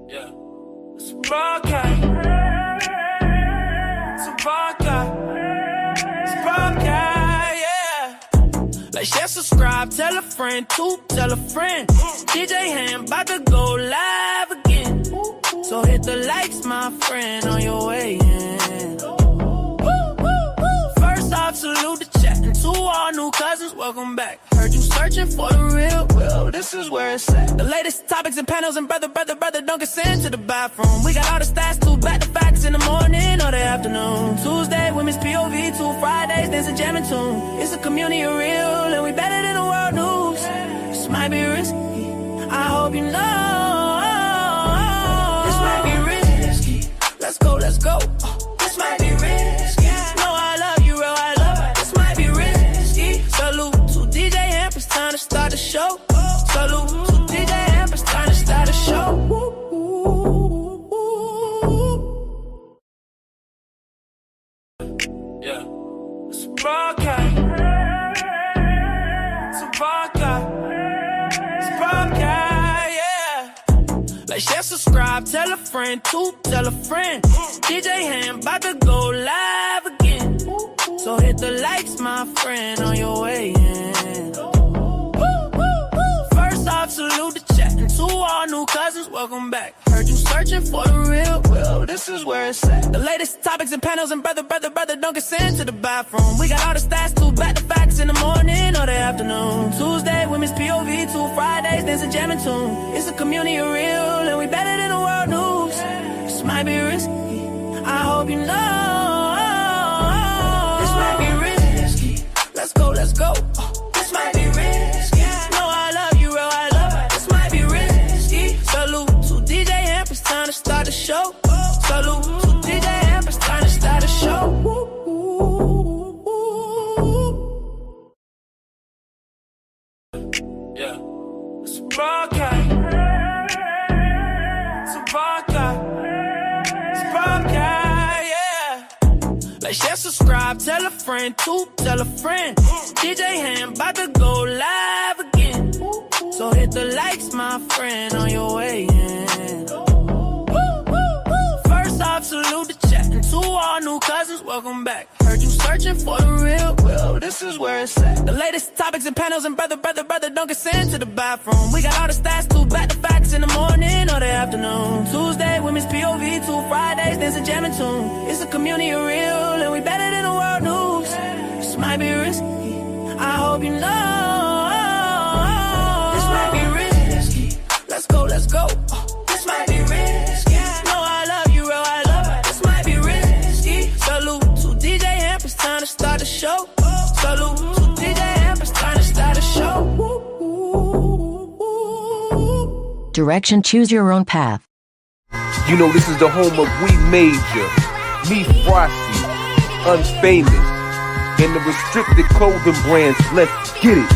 Yeah. It's a broadcast. It's a broadcast. It's a broadcast, yeah. Like, share, subscribe, tell a friend, tell a friend. DJ HAMP about to go live again. So hit the likes, my friend, on your way in. First off, salute the chat. And to all new cousins, welcome back. Heard you searching for the real, well, this is where it's at. The latest topics and panels, and brother, don't get sent to the bathroom. We got all the stats, too, back to facts in the morning or the afternoon. Tuesday, women's POV, 2 Fridays, dancing, jamming tune. It's a community of real, and we better than the world news. This might be risky, I hope you know. This might be risky, let's go, let's go. This might be risky, no, I love you, real, I love it. This might be risky. Salute to DJ HAMP, it's time to start the show. Salute to DJ HAMP, it's time to start the show. Yeah, it's a broadcast. It's a broadcast. It's a broadcast, yeah. Like, share, subscribe, tell a friend, tell a friend. DJ HAMP about to go live again. So hit the likes, my friend, on your way in. First off, salute the chat. And to all new cousins, welcome back. Heard you searching for the real, well, this is where it's at. The latest topics and panels, and brother, don't get sent to the bathroom. We got all the stats, too, back to facts in the morning or the afternoon. Tuesday, women's POV, 2 Fridays, dancing, jamming tune. It's a community of real, and we better than the world news. This might be risky, I hope you know. This might be risky, let's go, let's go. This might be risky, no, I love you, real, I love it. This might be risky. Salute to DJ HAMP, it's time to start the show. Salute to DJ HAMP, it's time to start the show. Yeah, it's a broadcast. It's a broadcast. It's a broadcast, yeah. Like, share, subscribe, tell a friend, tell a friend. DJ HAMP about to go live again. So hit the likes, my friend, on your way in. First off, salute the chat. And to all new cousins, welcome back. Heard you searching for the real, well, this is where it's at. The latest topics and panels, and brother, don't get sent to the bathroom. We got all the stats, too, back to facts in the morning or the afternoon. Tuesday, women's POV, 2 Fridays, dancing, jamming tune. It's a community of real, and we better than the world news. This might be risky, I hope you know. This might be risky, let's go, let's go. This might be risky, no, I love you, real, I love it. This might be risky. Salute to DJ HAMP, it's time to start the show. Salute to DJ HAMP, it's time to start the show. Direction, choose your own path. You know, this is the home of We Major, Me Frosty, Unfamous, and the restricted clothing brands. Let's get it.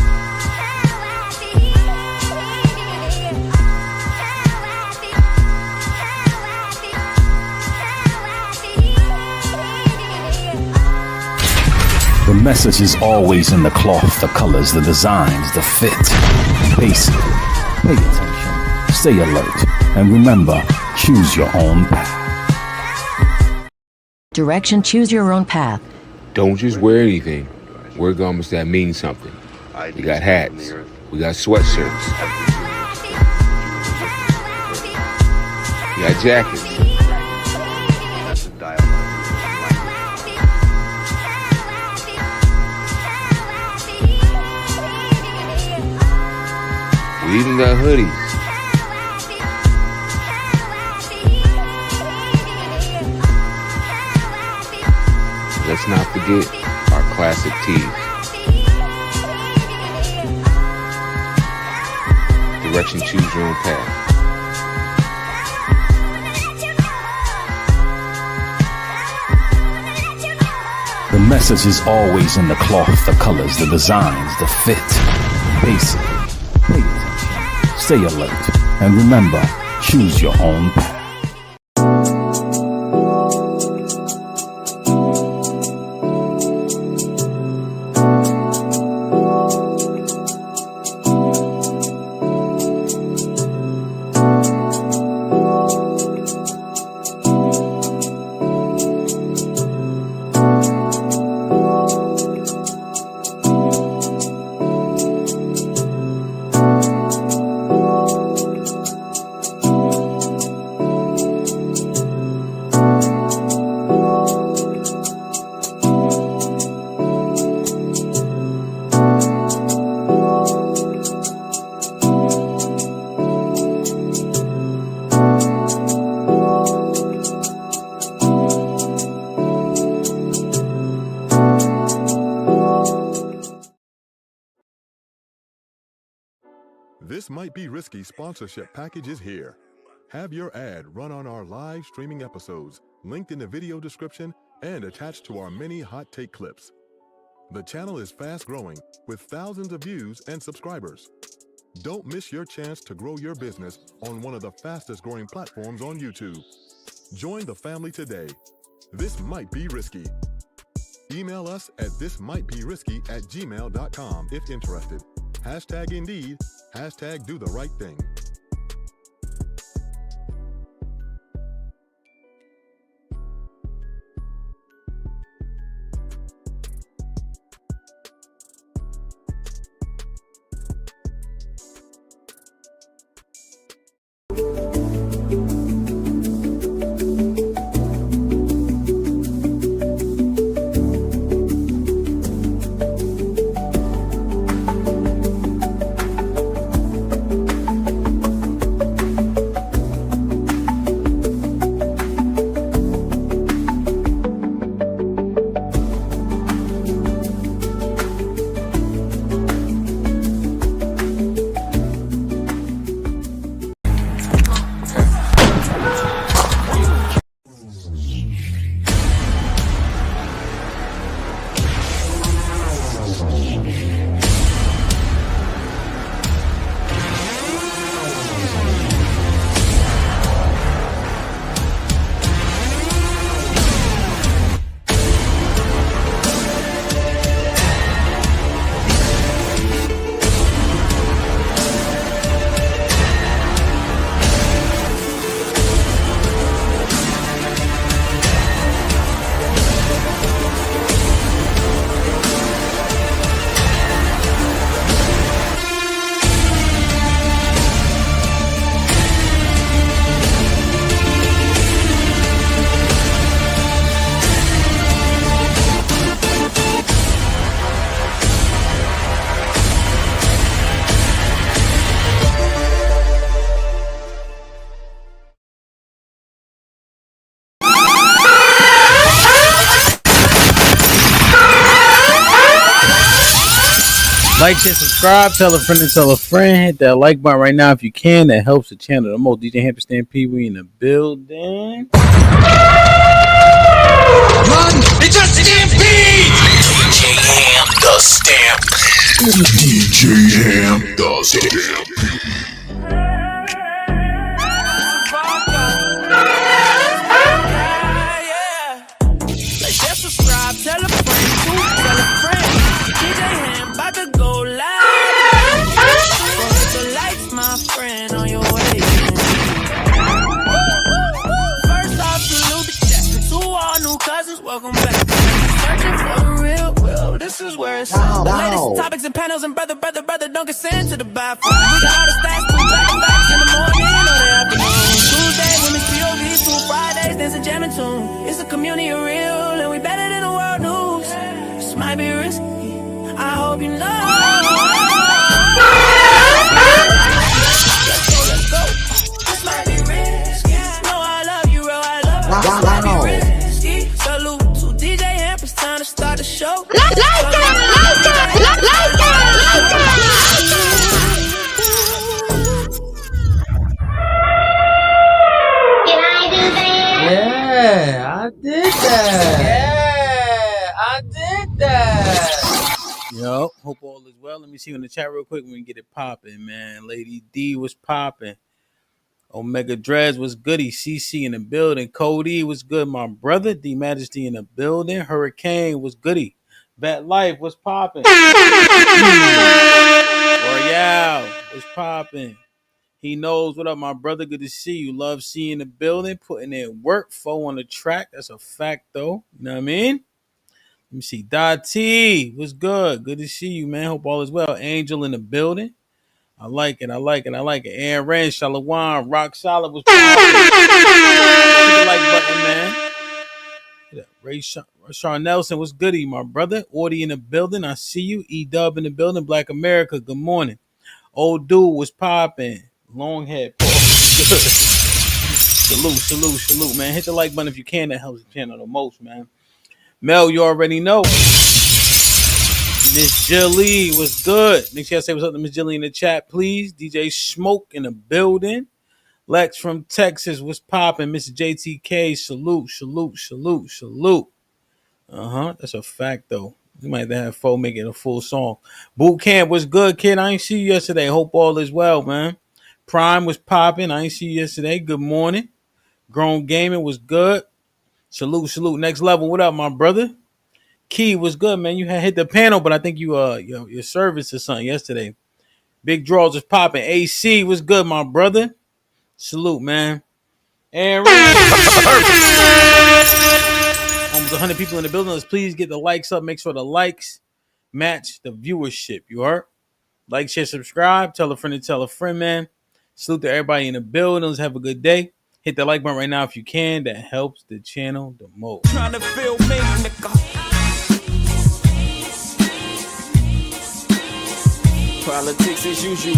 The message is always in the cloth, the colors, the designs, the fit. Basic. Pay attention, stay alert, and remember, choose your own path. Direction, choose your own path. Don't just wear anything. Wear garments that mean something. We got hats. We got sweatshirts. We got jackets. We even got hoodies. Let's not forget our classic tees. Direction, choose your own path. The message is always in the cloth, the colors, the designs, the fit. Basic. Pay attention, stay alert, and remember, choose your own path. This Might Be Risky sponsorship package is here. Have your ad run on our live streaming episodes, linked in the video description and attached to our many hot take clips. The channel is fast growing with thousands of views and subscribers. Don't miss your chance to grow your business on one of the fastest growing platforms on YouTube. Join the family today. This might be risky. Email us at thismightberisky@gmail.com if interested. Hashtag Indeed, hashtag do the right thing. Like, share, subscribe, tell a friend and tell a friend. Hit that like button right now if you can. That helps the channel the most. DJ HAMP Stampede, we in the building. Run! It's just Stampede! DJ HAMP the Stamp. DJ HAMP the Stamp. Like, share, subscribe, tell a friend, tell a friend. DJ HAMP about to go live. So hit the likes, my friend, on your way. First off, salute the chat. To all new cousins, welcome back. Searching for the real, well, this is where it's at. The latest topics and panels and brother, don't consent to the bathroom. We got all the stats, two back-to-backs in the morning or the afternoon. Tuesday, women's POVs, two Fridays, there's a jamming tune. It's a community of real, and we better than the world news. This might be risky. I hope you know. Let's go. This might be risky. No, I love you, bro. I love you. This might be risky. Salute to DJ HAMP. It's time to start the show. Yeah, I did that. Yo, hope all is well. Let me see you in the chat real quick when we get it popping, man. Lady D was popping. Omega Dreads was goody. CC in the building. Cody was good. My brother D Majesty in the building. Hurricane was goody. Bat Life was popping. Royale was popping. He knows what up, my brother. Good to see you. Love seeing the building. Putting in work. Foe on the track. That's a fact, though. You know what I mean? Let me see. Dottie was good. Good to see you, man. Hope all is well. Angel in the building. I like it. Aaron Rand, Shalawan, Rock Solid was popping. Hit the like button, man. Ray Sean Nelson was goody, my brother. Audie in the building. I see you. E-Dub in the building. Black America. Good morning. Old dude was popping. Long head. Salute, man. Hit the like button if you can. That helps the channel the most, man. Mel, you already know. Miss Jilly was good. Make sure y'all say what's up to Miss Jilly in the chat, please. DJ Smoke in the building. Lex from Texas, what's popping? Mr. JTK, salute, salute, salute, salute. That's a fact though. We might have Fo making a full song. Boot camp was good, kid. I ain't see you yesterday. Hope all is well, man. Prime was popping. I ain't see you yesterday. Good morning. Grown Gaming was good. Salute, salute. Next level. What up, my brother? Key was good, man. You had hit the panel, but I think you your service or something yesterday. Big draws was popping. AC was good, my brother. Salute, man. And almost 100 people in the building. Let's please get the likes up. Make sure the likes match the viewership. You heard? Like, share, subscribe. Tell a friend to tell a friend, man. Salute to everybody in the building. Let's have a good day. Hit the like button right now if you can. That helps the channel the most. Trying to feel me, nigga. Politics as usual.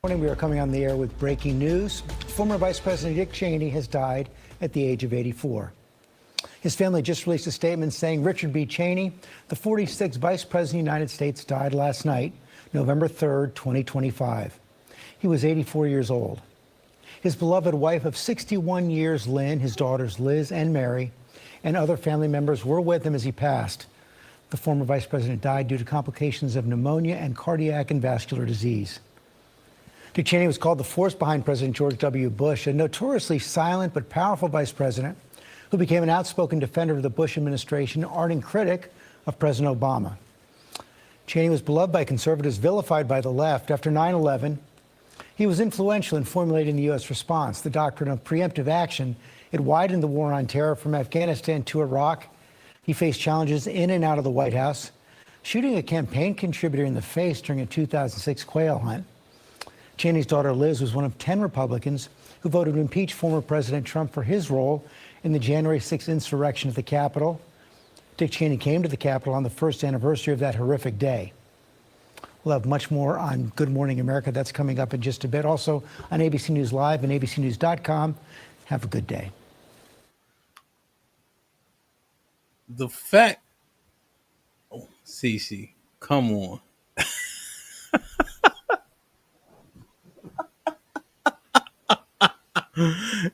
Morning, we are coming on the air with breaking news. Former Vice President Dick Cheney has died at the age of 84. His family just released a statement saying Richard B. Cheney, the 46th Vice President of the United States, died last night, November 3rd, 2025. He was 84 years old. His beloved wife of 61 years, Lynn, his daughters Liz and Mary, and other family members were with him as he passed. The former vice president died due to complications of pneumonia and cardiac and vascular disease. Dick Cheney was called the force behind President George W. Bush, a notoriously silent but powerful vice president who became an outspoken defender of the Bush administration, ardent critic of President Obama. Cheney was beloved by conservatives, vilified by the left. After 9/11, he was influential in formulating the U.S. response, the doctrine of preemptive action. It widened the war on terror from Afghanistan to Iraq. He faced challenges in and out of the White House, shooting a campaign contributor in the face during a 2006 quail hunt. Cheney's daughter Liz was one of 10 Republicans who voted to impeach former President Trump for his role in the January 6th insurrection at the Capitol. Dick Cheney came to the Capitol on the first anniversary of that horrific day. We'll have much more on Good Morning America. That's coming up in just a bit. Also on ABC News Live and abcnews.com. Have a good day. The fact, Cece, come on.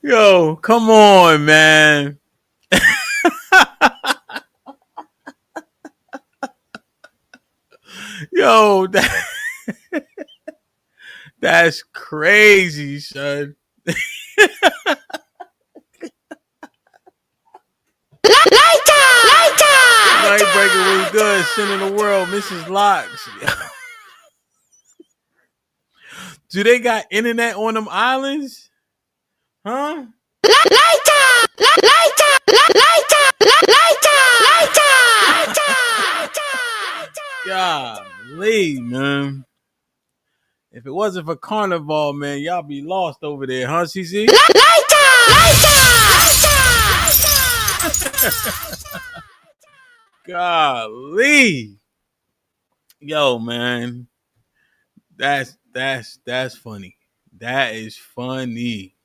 Yo, come on, man. Yo, that's crazy, son. Nightbreaker was good. Sin in the world, Mrs. Locks. Do they got internet on them islands? Huh? Golly, man. If it wasn't for Carnival, man, y'all be lost over there, huh, CC? Golly. Yo, man. That's funny. That is funny.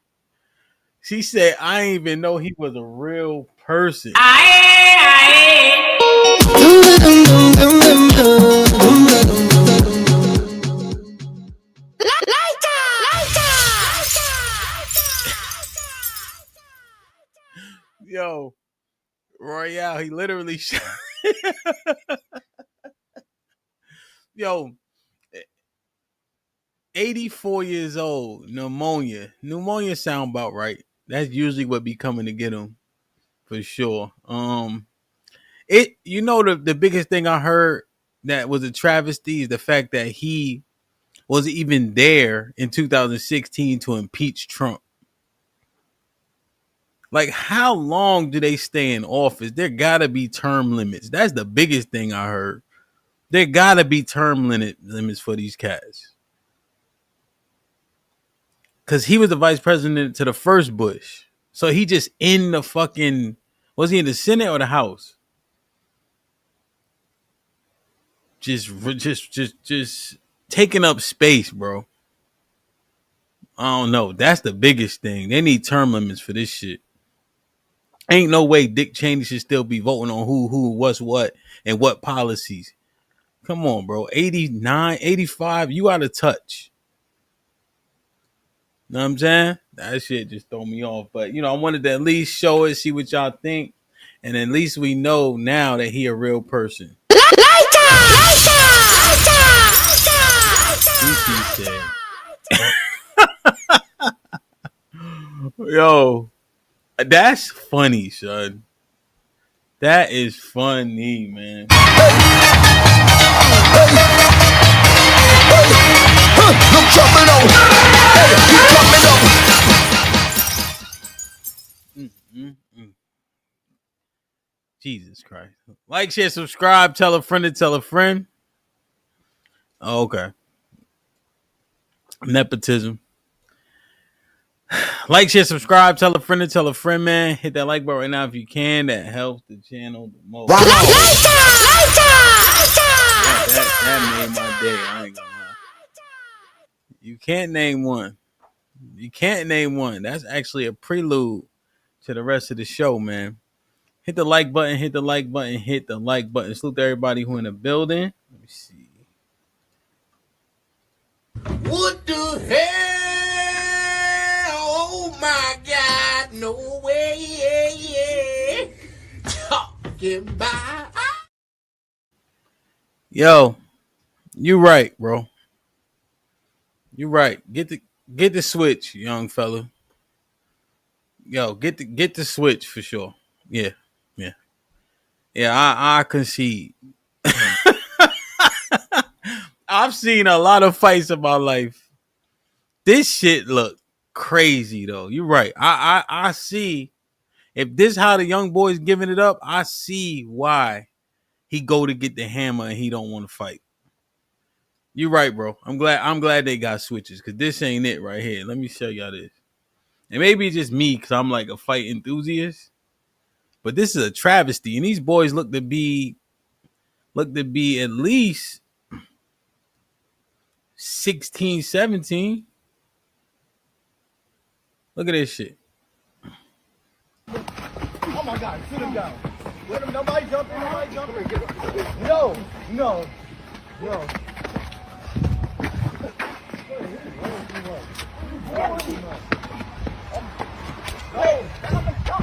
She said, I didn't even know he was a real person. Yo, Royale, he literally shot. Yo, 84 years old, pneumonia. Pneumonia sound about right. That's usually what be coming to get him, for sure. The biggest thing I heard that was a travesty is the fact that he wasn't even there in 2016 to impeach Trump. Like, how long do they stay in office? There gotta be term limits. That's the biggest thing I heard. There gotta be term limits for these cats. Because he was the vice president to the first Bush. So he just in the fucking, was he in the Senate or the House? Just taking up space, bro. I don't know. That's the biggest thing. They need term limits for this shit. Ain't no way Dick Cheney should still be voting on who, what's what, and what policies. Come on, bro. 89, 85, you out of touch. Know what I'm saying? That shit just throw me off. But, I wanted to at least show it, see what y'all think. And at least we know now that he a real person. Yo, that's funny, son. That is funny, man. Jesus Christ. Like, share, subscribe, tell a friend to tell a friend. Oh, okay. Nepotism. Like, share, subscribe, tell a friend to tell a friend, man. Hit that like button right now if you can. That helps the channel the most. That made my day. I ain't gonna lie. You can't name one. You can't name one. That's actually a prelude to the rest of the show, man. Hit the like button, hit the like button, hit the like button. Salute to everybody who in the building. Let me see. What the hell? Oh my God, no way. Talking about. Yo, you right, bro. You right. Get the switch, young fella. Yo, get the switch for sure. Yeah. I concede. I've seen a lot of fights in my life. This shit look crazy though. You're right. I see. If this how the young boy's giving it up, I see why he go to get the hammer and he don't want to fight. You're right, bro. I'm glad they got switches because this ain't it right here. Let me show y'all this. And maybe it's just me because I'm like a fight enthusiast. But this is a travesty. And these boys look to be at least 16, 17. Look at this shit. Oh my God, sit him down. Let him, nobody jumping. No.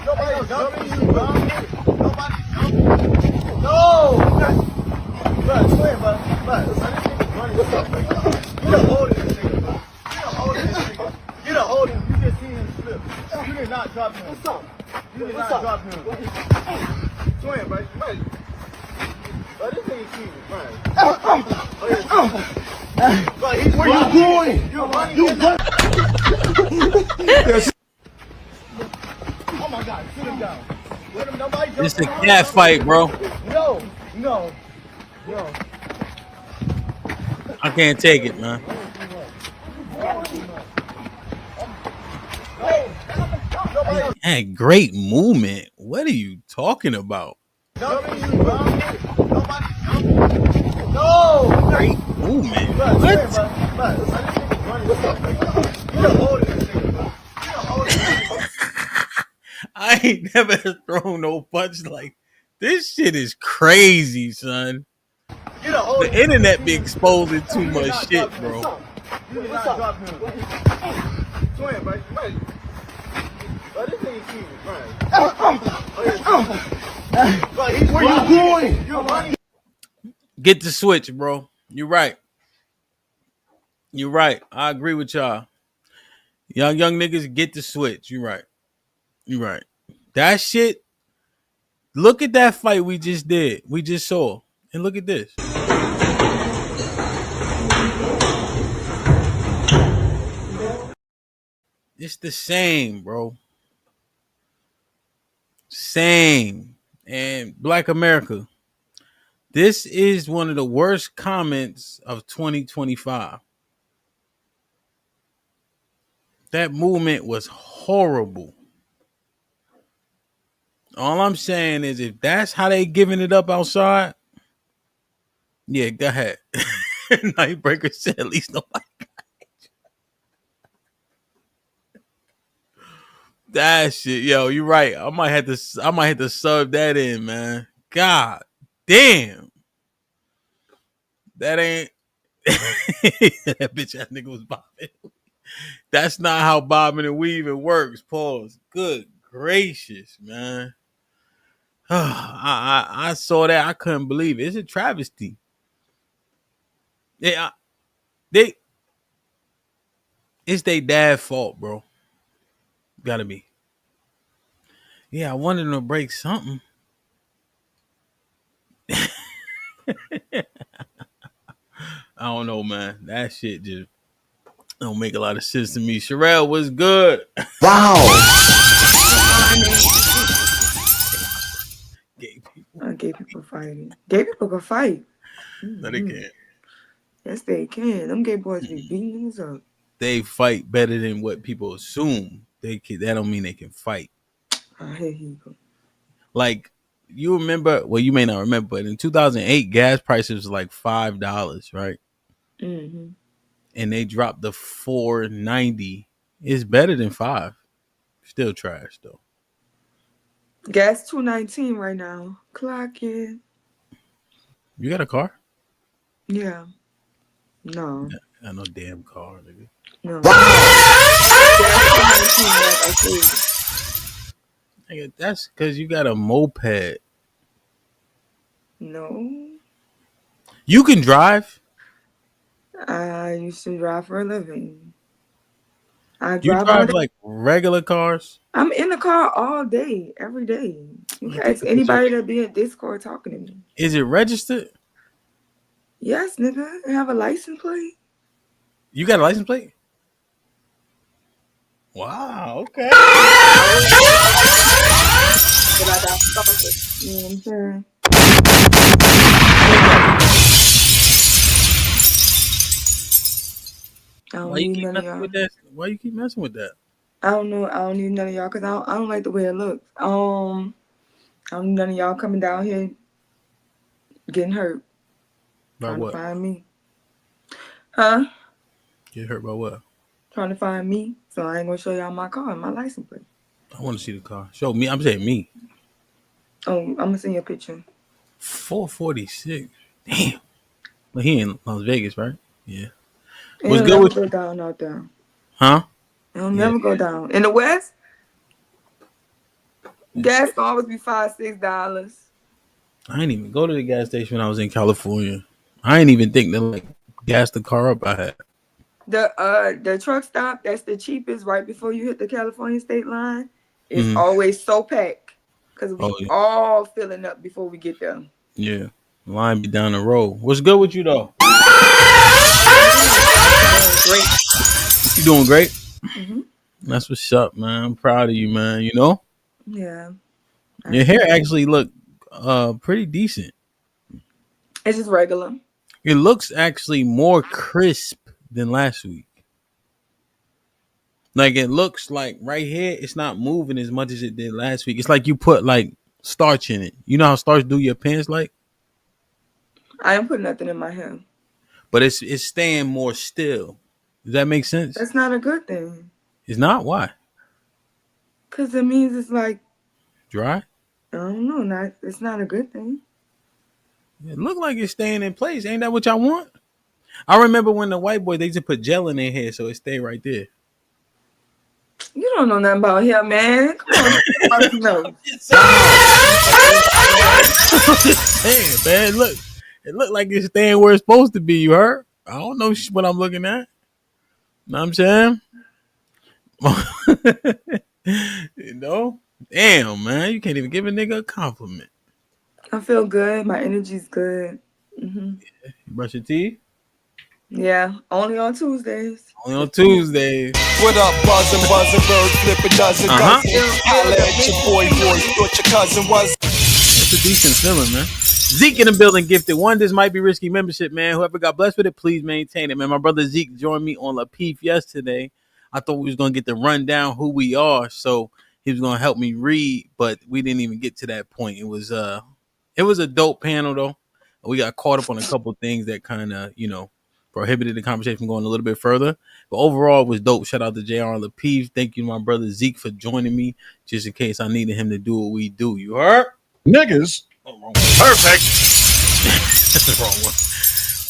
Nobody's jumping you, bro. Nobody's jumping. No. Bro, swim, bro. You done holding this nigga, bro. You done holding him. You just seen him slip. You did not drop him. What's up? You did not drop him. Swim, bro. Bro, this ain't cheating, bro. Where you going? You're running. Oh my God, sit him down. Let him, nobody jump. It's a cat fight, bro. No. I can't take it, man. Man, great movement. What are you talking about? Great movement. What? I ain't never thrown no punch like this. Shit is crazy, son. The internet be exposing too much shit, bro. Where you going? Get the switch, bro. You're right. I agree with y'all. Young niggas, get the switch. You're right. That shit. Look at that fight we just did. We just saw. And look at this. It's the same, bro. Same. And Black America. This is one of the worst comments of 2025. That movement was horrible. All I'm saying is if that's how they giving it up outside, yeah, go ahead. Nightbreaker said at least nobody. That shit, yo, you're right. I might have to sub that in, man. God damn. That ain't that bitch ass nigga was bobbing. That's not how bobbing and weaving works. Pause. Good gracious, man. I saw that. I couldn't believe it. It's a travesty. Yeah, they it's their dad's fault, bro. Gotta be. Yeah, I wanted them to break something. I don't know, man. That shit just don't make a lot of sense to me. Sherelle was good. Wow. Gay people. Gay people fighting. Gay people can fight. No, they can't. Yes, they can. Them gay boys be beating us up. They fight better than what people assume. They can. That don't mean they can fight. Here he go. Like, you remember? Well, you may not remember, but in 2008, gas prices was like $5, right? Mm-hmm. And they dropped to $4.90. It's better than $5. Still trash though. Gas $2.19 right now. Clock it. You got a car? Yeah. No. I no damn car, nigga. No. Gas $2.19, like I said. Nigga, that's because you got a moped. No. You can drive. I used to drive for a living. I You drive drive like regular cars. I'm in the car all day, every day. You can ask anybody that be in Discord talking to me. Is it registered? Yes, nigga. I have a license plate. You got a license plate? Wow, okay. But I got stalkers. You know what I'm saying? I don't need none of y'all. Why you keep messing with that? I don't know. I don't need none of y'all because I don't like the way it looks. I don't need none of y'all coming down here getting hurt. By trying what? to find me. Huh? Get hurt by what? Trying to find me. So I ain't gonna show y'all my car and my license plate. I want to see the car. Show me. I'm saying me. Oh, I'm gonna send you a picture. 446. Damn. Well, he in Las Vegas, right? Yeah. It'll never go down out there. Huh? It'll never go down. In the West, gas can always be $5-6. I ain't even go to the gas station when I was in California. I ain't even think to like gas the car up I had. The truck stop that's the cheapest right before you hit the California state line is always so packed because we all filling up before we get there. Yeah, the line be down the road. What's good with you though? Great. You doing great? Mm-hmm. That's what's up, man. I'm proud of you, man. You know? Yeah. Your hair actually look pretty decent. It's just regular. It looks actually more crisp than last week. Like it looks like right here, it's not moving as much as it did last week. It's like you put like starch in it. You know how starch do your pants like? I ain't putting nothing in my hair. But it's staying more still. Does that make sense? That's not a good thing. It's not? Why? Because it means it's like dry? I don't know. It's not a good thing. It look like it's staying in place. Ain't that what y'all want? I remember when the white boy, they just put gel in their hair so it stay right there. You don't know nothing about hair, man. Come on. Hey, man, look. It look like it's staying where it's supposed to be, you heard? I don't know what I'm looking at. Know what I'm saying? You know? Damn, man. You can't even give a nigga a compliment. I feel good. My energy's good. Mm-hmm. You brush your teeth? Yeah, only on Tuesdays. Only on Tuesdays. What up, buzzing, bird, flip a dozen cousins. Holla at your boy, what your cousin was. It's a decent feeling, man. Zeke in the building, gifted one. This might be risky membership, man. Whoever got blessed with it, please maintain it, man. My brother Zeke joined me on La Peef yesterday. I thought we was gonna get to run down who we are, so he was gonna help me read, but we didn't even get to that point. It was a dope panel though. We got caught up on a couple things that kind of, prohibited the conversation from going a little bit further. But overall, it was dope. Shout out to JR and Lapeef. Thank you to my brother Zeke for joining me, just in case I needed him to do what we do. You heard? Niggas. Oh, wrong one. Perfect. Wrong one.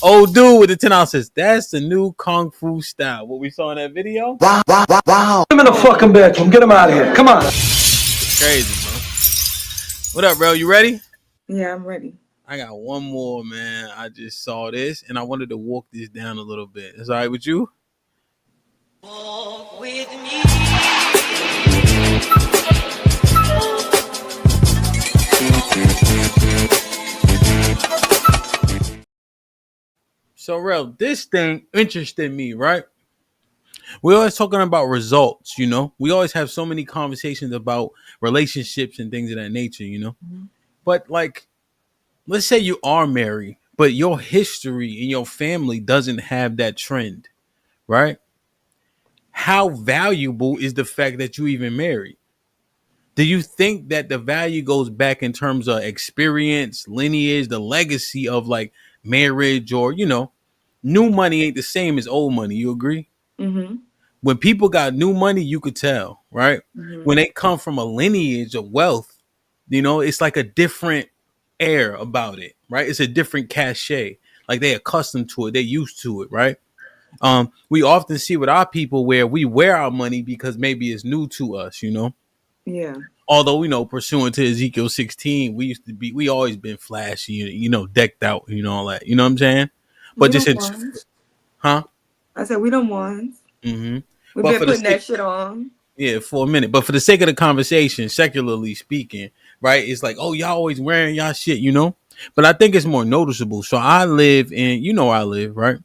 Old dude with the 10 ounces. That's the new Kung Fu style. What we saw in that video? Wow. Get him in the fucking bedroom. Get him out of here. Come on. It's crazy, bro. What up, bro? You ready? Yeah, I'm ready. I got one more, man. I just saw this, and I wanted to walk this down a little bit. Is all right with you? Walk with me. So, Rel, this thing interested me, right? We're always talking about results, you know? We always have so many conversations about relationships and things of that nature, you know? Mm-hmm. But, like, let's say you are married, but your history in your family doesn't have that trend, right? How valuable is the fact that you even married? Do you think that the value goes back in terms of experience, lineage, the legacy of like marriage, or, you know, new money ain't the same as old money. You agree? Mm-hmm. When people got new money, you could tell, right? Mm-hmm. When they come from a lineage of wealth, you know, it's like a different air about it, right? It's a different cachet. Like they accustomed to it. They used to it, right? We often see with our people where we wear our money because maybe it's new to us, you know? Yeah. Although, you know, pursuant to Ezekiel 16, we always been flashy, you know, decked out, you know, all that. You know what I'm saying? But just huh? I said we don't want. Mm-hmm. We've been putting that shit on. Yeah, for a minute. But for the sake of the conversation, secularly speaking, right? It's like, oh, y'all always wearing y'all shit, you know? But I think it's more noticeable. So I live in, you know, I live, right?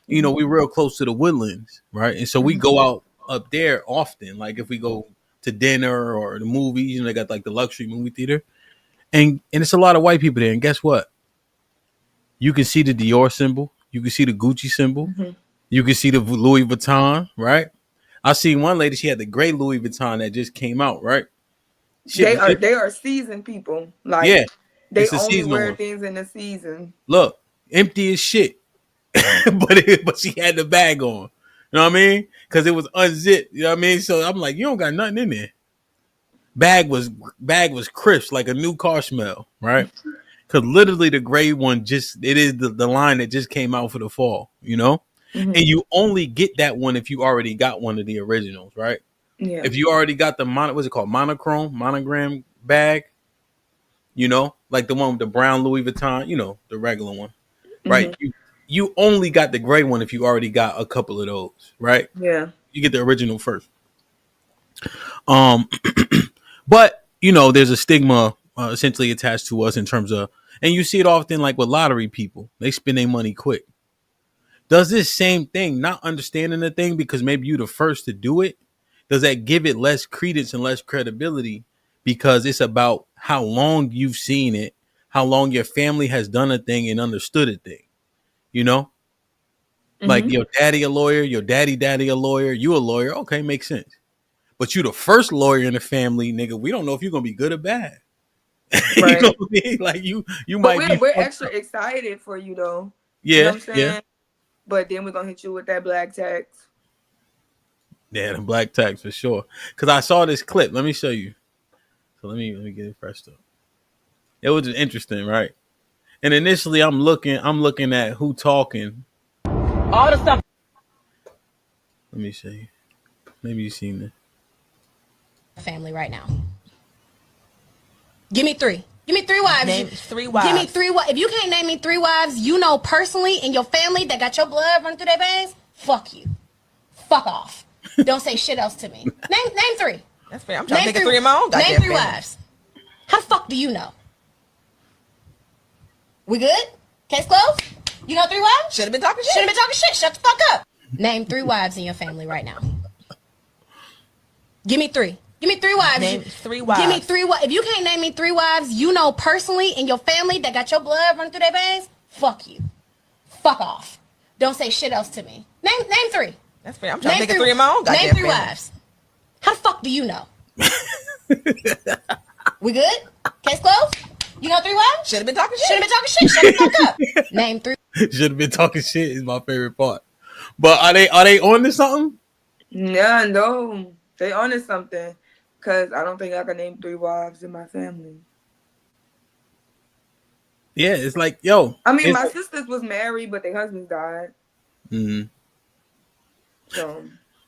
You know, we're real close to the Woodlands, right? And so we go out up there often. Like if we go to dinner or the movies, you know, they got like the luxury movie theater. And it's a lot of white people there. And guess what? You can see the Dior symbol. You can see the Gucci symbol. Mm-hmm. You can see the Louis Vuitton, right? I seen one lady, she had the gray Louis Vuitton that just came out, right? They are seasoned people. Like, yeah, they only wear things in the season. Look, empty as shit. but she had the bag on. You know what I mean? Because it was unzipped. You know what I mean? So I'm like, you don't got nothing in there. Bag was crisp, like a new car smell, right? Because literally the gray one it is the line that just came out for the fall, you know? Mm-hmm. And you only get that one if you already got one of the originals, right? Yeah. If you already got the what's it called? Monogram bag, you know, like the one with the brown Louis Vuitton, you know, the regular one, right? Mm-hmm. You only got the gray one if you already got a couple of those, right? Yeah. You get the original first. But, you know, there's a stigma essentially attached to us in terms of, and you see it often like with lottery people. They spend their money quick. Does this same thing, not understanding the thing because maybe you're the first to do it, does that give it less credence and less credibility because it's about how long you've seen it, how long your family has done a thing and understood a thing? You know, like your daddy a lawyer, your daddy a lawyer, you a lawyer. Okay, makes sense. But you the first lawyer in the family, nigga. We don't know if you're gonna be good or bad. Right. You know what I mean? Like you might. We're extra excited for you though. Yeah, you know what I'm saying? Yeah. But then we're gonna hit you with that black tax. Yeah, the black tax for sure. Because I saw this clip. Let me show you. So let me get it fresh up. It was interesting, right? And initially, I'm looking at who talking. All the stuff. Let me show you. Maybe you've seen this. Family right now. Give me 3. Give me 3 wives. Name 3 wives. Give me 3 wives. If you can't name me 3 wives, you know personally in your family that got your blood running through their veins, fuck you. Fuck off. Don't say shit else to me. Name 3. That's fair. I'm trying to think of 3 of my own. Name 3 wives. How the fuck do you know? We good? Case closed? You know 3 wives? Should have been talking shit. Should have been talking shit. Shut the fuck up. Name 3 wives in your family right now. Give me 3. Give me 3 wives. Name 3 wives. Give me 3 wives. If you can't name me 3 wives, you know personally in your family that got your blood running through their veins, fuck you. Fuck off. Don't say shit else to me. Name 3. That's fair. I'm trying to think of 3 of my own. Name 3 wives. How the fuck do you know? We good? Case closed? You know 3 wives? Should have been talking shit. Should have been talking shit. Shut the fuck up. Name 3. Should have been talking shit is my favorite part. But are they on to something? Yeah, no, they on to something. Cause I don't think I can name 3 wives in my family. Yeah, it's like, yo. I mean, my Like, sisters was married, but their husbands died. mm-hmm.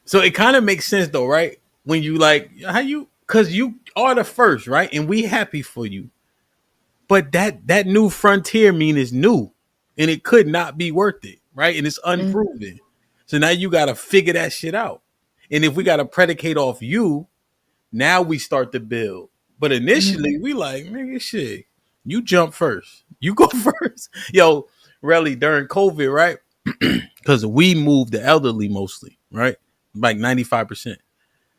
So it kind of makes sense though, right? When you like how you, because you are the first, right? And we happy for you. But that new frontier mean is new, and it could not be worth it, right? And it's unproven. So now you got to figure that shit out. And if we got to predicate off you, now we start to build. But initially, we like, nigga, shit, you jump first. You go first. Yo, really, during COVID, right? Because we moved the elderly mostly, right? Like 95%.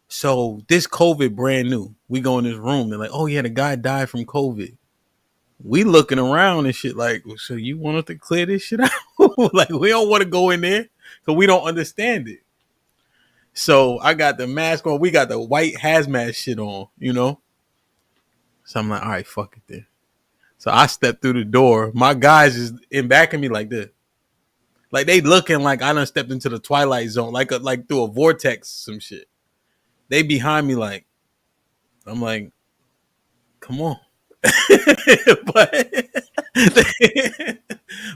So this COVID brand new. We go in this room. They're like, oh, yeah, the guy died from COVID. We looking around and shit like, so you want us to clear this shit out? Like, we don't want to go in there because we don't understand it. So I got the mask on. We got the white hazmat shit on, you know? So I'm like, all right, fuck it then. So I stepped through the door. My guys is in back of me like this. Like they looking like I done stepped into the Twilight Zone, like through a vortex, some shit. They behind me like, I'm like, come on.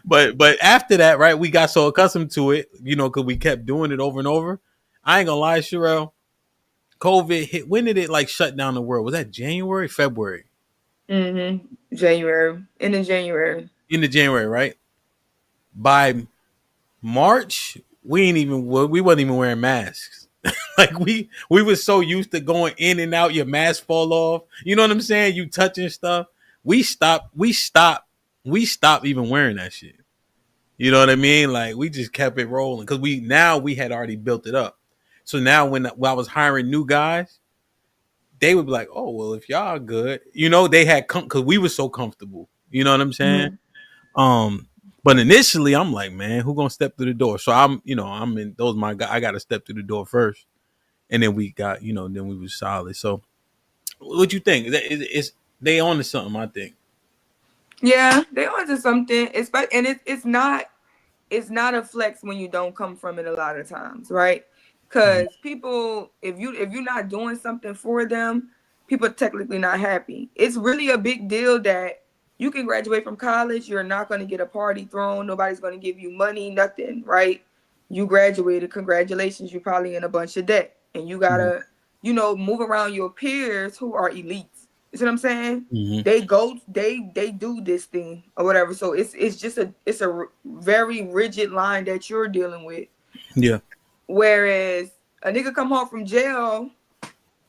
but after that, right, we got so accustomed to it, you know, because we kept doing it over and over. I ain't gonna lie, Sherelle. COVID hit. When did it like shut down the world? Was that January, February? January. End of January. End of January, right? By March, we wasn't even wearing masks. Like we were so used to going in and out, your mask fall off. You know what I'm saying? You touching stuff. We stopped even wearing that shit. You know what I mean? Like we just kept it rolling because we had already built it up. So now when I was hiring new guys, they would be like, "Oh well, if y'all good, you know," they had because we were so comfortable. You know what I'm saying? But initially, I'm like, man, who gonna step through the door? So I'm in those my guy. I got to step through the door first, and then we got, then we was solid. So, what you think? It's they on to something, I think. Yeah, they on to something. It's not a flex when you don't come from it a lot of times, right? Because people, if you're not doing something for them, people are technically not happy. It's really a big deal that you can graduate from college, you're not going to get a party thrown, nobody's going to give you money, nothing, right? You graduated, congratulations, you're probably in a bunch of debt, and you gotta, move around your peers who are elites. You see what I'm saying? They do this thing or whatever. So it's a very rigid line that you're dealing with. Yeah. Whereas a nigga come home from jail,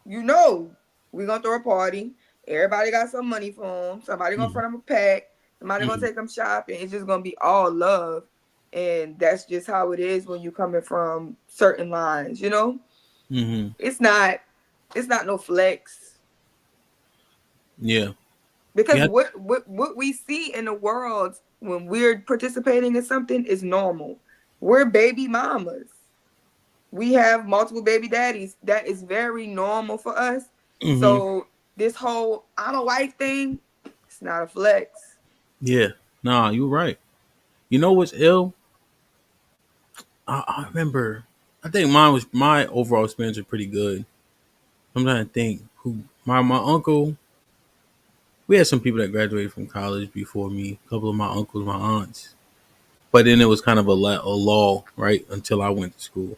we're gonna throw a party. Everybody got some money for him. Somebody gonna front him a pack. Somebody gonna take them shopping. It's just gonna be all love, and that's just how it is when you coming from certain lines. It's not no flex. Yeah. Because what we see in the world when we're participating in something is normal. We're baby mamas. We have multiple baby daddies. That is very normal for us. So this whole I'm a wife thing, it's not a flex. Yeah. Nah, you're right. You know what's ill? I remember. I think my overall experience was pretty good. I'm trying to think who my uncle. We had some people that graduated from college before me. A couple of my uncles, my aunts. But then it was kind of a lull, right? Until I went to school.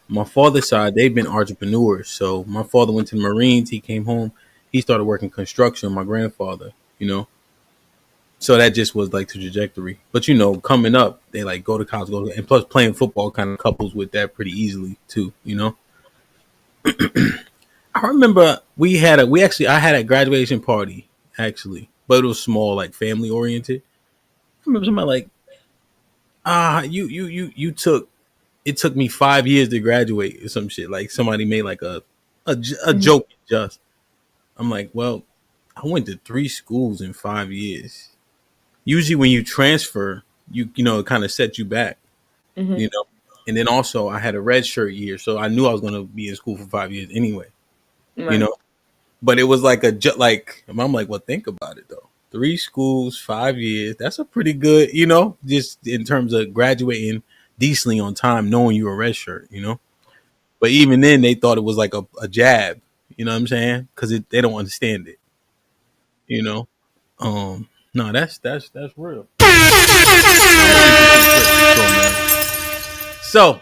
My father's side, they've been entrepreneurs. So my father went to the Marines. He came home. He started working construction. My grandfather, So that just was like the trajectory. But, coming up, they like go to college, and plus playing football kind of couples with that pretty easily too, I remember I had a graduation party actually, but it was small, like family oriented. I remember somebody like, you took, it took me 5 years to graduate or some shit. Like somebody made like a joke just. I'm like, well, I went to 3 schools in 5 years. Usually when you transfer, it kind of sets you back, And then also I had a red shirt year, so I knew I was going to be in school for 5 years anyway, But it was like I'm like, well, think about it though. 3 schools, 5 years. That's a pretty good, just in terms of graduating decently on time, knowing you're a red shirt, But even then, they thought it was like a jab. You know what I'm saying? Because they don't understand it. You know. No, that's real. So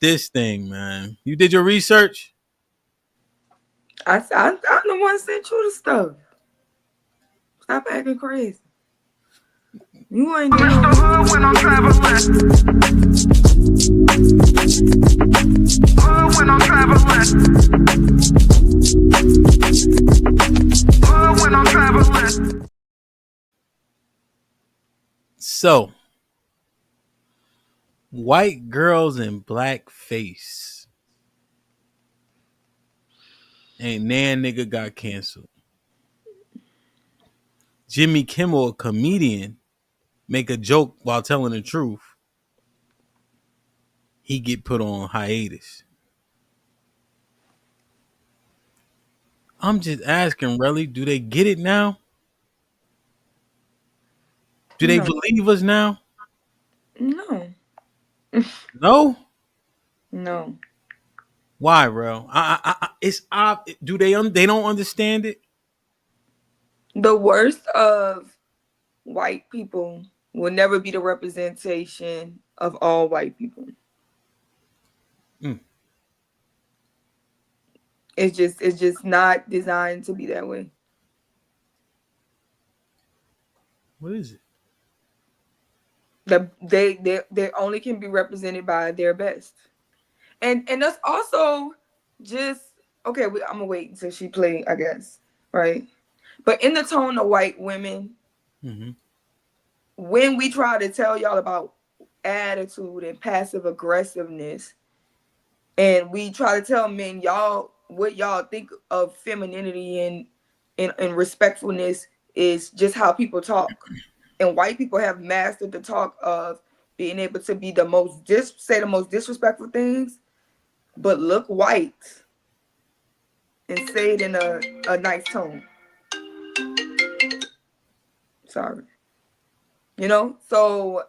this thing, man, you did your research. I'm the one sent you the stuff. Stop acting crazy. You ain't doing no hood when I'm traveling. Hood when I'm traveling. Hood when I'm traveling. So, white girls in black face. And Nan nigga got canceled. Jimmy Kimmel, a comedian, make a joke while telling the truth. He get put on hiatus. I'm just asking, really, do they get it now? Do they believe us now? No. No? No. Why, bro? It's do they don't understand it? The worst of white people will never be the representation of all white people. It's just not designed to be that way. What is it? They only can be represented by their best. And that's also just okay, I'm gonna wait until she play, I guess. Right? But in the tone of white women, when we try to tell y'all about attitude and passive aggressiveness, and we try to tell men what y'all think of femininity and respectfulness is just how people talk. And white people have mastered the talk of being able to be say the most disrespectful things, but look white and say it in a nice tone. Sorry. So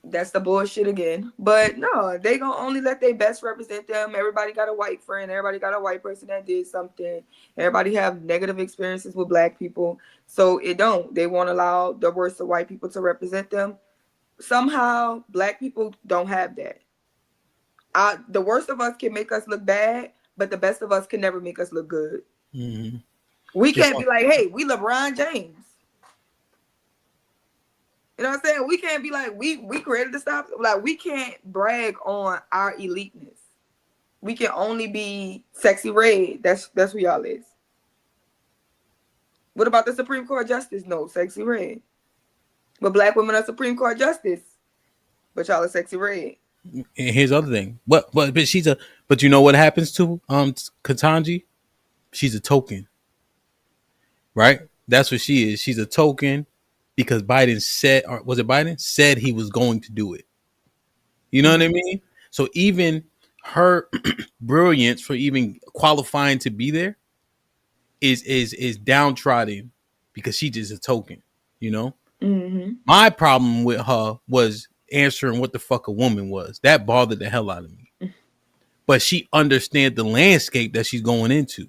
that's the bullshit again. But no, they gonna only let their best represent them. Everybody got a white friend. Everybody got a white person that did something. Everybody have negative experiences with black people. So they won't allow the worst of white people to represent them. Somehow black people don't have that. The worst of us can make us look bad, but the best of us can never make us look good. Mm-hmm. We can't be like, hey, we LeBron James. You know what I'm saying? We can't be like, we created the stuff. Like, we can't brag on our eliteness. We can only be sexy red. That's who y'all is. What about the Supreme Court justice? No, sexy red. But black women are Supreme Court justice. But y'all are sexy red. And here's the other thing. But you know what happens to Ketanji? She's a token. Right? That's what she is. She's a token because Biden said he was going to do it. You know what I mean? So even her brilliance for even qualifying to be there is downtrodden because she just a token, My problem with her was answering what the fuck a woman was. That bothered the hell out of me. But she understands the landscape that she's going into.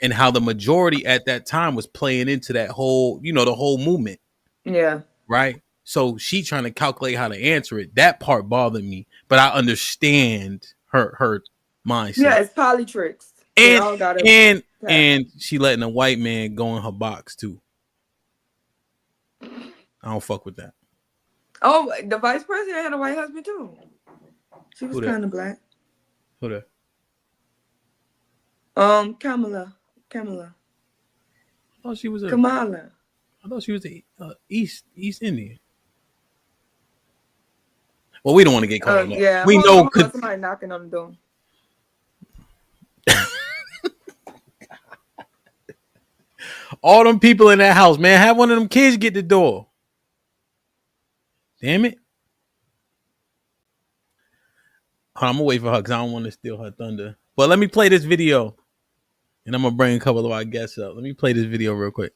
And how the majority at that time was playing into that whole, the whole movement. Yeah. Right? So she trying to calculate how to answer it. That part bothered me. But I understand her mindset. Yeah, it's polytricks. And she letting a white man go in her box too. I don't fuck with that. Oh, the vice president had a white husband too. She was kind of black. Who that? Kamala. Oh, she was Kamala. I thought she was a East Indian. Well, we don't want to get caught on that. Yeah, we know somebody knocking on the door. All them people in that house, man. Have one of them kids get the door. Damn it. I'm gonna wait for her because I don't want to steal her thunder. But let me play this video, and I'm gonna bring a couple of our guests up. Let me play this video real quick.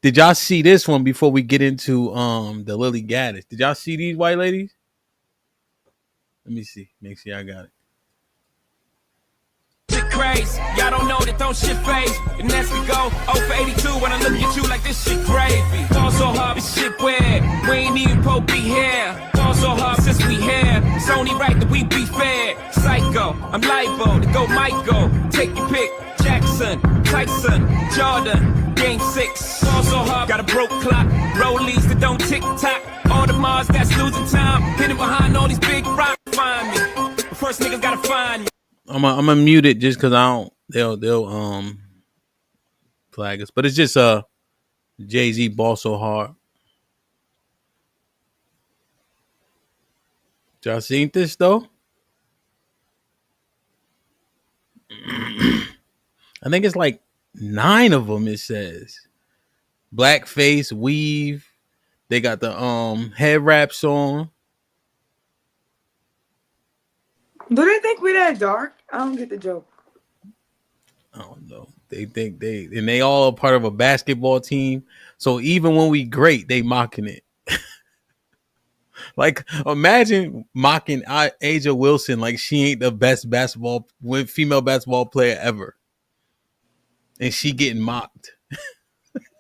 Did y'all see this one before we get into the Lily Gaddis? Did y'all see these white ladies? Let me see. Make sure I got it. Shit crazy, y'all don't know that don't shit phase. And as we go, 0 for 82 when I look at you like this shit gravy. Fall so hard, this shit weird. We ain't even po be here. Fall so hard since we here. It's only right that we be fair. Psycho, I'm liable to go Michael. Take your pick, Jackson, Tyson, Jordan. Game 6, fall so hard, got a broke clock. Rollies that don't tick tock. All the Mars that's losing time. Hidden behind all these big rocks. Find me. The first niggas gotta find me. I'm gonna mute it just because I don't. They'll flag us, but it's just Jay-Z ball so hard. Y'all seen this though? I think it's like 9 of them. It says blackface, weave. They got the head wraps on. Do they think we that dark? I don't get the joke. I don't know. They think they all are part of a basketball team. So even when we great, they mocking it. Like imagine mocking Aja Wilson like she ain't the best female basketball player ever, and she getting mocked.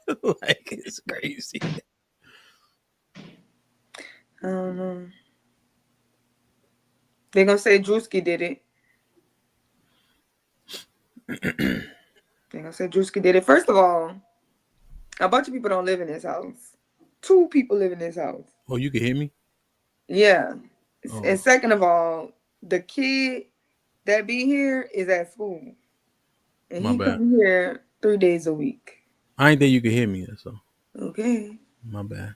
Like it's crazy. I don't know. They're gonna say Drewski did it. They're gonna say Drewski did it. First of all, a bunch of people don't live in this house. 2 people live in this house. Oh, you can hear me? Yeah. Oh. And second of all, the kid that be here is at school. And My he bad. come here 3 days a week. I ain't think you could hear me. So Okay. my bad.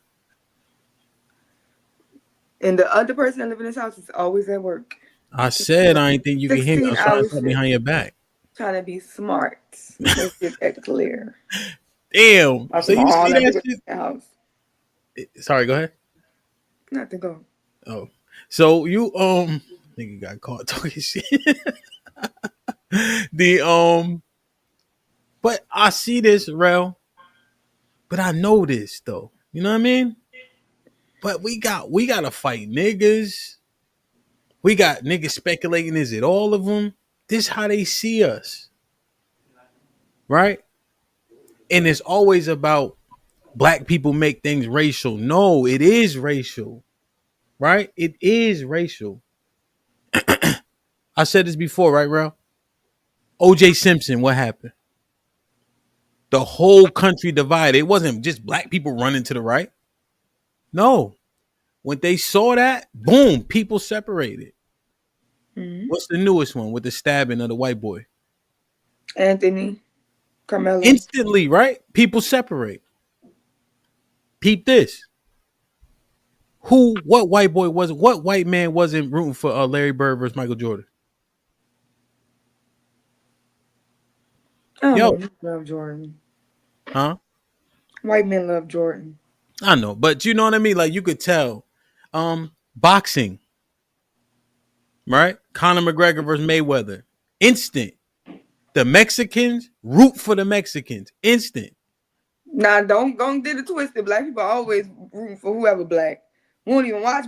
And the other person that live in this house is always at work. I said I ain't think you could hear me. I was trying to talk behind your back. Trying to be smart. Let's get that clear. Damn. So you see that shit? House. Sorry, go ahead. Not to go. Oh. So you nigga got caught talking shit. But I see this, Rel. But I know this though. You know what I mean? But we gotta fight niggas. We got niggas speculating, is it all of them? This how they see us. Right? And it's always about black people make things racial. No, it is racial. Right? It is racial. I said this before, right, Rel? O.J. Simpson, what happened? The whole country divided. It wasn't just black people running to the right. No. When they saw that, boom, people separated. Mm-hmm. What's the newest one with the stabbing of the white boy? Anthony Carmelo. Instantly, right? People separate. Peep this. What white man wasn't rooting for Larry Bird versus Michael Jordan? Yo, love Jordan. Huh? White men love Jordan. I know, but you know what I mean? Like you could tell. Boxing. Right? Conor McGregor versus Mayweather. Instant. The Mexicans root for the Mexicans. Instant. Nah, don't get it twisted. Black people always rooting for whoever black. We don't even watch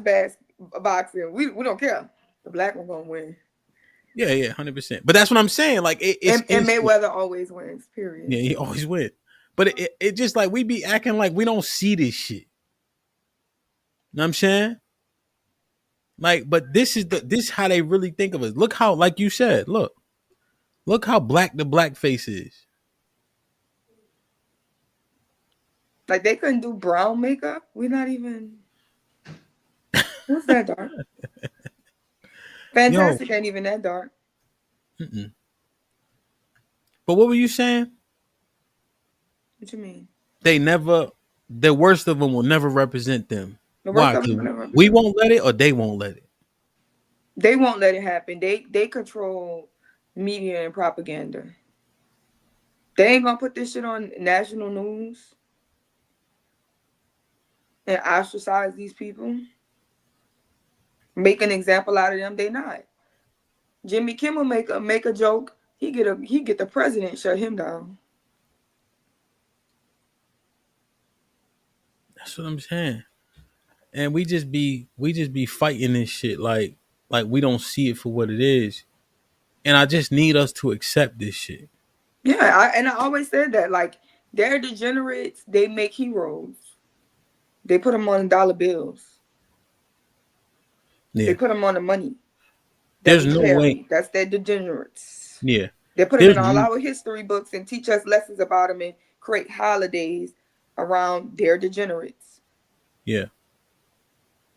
boxing. We don't care. The black one gonna win. Yeah, 100%. But that's what I'm saying. Like and Mayweather always wins. Period. Yeah, he always wins. But it just like we be acting like we don't see this shit. You know what I'm saying? Like, but this is how they really think of us. Look how, like you said, look how black the black face is. Like they couldn't do brown makeup. We're not even. What's that dark? Fantastic ain't even that dark. Mm-mm. But what were you saying? What you mean? The worst of them will never represent them. Why? We won't let it, or they won't let it. They won't let it happen. They control media and propaganda. They ain't gonna put this shit on national news and ostracize these people. Make an example out of them. They not. Jimmy Kimmel make a joke. He get the president shut him down. That's what I'm saying. And we just be fighting this shit like we don't see it for what it is. And I just need us to accept this shit. Yeah, I always said that. Like, they're degenerates. They make heroes. They put them on dollar bills. Yeah. They put them on the money that There's we no carry. way. That's their degenerates. Yeah. They put them There's in all our history books and teach us lessons about them and create holidays around their degenerates. Yeah.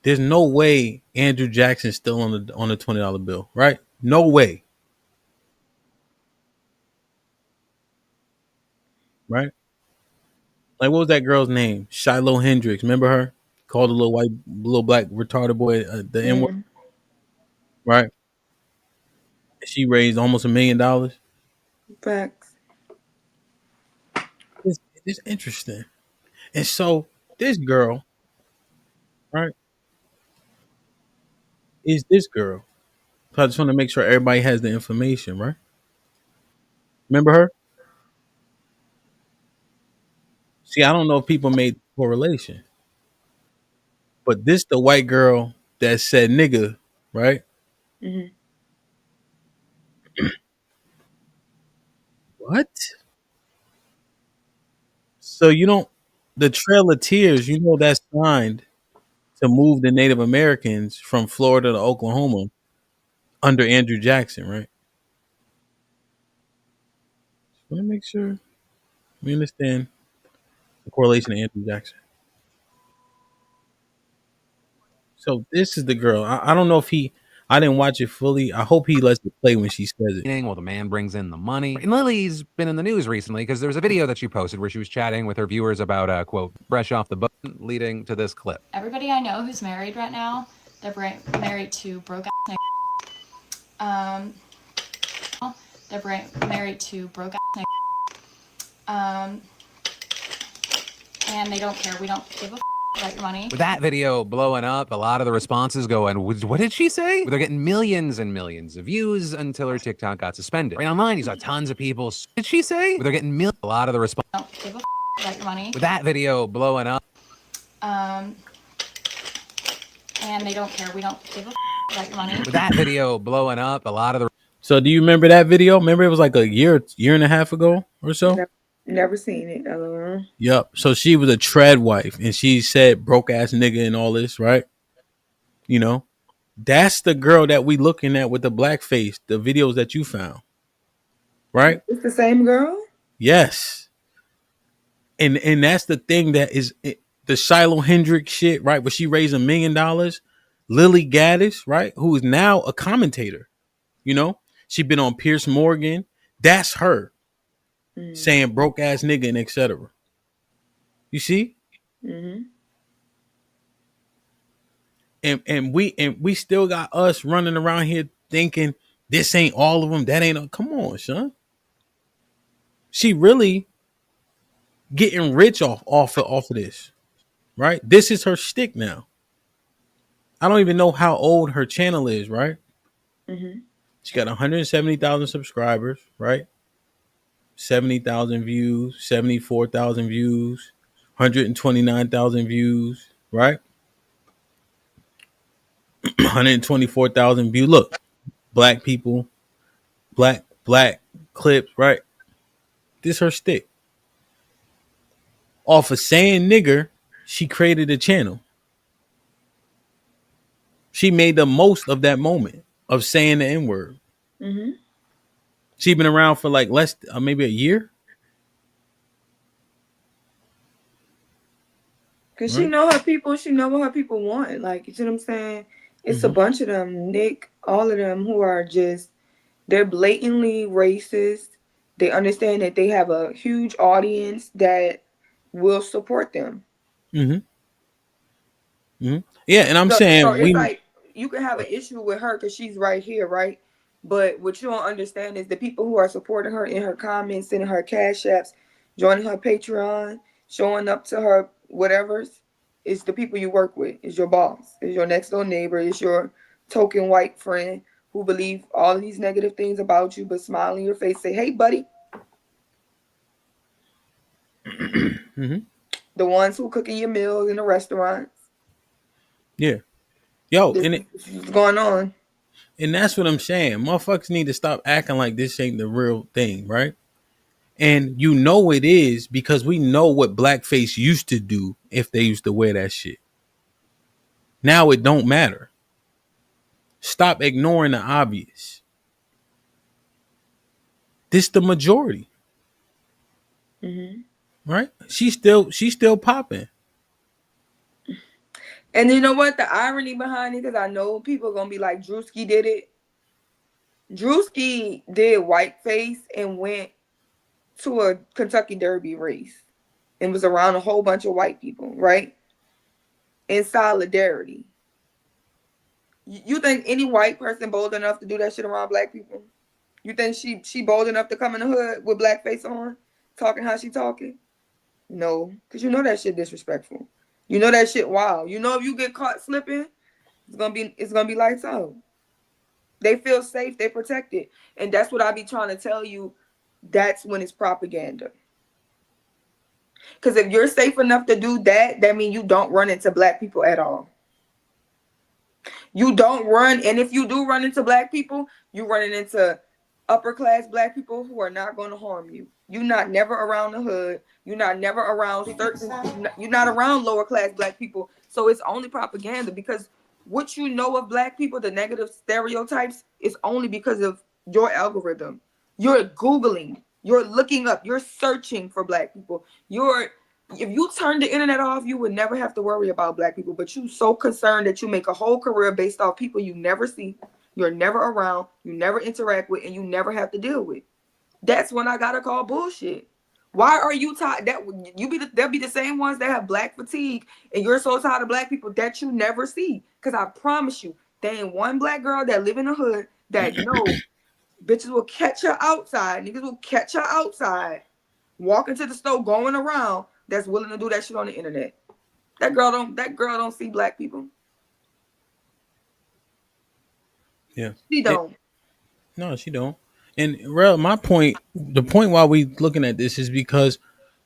There's no way Andrew Jackson's still on the $20 bill, right? No way. Right? Like, what was that girl's name? Shiloh Hendrix. Remember her? Called a little black retarded boy the N word. Right? She raised almost $1 million. Facts. It's interesting. And so this girl, right, is this girl. So I just want to make sure everybody has the information, right? Remember her? See, I don't know if people made correlation, but this the white girl that said nigga, right? Mm-hmm. What? So you don't the Trail of Tears, that's signed to move the Native Americans from Florida to Oklahoma under Andrew Jackson, right? Let me make sure we understand the correlation to Andrew Jackson. So this is the girl. I don't know if I didn't watch it fully. I hope he lets it play when she says it. Well, the man brings in the money. And Lily's been in the news recently because there was a video that she posted where she was chatting with her viewers about, quote, fresh off the boat, leading to this clip. Everybody I know who's married right now, they're married to broke ass niggas. They're married to broke ass niggas. And they don't care. We don't give a about your money. With that video blowing up, a lot of the responses going, what did she say? They're getting millions and millions of views until her TikTok got suspended. Right online, you saw tons of people. What did she say? They're getting a lot of the responses. Don't give a about your money. With that video blowing up. And they don't care. We don't give a about your money. With that video blowing up, a lot of the. So do you remember that video? Remember it was like a year and a half ago or so? Never seen it. Yep. So she was a trad wife and she said broke ass nigga and all this, right? That's the girl that we looking at with the black face, the videos that you found. Right? It's the same girl? Yes. And that's the thing that is the Shiloh Hendrix shit, right? Where she raised $1 million. Lily Gaddis, right? Who is now a commentator. She been on Pierce Morgan. That's her. Saying broke ass nigga and etc. You see? Mm-hmm. And we still got us running around here thinking this ain't all of them. That ain't come on, son. She really getting rich off of this, right? This is her shtick now. I don't even know how old her channel is, right? Mm-hmm. She got 170,000 subscribers, right? 70,000 views, 74,000 views, 129,000 views, right? 124,000 views. Look, black people, black clips, right? This her stick. Off of saying nigger, she created a channel. She made the most of that moment of saying the N-word. Mm-hmm. She been around for like maybe a year. Cause she know her people. She know what her people want. Like, you see what I'm saying? It's a bunch of them, Nick, all of them who are they're blatantly racist. They understand that they have a huge audience that will support them. Mm-hmm. Mm-hmm. Yeah, and I'm saying so it's like you can have an issue with her because she's right here, right? But what you don't understand is the people who are supporting her in her comments, sending her cash apps, joining her Patreon, showing up to her whatever's, is the people you work with. Is your boss, is your next door neighbor, is your token white friend who believe all of these negative things about you, but smile in your face, say, "Hey, buddy." Mm-hmm. The ones who cooking your meals in the restaurants. Yeah. Yo, this is going on. And that's what I'm saying. Motherfuckers need to stop acting like this ain't the real thing, right? And you know it is because we know what blackface used to do if they used to wear that shit. Now it don't matter. Stop ignoring the obvious. This the majority. Mm-hmm. Right? She's still popping. And you know what? The irony behind it, because I know people are gonna be like, Drewski did it. Drewski did whiteface and went to a Kentucky Derby race and was around a whole bunch of white people, right? In solidarity. You think any white person bold enough to do that shit around black people? You think she bold enough to come in the hood with blackface on, talking how she talking? No, because you know that shit disrespectful. You know that shit wild. You know if you get caught slipping, it's gonna be lights out. They feel safe, they protected. And that's what I be trying to tell you. That's when it's propaganda. Because if you're safe enough to do that, that means you don't run into black people at all. You don't run, and if you do run into black people, you're running into upper class black people who are not going to harm you. You're not never around the hood. You're not never around certain. You're not around lower class black people. So it's only propaganda, because what you know of black people, the negative stereotypes, is only because of your algorithm. You're Googling, you're looking up, you're searching for black people. If you turn the internet off, you would never have to worry about black people. But you're so concerned that you make a whole career based off people you never see, you're never around, you never interact with, and you never have to deal with. That's when I gotta call bullshit. Why are you tired? They'll be the same ones that have black fatigue, and you're so tired of black people that you never see. Because I promise you, there ain't one black girl that live in the hood that knows bitches will catch her outside. Niggas will catch her outside, walking to the store, going around, that's willing to do that shit on the internet. That girl don't see black people. Yeah. She don't. No, she don't. And the point why we looking at this is because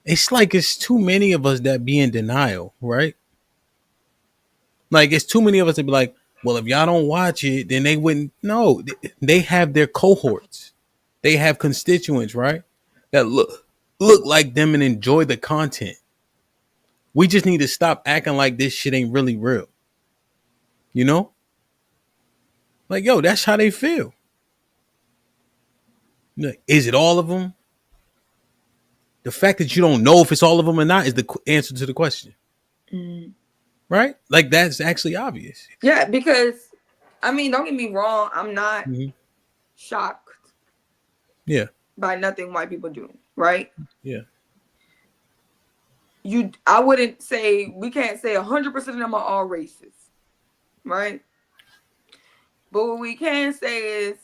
it's like it's too many of us that be in denial, right? Like it's too many of us to be like, well, if y'all don't watch it, then they wouldn't. No, they have their cohorts. They have constituents, right? That look like them and enjoy the content. We just need to stop acting like this shit ain't really real. You know? Like, yo, that's how they feel. Is it all of them? The fact that you don't know if it's all of them or not is the answer to the question. Mm. Right? Like, that's actually obvious. Yeah, because, I mean, don't get me wrong. I'm not shocked by nothing white people do, right? Yeah. I wouldn't say, we can't say 100% of them are all racist, right? But what we can say is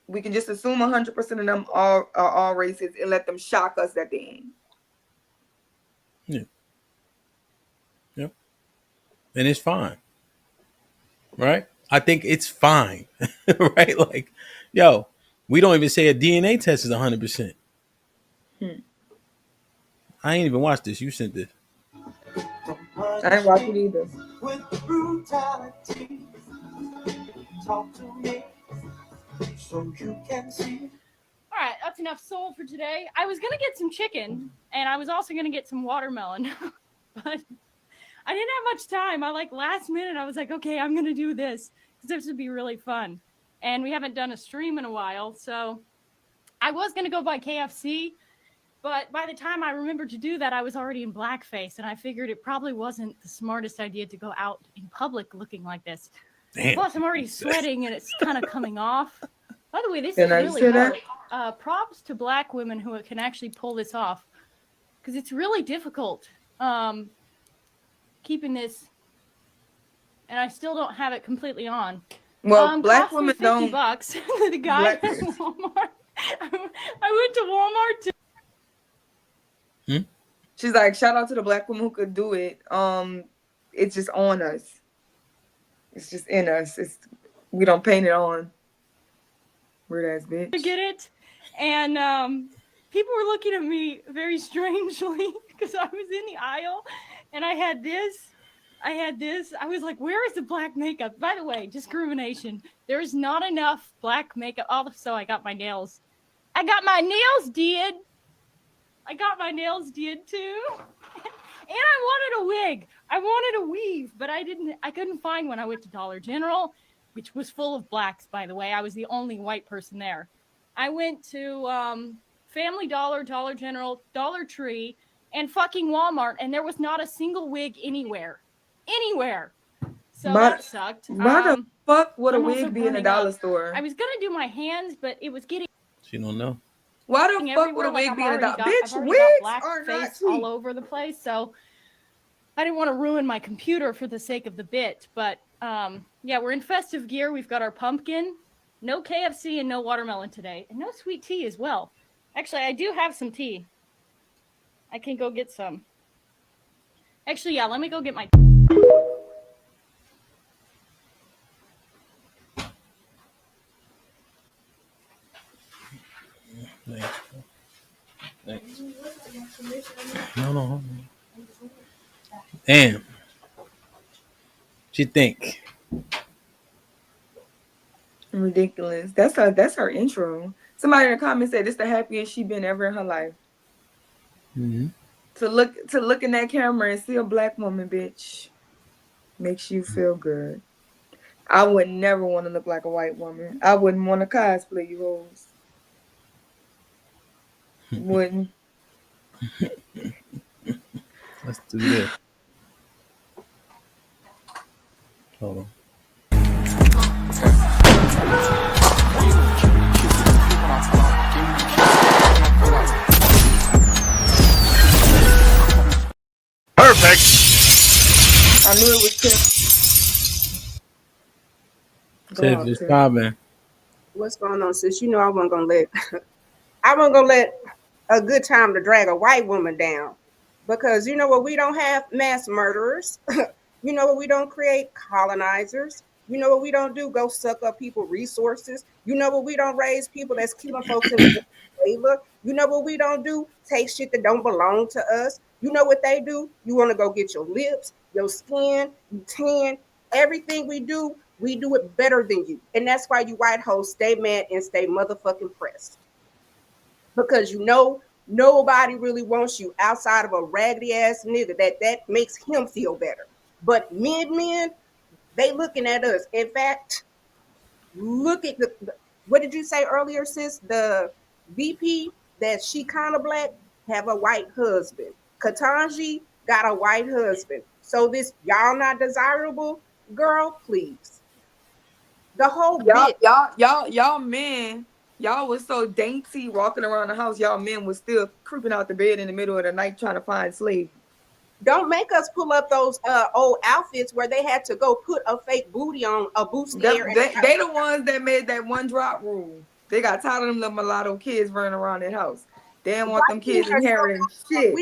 we can just assume 100% of them are all racist and let them shock us at the end. Yeah. Yep. And it's fine. Right? I think it's fine. Right? Like, yo, we don't even say a DNA test is 100%. I ain't even watched this. You sent this. I ain't watched it either. With brutality, talk to me so you can see. All right, that's enough soul for today. I was gonna get some chicken, and I was also gonna get some watermelon, but I didn't have much time. Last minute, I was like, okay, I'm gonna do this because this would be really fun. And we haven't done a stream in a while, so I was gonna go buy KFC, but by the time I remembered to do that, I was already in blackface, and I figured it probably wasn't the smartest idea to go out in public looking like this. Damn. Plus, I'm already sweating, and it's kind of coming off. By the way, this is really hard. Props to black women who can actually pull this off, because it's really difficult keeping this, and I still don't have it completely on. Well, black women don't. $50. The guy at Walmart. I went to Walmart to. She's like, shout out to the black woman who could do it. It's just on us. It's just in us. We don't paint it on. Weird ass bitch. To get it, and people were looking at me very strangely because I was in the aisle and I had this. I was like, where is the black makeup? By the way, discrimination. There's not enough black makeup. Also, I got my nails. I got my nails did. I got my nails did too. And I wanted a wig. I wanted a weave, but I couldn't find one. I went to Dollar General, which was full of blacks, by the way. I was the only white person there. I went to Family Dollar, Dollar General, Dollar Tree, and fucking Walmart, and there was not a single wig anywhere. So that sucked. Why the fuck would a I'm also wig be in a burning dollar up. store? I was gonna do my hands, but it was getting She don't know. Why the fuck would a wig be in a dollar? Bitch, wigs black are not face cheap. all over the place, so I didn't want to ruin my computer for the sake of the bit. But yeah, we're in festive gear. We've got our pumpkin, no KFC, and no watermelon today, and no sweet tea as well. Actually, I do have some tea. I can go get some. Actually, yeah, let me go get my. Thanks. No. Damn. What you think? Ridiculous. That's her intro. Somebody in the comments said this the happiest she been ever in her life. Mm-hmm. To look in that camera and see a black woman, bitch, makes you feel good. I would never want to look like a white woman. I wouldn't want to cosplay you hoes. Wouldn't. Let's do this. Hold on. Perfect. I knew it was Tiff. Tiff is popping. What's going on, sis? You know I wasn't gonna let a good time to drag a white woman down, because you know what, we don't have mass murderers. You know what, we don't create colonizers. You know what we don't do, go suck up people's resources. You know what, we don't raise people that's killing folks in Venezuela. You know what we don't do, take shit that don't belong to us. You know what they do, you want to go get your lips, your skin, you tan. Everything we do it better than you. And that's why you white hoes stay mad and stay motherfucking pressed. Because you know nobody really wants you outside of a raggedy ass nigga that makes him feel better. But men, they looking at us. In fact, look at what did you say earlier, sis? The VP that she kind of black have a white husband. Katanji got a white husband. So this y'all not desirable, girl, please. The whole y'all men, y'all was so dainty walking around the house. Y'all men was still creeping out the bed in the middle of the night trying to find slaves. Don't make us pull up those old outfits where they had to go put a fake booty on a bustier. They the ones that made that one drop rule. They got tired of them little mulatto kids running around that house. They didn't want them kids inheriting shit.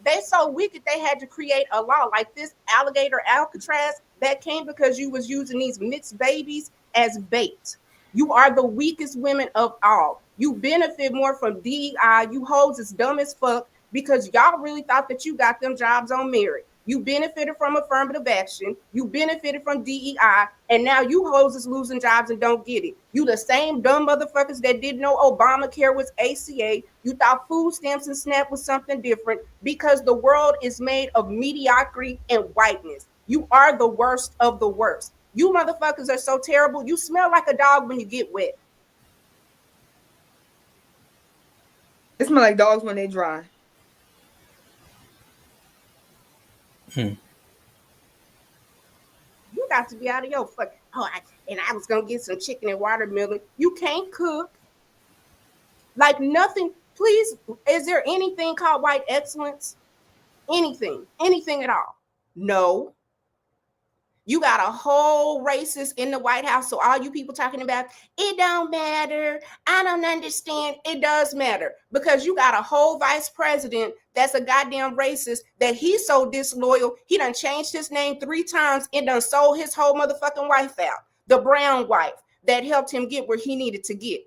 They so wicked they had to create a law like this alligator Alcatraz that came because you was using these mixed babies as bait. You are the weakest women of all. You benefit more from DEI. You hoes is dumb as fuck because y'all really thought that you got them jobs on merit. You benefited from affirmative action. You benefited from DEI. And now you hoes is losing jobs and don't get it. You the same dumb motherfuckers that didn't know Obamacare was ACA. You thought food stamps and SNAP was something different because the world is made of mediocrity and whiteness. You are the worst of the worst. You motherfuckers are so terrible. You smell like a dog when you get wet. It smells like dogs when they dry. You got to be out of your fucking. I was gonna get some chicken and watermelon. You can't cook. Like nothing. Please, is there anything called white excellence? Anything at all? No. You got a whole racist in the White House. So all you people talking about, it don't matter. I don't understand. It does matter because you got a whole vice president that's a goddamn racist that he's so disloyal. He done changed his name 3 times and done sold his whole motherfucking wife out. The brown wife that helped him get where he needed to get.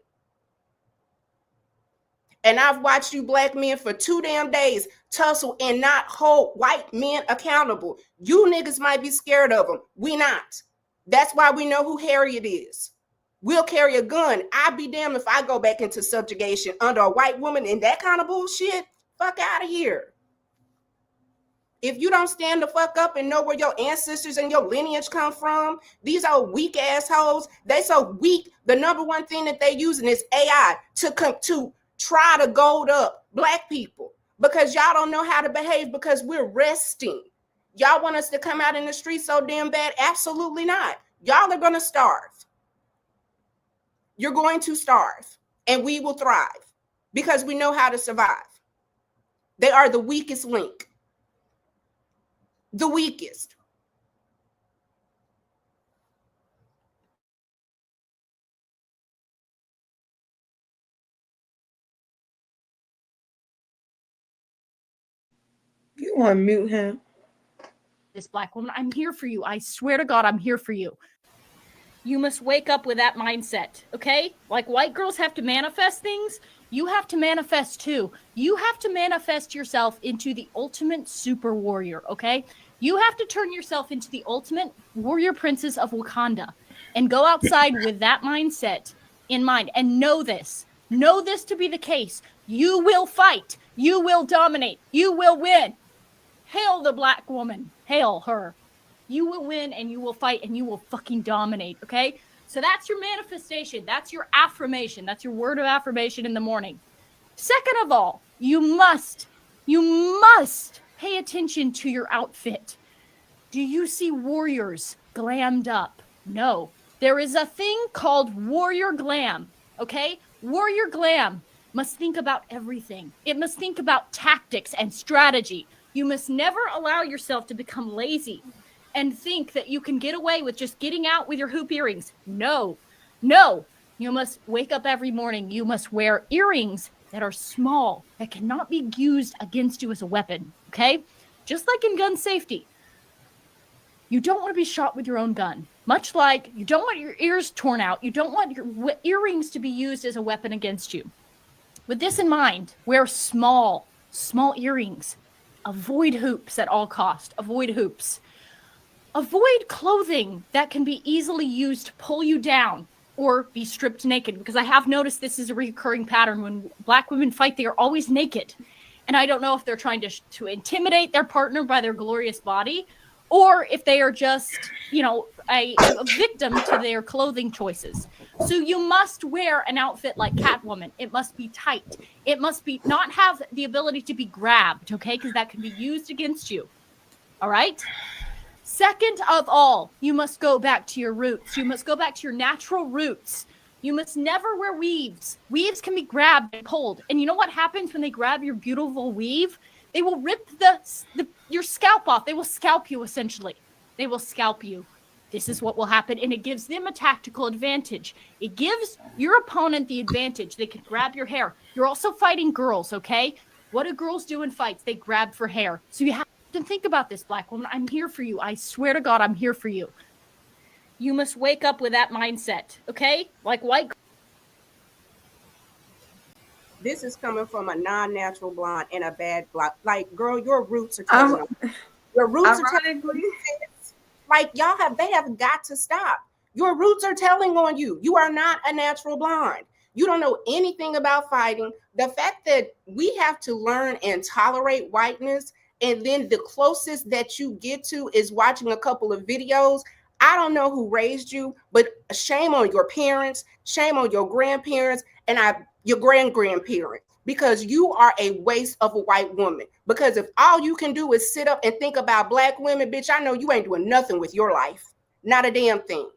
And I've watched you black men for 2 damn days tussle and not hold white men accountable. You niggas might be scared of them. We not. That's why we know who Harriet is. We'll carry a gun. I'd be damned if I go back into subjugation under a white woman and that kind of bullshit. Fuck out of here. If you don't stand the fuck up and know where your ancestors and your lineage come from, these are weak assholes. They so weak. The number one thing that they using is AI to try to gold up black people because y'all don't know how to behave because we're resting. Y'all want us to come out in the street so damn bad? Absolutely not. Y'all are going to starve. You're going to starve and we will thrive because we know how to survive. They are the weakest link. The weakest. You want to mute him? This black woman, I'm here for you. I swear to God, I'm here for you. You must wake up with that mindset, okay? Like white girls have to manifest things, you have to manifest too. You have to manifest yourself into the ultimate super warrior, okay? You have to turn yourself into the ultimate warrior princess of Wakanda and go outside with that mindset in mind and know this. Know this to be the case. You will fight. You will dominate. You will win. Hail the black woman. Hail her. You will win and you will fight and you will fucking dominate, okay? So that's your manifestation. That's your affirmation. That's your word of affirmation in the morning. Second of all, you must pay attention to your outfit. Do you see warriors glammed up? No. There is a thing called warrior glam, okay? Warrior glam must think about everything. It must think about tactics and strategy. You must never allow yourself to become lazy and think that you can get away with just getting out with your hoop earrings. No. You must wake up every morning. You must wear earrings that are small, that cannot be used against you as a weapon, okay? Just like in gun safety. You don't want to be shot with your own gun. Much like you don't want your ears torn out. You don't want your earrings to be used as a weapon against you. With this in mind, wear small earrings. Avoid hoops at all costs. Avoid hoops. Avoid clothing that can be easily used to pull you down or be stripped naked, because I have noticed this is a recurring pattern. When black women fight, they are always naked. And I don't know if they're trying to intimidate their partner by their glorious body, or if they are just, a victim to their clothing choices. So you must wear an outfit like Catwoman. It must be tight. It must be not have the ability to be grabbed, okay? Because that can be used against you. All right? Second of all, you must go back to your roots. You must go back to your natural roots. You must never wear weaves. Weaves can be grabbed and pulled. And you know what happens when they grab your beautiful weave? They will rip your scalp off. They will scalp you, essentially. They will scalp you. This is what will happen, and it gives them a tactical advantage. It gives your opponent the advantage. They can grab your hair. You're also fighting girls, okay? What do girls do in fights? They grab for hair. So you have to think about this, black woman. I'm here for you. I swear to God, I'm here for you. You must wake up with that mindset, okay? Like white. This is coming from a non-natural blonde and a bad blonde. Like, girl, your roots are telling you. Your roots are telling you. Like, they have got to stop. Your roots are telling on you. You are not a natural blonde. You don't know anything about fighting. The fact that we have to learn and tolerate whiteness, and then the closest that you get to is watching a couple of videos. I don't know who raised you, but shame on your parents, shame on your grandparents, and your grandparents, because you are a waste of a white woman. Because if all you can do is sit up and think about black women, bitch, I know you ain't doing nothing with your life. Not a damn thing.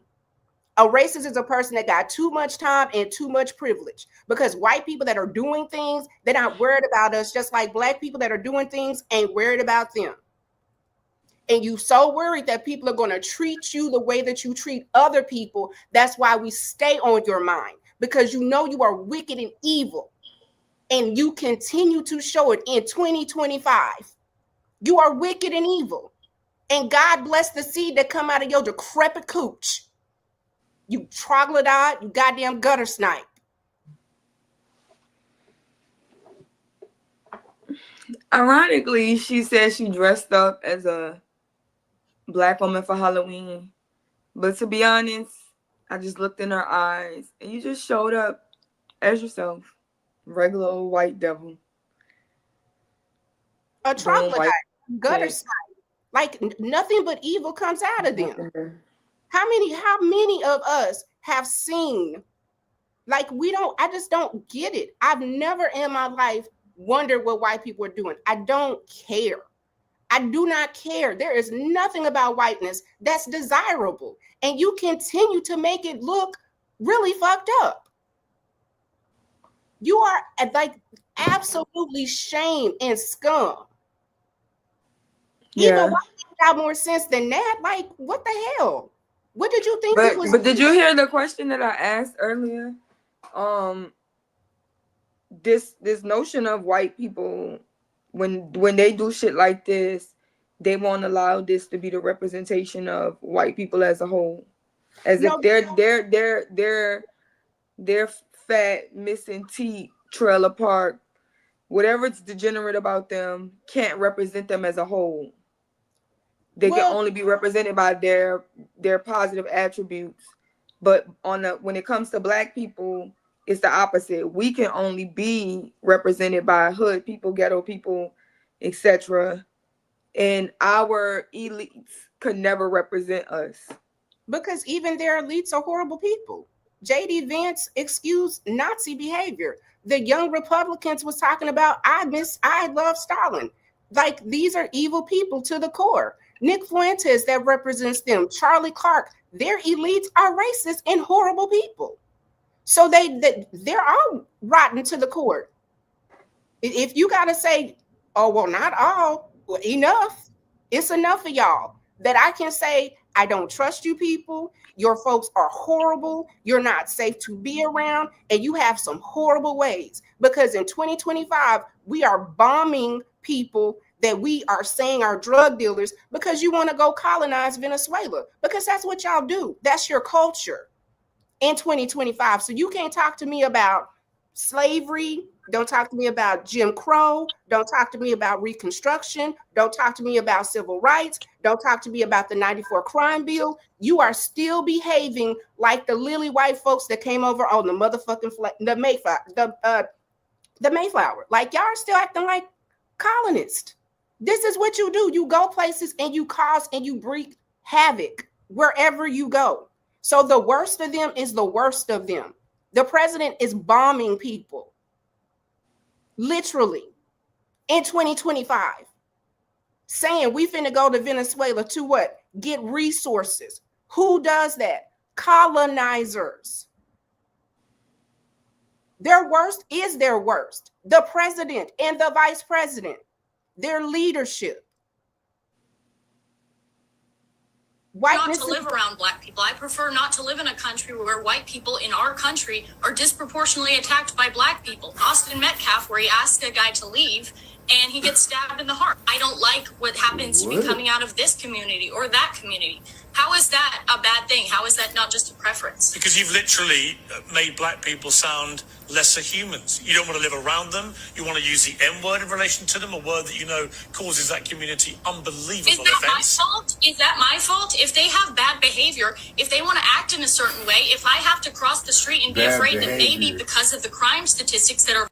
A racist is a person that got too much time and too much privilege, because white people that are doing things, they're not worried about us, just like black people that are doing things ain't worried about them. And you so worried that people are going to treat you the way that you treat other people. That's why we stay on your mind, because you know you are wicked and evil. And you continue to show it in 2025. You are wicked and evil. And God bless the seed that come out of your decrepit cooch. You troglodyte, you goddamn gutter snipe. Ironically, she said she dressed up as a black woman for Halloween. But to be honest, I just looked in her eyes and you just showed up as yourself. Regular old white devil. A troglodyte, gutter snipe. Like nothing but evil comes out of them. How many of us have seen, like I just don't get it. I've never in my life wondered what white people are doing. I don't care. I do not care. There is nothing about whiteness that's desirable. And you continue to make it look really fucked up. You are like absolutely shame and scum. Yeah. Even white people got more sense than that. Like, what the hell? What did you think but, it was? But did you hear the question that I asked earlier? This notion of white people, when they do shit like this, they won't allow this to be the representation of white people as a whole, as if their fat missing teeth, trailer park, whatever's degenerate about them can't represent them as a whole. They can only be represented by their positive attributes. But when it comes to black people, it's the opposite. We can only be represented by hood people, ghetto people, etc. And our elites could never represent us. Because even their elites are horrible people. J.D. Vance excused Nazi behavior. The young Republicans was talking about, I love Stalin. Like, these are evil people to the core. Nick Fuentes, that represents them. Charlie Clark, their elites are racist and horrible people. So they're all rotten to the core. If you got to say, oh, well, not all, well, enough. It's enough of y'all that I can say, I don't trust you people. Your folks are horrible. You're not safe to be around. And you have some horrible ways. Because in 2025, we are bombing people that we are saying are drug dealers because you want to go colonize Venezuela. Because that's what y'all do. That's your culture in 2025. So you can't talk to me about slavery. Don't talk to me about Jim Crow. Don't talk to me about Reconstruction. Don't talk to me about civil rights. Don't talk to me about the 94 crime bill. You are still behaving like the lily white folks that came over on the motherfucking the Mayflower. Like, y'all are still acting like colonists. This is what you do. You go places and you cause and you wreak havoc wherever you go. So the worst of them is the worst of them. The president is bombing people. Literally, in 2025, saying we finna go to Venezuela to what? Get resources. Who does that? Colonizers. Their worst is their worst. The president and the vice president, their leadership. Not to live around black people. I prefer not to live in a country where white people in our country are disproportionately attacked by black people. Austin Metcalf, where he asked a guy to leave and he gets stabbed in the heart. I don't like what happens to me coming out of this community or that community. How is that a bad thing? How is that not just a preference? Because you've literally made black people sound lesser humans. You don't want to live around them. You want to use the N word in relation to them, a word that you know causes that community unbelievable offense. Is that my fault? Is that my fault? If they have bad behavior, if they want to act in a certain way, if I have to cross the street and be afraid that maybe because of the crime statistics that are...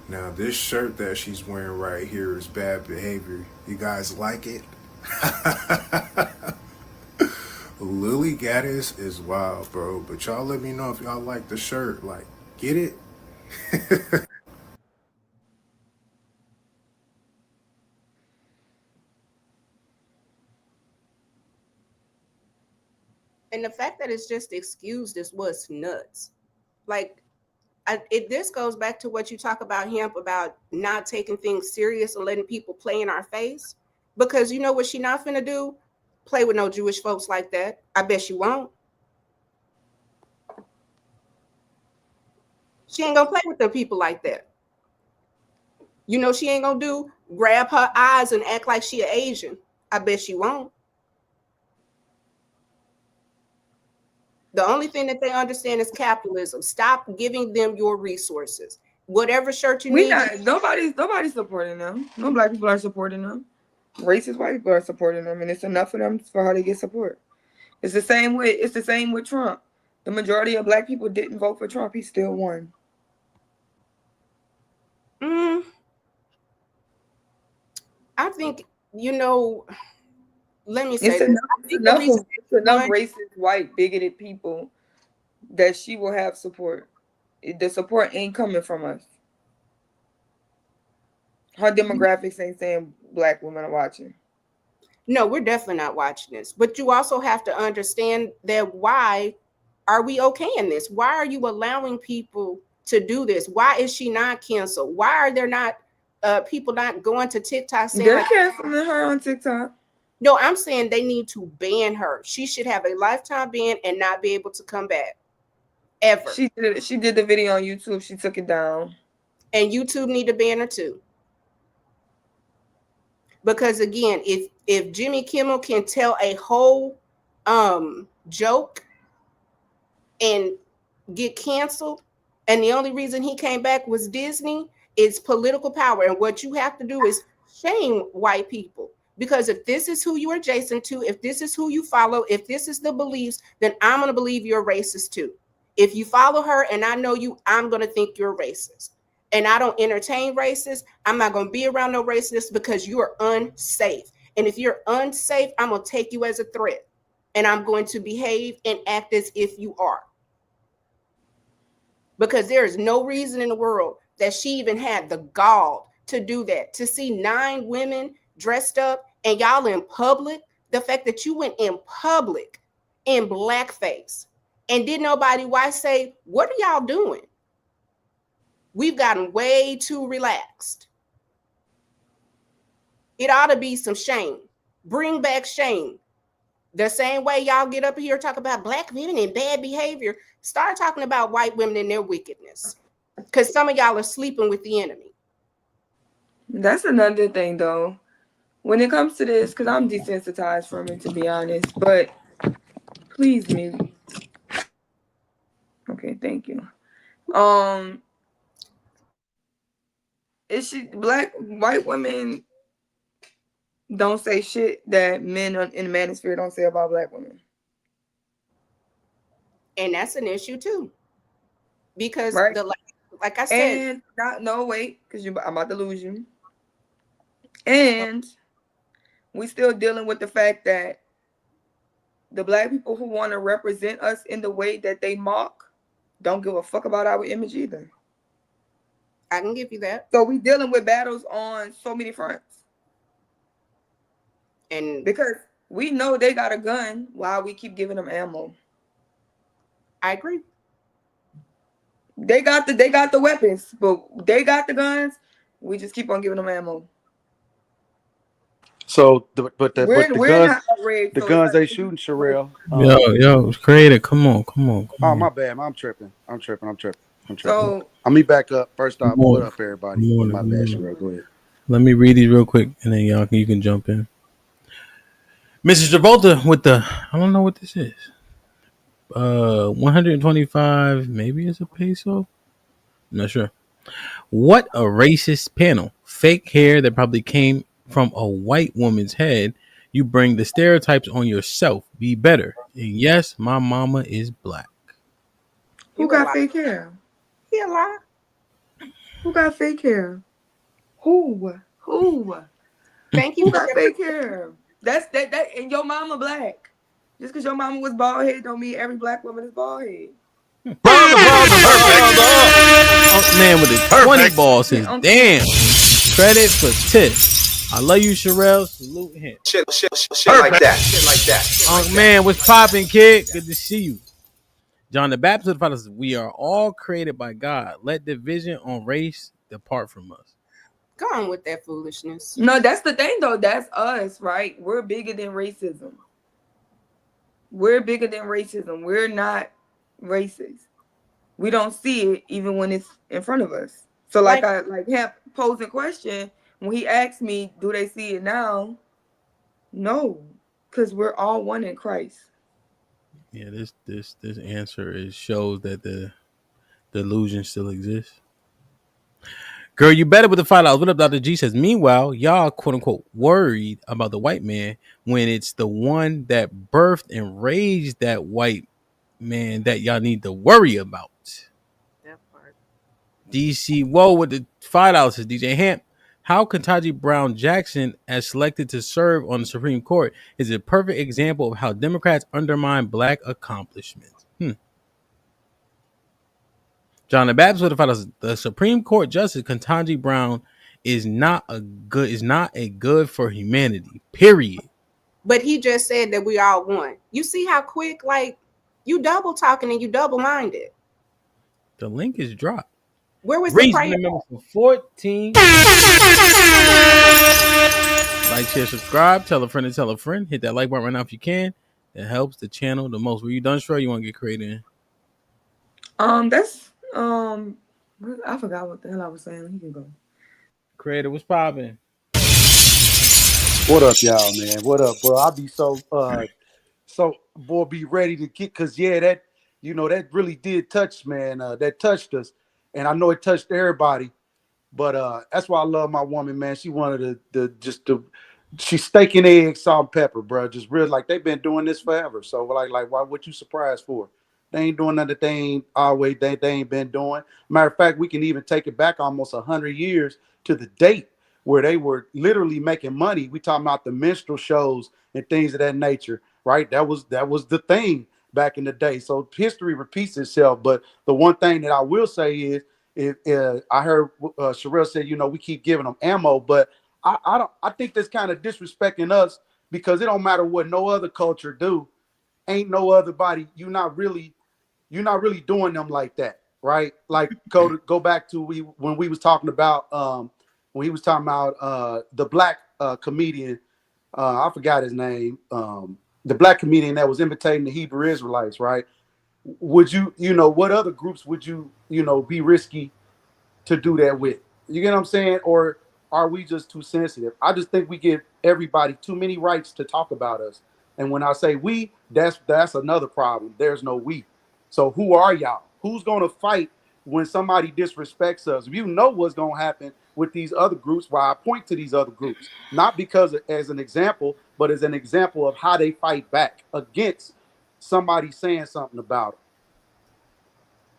Now, this shirt that she's wearing right here is bad behavior. You guys like it? Lily Gaddis is wild, bro. But y'all let me know if y'all like the shirt. Like, get it? And the fact that it's just excused is what's nuts. Like, this goes back to what you talk about, HAMP, about not taking things serious and letting people play in our face. Because you know what she not finna do? Play with no Jewish folks like that. I bet she won't. She ain't gonna play with the people like that. You know she ain't gonna do grab her eyes and act like she an Asian. I bet she won't. The only thing that they understand is capitalism. Stop giving them your resources. whatever shirt you need. Nobody's supporting them. No black people are supporting them. Racist white people are supporting them, and it's enough of them for her to get support. It's the same with Trump. The majority of black people didn't vote for Trump. He still won. I think, let me say It's this. enough racist, white, bigoted people that she will have support. The support ain't coming from us. Her demographics ain't saying black women are watching. No, we're definitely not watching this. But you also have to understand that why are we okaying this? Why are you allowing people to do this? Why is she not canceled? Why are there not people not going to TikTok saying they're canceling her on TikTok? No, I'm saying they need to ban her. She should have a lifetime ban and not be able to come back ever. She did the video on YouTube. She took it down. And YouTube need to ban her too. Because again, if Jimmy Kimmel can tell a whole joke and get canceled, and the only reason he came back was Disney, it's political power. And what you have to do is shame white people. Because if this is who you are adjacent to, if this is who you follow, if this is the beliefs, then I'm going to believe you're racist too. If you follow her and I know you, I'm going to think you're racist. And I don't entertain racists. I'm not going to be around no racists because you are unsafe. And if you're unsafe, I'm going to take you as a threat. And I'm going to behave and act as if you are. Because there is no reason in the world that she even had the gall to do that. To see 9 women dressed up and y'all in public, the fact that you went in public in blackface and did nobody say, what are y'all doing? We've gotten way too relaxed. It ought to be some shame. Bring back shame. The same way y'all get up here talk about black women and bad behavior, start talking about white women and their wickedness. Because some of y'all are sleeping with the enemy. That's another thing, though. When it comes to this, because I'm desensitized from it, to be honest. But please, maybe. Okay, thank you. White women don't say shit that men in the manosphere don't say about black women. And that's an issue too. Because right? like I said. And because I'm about to lose you. And we still dealing with the fact that the black people who want to represent us in the way that they mock don't give a fuck about our image either. I can give you that. So we dealing with battles on so many fronts. And because we know they got a gun while we keep giving them ammo. I agree. They got the weapons, but they got the guns. We just keep on giving them ammo. So, the guns they shooting, Sherelle. Yo, creator, come on. Oh, my bad. I'm tripping. So, let me back up. First off, what up, everybody? My bad, Sherelle. Go ahead. Let me read these real quick, and then you can jump in. Mrs. Travolta with I don't know what this is. 125, maybe it's a peso. I'm not sure. What a racist panel. Fake hair that probably came from a white woman's head. You bring the stereotypes on yourself. Be better. And yes, my mama is black. Who got fake hair? He a lie. Who got fake hair? Who? Thank you. Who got fake hair? That's that. And your mama black. Just because your mama was bald head don't mean every black woman is bald head. Man with the 20 ball says, damn. Credit for tips. I love you, Sherelle. Salute him. Shit like that. Man, what's popping, kid? Good to see you. John the Baptist says, we are all created by God. Let division on race depart from us. Go on with that foolishness. No, that's the thing, though. That's us, right? We're bigger than racism. We're not racist. We don't see it even when it's in front of us. So like HAMP posed a question when he asked me, do they see it now? No, because we're all one in Christ. Yeah, this answer shows that the delusion still exists. Girl, you better with the $5. What up, Dr. G says, meanwhile, y'all quote unquote worried about the white man when it's the one that birthed and raised that white man that y'all need to worry about. That part. DC, whoa, with the $5 says DJ Hamp. How Ketanji Brown Jackson, as selected to serve on the Supreme Court, is a perfect example of how Democrats undermine black accomplishments. John the Baptist with the $5. The Supreme Court Justice Ketanji Brown is not a good for humanity. Period. But he just said that we all won. You see how quick, like, you double talking and you double minded. The link is dropped. Where was the prayer? For 14. Like, share, subscribe, tell a friend to tell a friend. Hit that like button right now if you can. It helps the channel the most. Were you done, Sure? You want to get creative? That's I forgot what the hell I was saying. You can go. Creative, what's popping? What up, y'all, man? What up, bro? I'll be so boy, be ready to get, cause that that really did touch, man. That touched us, and I know it touched everybody. But that's why I love my woman, man. She wanted she's steaking eggs, salt and pepper, bro. Just real, like they've been doing this forever. So like why what you surprised for? They ain't doing nothing that they ain't always they ain't been doing. Matter of fact, we can even take it back almost 100 years to the date where they were literally making money. We talking about the minstrel shows and things of that nature, right? That was the thing back in the day. So history repeats itself. But the one thing that I will say is, I heard Sherelle said, we keep giving them ammo, but I think that's kind of disrespecting us, because it don't matter what no other culture do. Ain't no other body. You're not really doing them like that, right? Like go back to when we was talking about when he was talking about the black comedian, I forgot his name, the black comedian that was imitating the Hebrew Israelites, right? Would what other groups would you be risky to do that with? You get what I'm saying? Or are we just too sensitive? I just think we give everybody too many rights to talk about us. And when I say we, that's another problem. There's no we. So who are y'all? Who's going to fight when somebody disrespects us? You know what's going to happen with these other groups. Why I point to these other groups, not because as an example, but as an example of how they fight back against somebody saying something about it.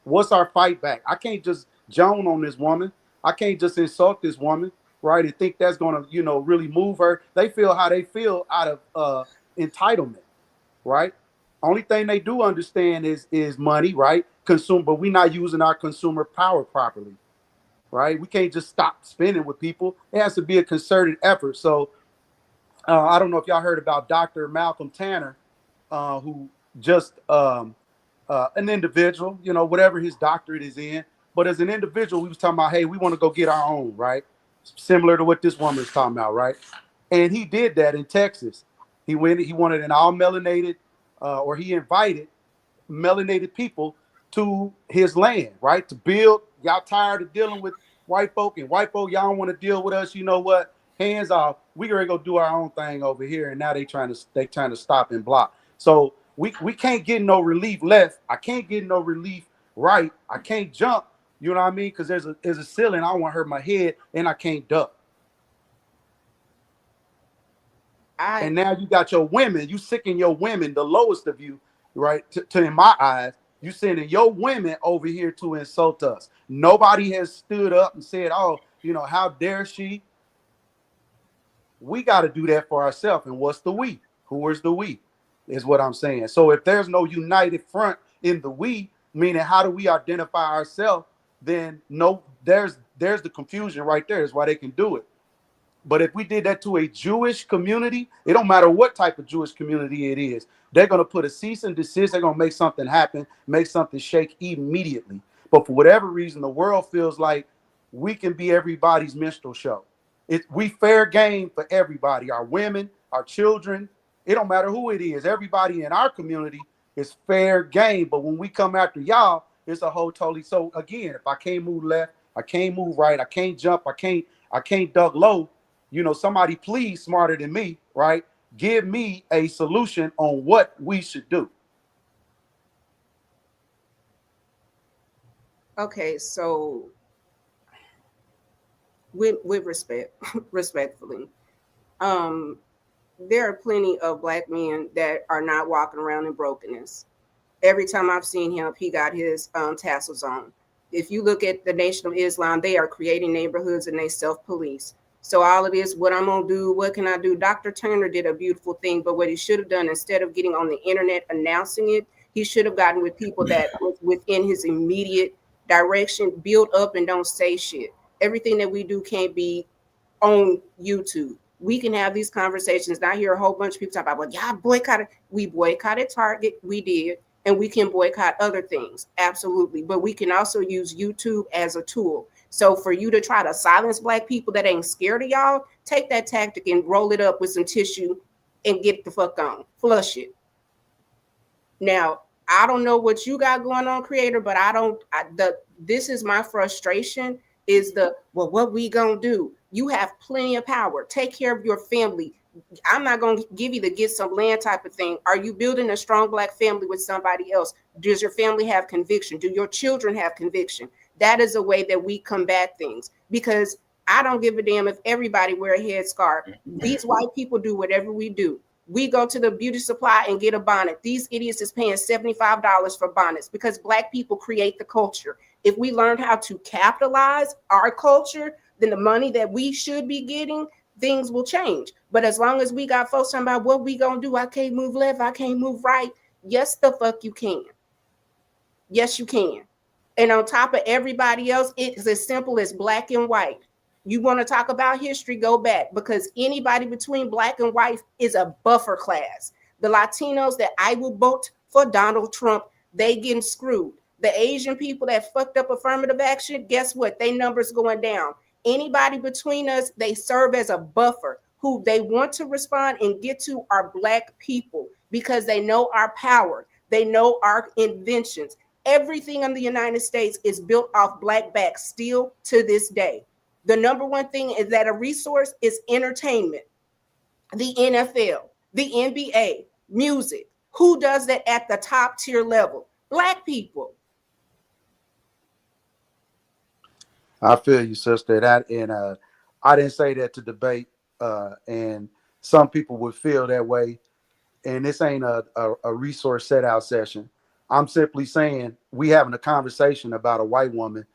What's our fight back? I can't just joan on this woman. I can't just insult this woman, right? And think that's going to, really move her. They feel how they feel out of entitlement, right? Only thing they do understand is money, right? But we're not using our consumer power properly, right? We can't just stop spending with people. It has to be a concerted effort. So I don't know if y'all heard about Dr. Malcolm Tanner, who just an individual, whatever his doctorate is in. But as an individual, we was talking about, hey, we want to go get our own, right? Similar to what this woman is talking about, right? And he did that in Texas. He wanted an all melanated, or he invited melanated people to his land, right? To build. Y'all tired of dealing with white folk, and white folk, y'all don't want to deal with us. You know what? Hands off. We gonna go do our own thing over here. And now they trying to stop and block. So we can't get no relief left. I can't get no relief right. I can't jump. You know what I mean? Because there's a ceiling. I don't want to hurt my head, and I can't duck. And now you got your women. You sicking your women, the lowest of you, right? To in my eyes, you sending your women over here to insult us. Nobody has stood up and said, "Oh, how dare she?" We got to do that for ourselves. And what's the we? Who is the we? Is what I'm saying. So if there's no united front in the we, meaning how do we identify ourselves? Then no, there's the confusion right there. Is why they can do it. But if we did that to a Jewish community, it don't matter what type of Jewish community it is. They're going to put a cease and desist. They're going to make something happen, make something shake immediately. But for whatever reason, the world feels like we can be everybody's minstrel show. We fair game for everybody, our women, our children. It don't matter who it is. Everybody in our community is fair game. But when we come after y'all, it's a whole totally. So again, if I can't move left, I can't move right, I can't jump, I can't duck low. Somebody please smarter than me, right? Give me a solution on what we should do. Okay, so with respect, respectfully. There are plenty of black men that are not walking around in brokenness. Every time I've seen him, he got his tassels on. If you look at the Nation of Islam, they are creating neighborhoods and they self-police. So all of this, what I'm gonna do, what can I do? Dr. Turner did a beautiful thing, but what he should have done, instead of getting on the internet announcing it, he should have gotten with people that was within his immediate direction, build up and don't say shit. Everything that we do can't be on YouTube. We can have these conversations. And I hear a whole bunch of people talk about, well, y'all boycotted. We boycotted Target. We did. And we can boycott other things. Absolutely. But we can also use YouTube as a tool. So for you to try to silence black people that ain't scared of y'all, take that tactic and roll it up with some tissue and get the fuck on. Flush it. Now, I don't know what you got going on, creator, but this is my frustration is well, what we gonna do? You have plenty of power. Take care of your family. I'm not going to give you the get some land type of thing. Are you building a strong black family with somebody else? Does your family have conviction? Do your children have conviction? That is a way that we combat things, because I don't give a damn if everybody wear a headscarf. These white people do whatever we do. We go to the beauty supply and get a bonnet. These idiots is paying $75 for bonnets because black people create the culture. If we learn how to capitalize our culture, then the money that we should be getting, things will change. But as long as we got folks talking about what we gonna do, I can't move left, I can't move right. Yes, the fuck you can. Yes, you can. And on top of everybody else, it's as simple as black and white. You want to talk about history, go back, because anybody between black and white is a buffer class. The Latinos that I will vote for Donald Trump, they getting screwed. The Asian people that fucked up affirmative action, guess what? They numbers going down. Anybody between us, they serve as a buffer. Who they want to respond and get to are black people, because they know our power. They know our inventions. Everything in the United States is built off black backs still to this day. The number one thing is that a resource is entertainment. The NFL, the NBA, music. Who does that at the top tier level? Black people. I feel you, sister. I didn't say that to debate, and some people would feel that way. And this ain't a resource set out session. I'm simply saying we having a conversation about a white woman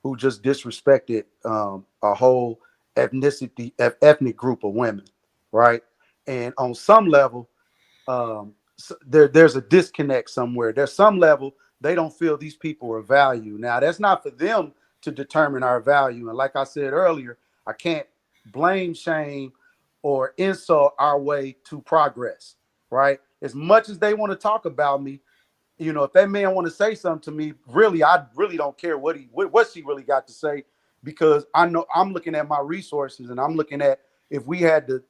who just disrespected a whole ethnic group of women, right? And on some level, there's a disconnect somewhere. There's some level they don't feel these people are valued. Now, that's not for them to determine our value. And like I said earlier, I can't blame, shame, or insult our way to progress, right? As much as they want to talk about me, you know, if that man want to say something to me, really, I really don't care what she really got to say, because I know I'm looking at my resources, and I'm looking at, if we had to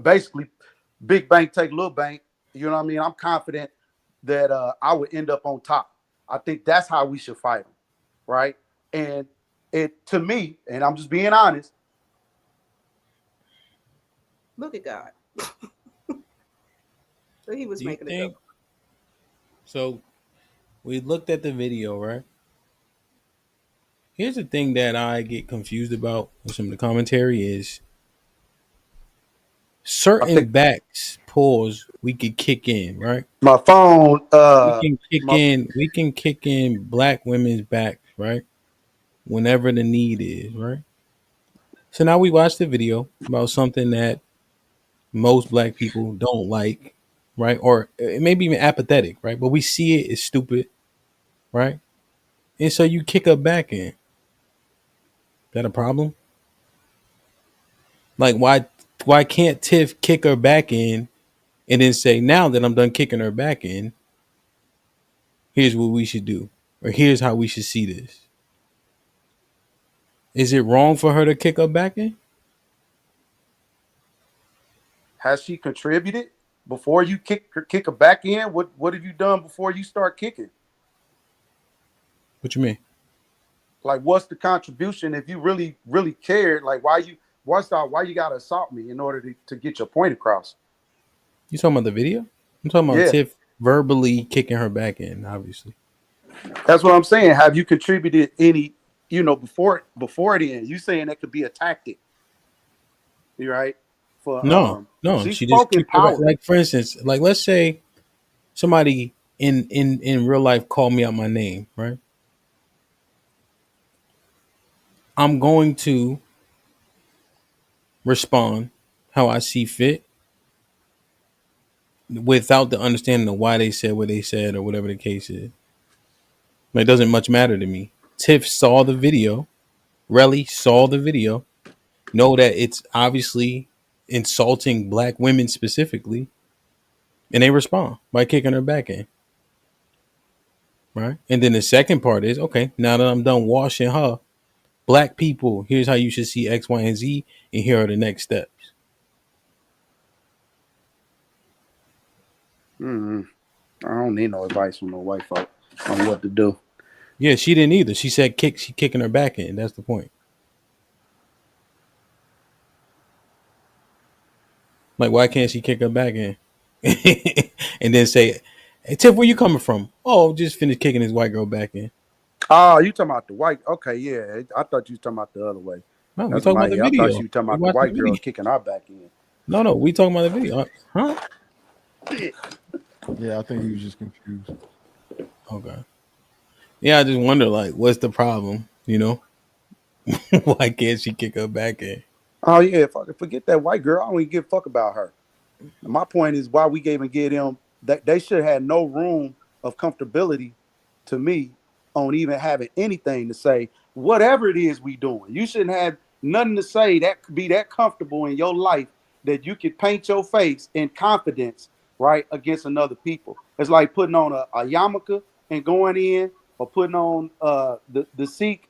basically big bank take little bank, you know what I mean? I'm confident that I would end up on top. I think that's how we should fight them, right? And it, to me, and I'm just being honest. Look at God. So he was making it up. So we looked at the video, right? Here's the thing that I get confused about with some of the commentary is certain backs pause we could kick in, right? My phone we can kick in black women's backs, right? Whenever the need is, right? So now we watched the video about something that most black people don't like, right? Or it may be even apathetic, right? But we see it as stupid, right? And so you kick her back in. Is that a problem? Like, why can't Tiff kick her back in and then say, now that I'm done kicking her back in, here's what we should do, or here's how we should see this? Is it wrong for her to kick her back in? Has she contributed before you kick her back in? What have you done before you start kicking? What you mean? Like, what's the contribution if you really, really cared? Like, why you gotta assault me in order to get your point across? You talking about the video? I'm talking about Tiff verbally kicking her back in, obviously. That's what I'm saying. Have you contributed any you know, before then, you saying that could be a tactic, you right? For No, she she just spoke in kicked her back. power. Like for instance, like let's say somebody in real life called me out my name, right? I'm going to respond how I see fit without the understanding of why they said what they said or whatever the case is. Like, it doesn't much matter to me. Tiff saw the video. Relly saw the video. Know that it's obviously insulting black women specifically, and they respond by kicking her back in. Right. And then the second part is okay, now that I'm done washing her, black people, here's how you should see X, Y, and Z, and here are the next steps. Mm-hmm. I don't need no advice from no white folk on what to do. Yeah, she didn't either. She said she kicking her back in. That's the point. Like, why can't she kick her back in? And then say, hey, Tiff, where you coming from? Oh, just finished kicking this white girl back in. Oh, you talking about the white? Okay, yeah. I thought you was talking about the other way. No, we That's talking my about the ear. I thought video. you were talking We about the watched the white video. girl kicking our back in. No, we talking about the video. Huh? Yeah, I think he was just confused. Okay. Yeah, I just wonder, like, what's the problem? You know, why can't she kick her back in? Oh yeah, forget that white girl. I don't even give a fuck about her. My point is why we even get them that they should have no room of comfortability to me on even having anything to say. Whatever it is we doing, you shouldn't have nothing to say that could be that comfortable in your life that you could paint your face in confidence, right, against another people. It's like putting on a yarmulke and going in, or putting on the Sikh,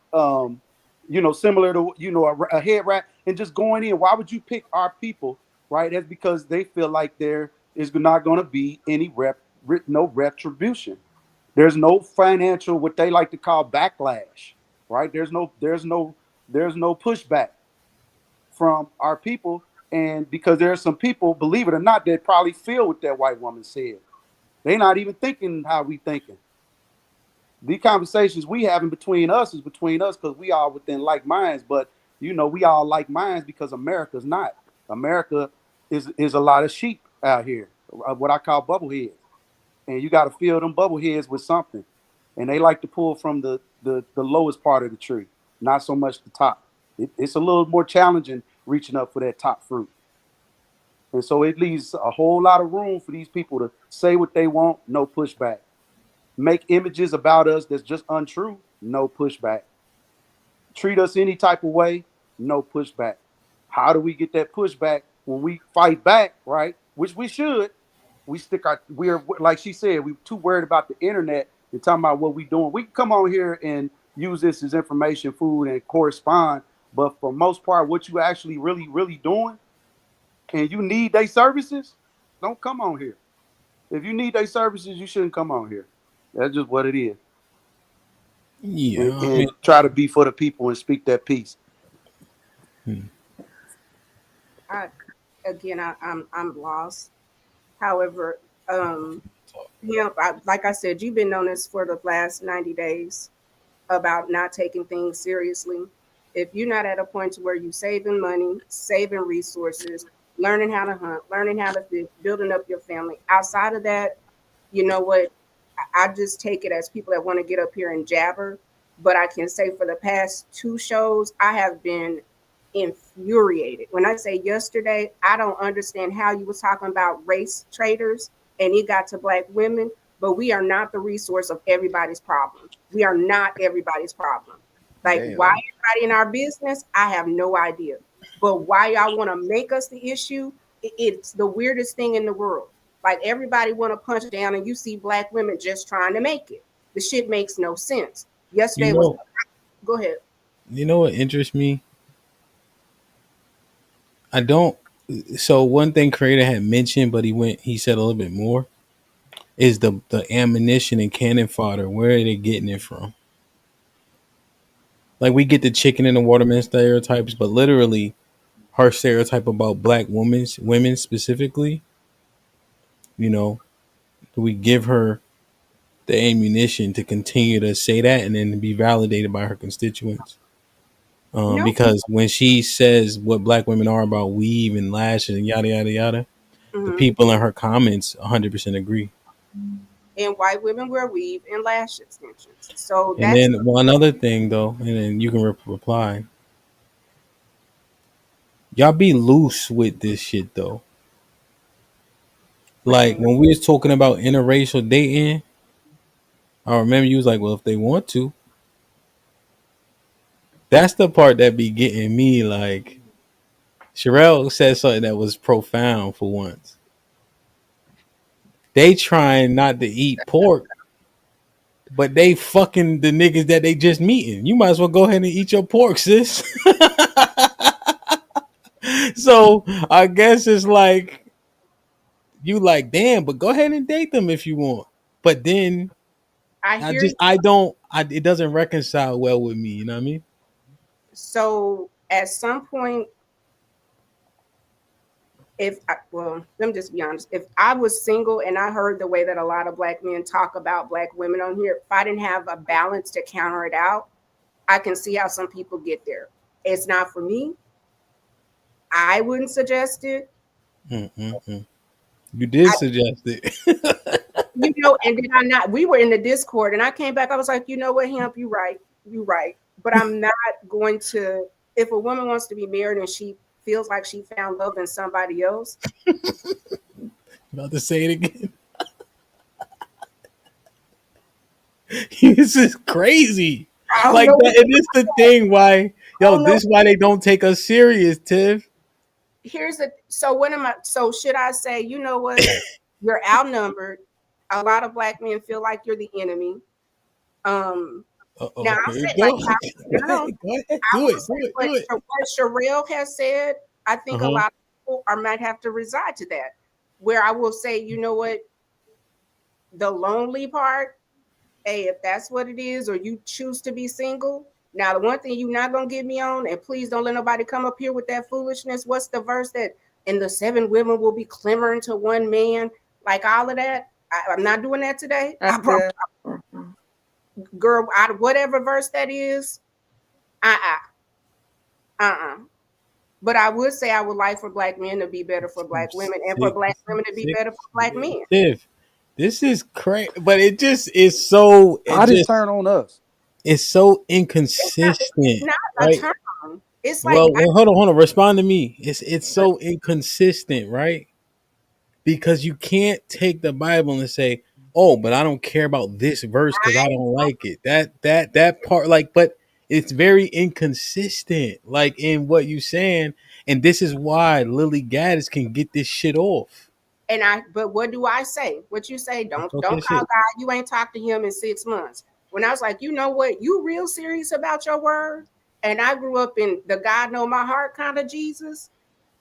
similar to a head wrap and just going in. Why would you pick our people? Right? That's because they feel like there is not going to be any no retribution. There's no financial, what they like to call backlash. Right? There's no pushback from our people, and because there are some people, believe it or not, that probably feel what that white woman said. They're not even thinking how we thinking. The conversations we having between us is between us because we are within like minds, but we all like minds because America's not. America is a lot of sheep out here, what I call bubbleheads, and you got to fill them bubbleheads with something, and they like to pull from the lowest part of the tree, not so much the top. It's a little more challenging reaching up for that top fruit, and so it leaves a whole lot of room for these people to say what they want, no pushback. Make images about us that's just untrue, no pushback. Treat us any type of way, no pushback. How do we get that pushback when we fight back, right? Which we should. We're like she said, we're too worried about the internet and talking about what we're doing. We can come on here and use this as information, food, and correspond. But for most part, what you actually really, really doing, and you need their services, don't come on here. If you need their services, you shouldn't come on here. That's just what it is. Yeah, And try to be for the people and speak that peace. I'm lost. However, like I said, you've been on this for the last 90 days about not taking things seriously. If you're not at a point to where you're saving money, saving resources, learning how to hunt, learning how to fish, building up your family, outside of that, you know what? I just take it as people that want to get up here and jabber. But I can say for the past 2 shows, I have been infuriated. When I say yesterday, I don't understand how you was talking about race traders and it got to black women, but we are not the resource of everybody's problem. We are not everybody's problem. Like, Damn. why everybody in our business, I have no idea. But why y'all want to make us the issue, it's the weirdest thing in the world. Like, everybody want to punch down and you see black women just trying to make it. The shit makes no sense. Yesterday go ahead. You know what interests me? I don't. So one thing Creator had mentioned, but he said a little bit more, is the ammunition and cannon fodder. Where are they getting it from? Like, we get the chicken and the watermelon stereotypes, but literally her stereotype about black women specifically, do we give her the ammunition to continue to say that and then be validated by her constituents. No. Because when she says what black women are about weave and lashes and yada yada yada, the Mm-hmm. people in her comments 100% agree. And white women wear weave and lash extensions. So And that's then one other thing though, and then you can reply. Y'all be loose with this shit though. Like when we was talking about interracial dating, I remember you was like, "Well, if they want to." That's the part that be getting me. Like Sherelle said something that was profound for once. They trying not to eat pork, but they fucking the niggas that they just meeting. You might as well go ahead and eat your pork, sis. So I guess it's like you like, damn, but go ahead and date them if you want. But then I hear you. It doesn't reconcile well with me. You know what I mean? So at some point, well, let me just be honest. If I was single and I heard the way that a lot of black men talk about black women on here, if I didn't have a balance to counter it out, I can see how some people get there. It's not for me. I wouldn't suggest it. Mm-mm-mm. You did suggest it. And did I not? We were in the Discord and I came back. I was like, you know what, Hemp, you right. But I'm not going to, if a woman wants to be married and she feels like she found love in somebody else. About to say it again. This is crazy. Like that, and this the thing why, this is why they don't take us serious, Tiff. So should I say, you know what? You're outnumbered. A lot of black men feel like you're the enemy. Now I'll say what Sherelle has said. I think a lot of people might have to reside to that. Where I will say, you know what? The lonely part, hey, if that's what it is, or you choose to be single. Now, the one thing you're not gonna get me on, and please don't let nobody come up here with that foolishness. What's the verse that and the 7 women will be clamoring to one man? Like all of that. I'm not doing that today. Girl, out of whatever verse that is, But I would say I would like for black men to be better for black women, and for black women to be better for black men. Tiff, this is crazy, but it just is so. How does turn on us? It's so inconsistent. It's not right? a turn. It's like hold on. Respond to me. It's so inconsistent, right? Because you can't take the Bible and say, "Oh, but I don't care about this verse because I don't like it." That part, but it's very inconsistent, like in what you saying, and this is why Lily Gaddis can get this shit off. But what do I say? What you say? Don't call shit. God. You ain't talked to him in 6 months. When I was like, you know what? You real serious about your word? And I grew up in the God know my heart kind of Jesus,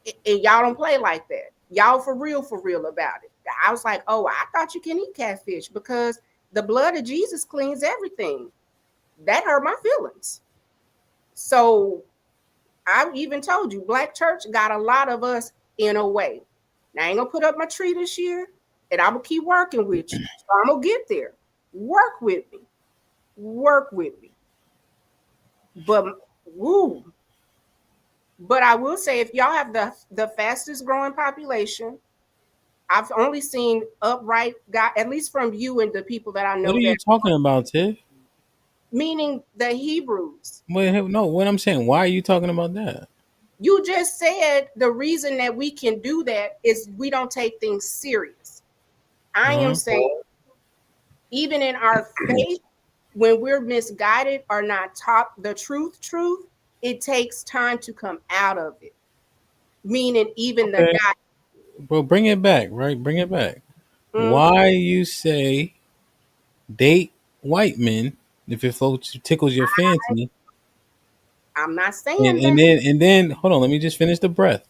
and y'all don't play like that. Y'all for real about it. I was like, oh, I thought you can eat catfish because the blood of Jesus cleans everything. That hurt my feelings. So I even told you, Black church got a lot of us in a way. Now I ain't gonna put up my tree this year, and I'm gonna keep working with you. So I'm gonna get there. Work with me. But But I will say, if y'all have the fastest growing population, I've only seen upright guy, at least from you and the people that I know. What are you talking about, Tiff? Meaning the Hebrews. No, what I'm saying, why are you talking about that? You just said the reason that we can do that is we don't take things serious. I am saying, even in our faith, when we're misguided or not taught the truth, it takes time to come out of it. Meaning even the guy. Bro, bring it back, right? Bring it back. Why you say date white men if it tickles your fancy? I'm not saying and then hold on, let me just finish the breath.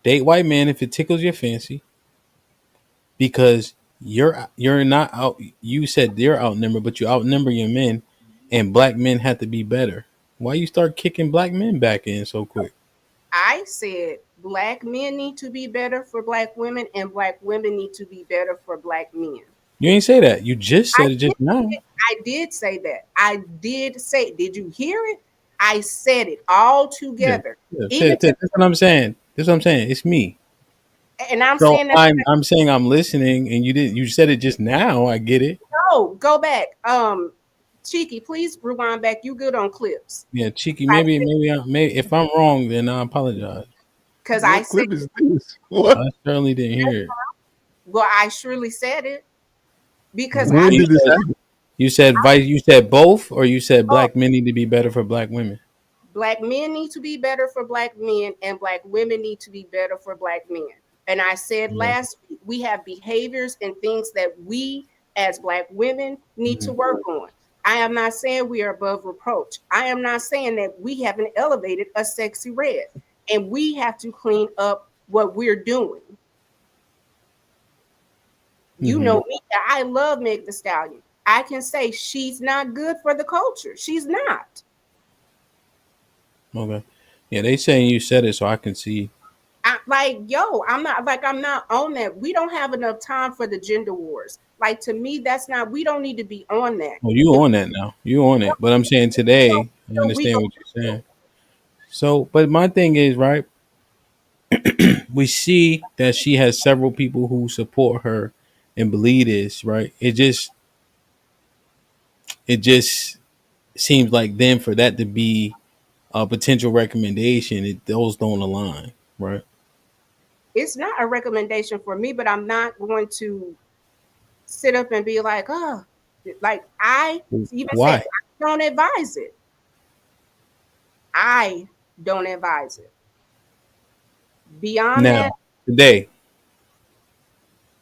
Date white men if it tickles your fancy, because you're not out. You said they're outnumbered, but you outnumber your men, and black men have to be better. Why you start kicking black men back in so quick? I said black men need to be better for black women, and black women need to be better for black men. You ain't say that. You just said it just now. I did say that. I did say. Did you hear it? I said it all Yeah. together. That's Even to, what I'm saying. That's what I'm saying. It's me. and I'm So saying that. I'm saying I'm listening, and you did. You said it just now. I get it. No, go back. Cheeky, please rewind back. You good on clips? Yeah, cheeky. I Maybe if I'm wrong, then I apologize. Because I said. Clip is this? What? I certainly didn't hear it. Well, I surely said it because When did this happen? You said vice. You said both, or you said black men need to be better for black women. Black men need to be better for black men, and black women need to be better for black men. And I said last week, we have behaviors and things that we as black women need to work on. I am not saying we are above reproach. I am not saying that we haven't elevated a sexy red, and we have to clean up what we're doing. You know me, I love Meg the Stallion. I can say she's not good for the culture. She's not. Okay. Yeah, they saying you said it, so I can see. I'm not on that. We don't have enough time for the gender wars. Like, to me, that's not, we don't need to be on that. Well, you on that now. You on it. But I'm saying today, I So we understand go, what you're saying. So, but my thing is, right, we see that she has several people who support her and believe this, right? It just seems like then for that to be a potential recommendation, those don't align, right? it's not a recommendation for me, but I'm not going to sit up and be like, oh, like I even said, Why? I don't advise it. I don't advise it. Beyond that, Now, today,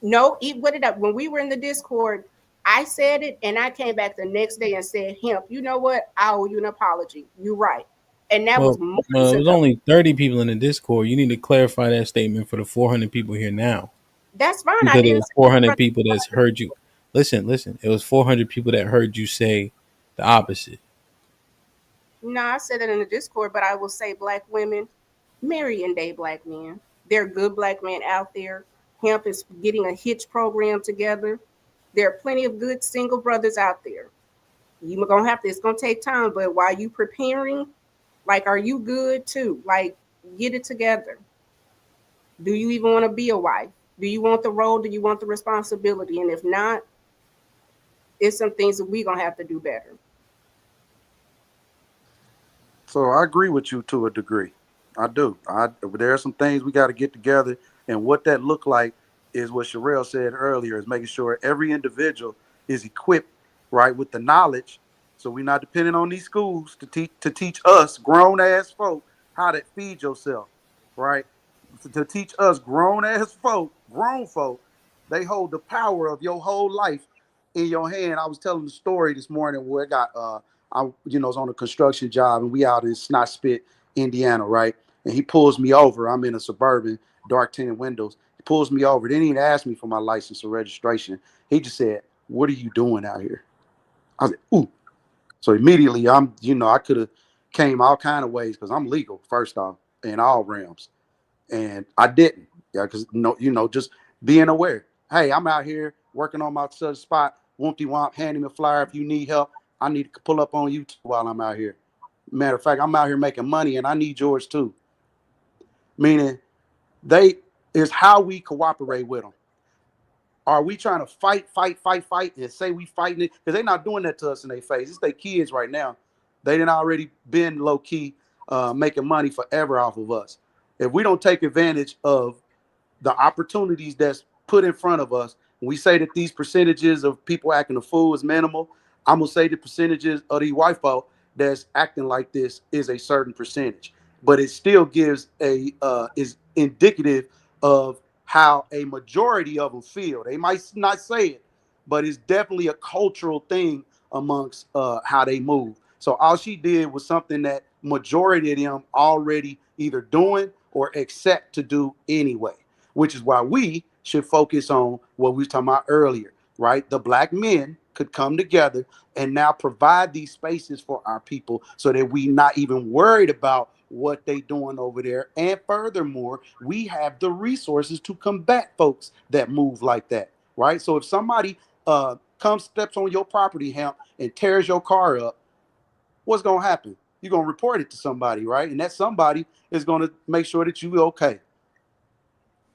no, what did I, when we were in the Discord, I said it and I came back the next day and said, Hemp, you know what? I owe you an apology. You're right. And that was well, months it was ago. only 30 people in the Discord. You need to clarify that statement for the 400 people here now. That's fine. You I said it didn't was say 400 people that's heard you. Listen. It was 400 people that heard you say the opposite. no, I said it in the Discord, but I will say black women marry and date black men. There are good black men out there. Hemp is getting a hitch program together. There are plenty of good single brothers out there. You're gonna have to, it's gonna take time, but while you preparing, like, are you good too? Like, get it together. Do you even want to be a wife? Do you want the role? Do you want the responsibility? And if not, it's some things that we're gonna have to do better. So I agree with you to a degree. I do. There are some things we got to get together, and what that look like is what Sherelle said earlier: is making sure every individual is equipped right with the knowledge, so we're not depending on these schools to teach us grown ass folk how to feed yourself, right? To teach us grown ass folk, grown folk, they hold the power of your whole life in your hand. I was telling the story this morning where I got was on a construction job, and we out in Snot Spit, Indiana, right? And he pulls me over. I'm in a Suburban, dark tinted windows. He pulls me over. Didn't even ask me for my license or registration. He just said, "What are you doing out here?" I said, "Ooh." So immediately, I could have came all kind of ways because I'm legal, first off, in all realms, and I didn't. Yeah, because just being aware. Hey, I'm out here working on my spot. Whoopty womp, hand him a flyer if you need help. I need to pull up on you too while I'm out here. Matter of fact, I'm out here making money and I need yours too. Meaning they is how we cooperate with them. Are we trying to fight, and say we fighting it? Because they're not doing that to us in their face. It's their kids right now. They done already been low key making money forever off of us. If we don't take advantage of the opportunities that's put in front of us, we say that these percentages of people acting a fool is minimal. I'm gonna say the percentages of the white folk that's acting like this is a certain percentage, but it still gives is indicative of how a majority of them feel. They might not say it, but it's definitely a cultural thing amongst how they move. So all she did was something that majority of them already either doing or accept to do anyway, which is why we should focus on what we were talking about earlier, right? The black men could come together and now provide these spaces for our people so that we not even worried about what they doing over there. And furthermore, we have the resources to combat folks that move like that, right? So if somebody comes steps on your property, HAMP, and tears your car up, what's gonna happen? You're gonna report it to somebody, right? And that somebody is gonna make sure that you okay.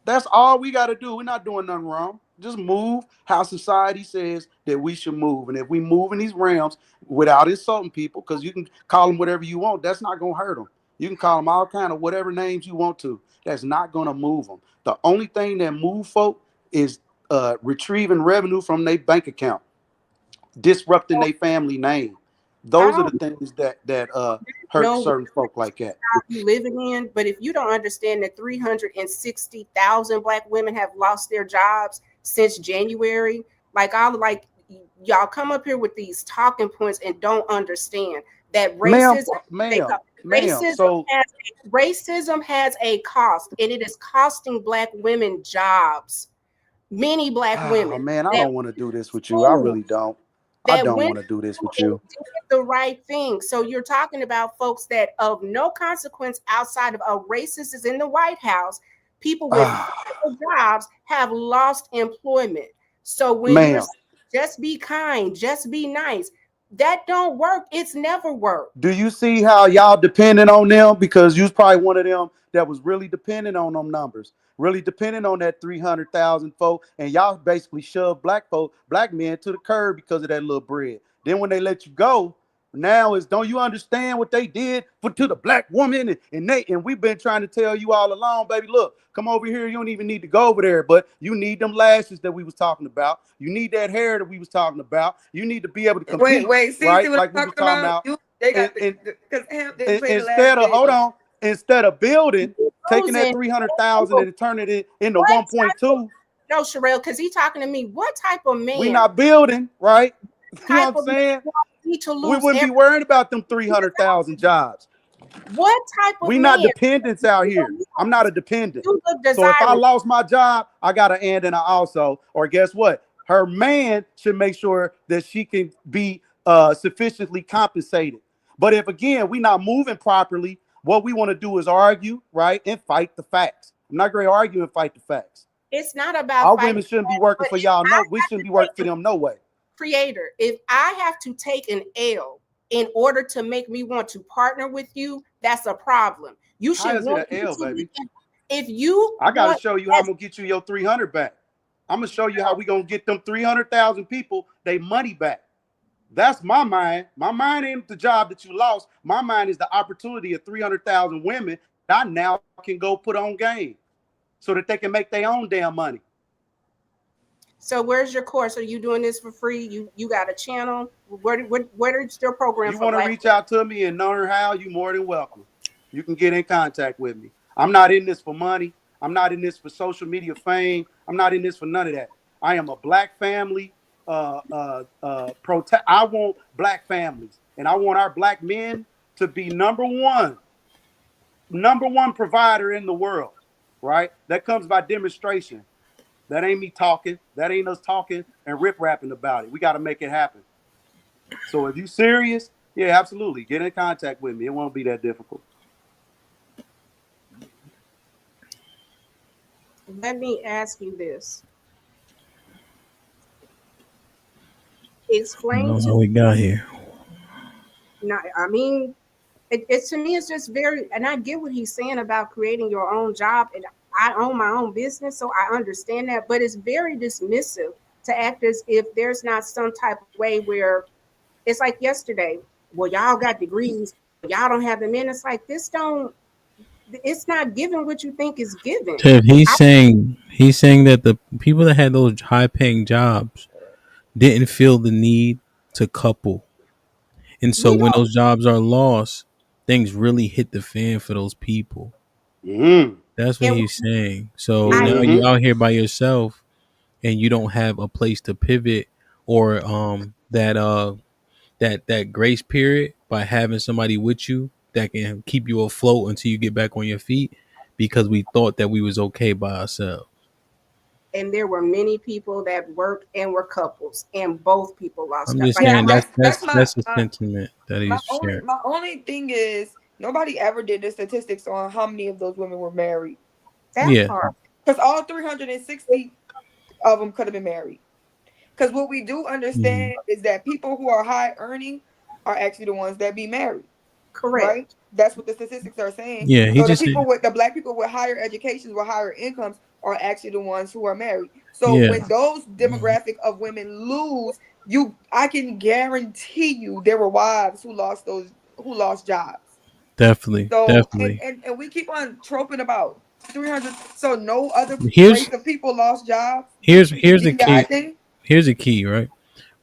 That's all we got to do. We're not doing nothing wrong. Just move how society says that we should move. And if we move in these realms without insulting people, because you can call them whatever you want, that's not going to hurt them. You can call them all kind of whatever names you want to. That's not going to move them. The only thing that move folk is retrieving revenue from their bank account, disrupting their family name. Those are the things that hurt certain folk like that. You living in, but if you don't understand that 360,000 Black women have lost their jobs since January, y'all come up here with these talking points and don't understand that racism has a cost, and it is costing Black women jobs. Many Black women. Oh man, I don't want to do this with you. I really don't. I don't want to do this with you. The right thing. So you're talking about folks that of no consequence outside of a racist is in the White House. People with jobs have lost employment. So when you're just be kind, just be nice, that don't work. It's never worked. Do you see how y'all depending on them? Because you was probably one of them that was really dependent on them numbers, really depending on that 300,000 folk, and y'all basically shoved black men to the curb because of that little bread. Then when they let you go, now is don't you understand what they did to the Black woman? And we've been trying to tell you all along, baby, look, come over here. You don't even need to go over there, but you need them lashes that we was talking about. You need that hair that we was talking about. You need to be able to compete. See right? what Like we was talking about. They got instead of building, taking that 300,000 and turning it into 1.2. No, Sherelle, because he's talking to me. What type of man? We not building, right? You know what I'm saying? We wouldn't be worried about them 300,000 jobs. What type of we not dependents out here. I'm not a dependent. So if I lost my job, I got an and I also. Or guess what? Her man should make sure that she can be sufficiently compensated. But if again we not moving properly, what we want to do is argue, right, and fight the facts. I'm not going to argue and fight the facts. It's not about our women shouldn't be working for y'all. No, we shouldn't be working for them. No way. Creator, if I have to take an L in order to make me want to partner with you, that's a problem. You should. How is it an L, baby? If you, I got to show you how I'm gonna get you your 300 back. I'm gonna show you how we gonna get them 300,000 people they money back. That's my mind. My mind ain't the job that you lost. My mind is the opportunity of 300,000 women that I now can go put on game, so that they can make their own damn money. So where's your course? Are you doing this for free? You got a channel? Where's your program? You want to reach out to me and learn how? You more than welcome. You can get in contact with me. I'm not in this for money. I'm not in this for social media fame. I'm not in this for none of that. I am a Black family. I want Black families, and I want our Black men to be number one provider in the world. Right? That comes by demonstration. That ain't me talking. That ain't us talking and rip-rapping about it. We got to make it happen. So if you serious, yeah, absolutely. Get in contact with me. It won't be that difficult. Let me ask you this. Explain how we got here. No, I mean, it to me, it's just very, and I get what he's saying about creating your own job, and I own my own business, so I understand that, but it's very dismissive to act as if there's not some type of way where it's like yesterday, well, y'all got degrees, y'all don't have them in. It's like, it's not giving what you think is given. Tiff, he's saying that the people that had those high paying jobs didn't feel the need to couple. And so when those jobs are lost, things really hit the fan for those people. Mm-hmm. That's what he's saying. So now you're out here by yourself and you don't have a place to pivot or that grace period by having somebody with you that can keep you afloat until you get back on your feet, because we thought that we was okay by ourselves. And there were many people that worked and were couples, and both people lost. I'm just saying that's a sentiment that he's sharing. My only thing is nobody ever did the statistics on how many of those women were married. That's hard. Because all 360 of them could have been married. Because what we do understand is that people who are high earning are actually the ones that be married. Correct. Right? That's what the statistics are saying. Yeah, he So the just people said, with the black people with higher educations, with higher incomes, are actually the ones who are married. So yeah, when those demographic of women lose, I can guarantee you there were wives who lost jobs. definitely, So definitely. and we keep on troping about 300. So no other Here's race of people lost jobs here's the in the key. thing. Here's the key, right?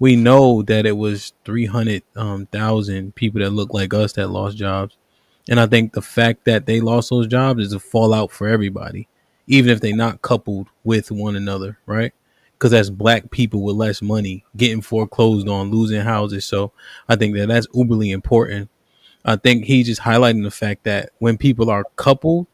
We know that it was 300,000 people that look like us that lost jobs. And I think the fact that they lost those jobs is a fallout for everybody, even if they're not coupled with one another, right? Because that's black people with less money getting foreclosed on, losing houses. So I think that that's uberly important. I think he's just highlighting the fact that when people are coupled,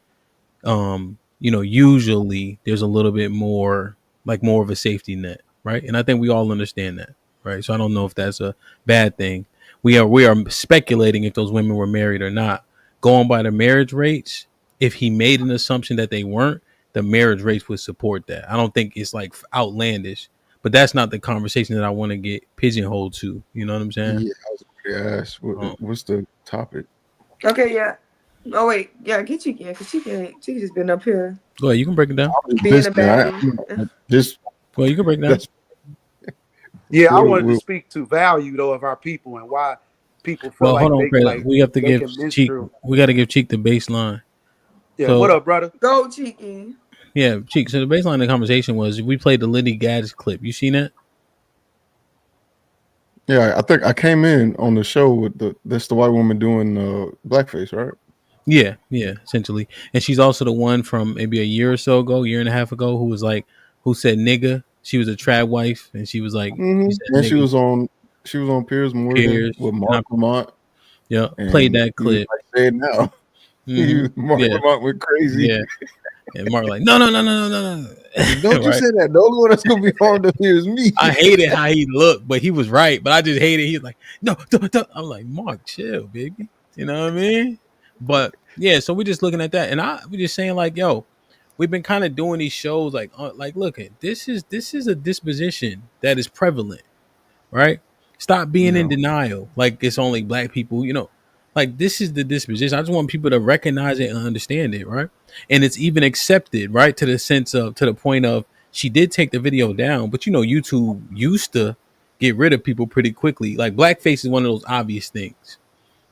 usually there's a little bit more, like more of a safety net, right? And I think we all understand that, right? So I don't know if that's a bad thing. We are speculating if those women were married or not. Going by the marriage rates, if he made an assumption that they weren't, the marriage rates would support that. I don't think it's like outlandish, but that's not the conversation that I want to get pigeonholed to. You know what I'm saying? Yeah, I was going to ask, what's the topic? Okay, yeah. Oh wait, yeah, get Cheeky, because Cheeky just been up here Go ahead, you can break it down. being a baddie. Well, you can break it down. Yeah, I wanted to speak to value though of our people and why people feel Well, hold like on, Prayla. We have to they give can Cheek. minstrel. We got to give Cheek the baseline. Yeah, So, what up, brother? Go Cheeky. yeah, Cheek. So the baseline of the conversation was we played the Liddy Gaddis clip. You seen that? Yeah, I think I came in on the show with that's the white woman doing blackface, right? Yeah, essentially. And she's also the one from maybe a year or so ago, year and a half ago, who was like, who said nigga. She was a trad wife, and she was like, Mm-hmm. And nigga. she was on Piers Morgan Piers, with Mark Lamont. Yeah, and played that he was clip. like, say it now. Mark Lamont went crazy. Yeah. And Mark like, no. Don't you Right? say that. The only one that's gonna be harmed up here is me. I hated how he looked, but he was right. But I just hated. He was like, no. I'm like, Mark, chill, baby. You know what I mean? But yeah, so we're just looking at that, and we're just saying like, yo, we've been kind of doing these shows like look at this is a disposition that is prevalent, right? Stop being in denial, like it's only black people, like this is the disposition. I just want people to recognize it and understand it, right? And it's even accepted, right? To the point of she did take the video down, but YouTube used to get rid of people pretty quickly. Like blackface is one of those obvious things,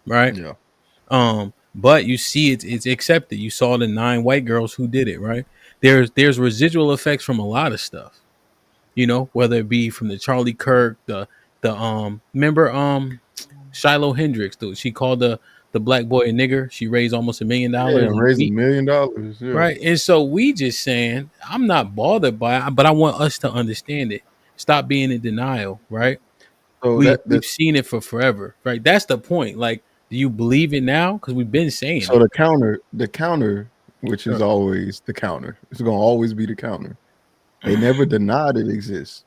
right? Yeah. But you see it's accepted. You saw the 9 white girls who did it, right? There's residual effects from a lot of stuff, whether it be from the Charlie Kirk, the remember Shiloh Hendricks, she called the black boy a nigger. She raised almost $1 million. Yeah, raised $1 million. Yeah. Right. And so we just saying, I'm not bothered by it, but I want us to understand it. Stop being in denial, right? So We've seen it for forever, right? That's the point. Like, do you believe it now? Because we've been saying so it. the counter, which is always the counter. It's gonna always be the counter. They never denied it exists.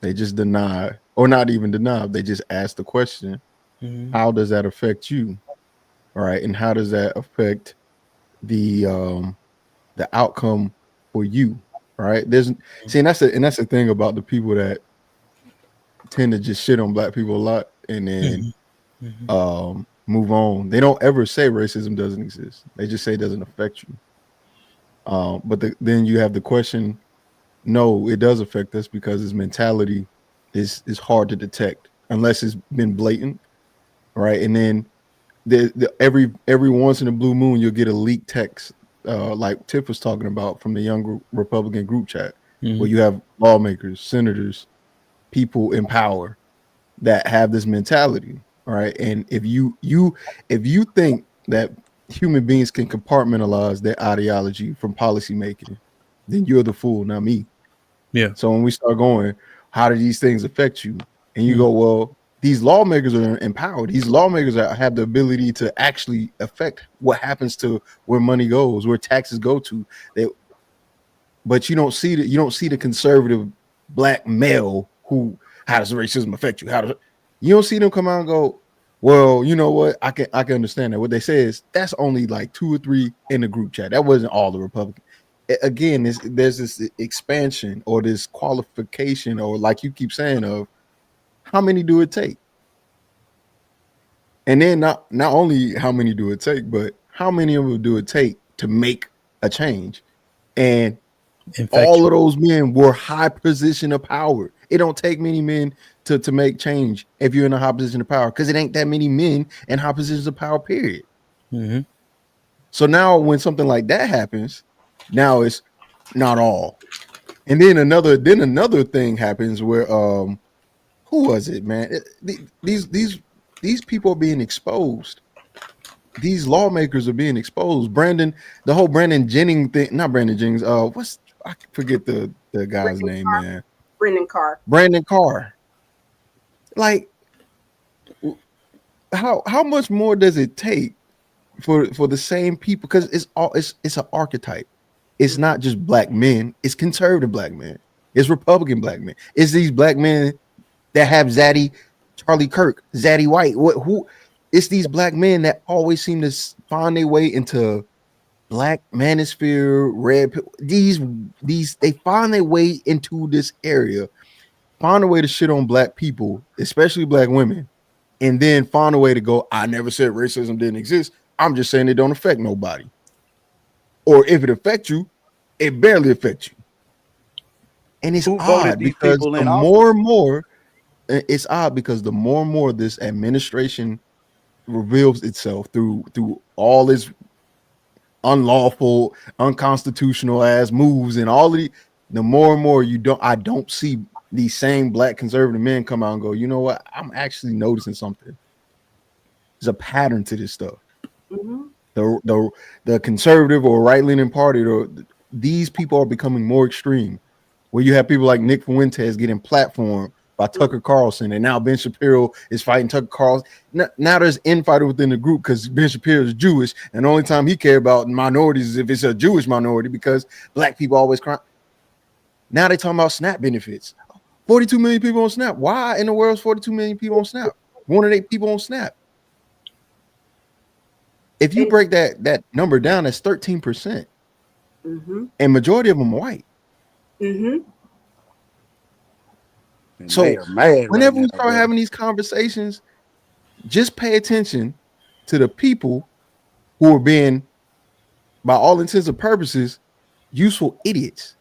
They just deny, or not even deny. They just ask the question, how does that affect you? All right. And how does that affect the outcome for you? Right. See, and that's the thing about the people that tend to just shit on black people a lot and then move on. They don't ever say racism doesn't exist. They just say it doesn't affect you. But then you have the question, no, it does affect us because his mentality is hard to detect unless it's been blatant, right? And then every once in a blue moon you'll get a leaked text, like Tiff was talking about from the young Republican group chat, where you have lawmakers, senators, people in power that have this mentality, right? And if you think that human beings can compartmentalize their ideology from policy making, then you're the fool, not me. Yeah. So when we start going, how do these things affect you? And you go, well, these lawmakers are empowered. These lawmakers have the ability to actually affect what happens to where money goes, where taxes go to. But you don't see the conservative black male who, how does racism affect you? You don't see them come out and go, well, you know what? I can understand that. What they say is that's only like 2 or 3 in the group chat. That wasn't all the Republicans. again, there's this expansion or this qualification, or like you keep saying, of how many do it take? And then not only how many do it take, but how many of them do it take to make a change? And all of those men were high position of power. It don't take many men to make change if you're in a high position of power, because it ain't that many men in high positions of power, period. Mm-hmm. So now when something like that happens, now it's not all. And then another thing happens where who was it, man? These people are being exposed. These lawmakers are being exposed. The whole Brandon Jennings thing, not Brandon Jennings. I forget the guy's name, man. Brandon Carr. Like, how much more does it take for the same people? Because it's an archetype. It's not just black men. It's conservative black men. It's Republican black men. It's these black men that have Zaddy, Charlie Kirk, Zaddy White. Who? It's these black men that always seem to find their way into black manosphere, red. These they find their way into this area, find a way to shit on black people, especially black women, and then find a way to go, I never said racism didn't exist. I'm just saying it don't affect nobody. Or if it affects you, it barely affects you. And it's odd because the more and more, it's odd because the more and more this administration reveals itself through all its unlawful, unconstitutional ass moves and all of the more and more I don't see these same black conservative men come out and go, you know what? I'm actually noticing something. There's a pattern to this stuff. Mm-hmm. The conservative or right-leaning party, these people are becoming more extreme. Where you have people like Nick Fuentes getting platformed by Tucker Carlson, and now Ben Shapiro is fighting Tucker Carlson. Now there's infighting within the group because Ben Shapiro is Jewish, and the only time he cares about minorities is if it's a Jewish minority, because black people always cry. Now they're talking about SNAP benefits. 42 million people on SNAP. Why in the world is 42 million people on SNAP? 1 in 8 people on SNAP. If you break that number down, that's 13%. Mm-hmm. And majority of them are white. Mm-hmm. So whenever we start having these conversations, just pay attention to the people who are being, by all intents and purposes, useful idiots.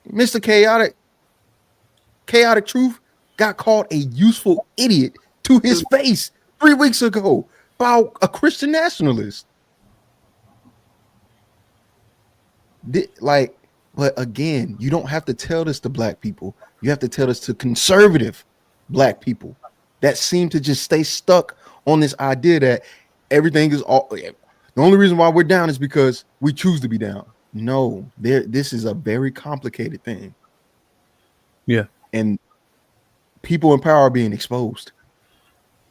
Mr. Chaotic Truth got called a useful idiot to his face 3 weeks ago by a Christian nationalist. But again, you don't have to tell this to black people. You have to tell this to conservative black people that seem to just stay stuck on this idea that everything is all. The only reason why we're down is because we choose to be down. No, this is a very complicated thing. Yeah. And people in power are being exposed.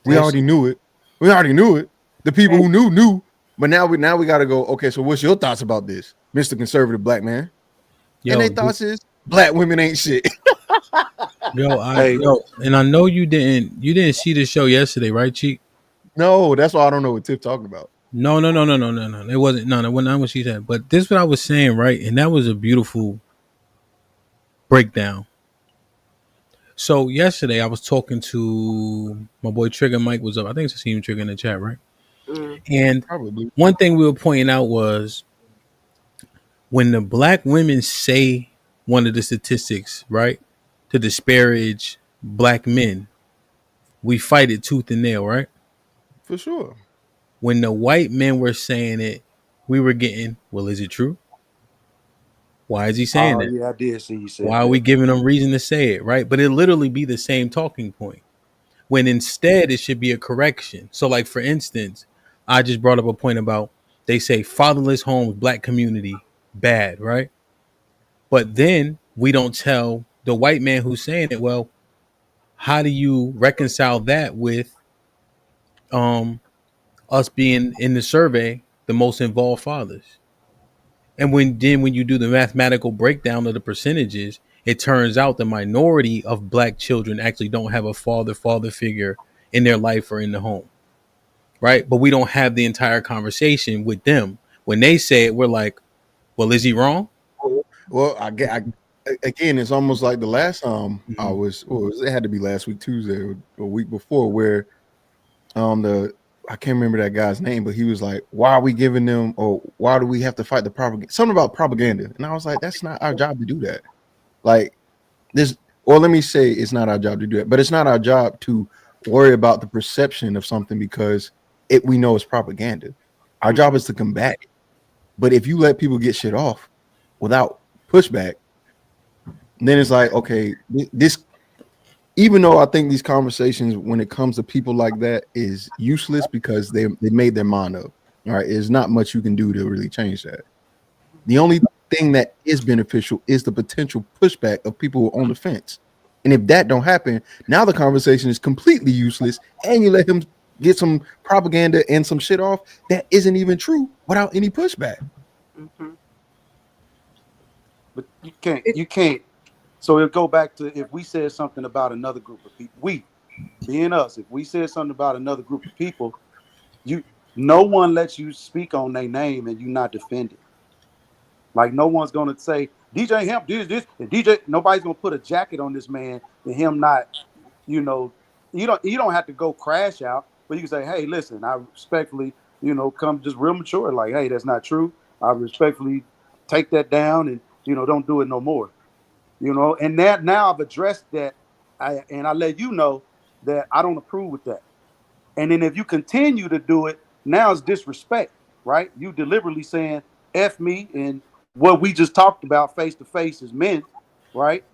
We already knew it. The people who knew. But now we got to go, okay, so what's your thoughts about this, Mr. Conservative Black Man? And their thoughts is black women ain't shit. And I know you didn't see the show yesterday, right, Cheek? No, that's why I don't know what Tiff talking about. No. It wasn't not what she said. But this is what I was saying, right? And that was a beautiful breakdown. So yesterday I was talking to my boy Trigger. Mike was up. I think it's a Trigger in the chat, right? And probably one thing we were pointing out was when the black women say one of the statistics, right, to disparage black men, we fight it tooth and nail, right? For sure. When the white men were saying it, we were getting, well, is it true? Why is he saying that? Yeah, I did see you say Why are we giving them reason to say it, right? But it literally be the same talking point. When instead it should be a correction. So like, for instance, I just brought up a point about, they say fatherless homes, black community, bad, right? But then we don't tell the white man who's saying it, well, how do you reconcile that with us being in the survey the most involved fathers? And when you do the mathematical breakdown of the percentages, it turns out the minority of black children actually don't have a father figure in their life or in the home, right? But we don't have the entire conversation with them. When they say it, we're like, well, is he wrong? Well, again, it's almost like the last time I was. Well, it had to be last week Tuesday or a week before, where the I can't remember that guy's name, but he was like, "Why are we giving them? Or why do we have to fight the propaganda? Something about propaganda." And I was like, "That's not our job to do that." Like this, or let me say, it's not our job to do that, but it's not our job to worry about the perception of something because we know it's propaganda. Our job is to combat it. But if you let people get shit off without pushback, then it's like, okay, this. Even though I think these conversations, when it comes to people like that, is useless because they made their mind up. All right, there's not much you can do to really change that. The only thing that is beneficial is the potential pushback of people who are on the fence. And if that don't happen, now the conversation is completely useless, and you let him get some propaganda and some shit off that isn't even true without any pushback. But you can't. So it'll go back to if we said something about another group of people, we being us, if we said something about another group of people, no one lets you speak on their name and you not defend it. Like no one's gonna say DJ Hemp did this and DJ. Nobody's gonna put a jacket on this man and him not. You don't have to go crash out, but you can say, hey, listen, I respectfully, come just real mature, like, hey, that's not true. I respectfully take that down and don't do it no more. And that now I've addressed that, and I let you know that I don't approve with that. And then if you continue to do it, now it's disrespect, right? You deliberately saying F me and what we just talked about face to face is men, right?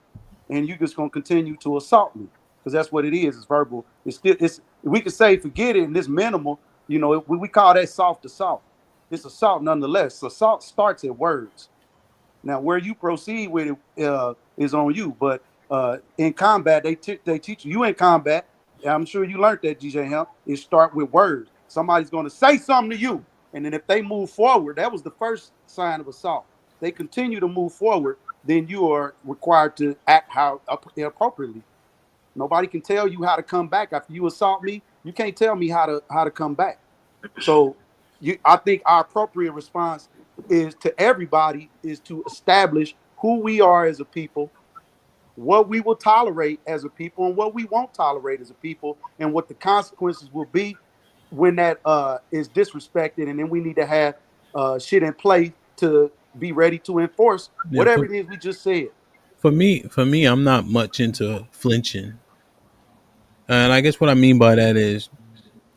And you just gonna continue to assault me because that's what it is. It's verbal. It's we could say forget it and it's minimal. We call that soft assault. It's assault nonetheless. Assault starts at words. Now, where you proceed with it is on you. But in combat, they teach you in combat. I'm sure you learned that, DJ Hemp. It start with words. Somebody's going to say something to you, and then if they move forward, that was the first sign of assault. They continue to move forward, then you are required to act appropriately. Nobody can tell you how to come back after you assault me. You can't tell me how to come back. So, I think our appropriate response is to everybody is to establish who we are as a people, what we will tolerate as a people, and what we won't tolerate as a people, and what the consequences will be when that is disrespected. And then we need to have shit in place to be ready to enforce whatever it is we just said. For me, I'm not much into flinching, and I guess what I mean by that is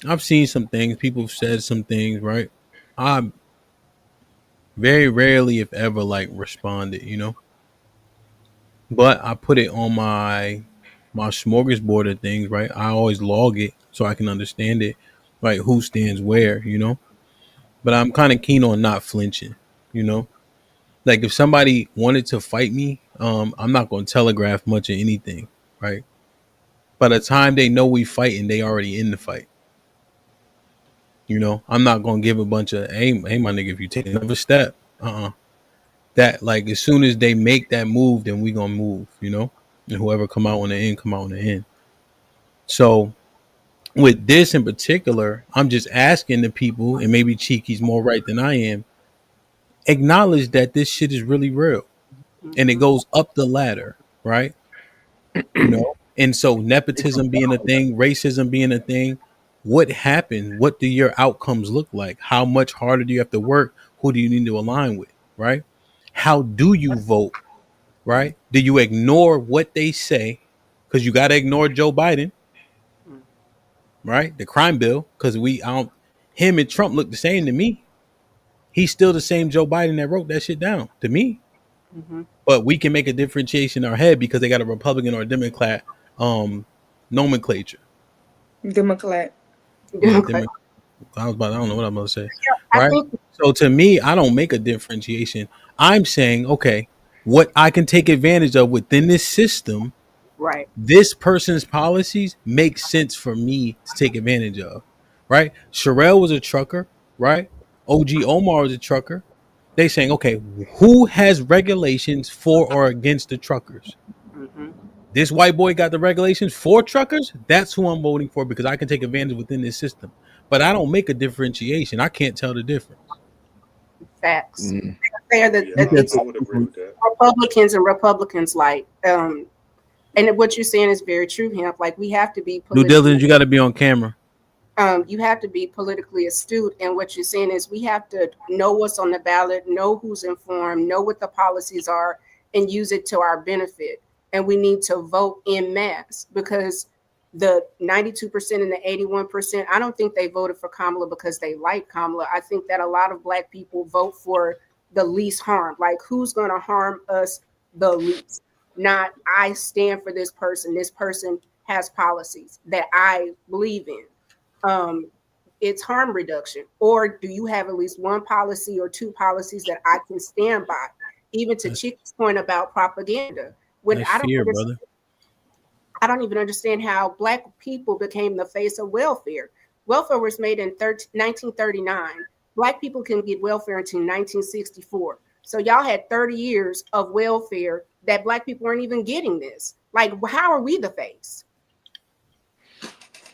I've seen some things, people have said some things, right? I very rarely, if ever, like responded, but I put it on my smorgasbord of things, right? I always log it so I can understand it, right? Who stands where, But I'm kind of keen on not flinching, you know. Like if somebody wanted to fight me, I'm not going to telegraph much of anything, right? By the time they know we fighting, they already in the fight. I'm not going to give a bunch of hey my nigga, if you take another step, that like as soon as they make that move, then we gonna move, and whoever come out on the end, come out on the end. So with this in particular, I'm just asking the people, and maybe Cheeky's more right than I am, acknowledge that this shit is really real, and it goes up the ladder, right? And so nepotism being a thing, racism being a thing, what happened? What do your outcomes look like? How much harder do you have to work? Who do you need to align with, right? How do you vote, right? Do you ignore what they say? Because you got to ignore Joe Biden, right? The crime bill, because him and Trump look the same to me. He's still the same Joe Biden that wrote that shit down to me. But we can make a differentiation in our head because they got a Republican or a Democrat nomenclature. Democrat. Yeah, I don't know what I'm going to say. Right? So to me, I don't make a differentiation. I'm saying, okay, what I can take advantage of within this system, right? This person's policies make sense for me to take advantage of, right? Sherelle was a trucker, right? OG Omar was a trucker. They saying, okay, who has regulations for or against the truckers? This white boy got the regulations for truckers. That's who I'm voting for because I can take advantage within this system. But I don't make a differentiation. I can't tell the difference. Facts. fair Yeah, I would agree with that. Republicans like. And what you're saying is very true, Hemp. Like we have to be Due politically. diligence, you got to be on camera. You have to be politically astute, and what you're saying is we have to know what's on the ballot, know who's informed, know what the policies are, and use it to our benefit. And we need to vote en masse because the 92% and the 81%, I don't think they voted for Kamala because they like Kamala. I think that a lot of Black people vote for the least harm. Like, who's going to harm us the least? Not, I stand for this person. This person has policies that I believe in. It's harm reduction, or do you have at least one policy or two policies that I can stand by? Even to Chick's point about propaganda, when That's fear, brother. I don't even understand how Black people became the face of welfare. Welfare was made in 1939. Black people can get welfare until 1964. So y'all had 30 years of welfare that Black people weren't even getting this. Like, how are we the face?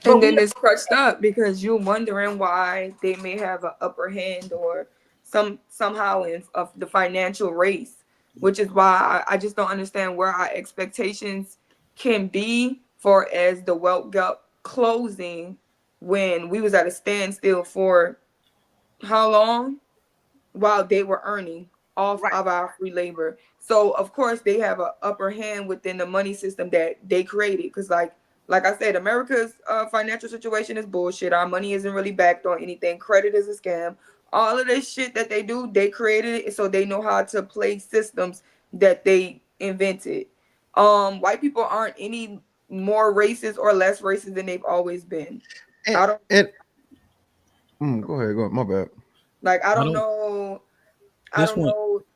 And then it's crushed up because you're wondering why they may have an upper hand or somehow of the financial race, which is why I just don't understand where our expectations can be for as the wealth gap closing when we was at a standstill for how long while they were earning off of our free labor. So of course they have an upper hand within the money system that they created because like I said, America's financial situation is bullshit. Our money isn't really backed on anything. Credit is a scam. All of this shit that they do, they created it so they know how to play systems that they invented. White people aren't any more racist or less racist than they've always been. I don't. Go ahead. My bad. Like I don't know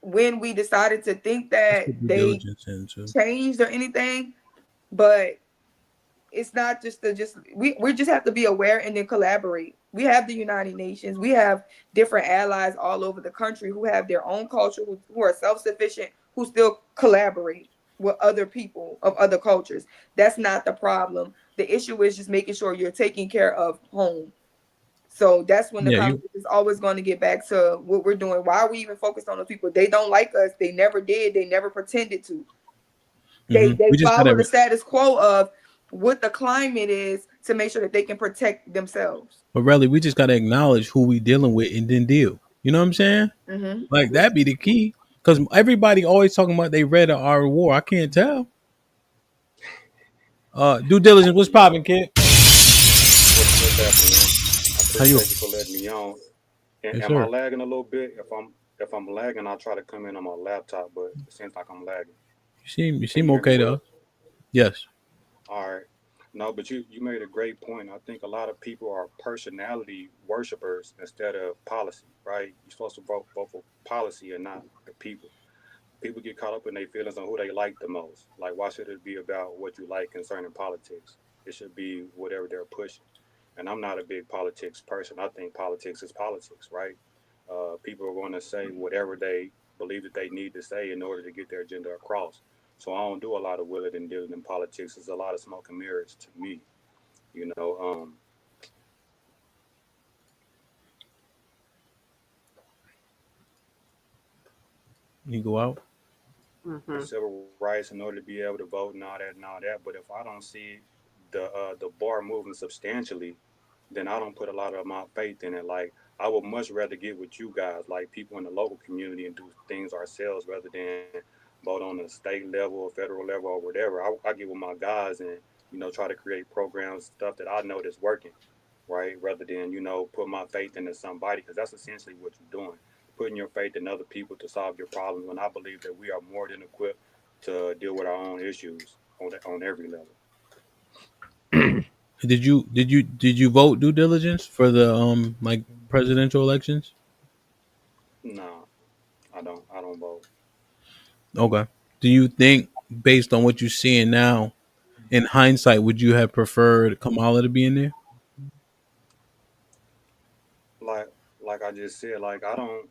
when we decided to think that they changed or anything, but it's not we just have to be aware and then collaborate. We have the United Nations. We have different allies all over the country who have their own culture, who are self-sufficient, who still collaborate with other people of other cultures. That's not the problem. The issue is just making sure you're taking care of home. So that's when the conversation is always going to get back to what we're doing. Why are we even focused on those people? They don't like us. They never did. They never pretended to. They follow the status quo of what the climate is to make sure that they can protect themselves. But really, we just got to acknowledge who we dealing with and then deal. You know what I'm saying? Mm-hmm. Like that be the key. Because everybody always talking about they read our war. I can't tell. Due diligence. What's popping, kid? What's happening, man? I How you? appreciate you for letting me on. Yes, Am I sir. lagging a little bit? If I'm lagging, I'll try to come in on my laptop, but it seems like I'm lagging. You seem okay though. Yes. All right. No, but you made a great point. I think a lot of people are personality worshipers instead of policy, right? You're supposed to vote for policy and not the people. People get caught up in their feelings on who they like the most. Like, why should it be about what you like concerning politics? It should be whatever they're pushing. And I'm not a big politics person. I think politics is politics, right? People are going to say whatever they believe that they need to say in order to get their agenda across. So I don't do a lot of willing and dealing in politics. There's a lot of smoke and mirrors to me, you know. You go out. Civil rights in order to be able to vote and all that and all that. But if I don't see the bar moving substantially, then I don't put a lot of my faith in it. Like, I would much rather get with you guys, like people in the local community, and do things ourselves rather than vote on the state level or federal level or whatever. I get with my guys and try to create programs, stuff that I know that's working, right? Rather than put my faith into somebody, because that's essentially what you're doing, putting your faith in other people to solve your problems. When I believe that we are more than equipped to deal with our own issues on every level. Did you vote due diligence for the like presidential elections? No, I don't vote. Okay. Do you think, based on what you're seeing now, in hindsight, would you have preferred Kamala to be in there? Like I just said, like I don't,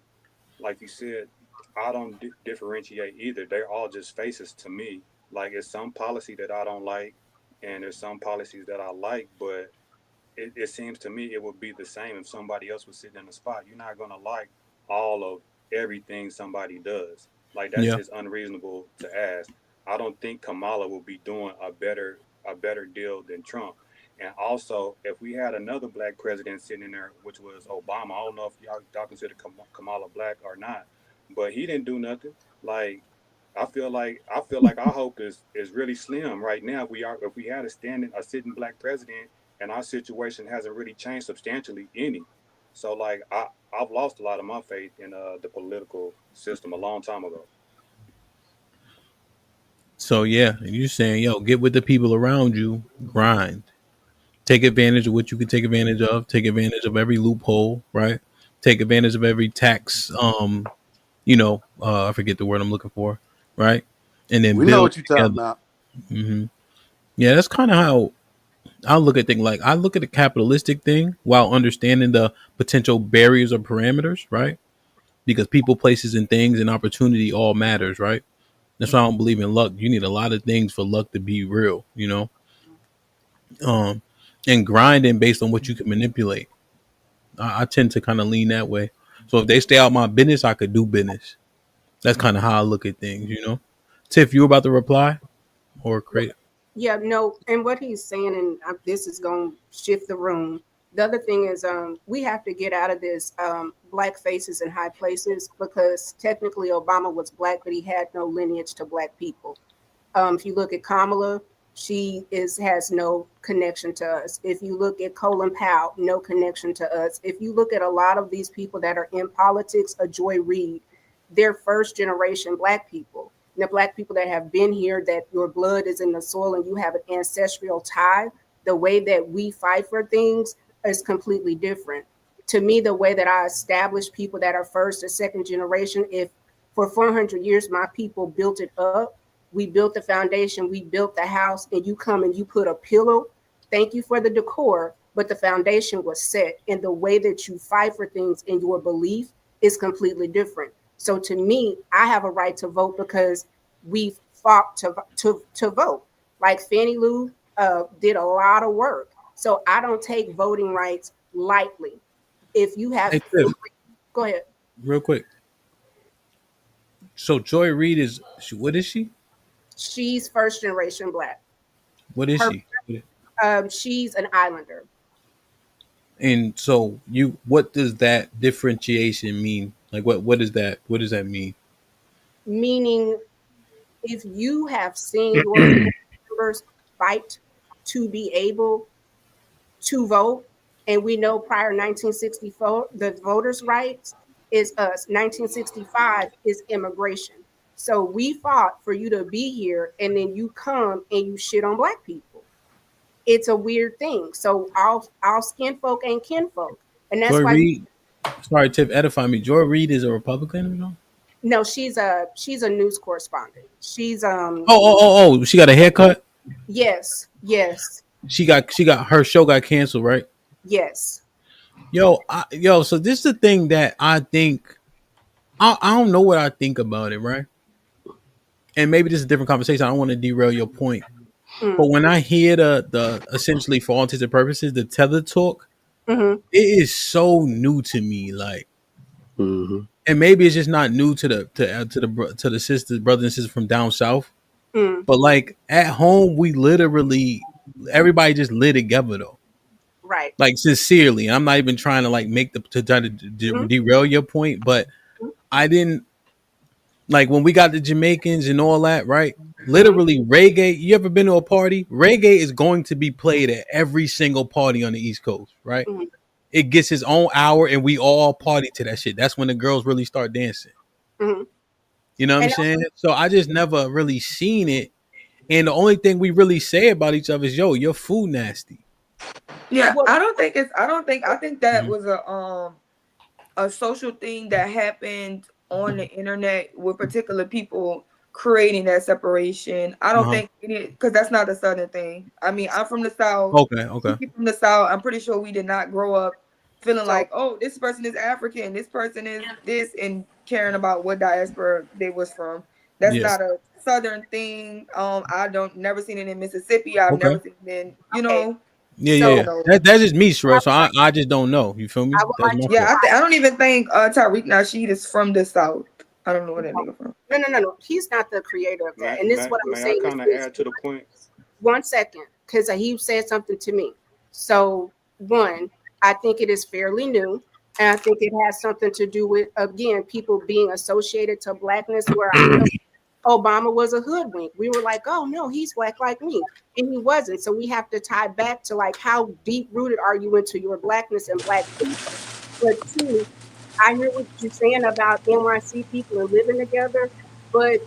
like you said, I don't differentiate either. They're all just faces to me. Like, it's some policy that I don't like, and there's some policies that I like, but it seems to me it would be the same if somebody else was sitting in the spot. You're not gonna like all of everything somebody does. Like that's Yeah. just unreasonable to ask. I don't think Kamala will be doing a better deal than Trump. And also, if we had another black president sitting in there, which was Obama, I don't know if y'all consider Kamala black or not, but he didn't do nothing. Like I feel like our hope is really slim right now. If we had a sitting black president and our situation hasn't really changed substantially any. So like I've lost a lot of my faith in the political system a long time ago. So yeah, and you're saying, yo, get with the people around you, grind, take advantage of what you can take advantage of, take advantage of every loophole, right? Take advantage of every tax. I forget the word I'm looking for, right? And then We know build what you're talking together. about. hmm Yeah, that's kind of how I look at things. Like I look at the capitalistic thing while understanding the potential barriers or parameters, right? Because people, places, and things and opportunity all matters, right? That's why I don't believe in luck. You need a lot of things for luck to be real, um, and grinding based on what you can manipulate. I tend to kind of lean that way. So if they stay out my business, I could do business. That's kind of how I look at things. Tiff, you about to reply or create? Yeah, no, and what he's saying, and this is going to shift the room. The other thing is, we have to get out of this black faces in high places, because technically Obama was black, but he had no lineage to black people. If you look at Kamala, she has no connection to us. If you look at Colin Powell, no connection to us. If you look at a lot of these people that are in politics, a Joy Reid, they're first generation black people. And the black people that have been here, that your blood is in the soil and you have an ancestral tie, the way that we fight for things is completely different. To me, the way that I establish people that are first or second generation, if for 400 years my people built it up, we built the foundation, we built the house, and you come and you put a pillow. Thank you for the decor, but the foundation was set. And the way that you fight for things in your belief is completely different. So to me, I have a right to vote because we fought to vote. Like Fannie Lou did a lot of work. So I don't take voting rights lightly. If you have, Hey, Tiff, go ahead. real quick. So Joy Reid what is she? She's first generation black. What is Her, she? she's an islander. And so what does that differentiation mean? Like what is that? What does that mean? Meaning, if you have seen your family members fight to be able to vote, and we know prior 1964, the voters' rights is us. 1965 is immigration. So we fought for you to be here, and then you come and you shit on black people. It's a weird thing. So all skin folk ain't kinfolk, and that's Joy why. Reid. Sorry, Tiff, edify me. Joy Reid is a Republican or no? No, she's a news correspondent. She's Oh! She got a haircut. Yes. She got her show got canceled, right? Yes. So this is the thing that I think. I don't know what I think about it, right? And maybe this is a different conversation. I don't want to derail your point. But when I hear the essentially, for all intents and purposes, the tether talk, it is so new to me. Like, and maybe it's just not new to the sisters, brothers and sisters from down south. But like at home, we literally everybody just live together though. Right. Like sincerely, I'm not even trying to like make to try to derail your point, but I didn't like when we got the Jamaicans and all that, right? Literally reggae. You ever been to a party? Reggae is going to be played at every single party on the East Coast, right? It gets its own hour, and we all party to that shit. That's when the girls really start dancing. You know what I'm saying? So I just never really seen it, and the only thing we really say about each other is, "Yo, your food nasty." Yeah, I think that was a social thing that happened on the internet with particular people creating that separation. I don't think because that's not a Southern thing. I mean, I'm from the South. Okay. From the South, I'm pretty sure we did not grow up feeling like, oh, this person is African, this person is this, and caring about what diaspora they was from. That's not a Southern thing. I don't never seen it in Mississippi. I've never seen it in, Yeah. That's just me, Sherelle. So I just don't know. You feel me? That's my fault. I don't even think Tariq Nasheed is from the South. I don't know where that nigga from. No. He's not the creator of that. And this is what I'm saying. May I kind of add to the point? 1 second, because he said something to me. So, one, I think it is fairly new. And I think it has something to do with, again, people being associated to Blackness, where I know Obama was a hoodwink. We were like, oh, no, he's Black like me. And he wasn't. So we have to tie back to, like, how deep-rooted are you into your Blackness and Black people? But two, I hear what you're saying about NYC people and living together, but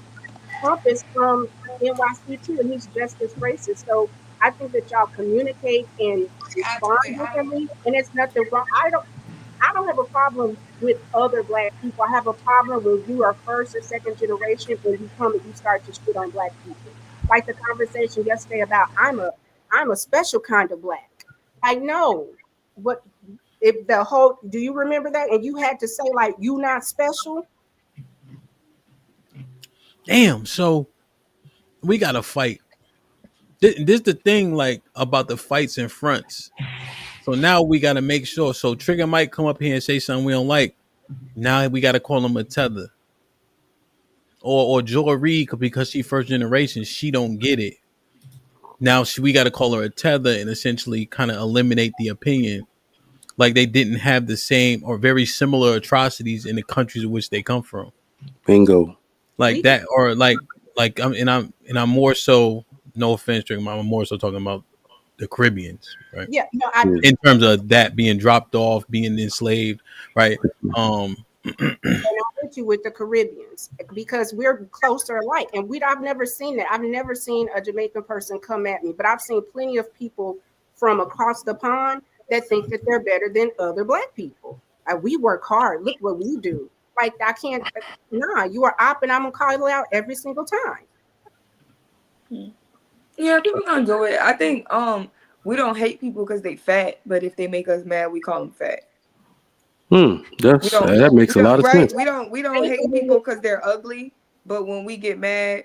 Trump is from NYC too, and he's just as racist. So I think that y'all communicate and respond differently, and it's nothing wrong. I don't have a problem with other Black people. I have a problem when you are first or second generation and you come and you start to shit on Black people. Like the conversation yesterday about I'm a special kind of Black. I know, but if the whole, do you remember that? And you had to say like you not special. Damn. So we got to fight. This the thing, like about the fights and fronts. So now we got to make sure. So Trigger might come up here and say something we don't like. Now we got to call him a tether. Or Joy Reid, because she first generation, she don't get it. Now we got to call her a tether and essentially kind of eliminate the opinion, like they didn't have the same or very similar atrocities in the countries in which they come from. Bingo. Like that, or like I'm more so. No offense, Trigger, I'm more so talking about the Caribbeans, right? Yeah, no, in terms of that being dropped off, being enslaved, right? And I'm with you with the Caribbeans because we're closer alike, and I've never seen that. I've never seen a Jamaican person come at me, but I've seen plenty of people from across the pond that think that they're better than other Black people. We work hard. Look what we do. Like I can't. Nah, you are op, and I'm gonna call you out every single time. Yeah, people gonna do it. I think we don't hate people because they fat, but if they make us mad, we call them fat. That makes a lot of sense. We don't hate people because they're ugly, but when we get mad,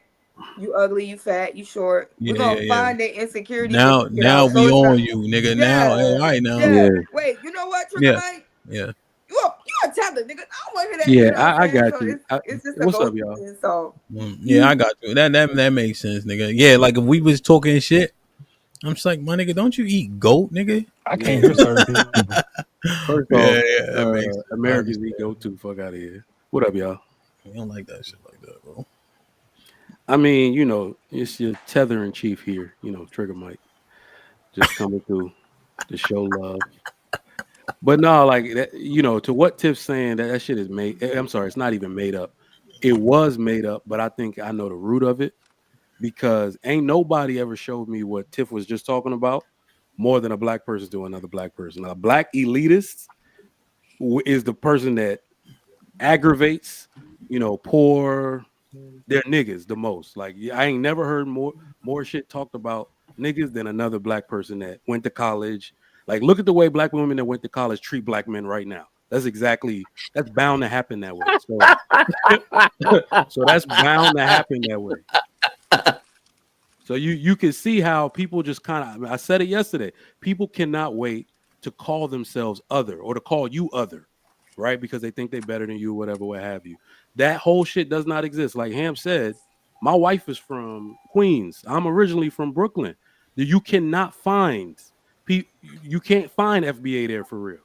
you ugly, you fat, you short. We're gonna find their insecurity. Now we on you, nigga. Now, all right, now. Yeah. Wait, you know what, Trigger Mike? Yeah. You a tether, nigga. I don't want to hear that. Yeah, you know I got so you. It's just What's a up, y'all? So Yeah, I got you. That makes sense, nigga. Yeah, like if we was talking shit, I'm just like, my nigga, don't you eat goat, nigga? I can't hear certain people. First off, that makes sense. Americans eat goat too. Fuck out of here. What up, y'all? You don't like that shit like that, bro. I mean, you know, it's your tether in chief here. You know, Trigger Mike, just coming through to show love. But no, like that, you know, to what Tiff's saying, that shit is made. I'm sorry, it's not even made up. It was made up, but I think I know the root of it because ain't nobody ever showed me what Tiff was just talking about more than a Black person to another Black person. A Black elitist is the person that aggravates, you know, poor. They're niggas the most. Like I ain't never heard more shit talked about niggas than another Black person that went to college. Like, look at the way Black women that went to college treat Black men right now. That's bound to happen that way. So that's bound to happen that way. So you can see how people just kind of, I said it yesterday, people cannot wait to call themselves other or to call you other, right? Because they think they're better than you, whatever, what have you. That whole shit does not exist. Like Hamp said, my wife is from Queens. I'm originally from Brooklyn. You cannot find you can't find FBA there for real.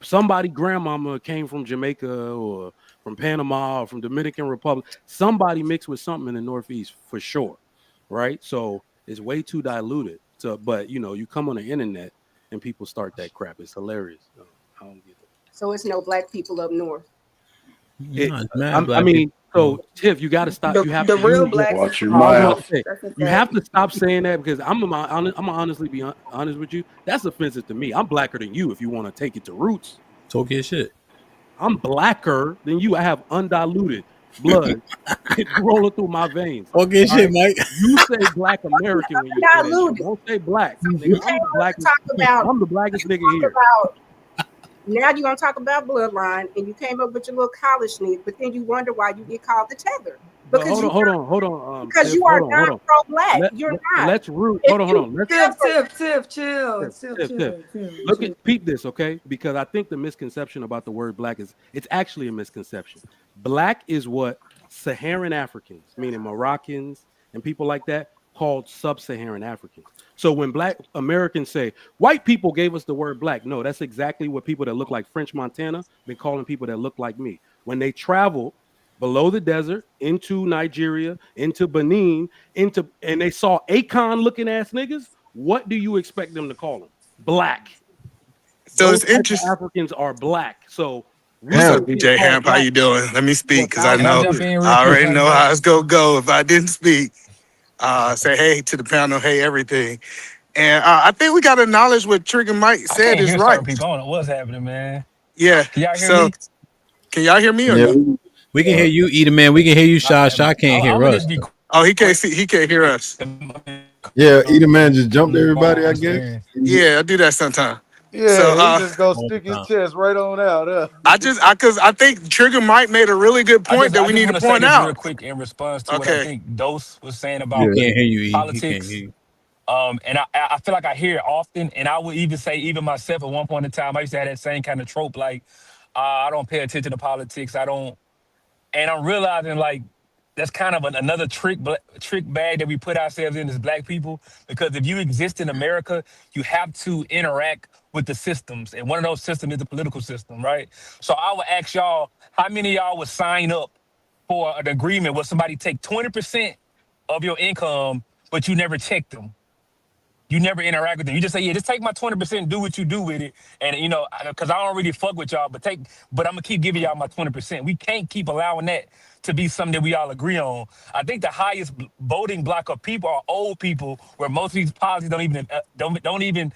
Somebody grandmama came from Jamaica or from Panama or from Dominican Republic. Somebody mixed with something in the Northeast for sure, right? So it's way too diluted. So, but you know, you come on the internet and people start that crap. It's hilarious. No, I don't get it. So it's no Black people up north. I mean, so Tiff, you got to stop. You have the to real Black. Watch your mouth. You have to stop saying that because I'm gonna honestly be honest with you. That's offensive to me. I'm Blacker than you if you want to take it to roots. Talk your shit. I'm Blacker than you. I have undiluted blood rolling through my veins. Talk your shit, Mike. You say Black American when you say that. Don't say Black. Nigga, I'm the blackest nigga here. Now you're gonna talk about bloodline, and you came up with your little college sneak, but then you wonder why you get called the tether. But hold on. Because Tiff, you are hold not on. pro-black. You're not. Let's root. If Hold on. Let's Tiff, look at peep this, okay? Because I think the misconception about the word black is it's actually a misconception. Black is what Saharan Africans, meaning Moroccans and people like that, called sub-Saharan Africans. So when black Americans say white people gave us the word black, no, that's exactly what people that look like French Montana been calling people that look like me. When they travel below the desert into Nigeria, into Benin, and they saw Akon looking ass niggas, what do you expect them to call them? Black. So Those it's type of interesting. Africans are black. So What's up, DJ Hamp? How you doing? Let me speak because I know I already know how it's gonna go. If I didn't speak, say hey to the panel, hey everything, and I think we got to acknowledge what Trigger Mike said is right. People, I don't know what's happening, man. Yeah. Can y'all hear me? Can y'all hear me or no? We can hear you, Eater Man. We can hear you, Sha. Sha can't hear us. Oh, he can't see. He can't hear us. Yeah, Eater Man just jumped everybody, I guess. Yeah, I do that sometimes. Yeah, So, he just gonna stick his chest right on out. Because I think Trigger Mike made a really good point that we need to point out. Real quick in response to what I think Dose was saying about He can't hear you, E. politics. He can't hear you. And I feel like I hear it often, and I would even say, even myself, at one point in time, I used to have that same kind of trope, like I don't pay attention to politics. I don't, and I'm realizing like that's kind of another trick bag that we put ourselves in as black people. Because if you exist in America, you have to interact with the systems, and one of those systems is the political system, right? So I would ask y'all, how many of y'all would sign up for an agreement where somebody take 20% of your income, but you never check them? You never interact with them. You just say, yeah, just take my 20%, do what you do with it. And, you know, because I don't really fuck with y'all, but I'm going to keep giving y'all my 20%. We can't keep allowing that to be something that we all agree on. I think the highest voting block of people are old people, where most of these policies don't even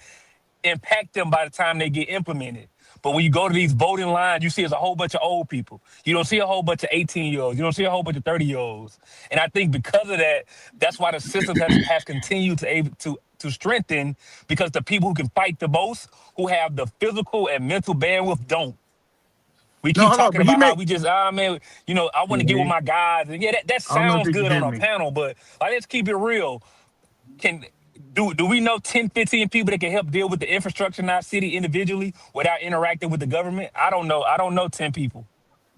impact them by the time they get implemented. But when you go to these voting lines, you see it's a whole bunch of old people. You don't see a whole bunch of 18-year-olds. You don't see a whole bunch of 30-year-olds. And I think because of that, that's why the system has continued to strengthen, because the people who can fight the most, who have the physical and mental bandwidth, don't. We keep talking about how we just, man, you know, I want to get with my guys. And yeah, that sounds good on a panel, but like, let's keep it real. Do we know 10, 15 people that can help deal with the infrastructure in our city individually without interacting with the government? I don't know. I don't know 10 people.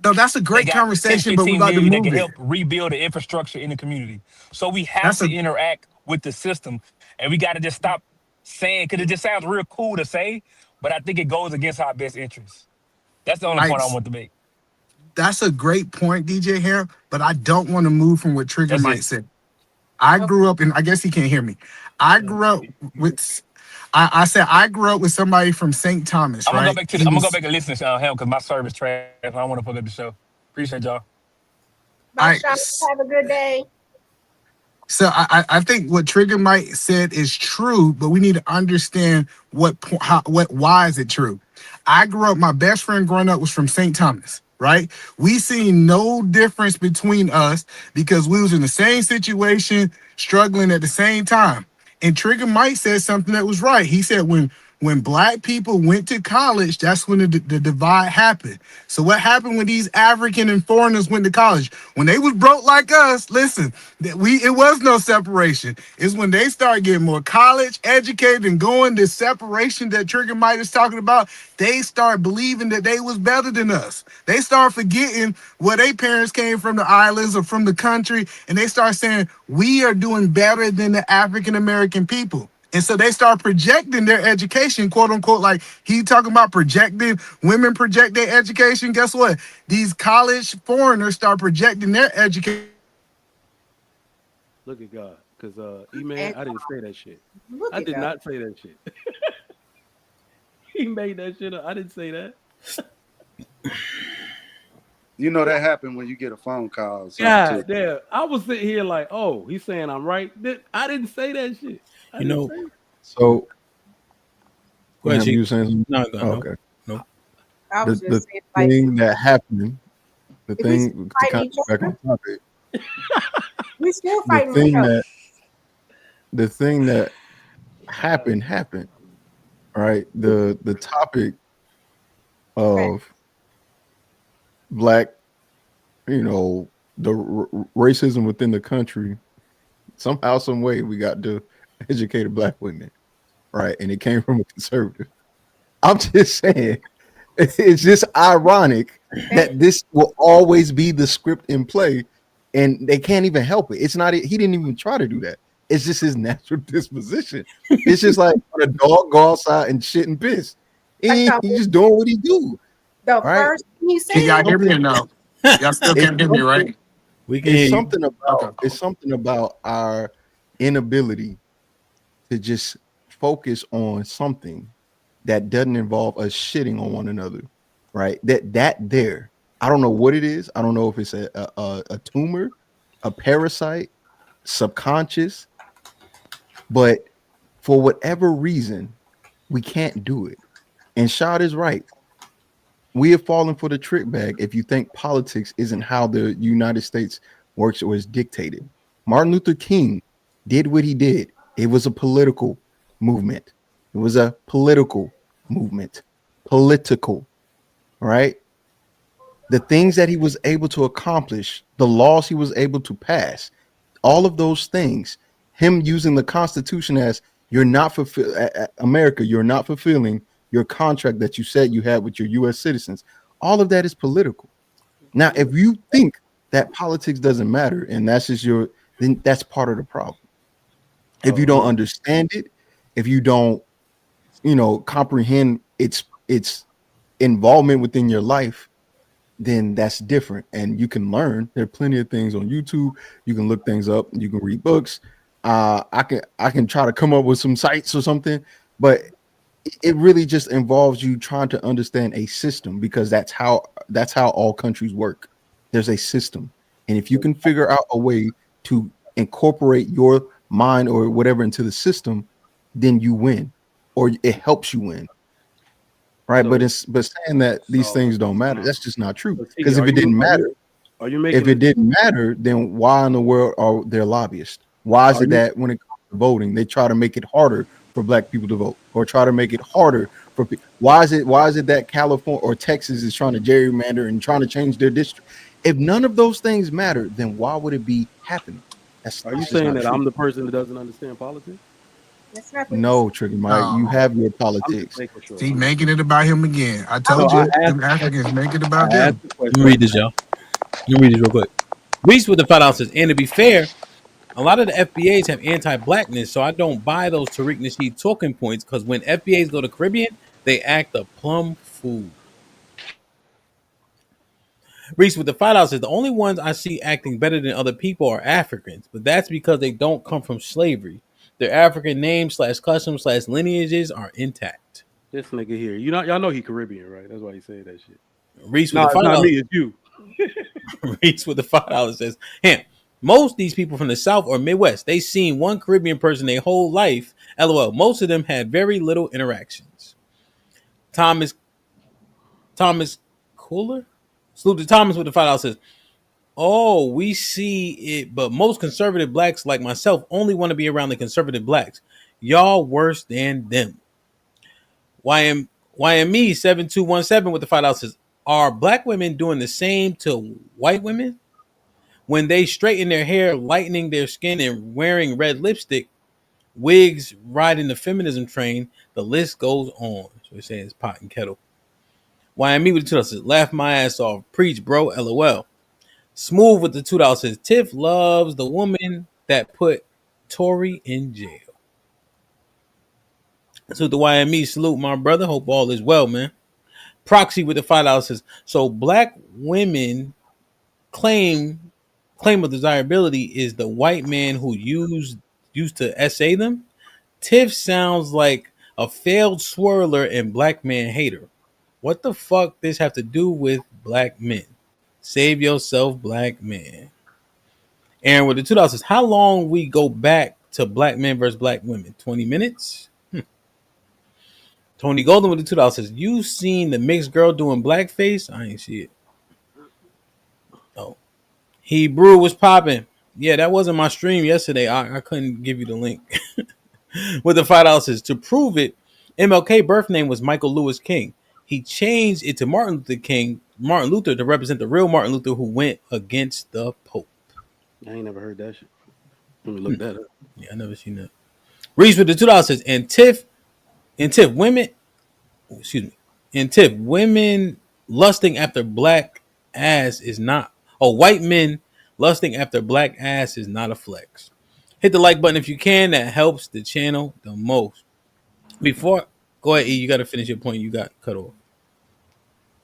No, that's a great conversation, but we got to move that can it. help rebuild the infrastructure in the community. So we have to interact with the system, and we got to just stop saying, because it just sounds real cool to say, but I think it goes against our best interests. That's the only point I want to make. That's a great point, DJ Hamp, but I don't want to move from what Trigger Mike said. I grew up, and I guess he can't hear me. I grew up with, I said I grew up with somebody from St. Thomas, I'm gonna right? go back and listen to him because my service trash. I don't want to fuck up the show. Appreciate y'all. Bye, Sean. Have a good day. So I think what Trigger Mike said is true, but we need to understand why is it true. I grew up, my best friend growing up was from St. Thomas, right? We seen no difference between us because we was in the same situation, struggling at the same time. And Trigger Mike said something that was right. He said when black people went to college, that's when the divide happened. So what happened when these African and foreigners went to college? When they was broke like us, listen, it was no separation. It's when they started getting more college educated and going this separation that Trigger Mike is talking about, they start believing that they was better than us. They start forgetting where their parents came from, the islands or from the country, and they start saying, we are doing better than the African American people. And so they start projecting their education, quote unquote, like he talking about projecting, women project their education. Guess what? These college foreigners start projecting their education. Look at God, because E-Man, I didn't say that shit. I did God. not say that shit. He made that shit up. I didn't say that. You know that happened when you get a phone call. God damn. I was sitting here like, oh, he's saying I'm right. I didn't say that shit. You know. So, go ahead, you saying something? No, okay. No. I was The just saying, like, thing that happened, the If we thing, fight to kind each of back other, on topic, we still the fighting thing each other. that happened, right? The topic of black, the racism within the country, somehow, some way, we got to educated black women, right? And it came from a conservative. I'm just saying, it's just ironic that this will always be the script in play, and they can't even help it. It's not. He didn't even try to do that. It's just his natural disposition. It's just like when a dog go outside and shit and piss. He's just doing what he do. The Right? first thing he said. Can y'all hear me or no? Y'all still can't hear me, right? We can hear you. Something about Okay. it's something about our inability to just focus on something that doesn't involve us shitting on one another, right? That there, I don't know what it is. I don't know if it's a tumor, a parasite, subconscious, but for whatever reason, we can't do it. And Shad is right. We have fallen for the trick bag if you think politics isn't how the United States works or is dictated. Martin Luther King did what he did. It was a political movement. It was a political movement. Political, right? The things that he was able to accomplish, the laws he was able to pass, all of those things, him using the Constitution as you're not America, you're not fulfilling your contract that you said you had with your U.S. citizens. All of that is political. Now, if you think that politics doesn't matter and that's just then that's part of the problem. If you don't understand it, if you don't, comprehend its involvement within your life, then that's different. And you can learn. There are plenty of things on YouTube. You can look things up. You can read books. I can try to come up with some sites or something, but it really just involves you trying to understand a system, because that's how all countries work. There's a system, and if you can figure out a way to incorporate your mind or whatever into the system, then you win, or it helps you win. Right, but saying that these things don't matter, that's just not true. Because if it didn't matter, then why in the world are there lobbyists? Why is it that when it comes to voting, they try to make it harder for black people to vote, or try to make it harder for people? Why is it that California or Texas is trying to gerrymander and trying to change their district? If none of those things matter, then why would it be happening? Are you saying that I'm the person that doesn't understand politics? That's not No, Trigger Mike, you have your politics. See, making it about him again. I told you, them Africans make it about them. Let me read this, y'all. Let me read this real quick. Reese with the $5 says, and to be fair, a lot of the FBAs have anti-blackness, so I don't buy those Tariq Nasheed talking points, because when FBAs go to Caribbean, they act a plum fool. Reese with the $5 says, the only ones I see acting better than other people are Africans, but that's because they don't come from slavery. Their African names / customs / lineages are intact. This nigga here, y'all know he Caribbean, right? That's why he said that shit. Reese with the $5. Not me, it's you. Reese with the $5 says, "Him. Most of these people from the South or Midwest, they seen one Caribbean person their whole life. LOL. Most of them had very little interactions." Thomas Cooler? Salute to Thomas with the $5 says, "Oh, we see it, but most conservative blacks like myself only want to be around the conservative blacks. Y'all worse than them." YME 7217 with the $5 says, "Are black women doing the same to white women? When they straighten their hair, lightening their skin, and wearing red lipstick, wigs, riding the feminism train, the list goes on." So we're saying it's pot and kettle. YME with the $2 says, "Laugh my ass off. Preach, bro. LOL." Smooth with the $2 says, "Tiff loves the woman that put Tory in jail." So the YME, salute my brother. Hope all is well, man. Proxy with the $5 says, "So black women claim of desirability is the white man who used to essay them. Tiff sounds like a failed swirler and black man hater. What the fuck this have to do with black men? Save yourself, black man." Aaron with the $2 says, "How long we go back to black men versus black women? 20 minutes?" Tony Golden with the $2 says, "You seen the mixed girl doing blackface? I ain't see it." Oh, Hebrew was popping. Yeah, that wasn't my stream yesterday. I couldn't give you the link. With the $5 says, "To prove it, MLK birth name was Michael Lewis King. he changed it to Martin Luther to represent the real Martin Luther who went against the Pope. I ain't never heard that shit. Let me look that up. Yeah, I never seen that. Reese with the $2 says, and Tiff, women, excuse me, and Tiff, women lusting after black ass is not, white men lusting after black ass is not a flex. Hit the like button if you can. That helps the channel the most. Go ahead, E. You got to finish your point. You got cut off.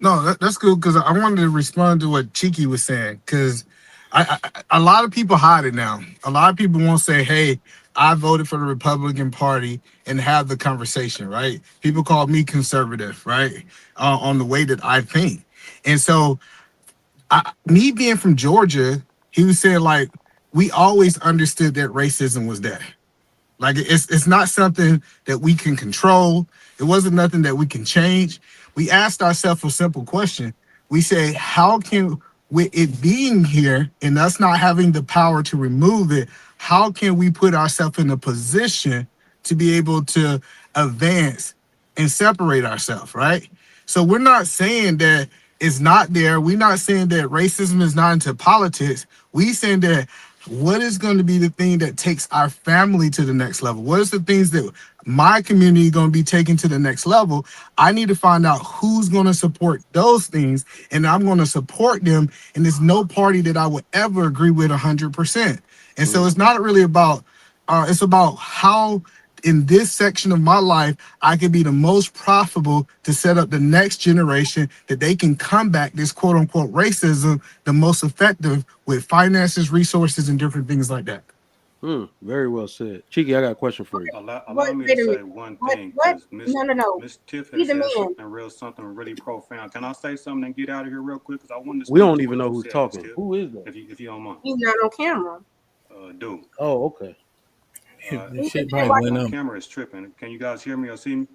No, that's good because I wanted to respond to what Cheeky was saying because a lot of people hide it now. A lot of people won't say, "Hey, I voted for the Republican Party," and have the conversation. Right? People call me conservative, right, on the way that I think, and so me being from Georgia, he was saying like we always understood that racism was there. Like it's not something that we can control. It wasn't nothing that we can change. We asked ourselves a simple question. We say, how can, with it being here and us not having the power to remove it, how can we put ourselves in a position to be able to advance and separate ourselves, right? So we're not saying that it's not there. We're not saying that racism is not into politics. We saying that what is going to be the thing that takes our family to the next level? What is the things that my community is going to be taken to the next level? I need to find out who's going to support those things, and I'm going to support them. And there's no party that I would ever agree with 100%. And so it's not really about, it's about how in this section of my life, I can be the most profitable to set up the next generation that they can combat this quote unquote racism the most effective with finances, resources, and different things like that. Very well said. Cheeky, I got a question for you. Allow me to say one thing, because Miss Tiff has said something really profound. Can I say something and get out of here real quick? Because I wanted to. We don't even know who's talking. Who is that? If you don't mind. He's not on camera. Do. Oh, okay. The camera is tripping. Can you guys hear me or see me?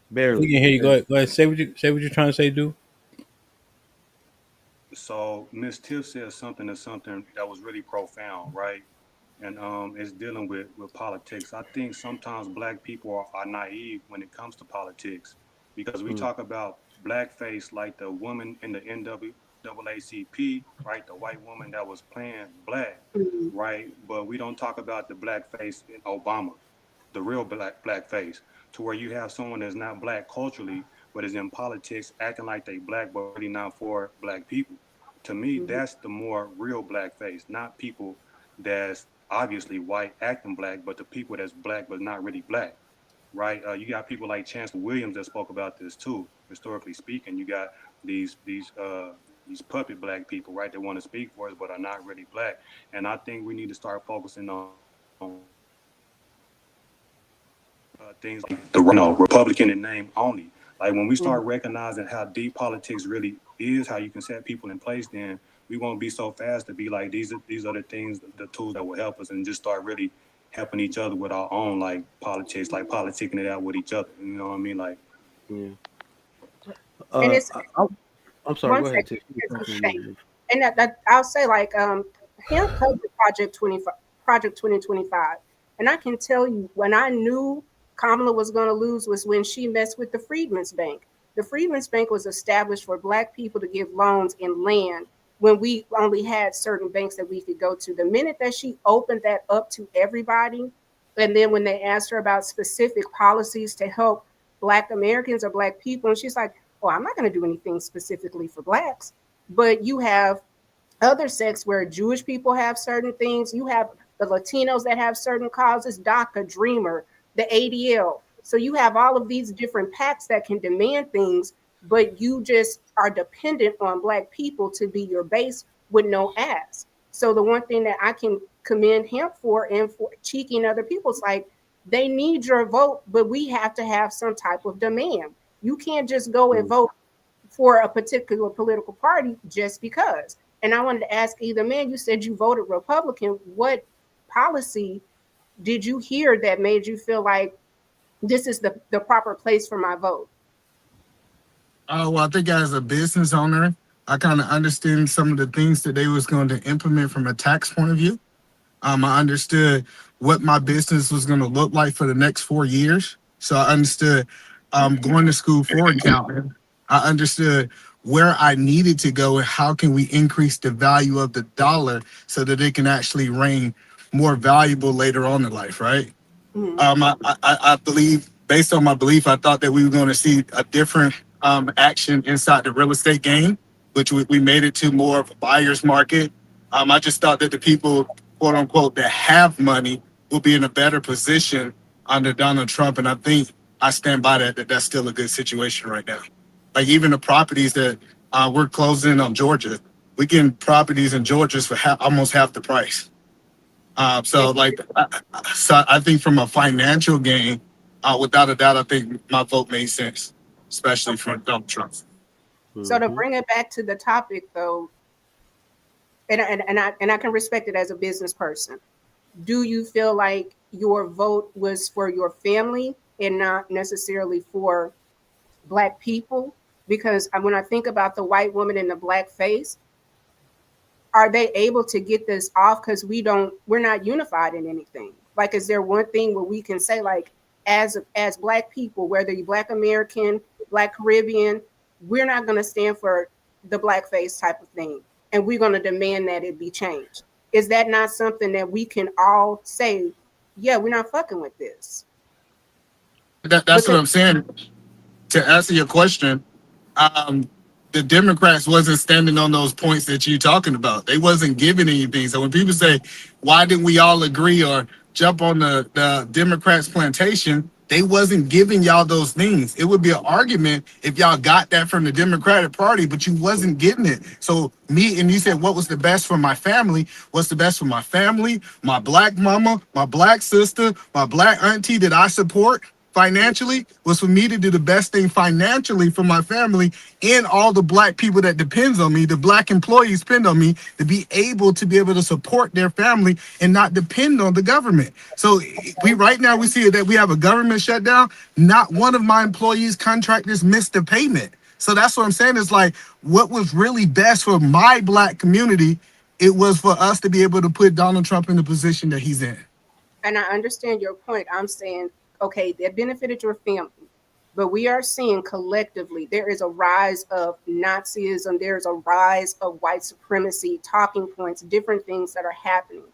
Barely. We can hear you. Go ahead. Say what you're trying to say, Do. So Miss Tiff said something that was really profound, right? And it's dealing with politics. I think sometimes black people are naive when it comes to politics because we talk about blackface like the woman in the NAACP, right? The white woman that was playing black, right? But we don't talk about the blackface in Obama, the real blackface, to where you have someone that's not black culturally, but is in politics acting like they black, but really not for black people. To me, that's the more real blackface, not people that's obviously white acting black, but the people that's black but not really black, right? You got people like Chancellor Williams that spoke about this too. Historically speaking, you got these puppet black people, right? That want to speak for us but are not really black. And I think we need to start focusing on things like the Republican in name only. Like when we start recognizing how deep politics really is, how you can set people in place, then we won't be so fast to be like these are the things, the tools that will help us, and just start really helping each other with our own like politics, like politicking it out with each other. You know what I mean? Like, yeah. And it's I'm sorry. Go ahead. And I'll say like him covered Project 2025, and I can tell you when I knew Kamala was going to lose was when she messed with the Freedmen's Bank. The Freedmen's Bank was established for black people to give loans in land when we only had certain banks that we could go to. The minute that she opened that up to everybody, and then when they asked her about specific policies to help Black Americans or Black people, and she's like, oh, I'm not going to do anything specifically for Blacks. But you have other sects where Jewish people have certain things. You have the Latinos that have certain causes, DACA, Dreamer, the ADL. So you have all of these different PACs that can demand things, but you just are dependent on Black people to be your base with no ask. So the one thing that I can commend him for and for Cheeky and other people is like, they need your vote, but we have to have some type of demand. You can't just go and vote for a particular political party just because. And I wanted to ask either man, you said you voted Republican. What policy did you hear that made you feel like this is the proper place for my vote? Well, I think as a business owner, I kind of understand some of the things that they was going to implement from a tax point of view. I understood what my business was going to look like for the next 4 years. So I understood going to school for accounting. I understood where I needed to go and how can we increase the value of the dollar so that it can actually reign more valuable later on in life, right? Mhm. I believe, based on my belief, I thought that we were going to see a different action inside the real estate game, which we made it to more of a buyer's market. I just thought that the people, quote unquote, that have money will be in a better position under Donald Trump. And I think I stand by that that's still a good situation right now. Like even the properties that we're closing on Georgia, we getting properties in Georgia for almost half the price. So I think from a financial gain, without a doubt, I think my vote made sense, especially for Donald Trump. So to bring it back to the topic though, and I can respect it as a business person. Do you feel like your vote was for your family and not necessarily for Black people? Because when I think about the white woman in the black face, are they able to get this off? Because we're not unified in anything. Like, is there one thing where we can say, like, as Black people, whether you're Black American, Black Caribbean, we're not going to stand for the blackface type of thing, and we're going to demand that it be changed? Is that not something that we can all say, yeah, we're not fucking with this? That's what I'm saying. To answer your question, um, the Democrats wasn't standing on those points that you're talking about. They wasn't giving anything. So when people say, why didn't we all agree or jump on the Democrats plantation, they wasn't giving y'all those things. It would be an argument if y'all got that from the Democratic Party, but you wasn't getting it. So you said, what was the best for my family? What's the best for my family, my Black mama, my Black sister, my Black auntie that I support financially was for me to do the best thing financially for my family and all the Black people that depends on me, the Black employees depend on me to be able to support their family and not depend on the government. So right now we see that we have a government shutdown. Not one of my employees, contractors missed a payment. So that's what I'm saying. Is like what was really best for my Black community. It was for us to be able to put Donald Trump in the position that he's in. And I understand your point. I'm saying, okay, that benefited your family, but we are seeing collectively there is a rise of Nazism, there's a rise of white supremacy, talking points, different things that are happening.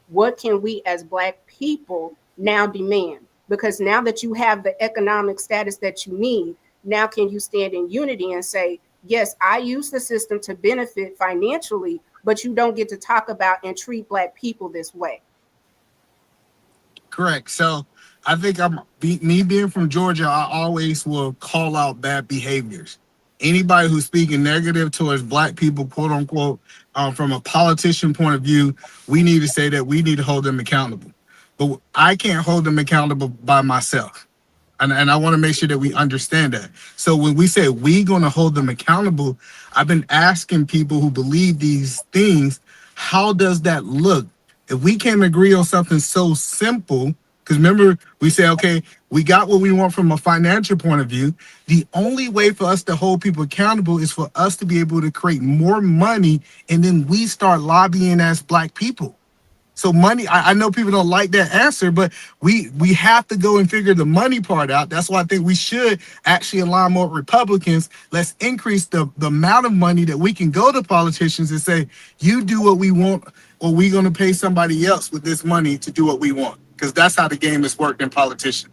What can we as Black people now demand? Because now that you have the economic status that you need, now can you stand in unity and say, yes, I use the system to benefit financially, but you don't get to talk about and treat Black people this way? Correct. So I think me being from Georgia, I always will call out bad behaviors. Anybody who's speaking negative towards Black people, quote unquote, from a politician point of view, we need to say that we need to hold them accountable. But I can't hold them accountable by myself. And I want to make sure that we understand that. So when we say we going to hold them accountable, I've been asking people who believe these things, how does that look? If we can't agree on something so simple, because remember, we say, okay, we got what we want from a financial point of view. The only way for us to hold people accountable is for us to be able to create more money, and then we start lobbying as Black people. So money, I know people don't like that answer, but we have to go and figure the money part out. That's why I think we should actually align more Republicans. Let's increase the amount of money that we can go to politicians and say, you do what we want, or we're going to pay somebody else with this money to do what we want. Because that's how the game is worked in the politician.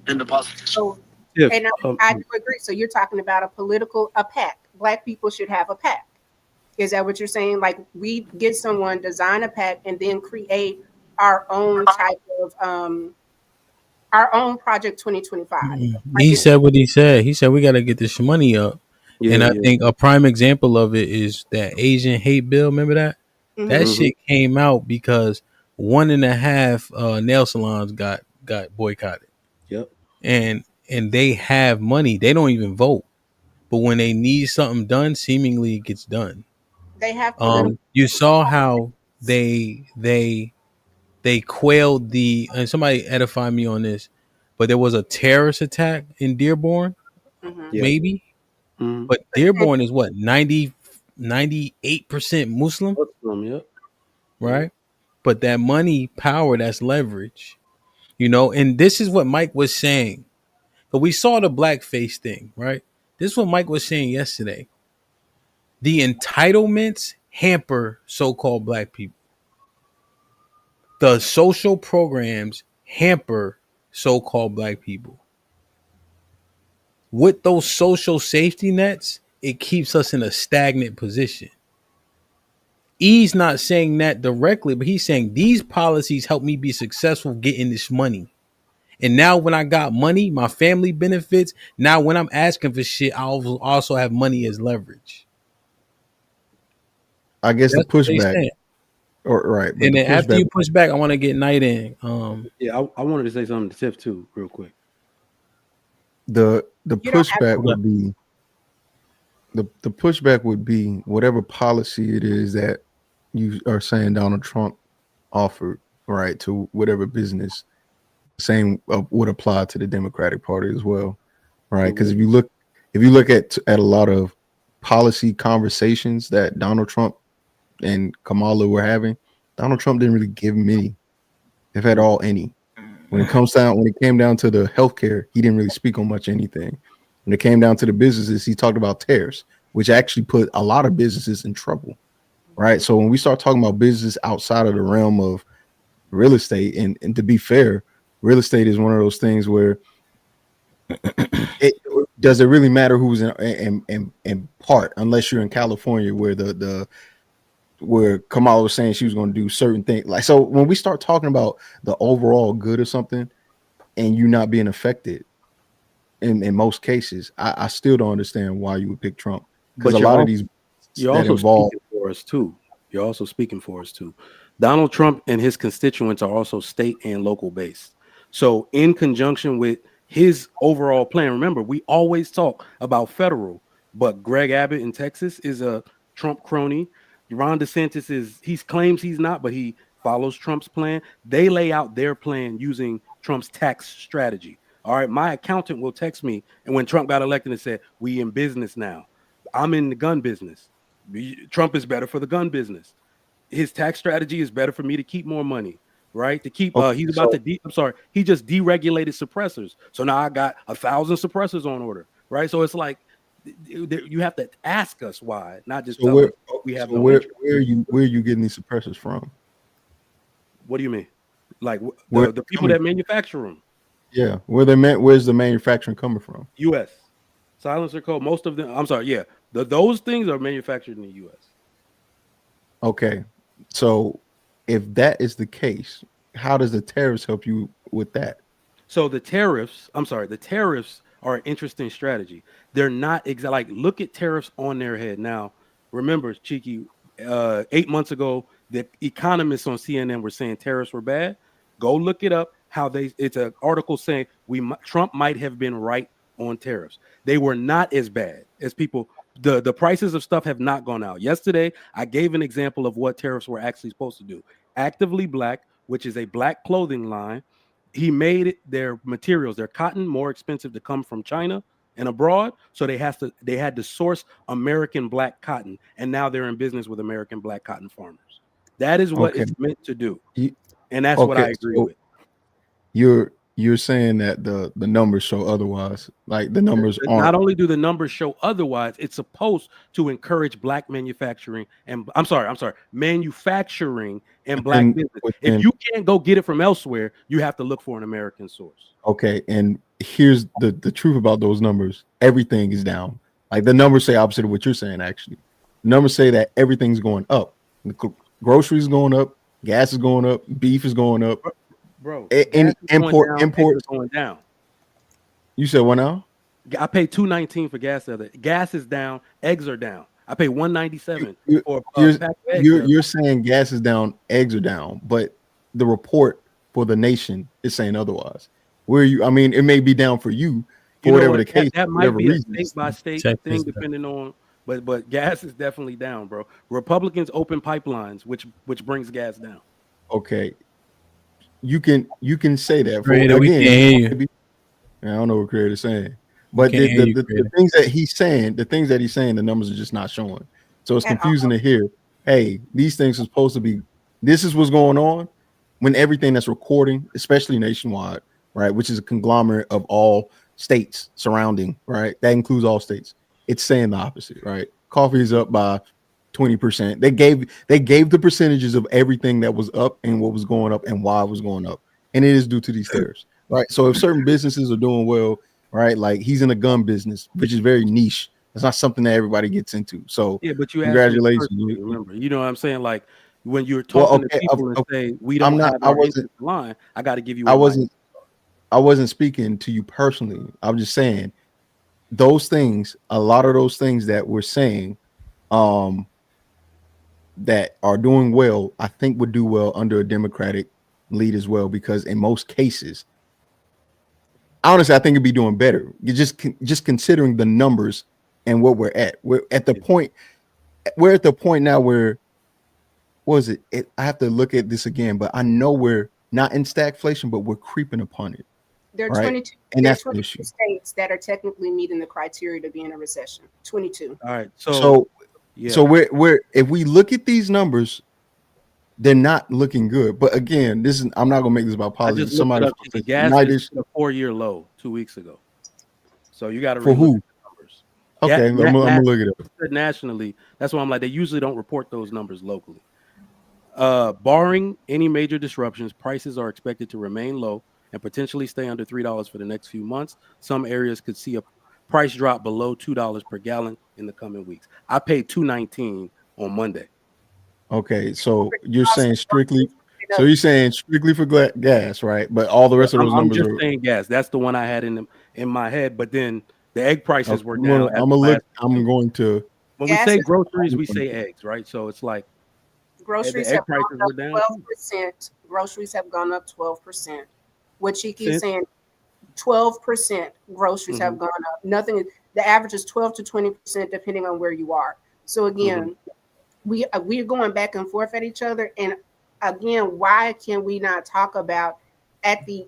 So, and I do agree. So you're talking about a PAC. Black people should have a PAC. Is that what you're saying? Like we get someone, design a PAC, and then create our own type of our own Project 2025. He said what he said. He said we got to get this money up. And I think a prime example of it is that Asian hate bill. Remember that? Mhm. That shit came out because 1.5 nail salons got boycotted. Yep. And they have money. They don't even vote. But when they need something done, seemingly it gets done. They have to. You saw how they quailed and somebody edified me on this, but there was a terrorist attack in Dearborn, maybe. Mm-hmm. But Dearborn is what, 98% Muslim? Yep. Right? But that money, power, that's leverage. And this is what Mike was saying. But we saw the blackface thing, right? This is what Mike was saying yesterday. The entitlements hamper so-called black people. The social programs hamper so-called black people. With those social safety nets, it keeps us in a stagnant position. He's not saying that directly, but he's saying these policies help me be successful getting this money. And now when I got money, my family benefits. Now when I'm asking for shit, I'll also have money as leverage. I guess That's the pushback, or right, but and the then after pushback. you push back, I want to get Knight in. Yeah, I wanted to say something to Tiff too, real quick. The pushback would be the pushback would be whatever policy it is that you are saying Donald Trump offered, right, to whatever business. Same would apply to the Democratic Party as well, right? Because if you look at a lot of policy conversations that Donald Trump and Kamala were having, Donald Trump didn't really give many, if at all any. When it came down to the healthcare, he didn't really speak on much anything. When it came down to the businesses, he talked about tariffs, which actually put a lot of businesses in trouble, right? So when we start talking about business outside of the realm of real estate, and to be fair, real estate is one of those things where does it really matter who's in part, unless you're in California where where Kamala was saying she was going to do certain things. Like, so when we start talking about the overall good of something and you not being affected in most cases, I still don't understand why you would pick Trump, because a lot of these you're that also involve speaking for us too. You're also speaking for us too. Donald Trump and his constituents are also state and local based. So in conjunction with his overall plan, remember, we always talk about federal, but Greg Abbott in Texas is a Trump crony. Ron DeSantis he claims he's not, but he follows Trump's plan. They lay out their plan using Trump's tax strategy. All right, my accountant will text me, and when Trump got elected and said, "We in business now. I'm in the gun business. Trump is better for the gun business. His tax strategy is better for me to keep more money, right? To keep he's about to I'm sorry, he just deregulated suppressors. So now I got 1,000 suppressors on order, right? So it's like you have to ask us why, not just tell us we have no interest. Where are you getting these suppressors from? What do you mean? Like Where the people that manufacture them? Yeah, where's the manufacturing coming from? U.S. Silencer code. Most of them. I'm sorry. Yeah, those things are manufactured in the U.S. Okay, so if that is the case, how does the tariffs help you with that? So the tariffs are an interesting strategy. They're not like look at tariffs on their head. Now, remember, Cheeky, 8 months ago, the economists on CNN were saying tariffs were bad. Go look it up. It's an article saying Trump might have been right on tariffs. They were not as bad as people. The prices of stuff have not gone out. Yesterday, I gave an example of what tariffs were actually supposed to do. Actively Black, which is a black clothing line, he made their materials, their cotton, more expensive to come from China and abroad. So they had to source American black cotton, and now they're in business with American black cotton farmers. That is what it's meant to do, and that's what I agree with. You're saying that the numbers show otherwise. Like the numbers aren't. Not only do the numbers show otherwise, it's supposed to encourage black manufacturing and manufacturing and black business. If you can't go get it from elsewhere, you have to look for an American source. Okay, and here's the truth about those numbers. Everything is down. Like the numbers say opposite of what you're saying. Actually, the numbers say that everything's going up. The groceries going up, gas is going up, beef is going up. Bro, import going down. You said what now? I paid $2.19 for gas the other. Gas is down, eggs are down. I pay $1.97 for a pack of eggs. You're saying gas is down, eggs are down, but the report for the nation is saying otherwise. Where you? I mean, it may be down for you, for whatever the case. That might be a state by state thing, depending on. But gas is definitely down, bro. Republicans open pipelines, which brings gas down. Okay. You can say that. Creator, we can't hear you. I don't know what Creator's saying, but the things that he's saying, the numbers are just not showing. So it's confusing to hear. Hey, these things are supposed to be. This is what's going on when everything that's recording, especially nationwide, right, which is a conglomerate of all states surrounding, right? That includes all states. It's saying the opposite, right? Coffee is up by 20%. They gave the percentages of everything that was up and what was going up and why it was going up. And it is due to these tariffs, right? So if certain businesses are doing well, right? Like he's in a gun business, which is very niche. It's not something that everybody gets into. So yeah, but you congratulations. remember, you know what I'm saying? Like when you're talking to people and say we don't have our interest line, I got to give you. I wasn't speaking to you personally. I'm just saying those things. A lot of those things that we're saying, that are doing well, I think would do well under a Democratic lead as well, because in most cases, honestly, I think it'd be doing better. You just considering the numbers and what we're at. We're at the point now where, what was it? I have to look at this again, but I know we're not in stagflation, but we're creeping upon it. There are right? 22, and there are that's the 22 issue. states that are technically meeting the criteria to be in a recession. 22. All right. So we're if we look at these numbers, they're not looking good. But again, I'm not gonna make this about I politics. just looked it up. The gas is a 4-year low 2 weeks ago. So you got to for who? numbers. Okay, I'm gonna look it up. Nationally, that's why I'm like, they usually don't report those numbers locally. Barring any major disruptions, prices are expected to remain low and potentially stay under $3 for the next few months. Some areas could see a price drop below $2 per gallon in the coming weeks. I paid $2.19 on Monday. Okay, so you're saying strictly. So you're saying strictly for gas, right? But all the rest of those numbers I'm are just saying gas. That's the one I had in my head. But then the egg prices were I'm down. going to. When we say groceries, we say eggs, right? So it's like groceries the egg have prices gone were up down. 12%. Groceries have gone up 12%. What Chiki is saying, 12% groceries have gone up. Nothing. The average is 12 to 20% depending on where you are. So again, we're going back and forth at each other. And again, why can we not talk about at the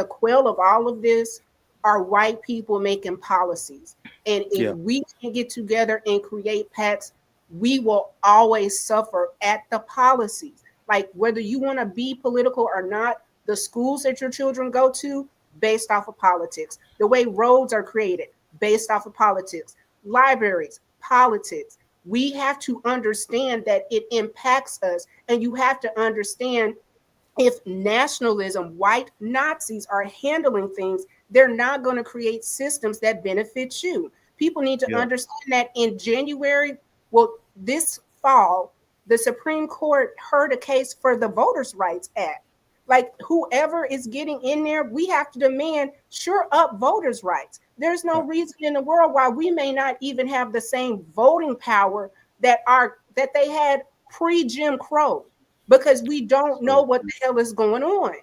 quell of all of this are white people making policies? And if we can get together and create pacts, we will always suffer at the policies. Like whether you want to be political or not, the schools that your children go to, based off of politics. The way roads are created, based off of politics. Libraries, politics. We have to understand that it impacts us. And you have to understand, if nationalism, white Nazis are handling things, they're not going to create systems that benefit you. People need to understand that in January, this fall, the Supreme Court heard a case for the Voters' Rights Act. Like whoever is getting in there, we have to demand sure up voters' rights. There's no reason in the world why we may not even have the same voting power that they had pre-Jim Crow, because we don't know what the hell is going on.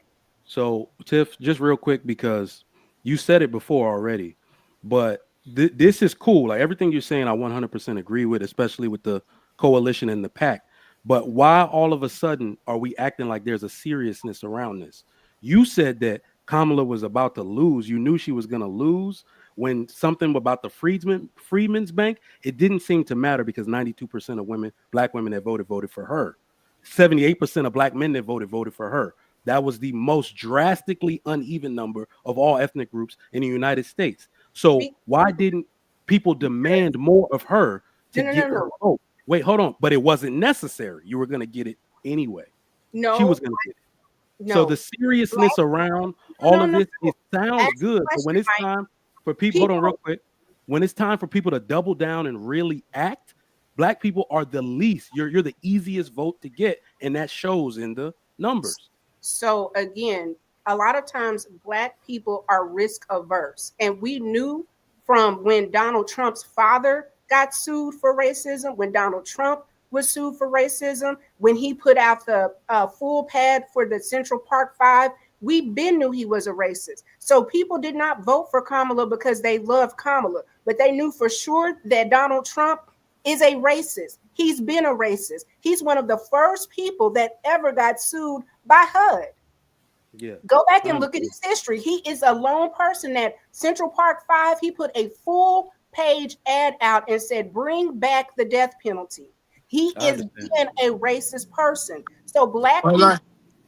So Tiff, just real quick, because you said it before already, but this is cool. Like everything you're saying, I 100% agree with, especially with the coalition and the pact. But why all of a sudden are we acting like there's a seriousness around this? You said that Kamala was about to lose. You knew she was going to lose when something about the Freedmen's Bank, it didn't seem to matter because 92% of women, black women that voted for her. 78% of black men that voted for her. That was the most drastically uneven number of all ethnic groups in the United States. So why didn't people demand more of her to get her vote? Wait, hold on. But it wasn't necessary. You were going to get it anyway. No. She was going to get it. No. So the seriousness around all of this, it sounds good. But when it's time for people, hold on real quick. When it's time for people to double down and really act, black people are the least. You're the easiest vote to get. And that shows in the numbers. So again, a lot of times black people are risk averse. And we knew from when Donald Trump's father got sued for racism, when Donald Trump was sued for racism, when he put out the full pad for the Central Park 5, we knew he was a racist. So people did not vote for Kamala because they loved Kamala, but they knew for sure that Donald Trump is a racist. He's been a racist. He's one of the first people that ever got sued by HUD. Yeah. Go back and look at his history. He is a lone person at Central Park 5. He put a full page ad out and said, bring back the death penalty. He is being a racist person. So black people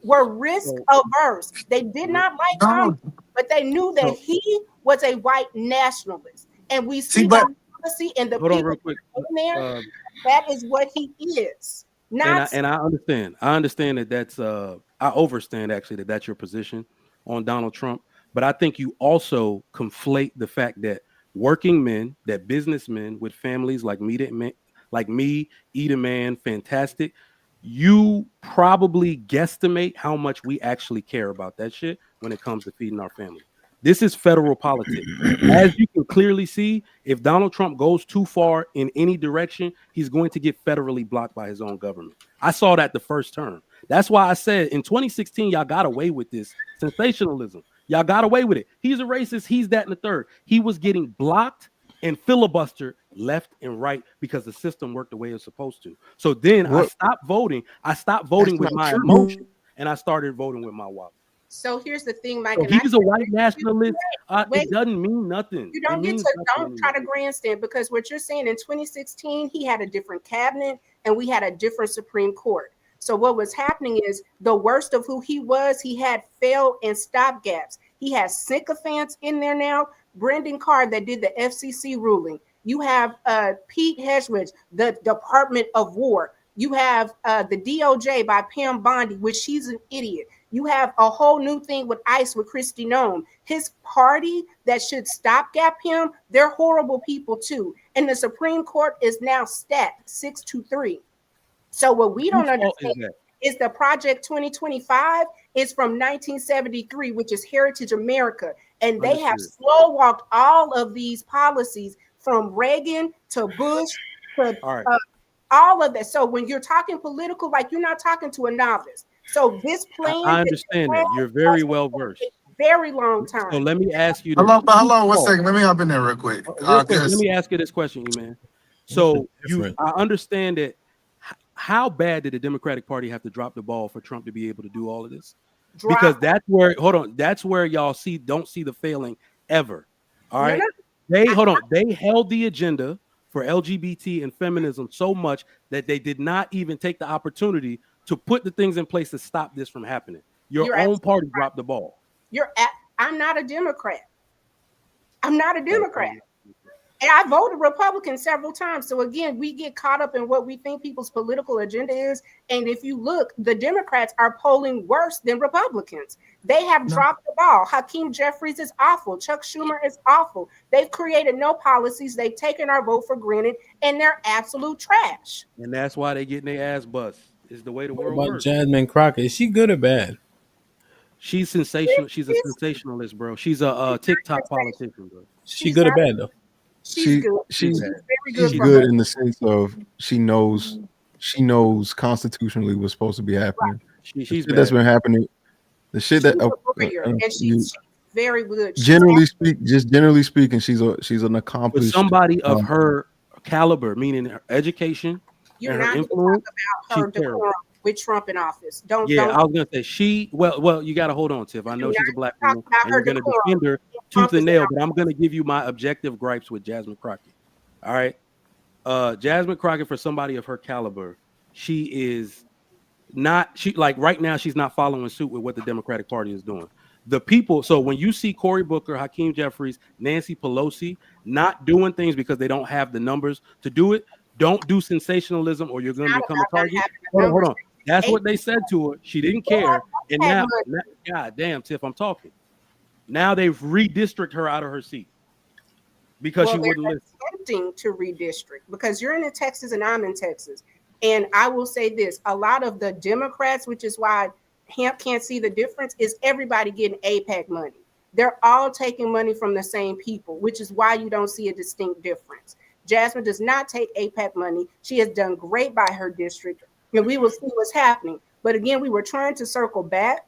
were risk averse. They did not like Donald. but they knew that he was a white nationalist. And we see but the policy and the hold on people real quick. in there. That is what he is. Not And I understand. I understand that that's I overstand actually that that's your position on Donald Trump. But I think you also conflate the fact that working men, that businessmen with families like me, Eat Man, Fantastic, you probably guesstimate how much we actually care about that shit when it comes to feeding our family. This is federal politics. As you can clearly see, if Donald Trump goes too far in any direction, he's going to get federally blocked by his own government. I saw that the first term. That's why I said in 2016, y'all got away with this sensationalism. Y'all got away with it. He's a racist. He's that and the third. He was getting blocked and filibustered left and right because the system worked the way it's supposed to. So then I stopped voting. I stopped voting with my emotion and I started voting with my wallet. So here's the thing, Mike. So he's a white nationalist. It doesn't mean nothing. You don't don't try to grandstand, because what you're saying in 2016, he had a different cabinet and we had a different Supreme Court. So what was happening is the worst of who he was, he had failed and stopgaps. He has sycophants in there now. Brendan Carr that did the FCC ruling. You have Pete Hegseth, the Department of War. You have the DOJ by Pam Bondi, which she's an idiot. You have a whole new thing with ICE with Kristi Noem. His party that should stopgap him, they're horrible people too. And the Supreme Court is now stacked 6-3. So what we don't understand is the Project 2025 is from 1973, which is Heritage America. And they have slow walked all of these policies from Reagan to Bush to all of that. So when you're talking political, like, you're not talking to a novice. So this plan, I understand that. You're very well versed. Very long time. So let me ask you. Hold on 1 second. Let me hop in there real quick. Let me ask you this question, man. So I understand that. How bad did the Democratic Party have to drop the ball for Trump to be able to do all of this? Because that's where, that's where y'all don't see the failing ever. All right. They held the agenda for LGBT and feminism so much that they did not even take the opportunity to put the things in place to stop this from happening. Your own party dropped the ball. I'm not a Democrat. I'm not a Democrat. And I voted Republican several times. So again, we get caught up in what we think people's political agenda is. And if you look, the Democrats are polling worse than Republicans. They have dropped the ball. Hakeem Jeffries is awful. Chuck Schumer is awful. They've created no policies. They've taken our vote for granted, and they're absolute trash. And that's why they're getting their ass bust. Is the way the world about works. Jasmine Crockett? Is she good or bad? She's sensational. She's a sensationalist, bro. She's a TikTok politician, bro. She good or bad though? She's good. She's good in the sense of she knows constitutionally what's supposed to be happening. She's that's been happening. The shit that and she's very good. Generally speaking, she's an accomplished. But somebody of her caliber, meaning her education, you're and her not influence. About her decorum with Trump in office. I was gonna say well, you gotta hold on, Tiff. I know she's a black woman, and you're gonna defend her tooth and nail, but I'm gonna give you my objective gripes with Jasmine Crockett. All right. Jasmine Crockett, for somebody of her caliber, right now, she's not following suit with what the Democratic Party is doing. The people, so when you see Cory Booker, Hakeem Jeffries, Nancy Pelosi not doing things because they don't have the numbers to do it, don't do sensationalism or you're going to become a target. Hold on. That's what they said to her. She didn't care. And now, God damn, Tiff, I'm talking. Now they've redistricted her out of her seat because she wouldn't listen. Attempting to redistrict, because you're in Texas and I'm in Texas. And I will say this, a lot of the Democrats, which is why HAMP can't see the difference, is everybody getting AIPAC money. They're all taking money from the same people, which is why you don't see a distinct difference. Jasmine does not take AIPAC money. She has done great by her district, and we will see what's happening. But again, we were trying to circle back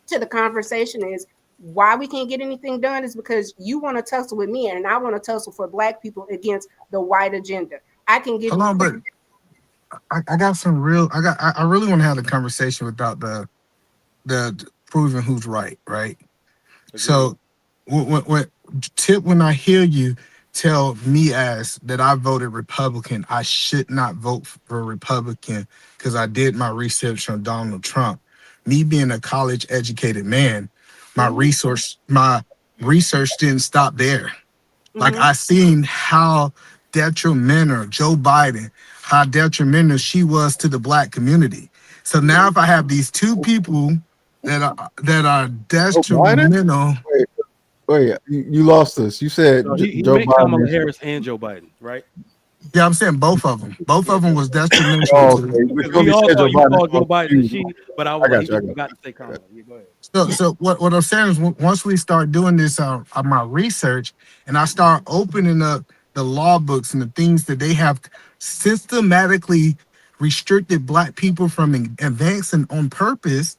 to the conversation is why we can't get anything done is because you want to tussle with me and I want to tussle for Black people against the white agenda. I can give but I got some real. I really want to have a conversation about the proving who's right. Agreed. So when I hear you tell me as that I voted Republican, I should not vote for Republican because I did my research on Donald Trump. Me being a college educated man, my research didn't stop there. Like Mhm. I seen how detrimental Joe Biden, how detrimental she was to the black community. So now if I have these two people that are Joe Biden? detrimental. Wait, you lost us. You said No, he Joe meant Kamala Biden. Harris and Joe Biden, right? Yeah, I'm saying both of them. Both of them was detrimental Oh, to okay. But Because you we only all said thought Joe you Biden. called So Joe I'm Biden a confused. she, but I got he you. I just got forgot to say Kamala. Yeah, go ahead. So what I'm saying is once we start doing this my research and I start opening up the law books and the things that they have systematically restricted black people from advancing on purpose,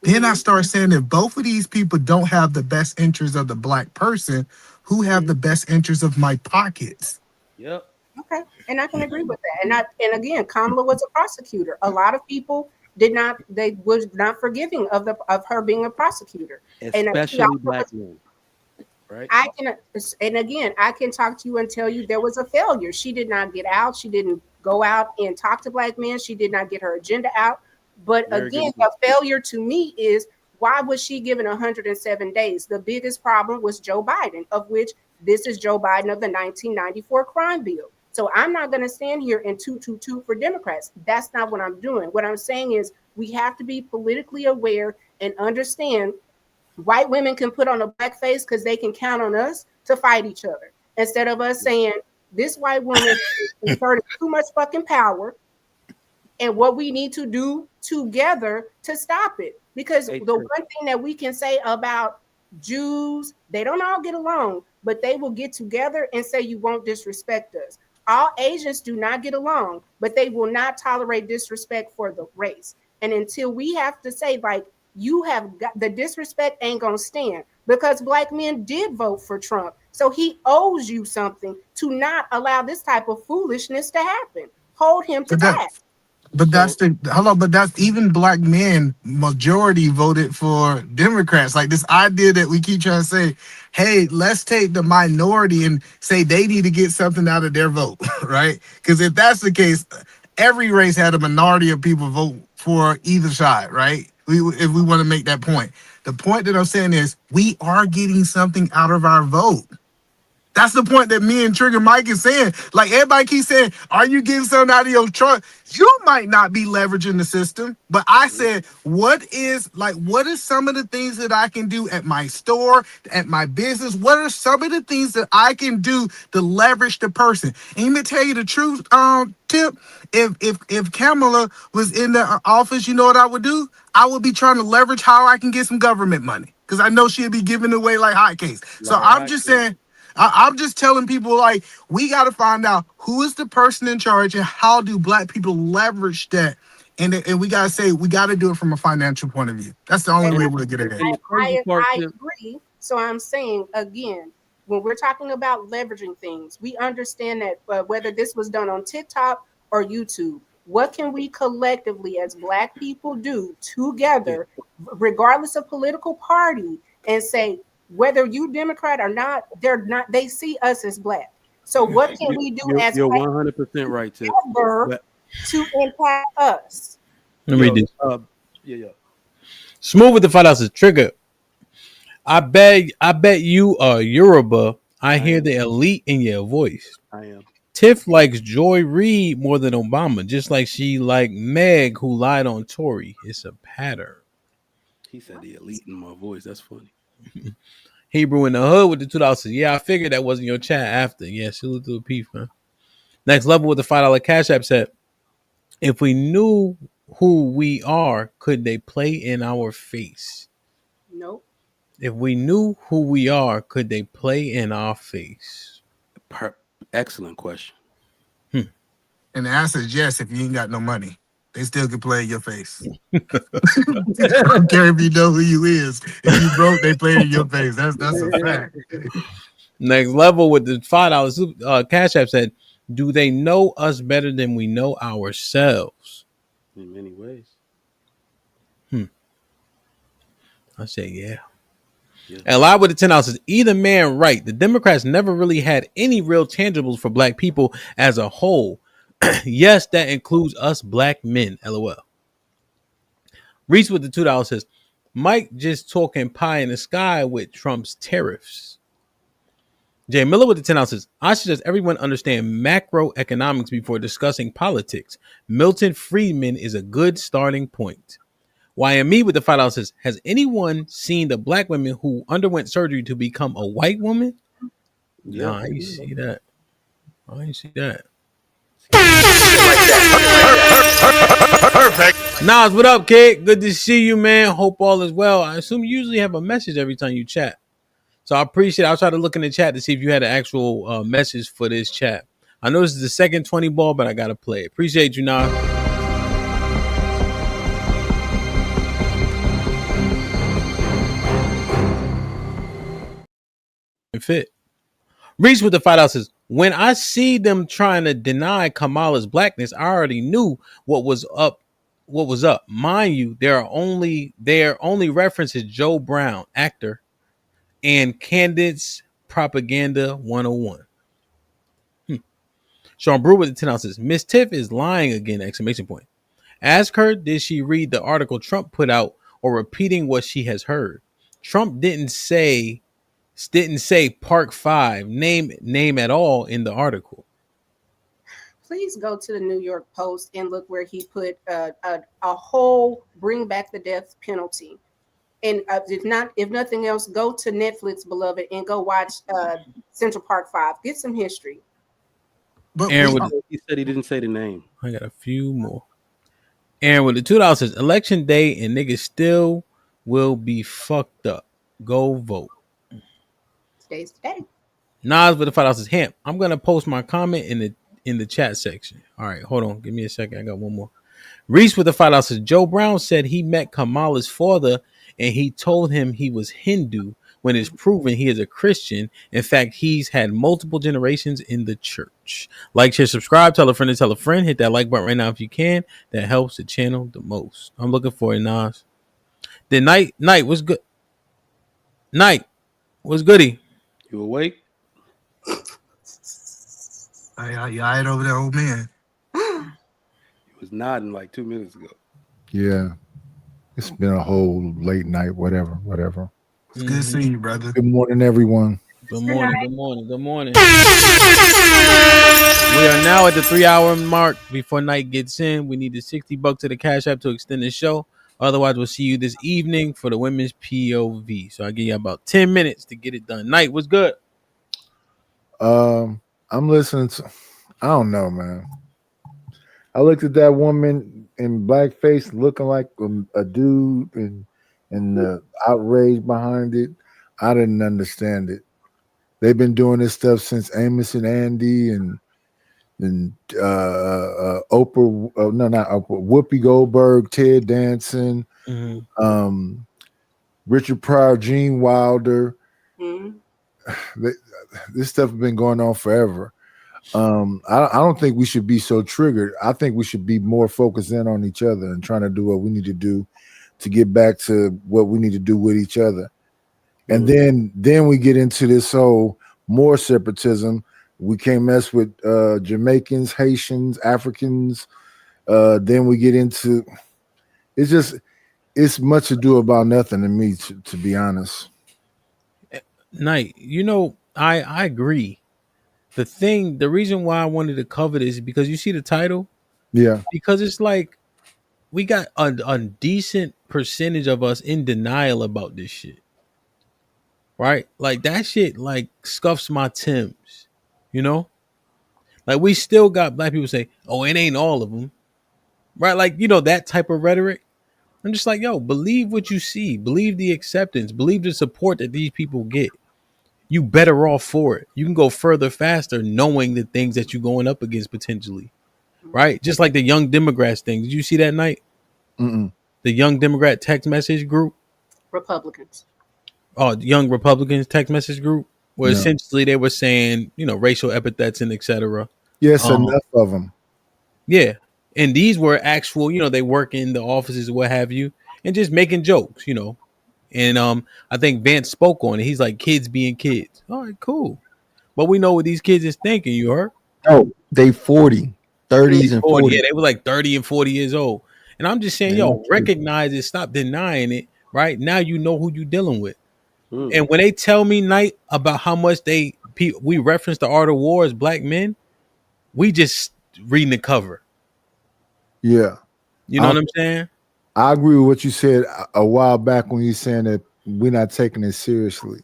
then I start saying if both of these people don't have the best interest of the black person, who have the best interest of my pockets? Yep. Okay, and I can agree with that. And again, Kamala was a prosecutor. A lot of people did not. They was not forgiving of her being a prosecutor. And she Especially also black was. men, right? I can, and again, I can talk to you and tell you there was a failure. She did not get out. She didn't go out and talk to black men. She did not get her agenda out. But Very good again, point. a failure to me is why was she given 107 days? The biggest problem was Joe Biden, of which this is Joe Biden of the 1994 crime bill. So I'm not going to stand here and toot for Democrats. That's not what I'm doing. What I'm saying is we have to be politically aware and understand white women can put on a black face because they can count on us to fight each other instead of us saying this white woman exerted too much fucking power and what we need to do together to stop it. Because Hey, the one thing that we can say about Jews, they don't all get along, but they will get together and say, you won't disrespect us. All Asians do not get along, but they will not tolerate disrespect for the race. And until we have to say, like, you have got the disrespect ain't gonna stand because black men did vote for Trump. So he owes you something to not allow this type of foolishness to happen. Hold him to But that task. But So that's the hello. But that's even black men. Majority voted for Democrats. Like this idea that we keep trying to say, hey, let's take the minority and say they need to get something out of their vote, right? Because if that's the case, every race had a minority of people vote for either side, right? If we want to make that point, the point that I'm saying is we are getting something out of our vote. That's the point that me and Trigger Mike is saying. Like everybody keeps saying, are you getting something out of your truck? You might not be leveraging the system, but I said, what is some of the things that I can do at my store, at my business? What are some of the things that I can do to leverage the person? And let me tell you the truth, Tip. If Kamala was in the office, you know what I would do? I would be trying to leverage how I can get some government money because I know she'd be giving away like hotcakes. So like I'm hot just shit. saying. I'm just telling people like we got to find out who is the person in charge and how do black people leverage that, and we got to say we got to do it from a financial point of view. That's the only And way we'll get ahead. And the crazy part, I Tip, agree. So I'm saying again, when we're talking about leveraging things, we understand that whether this was done on TikTok or YouTube, what can we collectively as Black people do together, regardless of political party, and say whether you Democrat or not, they're not. They see us as Black. So what can we do as you're Black 100% right, Tip. together But to impact us? Let me read this. Yeah. Smooth with the $5 is trigger. I bet you are Yoruba. I hear the elite in your voice. I am. Tiff likes Joy Reid more than Obama, just like she liked Meg, who lied on Tory. It's a pattern. He said the elite in my voice. That's funny. Hebrew in the hood with the $2. Yeah, I figured that wasn't your chat after. Yeah, salute to the peace, man. Next level with the $5 Cash App set. If we knew who we are, could they play in our face? Nope. If we knew who we are, could they play in our face? Excellent question. And the answer is yes. If you ain't got no money, they still can play in your face. I don't care if you know who you is. If you broke, they play in your face. That's a fact. Next level with the $5 Cash App said, do they know us better than we know ourselves? In many ways. I say yeah. And live with the $10 says, either man right. The Democrats never really had any real tangibles for black people as a whole. Yes, that includes us black men. LOL. Reese with the $2 says, Mike just talking pie in the sky with Trump's tariffs. Jay Miller with the 10 ounces. I suggest everyone understand macroeconomics before discussing politics. Milton Friedman is a good starting point. YME with the $5 has anyone seen the black women who underwent surgery to become a white woman? Yeah. Nah, I ain't see that. I ain't see that. Perfect. Nas, what up, kid? Good to see you, man. Hope all is well. I assume you usually have a message every time you chat. So I appreciate it. I'll try to look in the chat to see if you had an actual message for this chat. I know this is the second 20 ball, but I got to play it. Appreciate you, Nas. Fit. Reese with the $5. When I see them trying to deny Kamala's blackness, I already knew what was up. What was up? Mind you, their only reference is Joe Brown, actor, and Candace Propaganda 101. Sean Brew with the 10 ounces. Miss Tiff is lying again! Exclamation point. Ask her, did she read the article Trump put out or repeating what she has heard? Trump didn't say Park 5 name at all in the article. Please go to the New York Post and look where he put a whole bring back the death penalty. And if nothing else, go to Netflix, beloved, and go watch Central Park 5. Get some history. But he said he didn't say the name. I got a few more. Aaron with the $2 says election day and niggas still will be fucked up. Go vote. Today's the day. Nas with the $5 says HAMP. I'm gonna post my comment in the chat section. All right, hold on. Give me a second. I got one more. Reese with the $5 says Joe Brown said he met Kamala's father and he told him he was Hindu when it's proven he is a Christian. In fact, he's had multiple generations in the church. Like, share, subscribe, tell a friend to tell a friend. Hit that like button right now if you can. That helps the channel the most. I'm looking for it, Nas. The night was good. Night was goody. You awake? You all right over there, old man? He was nodding like 2 minutes ago. Yeah. It's been a whole late night, whatever. It's good seeing you, brother. Good morning, everyone. Good morning. We are now at the 3-hour mark before night gets in. We need the $60 to the Cash App to extend the show. Otherwise, we'll see you this evening for the women's POV. So I'll give you about 10 minutes to get it done. Night, what's good? I'm listening to, I don't know, man. I looked at that woman in blackface looking like a dude and the outrage behind it. I didn't understand it. They've been doing this stuff since Amos and Andy and Oprah, not Oprah, Whoopi Goldberg, Ted Danson, Richard Pryor, Gene Wilder. This stuff has been going on forever. I don't think we should be so triggered. I think we should be more focused in on each other and trying to do what we need to do to get back to what we need to do with each other. And then we get into this whole more separatism. We can't mess with Jamaicans, Haitians, Africans. Then we get into it's much ado about nothing to me, to be honest. Night, I agree. The reason why I wanted to cover this is because you see the title. Yeah. Because it's like we got a decent percentage of us in denial about this shit. Right? Like that shit like scuffs my Timbs. Like we still got black people say, oh, it ain't all of them. Right? Like, that type of rhetoric. I'm just like, yo, believe what you see. Believe the acceptance. Believe the support that these people get. You better off for it. You can go further faster knowing the things that you're going up against potentially. Right? Just like the Young Democrats thing. Did you see that night? Mm-mm. The Young Democrat text message group? Republicans. Oh, Young Republicans text message group? Where essentially they were saying, racial epithets and etc. Yes, enough of them. Yeah. And these were actual, they work in the offices or what have you, and just making jokes, And I think Vance spoke on it. He's like, kids being kids. All right, cool. But we know what these kids is thinking, you heard? Oh, they 40, 30s and 40. Yeah, they were like 30 and 40 years old. And I'm just saying, recognize it, stop denying it, right? Now you know who you dealing with. Mm. And when they tell me night about how much we reference the art of war as black men, we just reading the cover. Yeah. You know what I'm saying? I agree with what you said a while back when you saying that we're not taking it seriously,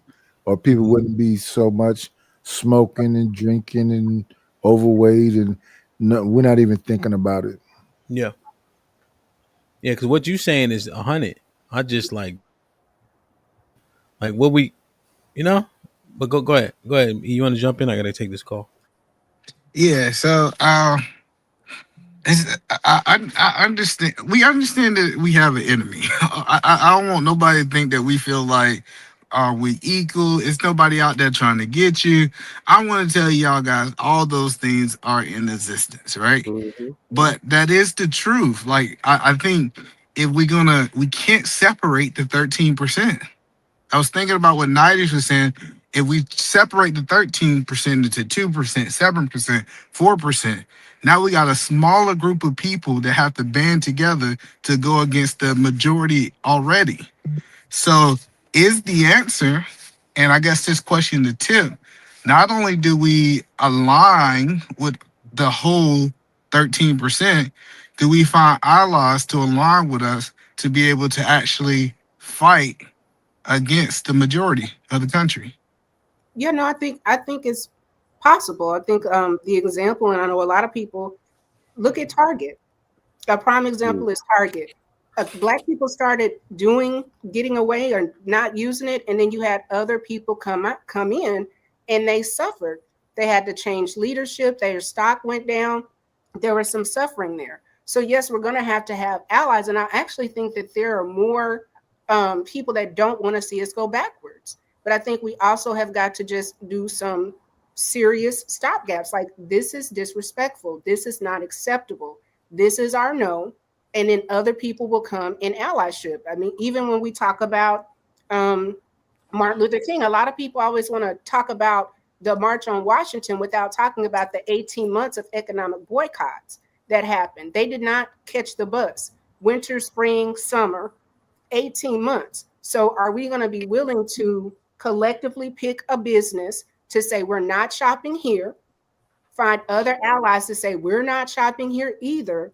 or people wouldn't be so much smoking and drinking and overweight, and we're not even thinking about it. Yeah. Yeah, because what you saying is 100. I just like what we, you know. But go ahead, go ahead. You want to jump in? I gotta take this call. Yeah. So I understand. We understand that we have an enemy. I don't want nobody to think that we feel like are we equal. It's nobody out there trying to get you. I want to tell y'all guys, all those things are in existence, right? Mm-hmm. But that is the truth. Like I think if we can't separate the 13%. I was thinking about what Nidish was saying. If we separate the 13% into 2%, 7%, 4%, now we got a smaller group of people that have to band together to go against the majority already. So is the answer, and I guess this question to Tip, not only do we align with the whole 13%, do we find allies to align with us to be able to actually fight against the majority of the country? Yeah, no, I think it's possible. I think the example, and I know a lot of people look at Target. A prime example is Target. Black people started getting away or not using it, and then you had other people come in, and they suffered. They had to change leadership. Their stock went down. There was some suffering there. So yes, we're going to have allies, and I actually think that there are more people that don't want to see us go backwards. But I think we also have got to just do some serious stopgaps. Like, this is disrespectful. This is not acceptable. This is our no. And then other people will come in allyship. I mean, even when we talk about Martin Luther King, a lot of people always want to talk about the March on Washington without talking about the 18 months of economic boycotts that happened. They did not catch the bus. Winter, spring, summer, 18 months. So are we going to be willing to collectively pick a business to say we're not shopping here, find other allies to say we're not shopping here either,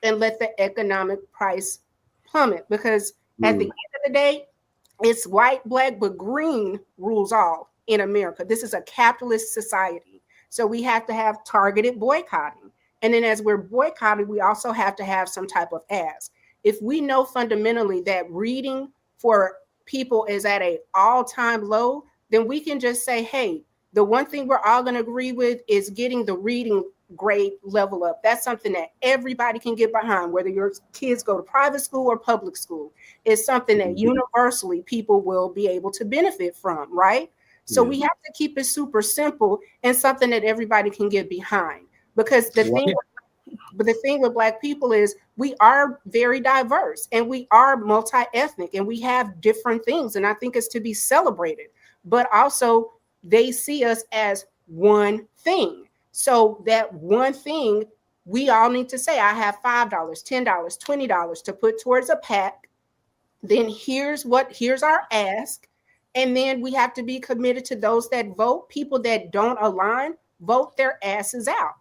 and let the economic price plummet? Because at the end of the day, it's white, black, but green rules all in America. This is a capitalist society. So we have to have targeted boycotting. And then as we're boycotting, we also have to have some type of ask. If we know fundamentally that reading for people is at an all-time low, then we can just say, hey, the one thing we're all going to agree with is getting the reading grade level up. That's something that everybody can get behind, whether your kids go to private school or public school. It's something that universally people will be able to benefit from, right? So we have to keep it super simple and something that everybody can get behind. Because the thing with Black people is we are very diverse and we are multi-ethnic and we have different things. And I think it's to be celebrated. But also they see us as one thing. So that one thing, we all need to say, I have $5, $10, $20 to put towards a pack. Then here's our ask. And then we have to be committed to those that vote. People that don't align, vote their asses out.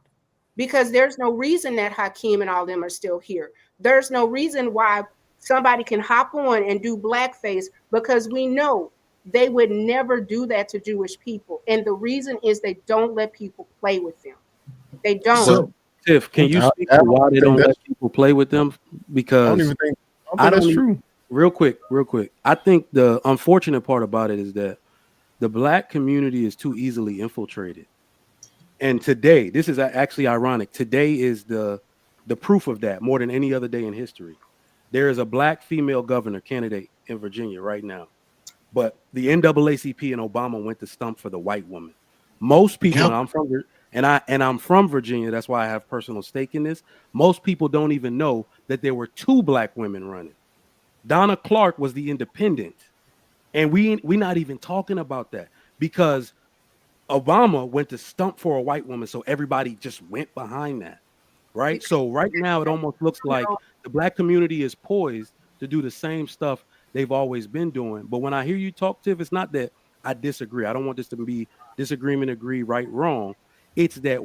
Because there's no reason that Hakeem and all them are still here. There's no reason why somebody can hop on and do blackface, because we know they would never do that to Jewish people. And the reason is they don't let people play with them. They don't. So, Tiff, can you speak to why they don't let people play with them? Because I don't even think that's true. Real quick. I think the unfortunate part about it is that the Black community is too easily infiltrated. And today, this is actually ironic. Today is the proof of that more than any other day in history. There is a Black female governor candidate in Virginia right now. But the NAACP and Obama went to stump for the white woman. Most people, and I'm from Virginia, that's why I have personal stake in this. Most people don't even know that there were 2 Black women running. Donna Clark was the independent. And we're not even talking about that because Obama went to stump for a white woman, so everybody just went behind that, right? So right now it almost looks like the Black community is poised to do the same stuff they've always been doing. But when I hear you talk, Tiff, it's not that I disagree. I don't want this to be disagreement, agree, right, wrong. It's that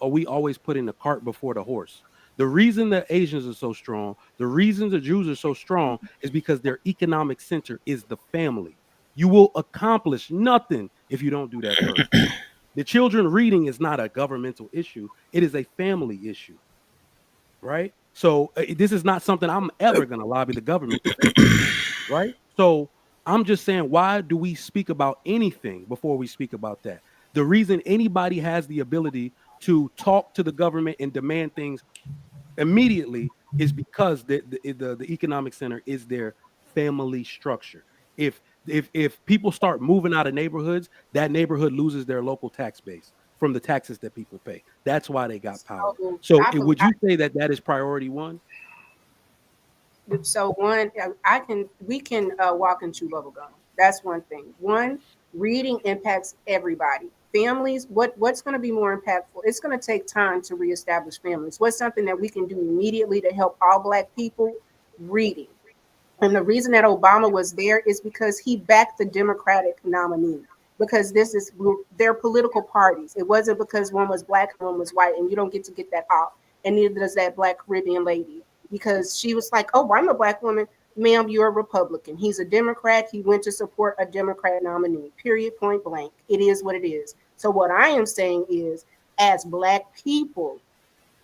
are we always putting the cart before the horse? The reason that Asians are so strong, the reason the Jews are so strong is because their economic center is the family. You will accomplish nothing if you don't do that first. The children reading is not a governmental issue, it is a family issue, right? So this is not something I'm ever going to lobby the government to fix, right? So I'm just saying, why do we speak about anything before we speak about that? The reason anybody has the ability to talk to the government and demand things immediately is because the economic center is their family structure. If people start moving out of neighborhoods, that neighborhood loses their local tax base from the taxes that people pay. That's why they got power. So would you say that that is priority one? So one, we can walk and chew bubble gum. That's one thing. One, reading impacts everybody. Families, what's going to be more impactful? It's going to take time to reestablish families. What's something that we can do immediately to help all Black people? Reading. And the reason that Obama was there is because he backed the Democratic nominee. Because their political parties. It wasn't because one was Black and one was white, and you don't get to get that off. And neither does that Black Caribbean lady, because she was like, "Oh, I'm a Black woman, ma'am. You're a Republican. He's a Democrat. He went to support a Democrat nominee. Period. Point blank. It is what it is." So what I am saying is, as Black people,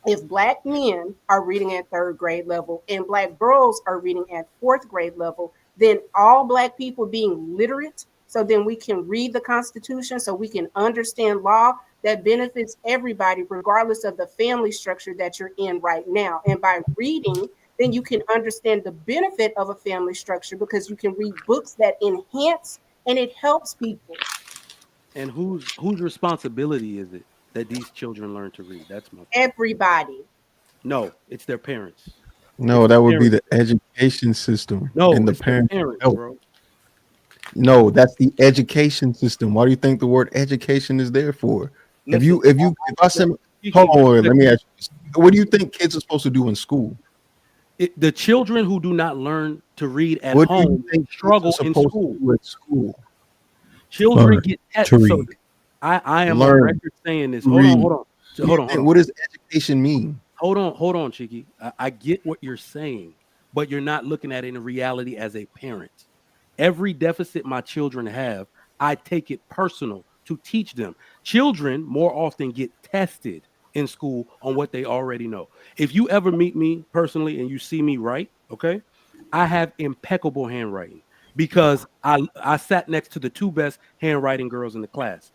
if Black men are reading at 3rd grade level and Black girls are reading at 4th grade level, then all Black people being literate, so then we can read the Constitution, so we can understand law that benefits everybody, regardless of the family structure that you're in right now. And by reading, then you can understand the benefit of a family structure, because you can read books that enhance and it helps people. And whose responsibility is it that these children learn to read? That's my Everybody. No, it's their parents. No, that would be the education system. No, and the it's the parents, bro. No, that's the education system. Why do you think the word education is there for? Listen, if I send, hold on, let me ask you this. What do you think kids are supposed to do in school? The children who do not learn to read at What do you home think struggle kids are in supposed school. to do at school? Children Learn get to so read. I am Learn on record saying this. to Hold read. on. What does education mean? Hold on, Cheeky. I get what you're saying, but you're not looking at it in reality as a parent. Every deficit my children have, I take it personal to teach them. Children more often get tested in school on what they already know. If you ever meet me personally and you see me write, okay, I have impeccable handwriting because I sat next to the 2 best handwriting girls in the class.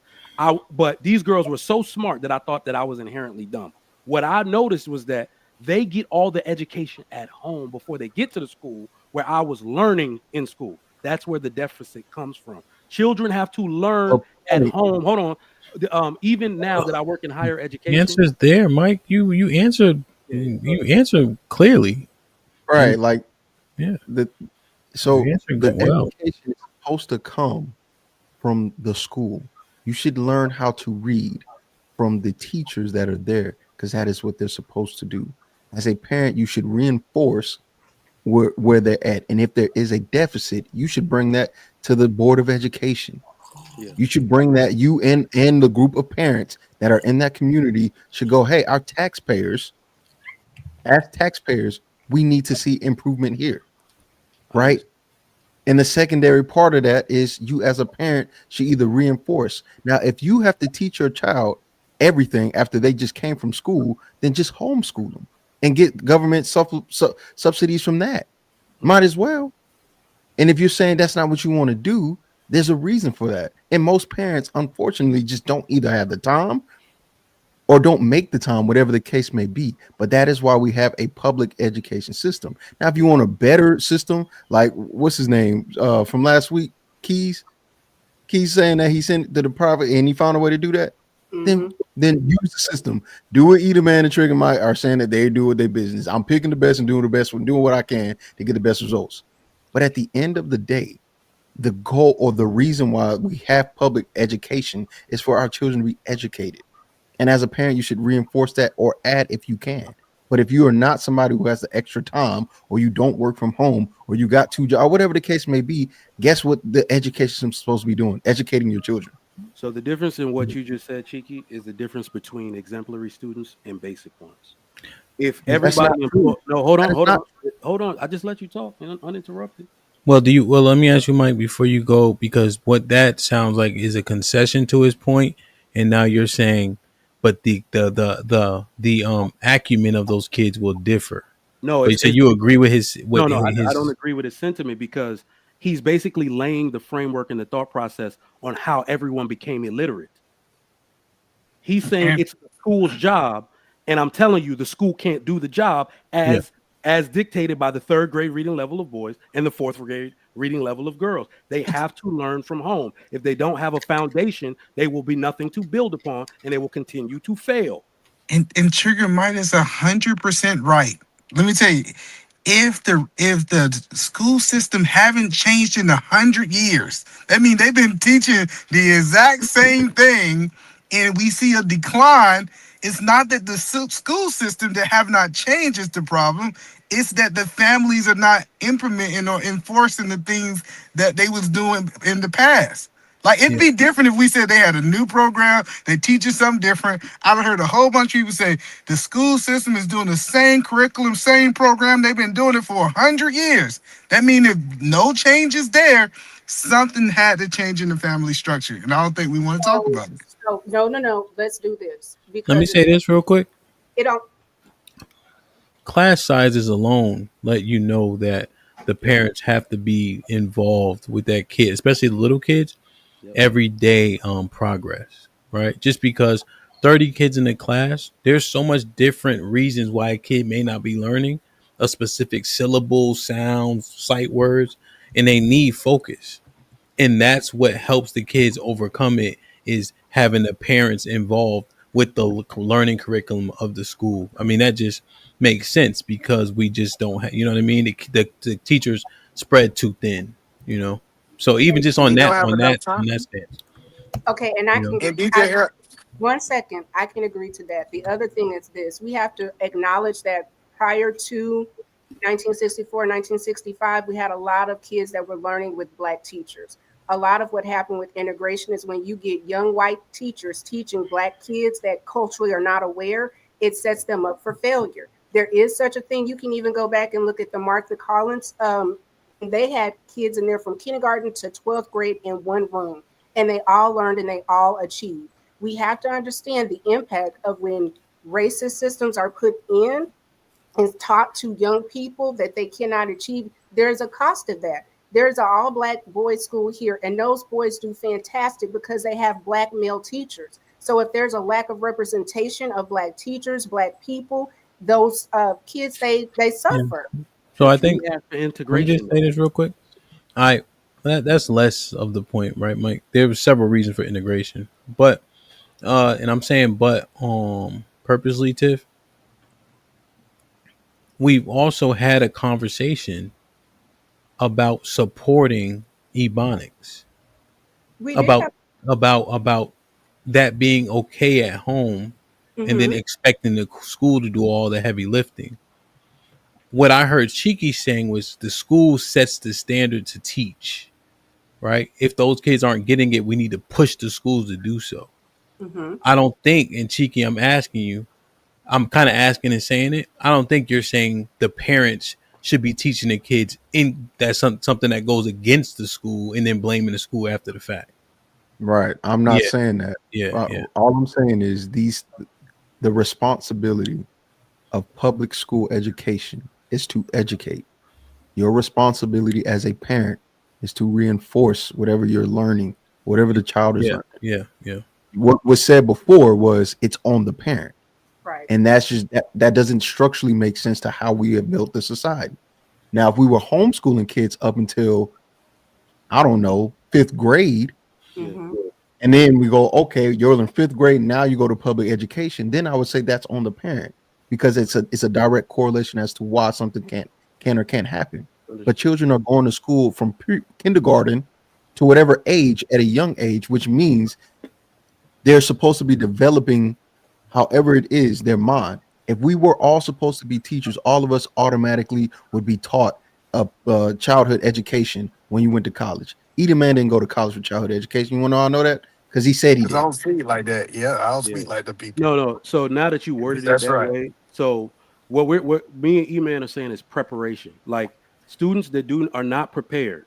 But these girls were so smart that I thought that I was inherently dumb. What I noticed was that they get all the education at home before they get to the school where I was learning in school. That's where the deficit comes from. Children have to learn at home. Hold on. Even now that I work in higher The education, answer's there, Mike. You answered clearly. Right, like Yeah. So You answered the well. education is supposed to come from the school. You should learn how to read from the teachers that are there, because that is what they're supposed to do. As a parent, you should reinforce where they're at. And if there is a deficit, you should bring that to the Board of Education. Yeah. You should bring that, you and the group of parents that are in that community should go, hey, as taxpayers, we need to see improvement here. Right. And the secondary part of that is you as a parent should either reinforce. Now, if you have to teach your child everything after they just came from school, then just homeschool them and get government subsidies from that. Might as well. And if you're saying that's not what you want to do, there's a reason for that. And most parents, unfortunately, just don't either have the time or don't make the time, whatever the case may be. But that is why we have a public education system. Now, if you want a better system, like what's his name from last week, Keys saying that he sent it to the private and he found a way to do that, then use the system. Do what Eda Man and Trigger Mike are saying that they do with their business. I'm picking the best and doing the best, doing what I can to get the best results. But at the end of the day, the goal or the reason why we have public education is for our children to be educated. And as a parent, you should reinforce that or add if you can. But if you are not somebody who has the extra time, or you don't work from home, or you got 2 jobs, or whatever the case may be, guess what the education system is supposed to be doing? Educating your children. So the difference in what you just said, Cheeky, is the difference between exemplary students and basic ones. If That's not everybody, true. no, hold That on, is hold not on, hold on. I just let you talk uninterrupted. Well, let me ask you, Mike, before you go, because what that sounds like is a concession to his point, and now you're saying, but the acumen of those kids will differ. No, But so you agree with his I don't agree with his sentiment because he's basically laying the framework and the thought process on how everyone became illiterate. He's saying it's the school's job, and I'm telling you, the school can't do the job as dictated by the 3rd grade reading level of boys and the 4th grade reading level of girls. They have to learn from home. If they don't have a foundation, they will be nothing to build upon, and they will continue to fail. And Trigger Mike is 100% right. Let me tell you, if the school system haven't changed in 100 years, that means they've been teaching the exact same thing, and we see a decline. It's not that the school system that have not changed is the problem. It's that the families are not implementing or enforcing the things that they was doing in the past. Like, it'd be different if we said they had a new program, they teach you something different. I've heard a whole bunch of people say the school system is doing the same curriculum, same program. They've been doing it for 100 years. That means if no change is there, something had to change in the family structure. And I don't think we want to talk about it. So, no. Let's do this. Because Let me say this real quick. It don't. Class sizes alone let you know that the parents have to be involved with that kid, especially the little kids. Everyday progress, right? Just because 30 kids in the class, there's so much different reasons why a kid may not be learning a specific syllable, sounds, sight words, and they need focus. And that's what helps the kids overcome it, is having the parents involved with the learning curriculum of the school. I mean, that just makes sense because we just don't have, you know what I mean? The teachers spread too thin, you know? So even just on that stance. Okay, and I You know? can. One second, I can agree to that. The other thing is this: we have to acknowledge that prior to 1964, 1965, we had a lot of kids that were learning with Black teachers. A lot of what happened with integration is when you get young white teachers teaching Black kids that culturally are not aware, it sets them up for failure. There is such a thing. You can even go back and look at the Martha Collins. They had kids in there from kindergarten to 12th grade in one room, and they all learned and they all achieved. We have to understand the impact of when racist systems are put in and taught to young people that they cannot achieve. There's a cost of that. There's an all Black boys school here, and those boys do fantastic because they have Black male teachers. So if there's a lack of representation of Black teachers, Black people, those kids, they suffer. So I think for let me integration. just say this real quick. That's less of the point, right, Mike? There were several reasons for integration, but and I'm saying but purposely, Tiff. We've also had a conversation about supporting Ebonics, We did have, about that being okay at home, and then Mhm. expecting the school to do all the heavy lifting. What I heard Cheeky saying was the school sets the standard to teach, right? If those kids aren't getting it, we need to push the schools to do so. Mhm. I don't think, and Cheeky, I'm asking you, I'm kind of asking and saying it. I don't think you're saying the parents should be teaching the kids in that's something that goes against the school and then blaming the school after the fact. Right. I'm not saying that. Yeah. All I'm saying is the responsibility of public school education is to educate. Your responsibility as a parent is to reinforce whatever you're learning, whatever the child is learning. Yeah. What was said before was it's on the parent. Right. And that's just that doesn't structurally make sense to how we have built the society. Now, if we were homeschooling kids up until, I don't know, 5th grade, and then we go, okay, you're in 5th grade, now you go to public education, then I would say that's on the parent because it's a direct correlation as to why something can or can't happen. But children are going to school from kindergarten to whatever age at a young age, which means they're supposed to be developing however it is their mind. If we were all supposed to be teachers, all of us automatically would be taught a childhood education when you went to college. Either man didn't go to college for childhood education. You want to all know that? Because he said he Because I did. don't speak like that. Yeah, I don't Yeah. speak like the people. No. So now that you worded it That's that right. way, so what me and E-Man are saying is preparation. Like students that are not prepared.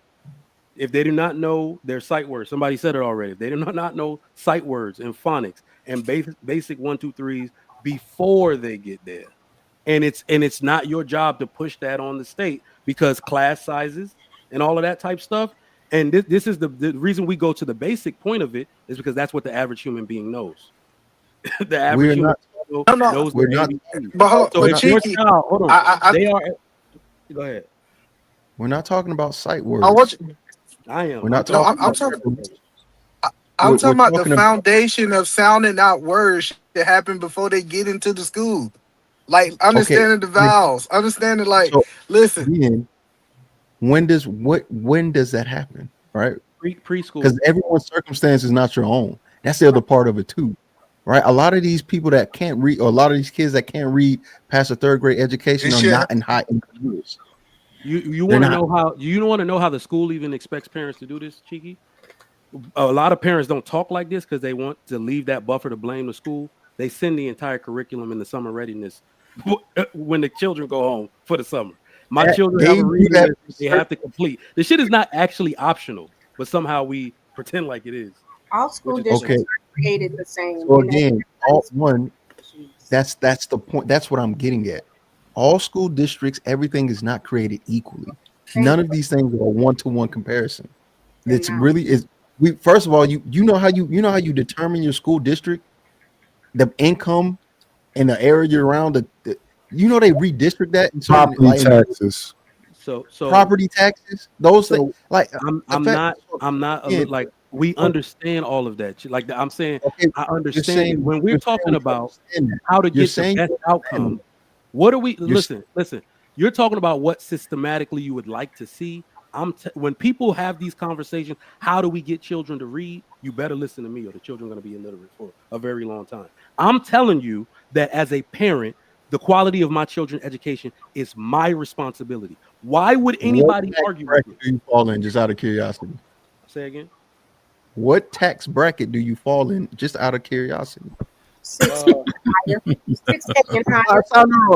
If they do not know their sight words, somebody said it already. If they do not know sight words and phonics and basic 1, 2, 3s before they get there, and it's not your job to push that on the state because class sizes and all of that type stuff. And this is the reason we go to the basic point of it is because that's what the average human being knows. The average We're human not. No, no. knows We're the not. ABC. But So if your Cheeky, child, hold on, I they are. Go ahead. We're not talking about sight words. I want you, I am. We're not no, talking I'm about. talking. We're I'm talking about the talking about. foundation of sounding out words that happen before they get into the school. Like Okay. understanding the vowels, understanding like, So listen, again, when does that happen? Right? Preschool. Because everyone's circumstance is not your own. That's the other part of it too, right? A lot of these people that can't read, or a lot of these kids that can't read past a third grade education, It are should- not in high income schools. You They're want to not. know how? You want to know how the school even expects parents to do this, Cheeky? A lot of parents don't talk like this because they want to leave that buffer to blame the school. They send the entire curriculum in the summer readiness when the children go home for the summer. My That- children they have a do reading that list they have to complete. The shit is not actually optional, but somehow we pretend like it is. All school Which is districts Okay. are created the same. So and they- again, all one. That's the point. That's what I'm getting at. All school districts, everything is not created equally. None of these things are a one-to-one comparison. It's really is. We first of all, you know how you determine your school district, the income and the area you're around. They redistrict that in certain, Property like, taxes. So property taxes. Those So things, like I'm not again, like we understand all of that. Like I'm saying, okay, I you're understand saying it. When we're you're talking saying you about understand that. how to You're get the saying best you understand outcome, that. what are we? You're Listen. You're talking about what systematically you would like to see. When people have these conversations, how do we get children to read? You better listen to me, or the children are going to be illiterate for a very long time. I'm telling you that as a parent, the quality of my children's education is my responsibility. Why would anybody What tax argue with bracket me? do you fall in? Just out of curiosity. Say again. What tax bracket do you fall in? Just out of curiosity. 6 and higher. 6 and higher.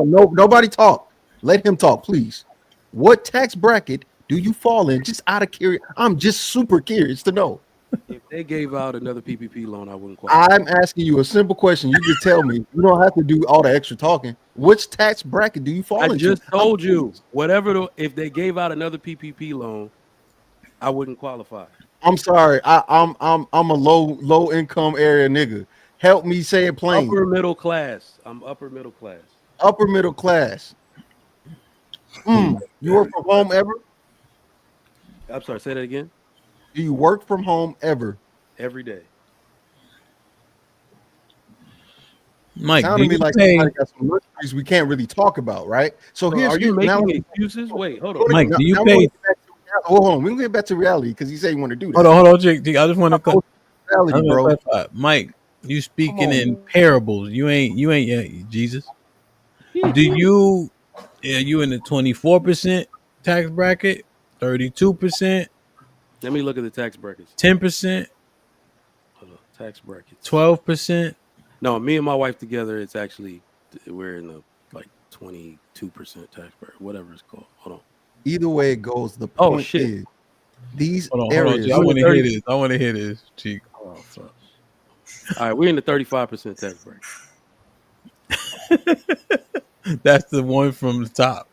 No, nobody talk. Let him talk, please. What tax bracket do you fall in? Just out of curiosity. I'm just super curious to know. If they gave out another PPP loan, I wouldn't qualify. I'm asking you a simple question. You just tell me. You don't have to do all the extra talking. Which tax bracket do you fall I into? just told you, if they gave out another PPP loan, I wouldn't qualify. I'm sorry. I'm a low income area nigga. Help me say it plain. Upper middle class. I'm upper middle class. Upper middle class. You work from home ever? I'm sorry. Say that again. Do you work from home ever? Every day. Mike, Sounded do to me you like pay? somebody got some luxuries we can't really talk about, right? So Bro, here's are you now making excuses? Wait, hold on. Mike, do you now pay? Hold on, we can get back to reality because he said he want to do that. Hold on, Jake. I just want to Reality, bro. clarify. Mike, you speaking in parables. You ain't yet, Jesus. Do you? Yeah, you in the 24% tax bracket, 32%, Let me look at the tax brackets. 10%, Hold on. Tax brackets. 12%. No, me and my wife together, it's actually we're in the like 22% tax bracket, whatever it's called. Hold on. Either way it goes, the Oh, point shit. is these Hold on, areas. G. I want to hear this. I want to hear this, Chief. Oh, fuck. All right, we're in the 35% tax bracket. That's the one from the top.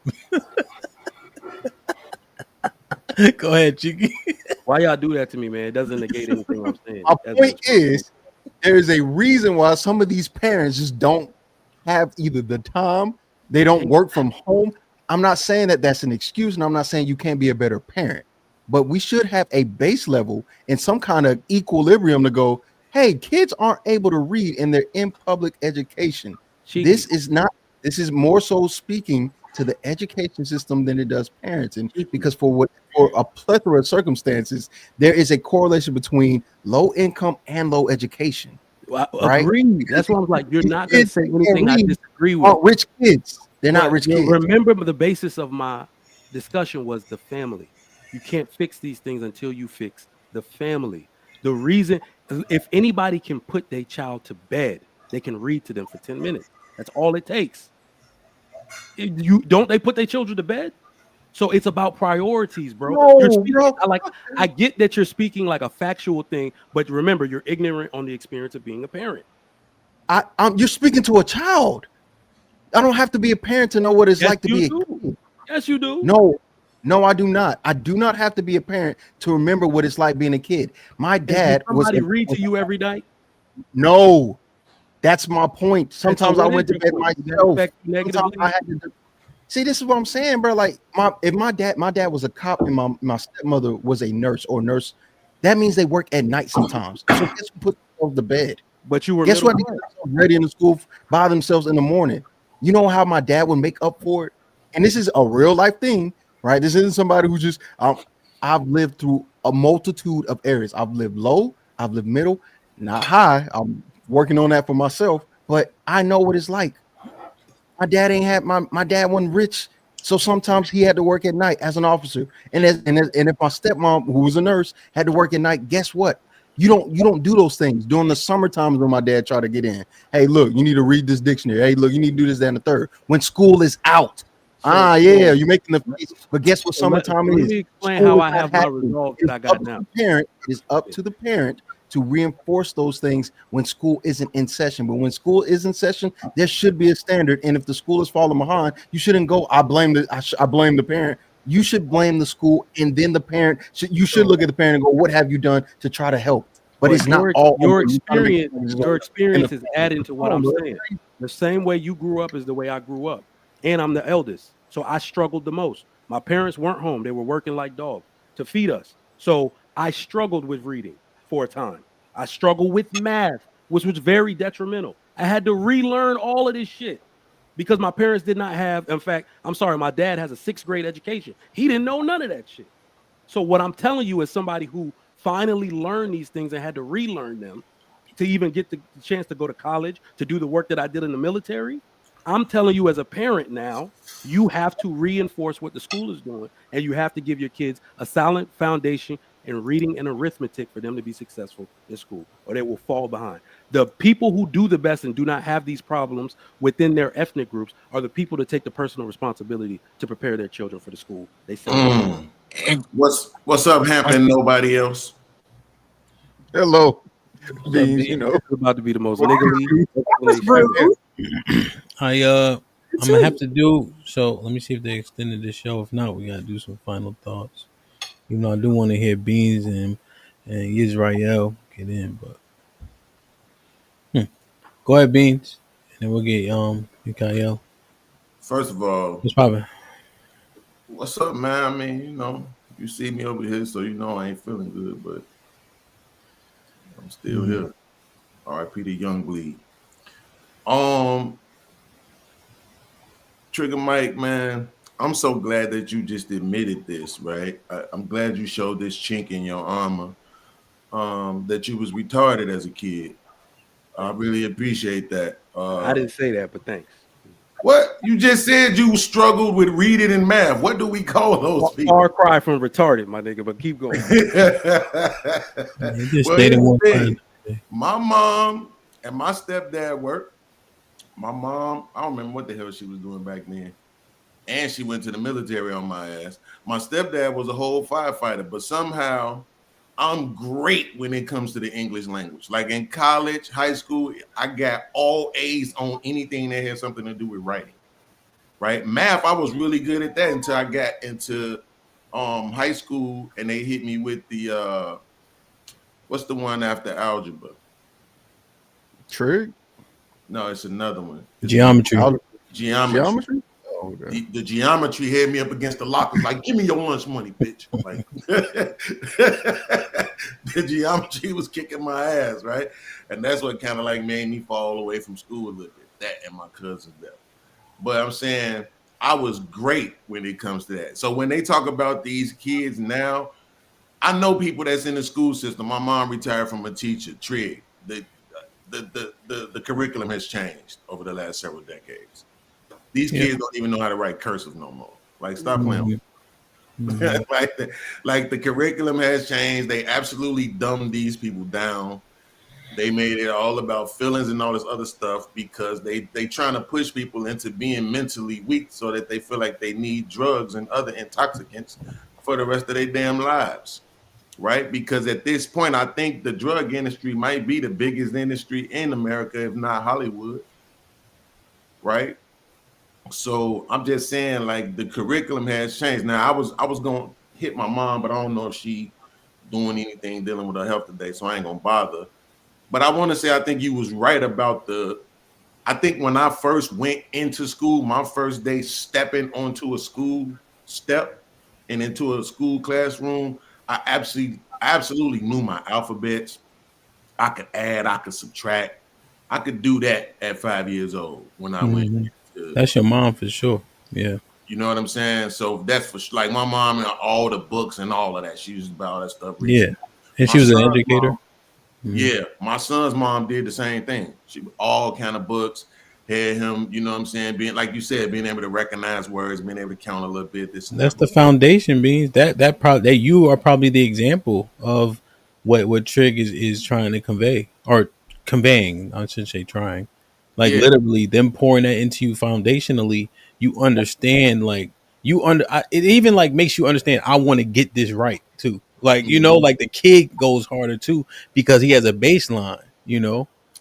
Go ahead, Cheeky. Why y'all do that to me, man? It doesn't negate anything I'm saying. My That's point what's is, there is a reason why some of these parents just don't have either the time, they don't work from home. I'm not saying that that's an excuse, and I'm not saying you can't be a better parent, but we should have a base level and some kind of equilibrium to go, hey, kids aren't able to read and they're in public education. This is more so speaking to the education system than it does parents. And because for a plethora of circumstances, there is a correlation between low income and low education. right? Agreed. That's why I was like, you're These not going to kids say that can't anything I read disagree with. aren't rich kids. They're not But rich you kids. remember, the basis of my discussion was the family. You can't fix these things until you fix the family. The reason, if anybody can put their child to bed, they can read to them for 10 minutes. That's all it takes. You don't they put their children to bed? So it's about priorities, bro. You're No, speaking, bro. I get that you're speaking like a factual thing, but remember, you're ignorant on the experience of being a parent. You're speaking to a child. I don't have to be a parent to know what it's Yes, like to you be a do. kid. Yes, you do. No, I do not. I do not have to be a parent to remember what it's like being a kid. My And does dad was somebody read to you every night? no. That's my point. And so Sometimes I what is went to your bed point? Did that myself. affect you Sometimes negatively? I had to see. This is what I'm saying, bro. Like my dad was a cop, and my stepmother was a nurse or nurse. That means they work at night sometimes. So guess who put themselves to bed? But you were Guess middle what? They class. get themselves ready in the school by themselves in the morning. You know how my dad would make up for it? And this is a real life thing, right? This isn't somebody who just I've lived through a multitude of areas. I've lived low, I've lived middle, not high. I'm working on that for myself, but I know what it's like. My dad ain't had my dad wasn't rich, so sometimes he had to work at night as an officer. And if my stepmom, who was a nurse, had to work at night, guess what? You don't do those things during the summer times when my dad tried to get in. Hey, look, you need to read this dictionary. Hey, look, you need to do this, that, and the third. When school is out. You're making the face. But guess what summertime let is? me explain School how is I not have my happening. results It's that I got up to now. the parent. It is up to the parent to reinforce those things when school isn't in session. But when school is in session, there should be a standard. And if the school is falling behind, you shouldn't go, I blame the parent. You should blame the school, and then the parent you should look at the parent and go, what have you done to try to help? But it's not all your on you. experience is adding to what Come on, I'm bro. saying. The same way you grew up is the way I grew up. And I'm the eldest. So I struggled the most. My parents weren't home. They were working like dogs to feed us. So I struggled with reading for a time. I struggled with math, which was very detrimental. I had to relearn all of this shit because my parents did not have, in fact, I'm sorry, my dad has a 6th grade education. He didn't know none of that shit. So what I'm telling you is somebody who finally learned these things and had to relearn them to even get the chance to go to college, to do the work that I did in the military. I'm telling you as a parent now, you have to reinforce what the school is doing, and you have to give your kids a solid foundation in reading and arithmetic for them to be successful in school, or they will fall behind. The people who do the best and do not have these problems within their ethnic groups are the people that take the personal responsibility to prepare their children for the school they send. What's up, HAMP and nobody else? Hello. Beans, you know. It's about to be the most niggly. I'm gonna have to do so. Let me see if they extended this show. If not, we gotta do some final thoughts. You know, I do want to hear Beans and Israel get in, but go ahead, Beans, and then we'll get Mikael. First of all, What's poppin'? What's up, man? I mean, you see me over here, so you know I ain't feeling good, but I'm still here. R.I.P. the Young Bleed. Trigger Mike, man, I'm so glad that you just admitted this, right? I'm glad you showed this chink in your armor, that you was retarded as a kid. I really appreciate that. I didn't say that, but thanks. What? You just said you struggled with reading and math. What do we call those people? Far cry from retarded, my nigga, but keep going. Well, here's the thing. My mom and my stepdad worked. My mom, I don't remember what the hell she was doing back then. And she went to the military on my ass. My stepdad was a whole firefighter, but somehow I'm great when it comes to the English language. Like in college, high school, I got all A's on anything that had something to do with writing. Right? Math, I was really good at that until I got into high school and they hit me with the what's the one after algebra? Trig? No, it's another one. Geometry. Geometry. Oh, okay. The geometry had me up against the lockers, like, give me your lunch money, bitch. Like, the geometry was kicking my ass, right? And that's what kind of like made me fall away from school a little bit. That and my cousins there. But I'm saying I was great when it comes to that. So when they talk about these kids now, I know people that's in the school system. My mom retired from a teacher, Trig. the curriculum has changed over the last several decades. These kids don't even know how to write cursive no more. Like, stop playing with me. like the curriculum has changed. They absolutely dumbed these people down. They made it all about feelings and all this other stuff because they trying to push people into being mentally weak so that they feel like they need drugs and other intoxicants for the rest of their damn lives, right? Because at this point, I think the drug industry might be the biggest industry in America, if not Hollywood, right? So I'm just saying, like, the curriculum has changed. Now, I was gonna hit my mom, but I don't know if she doing anything dealing with her health today, so I ain't gonna bother. But I want to say I think you was right about I think when I first went into school, my first day stepping onto a school step and into a school classroom, I absolutely knew my alphabets. I could add, I could subtract. I could do that at 5 years old when I went into, That's your mom for sure. Yeah. you know what I'm saying? So that's for like my mom and all the books and all of that. She was about all that stuff. Yeah. And My she was an son's educator. mom- Yeah, my son's mom did the same thing. She all kind of books, had him, you know what I'm saying, being like you said, being able to recognize words, being able to count a little bit. This and That's that. the foundation, Beans. That probably that you are probably the example of what Trig is trying to convey or conveying. I should say trying, like Yeah. literally them pouring that into you foundationally. You understand, like it even like makes you understand. I want to get this right too. Like like the kid goes harder too because he has a baseline.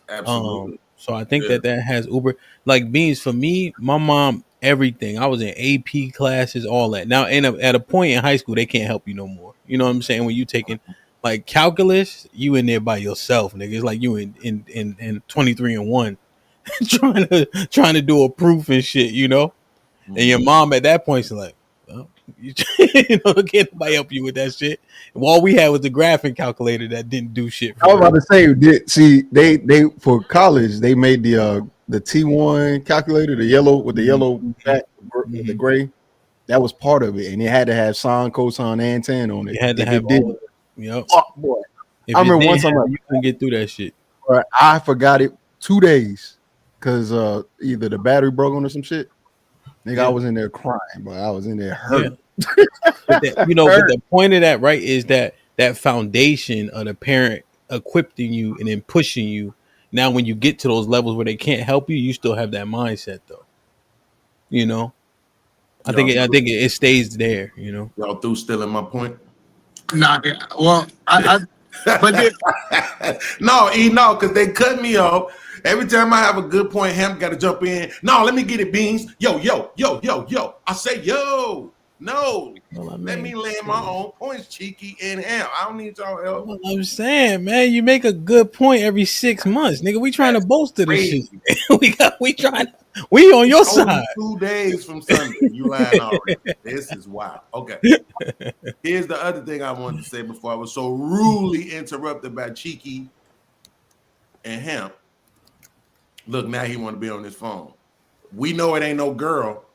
Absolutely. So I think that has Uber like Beans for me. My mom, everything. I was in AP classes, all that. Now, at a point in high school, they can't help you no more. You know what I'm saying? When you taking like calculus, you in there by yourself, nigga. It's like you in 23-and-1 trying to do a proof and shit. And your mom at that point is like, well, can't nobody help you with that shit. And all we had was the graphing calculator that didn't do shit. I was about to say, they for college they made the T1 calculator, the yellow with the yellow back with the gray. That was part of it, and it had to have sine, cosine, and tan on it. You had to have all of it. Yep. Fuck, boy. If I remember you once didn't I'm have like, it, you couldn't get through that shit. I forgot it 2 days because either the battery broke on or some shit. Nigga, I was in there crying, but I was in there hurt. But the point of that, right, is that foundation of the parent equipping you and then pushing you. Now, when you get to those levels where they can't help you, you still have that mindset, though. I think it stays there. Y'all through stealing my point? Nah, well, but then, no, because they cut me off. Every time I have a good point, Hamp got to jump in. No, let me get it, Beans. Yo. I say, yo. No, let me land my own points, Cheeky and Hamp. I don't need y'all help. Well, I'm saying, man, you make a good point every 6 months, nigga. We trying to bolster this shit. We on your side. 2 days from Sunday. You lying already. This is wild. Okay. Here's the other thing I wanted to say before I was so rudely interrupted by Cheeky and Hamp. Look, now he want to be on his phone. We know it ain't no girl.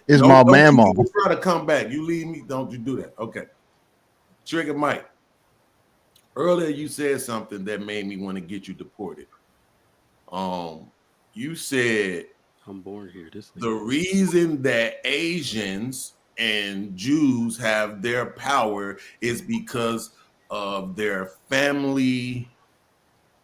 It's my mama. Try to come back. You leave me. Don't you do that? Okay. Trigger Mike. Earlier you said something that made me want to get you deported. You said I'm born here. The reason that Asians and Jews have their power is because of their family.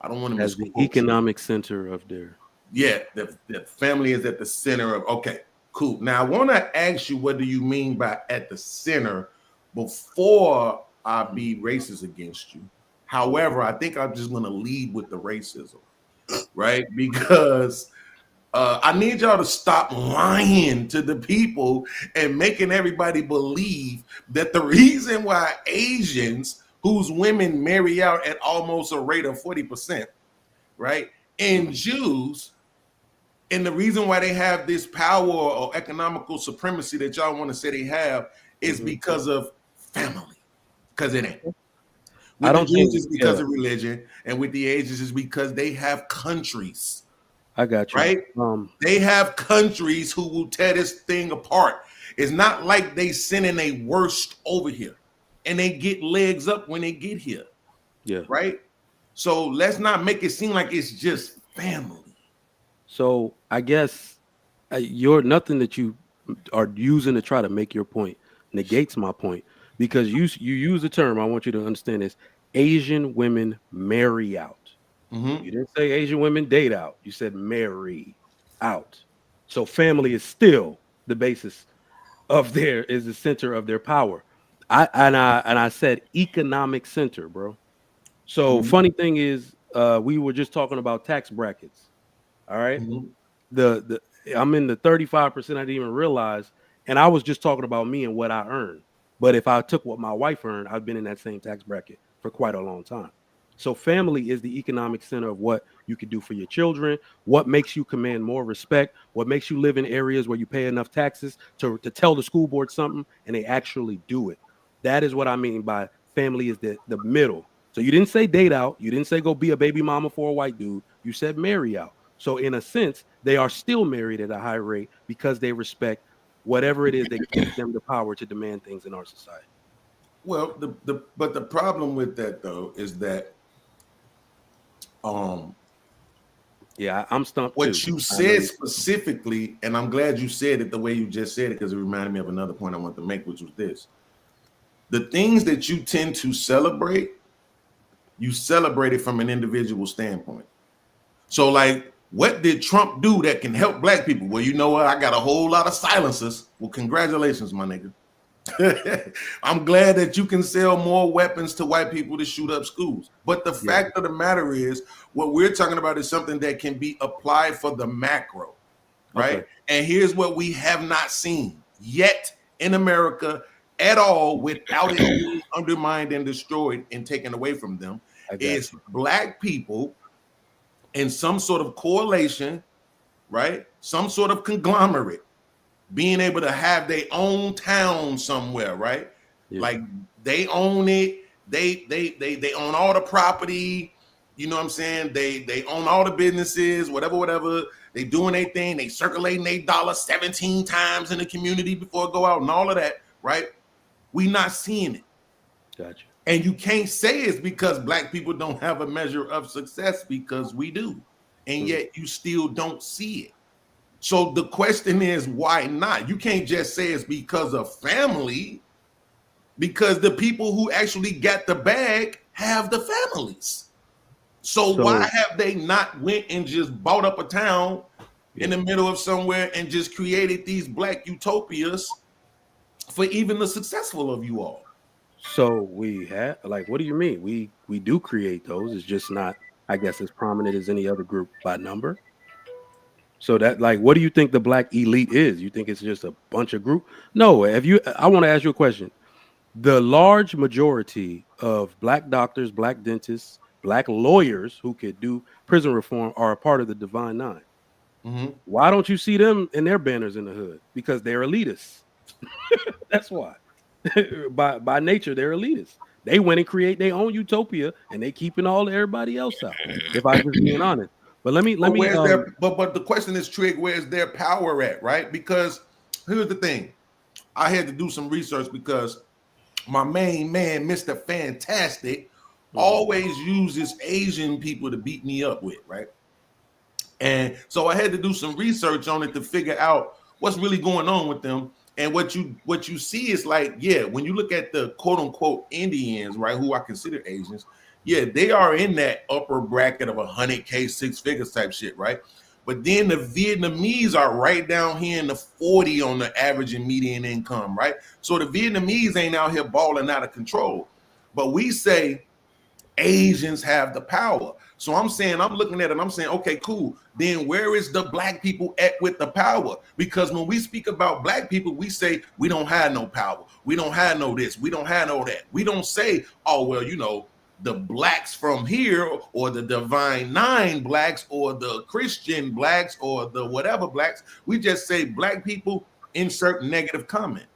I don't want to as the economic center of their. Yeah, the family is at the center of. Okay, cool. Now I want to ask you, what do you mean by at the center? Before I be racist against you. However, I think I'm just going to lead with the racism, right? Because I need y'all to stop lying to the people and making everybody believe that the reason why Asians whose women marry out at almost a rate of 40%, right? And Jews, and the reason why they have this power or economical supremacy that y'all want to say they have is because of family. Because it ain't. With the Jews, it's because of religion, and with the Asians, it's because they have countries. I got you. Right? They have countries who will tear this thing apart. It's not like they sending a worst over here. and they get legs up when they get here. Yeah. Right. So let's not make it seem like it's just family. So I guess you're nothing that you are using to try to make your point negates my point, because you use the term, I want you to understand this, Asian women marry out. Mm-hmm. You didn't say Asian women date out. You said marry out. So family is still the basis of is the center of their power. I said economic center, bro. So funny thing is, we were just talking about tax brackets. All right. The I'm in the 35% I didn't even realize, and I was just talking about me and what I earn. But if I took what my wife earned, I've been in that same tax bracket for quite a long time. So family is the economic center of what you can do for your children, what makes you command more respect, what makes you live in areas where you pay enough taxes to tell the school board something and they actually do it. That is what I mean by family is the middle. So you didn't say date out. You didn't say go be a baby mama for a white dude. You said marry out. So in a sense, they are still married at a high rate because they respect whatever it is that gives them the power to demand things in our society. Well, but the problem with that though is that yeah, I'm stumped what too. you said specifically, and I'm glad you said it the way you just said it, because it reminded me of another point I want to make, which was this. The things that you tend to celebrate, you celebrate it from an individual standpoint. So like, what did Trump do that can help black people? Well, you know what? I got a whole lot of silencers. Well, congratulations, my nigga. I'm glad that you can sell more weapons to white people to shoot up schools. But the fact of the matter is, what we're talking about is something that can be applied for the macro, right? Okay. And here's what we have not seen yet in America at all, without it being undermined and destroyed and taken away from them, is black people in some sort of correlation, right? Some sort of conglomerate, being able to have their own town somewhere, right? Yeah. Like they own it, they own all the property, you know what I'm saying? They own all the businesses, whatever. They doing their thing, they circulating their dollar 17 times in the community before it go out and all of that, right? We not seeing it. Gotcha. And you can't say it's because black people don't have a measure of success, because we do. And yet you still don't see it. So the question is, why not? You can't just say it's because of family, because the people who actually got the bag have the families. So why have they not went and just bought up a town in the middle of somewhere and just created these black utopias for even the successful of you all? So we have, like, what do you mean? We do create those. It's just not, I guess, as prominent as any other group by number. So that, like, what do you think the black elite is? You think it's just a bunch of group? No. I want to ask you a question. The large majority of black doctors, black dentists, black lawyers who could do prison reform are a part of the Divine Nine. Mm-hmm. Why don't you see them in their banners in the hood? Because they're elitists. That's why. by nature, they're elitists. They went and create their own utopia, and they keeping everybody else out. If I'm just being honest. But let me. But the question is, Trig, where's their power at, right? Because here's the thing. I had to do some research because my main man, Mr. Fantastic, always uses Asian people to beat me up with, right? And so I had to do some research on it to figure out what's really going on with them. And what you see is like, yeah, when you look at the quote unquote Indians, right, who I consider Asians, yeah, they are in that upper bracket of 100K, 6 figures type shit, right? But then the Vietnamese are right down here in the 40 on the average and median income, right? So the Vietnamese ain't out here balling out of control. But we say Asians have the power. So I'm looking at it and I'm saying, okay, cool. Then where is the black people at with the power? Because when we speak about black people, we say we don't have no power. We don't have no this. We don't have no that. We don't say, oh, well, you know, the blacks from here or the Divine Nine blacks or the Christian blacks or the whatever blacks. We just say black people, insert negative comment,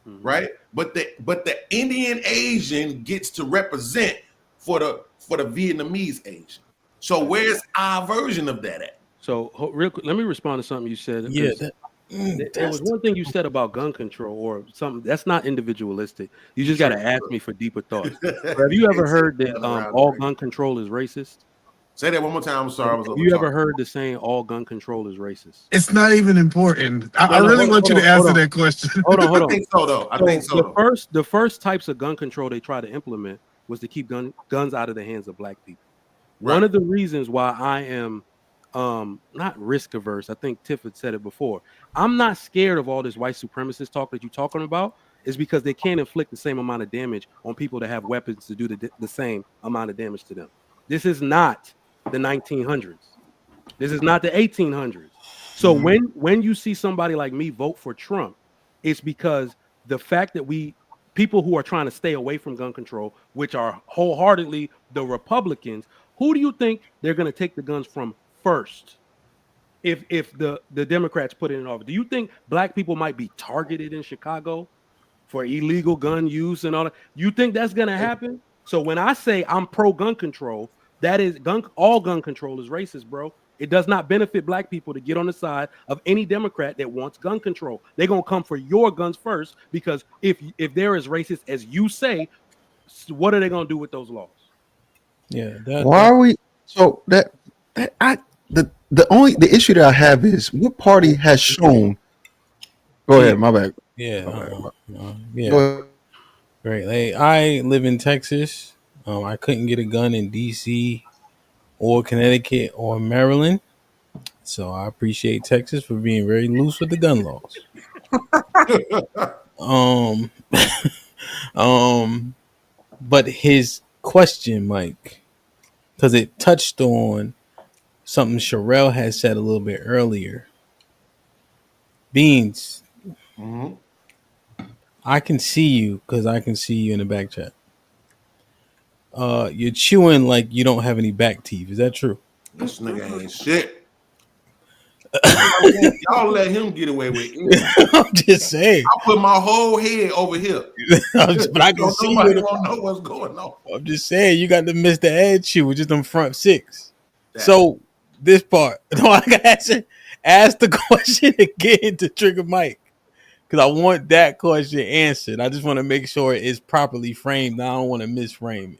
right? But the Indian Asian gets to represent for the Vietnamese Asian. So where's our version of that at? So real quick, let me respond to something you said. There was one thing you said about gun control or something that's not individualistic. You just got to ask me for deeper thoughts. Have you ever heard that all gun control is racist? Say that one more time. I'm sorry. I was Have over you ever talking. heard the saying all gun control is racist? It's not even important. I No, really want you to hold answer on. that question. Hold on. I think so though. I think so though. The first types of gun control they tried to implement was to keep guns out of the hands of black people. One Right. of the reasons why I am not risk averse, I think Tiff had said it before. I'm not scared of all this white supremacist talk that you're talking about, is because they can't inflict the same amount of damage on people that have weapons to do the same amount of damage to them. This is not the 1900s. This is not the 1800s. So when you see somebody like me vote for Trump, it's because the fact that people who are trying to stay away from gun control, which are wholeheartedly the Republicans, who do you think they're going to take the guns from first? If the Democrats put it in office, do you think black people might be targeted in Chicago for illegal gun use and all that? You think that's going to happen? So when I say I'm pro gun control, that is all gun control is racist, bro. It does not benefit black people to get on the side of any Democrat that wants gun control. They're gonna come for your guns first, because if they're as racist as you say, what are they gonna do with those laws? Yeah. Why are we so the issue that I have is what party has shown. Go ahead, my bad. Yeah. Yeah. Great. Hey, I live in Texas. I couldn't get a gun in DC or Connecticut or Maryland. So I appreciate Texas for being very loose with the gun laws. But his question, Mike, because it touched on something Sherelle had said a little bit earlier. Beans, I can see you because I can see you in the back chat. You're chewing like you don't have any back teeth. Is that true? This nigga ain't shit. Y'all let him get away with it. I'm just saying. I put my whole head over here. But I can see nobody you. won't know what's going on. I'm just saying you got to miss the head chew with just them front six. So this part, no, I gotta ask the question again to trigger Mike, because I want that question answered. I just want to make sure it's properly framed. I don't want to misframe it.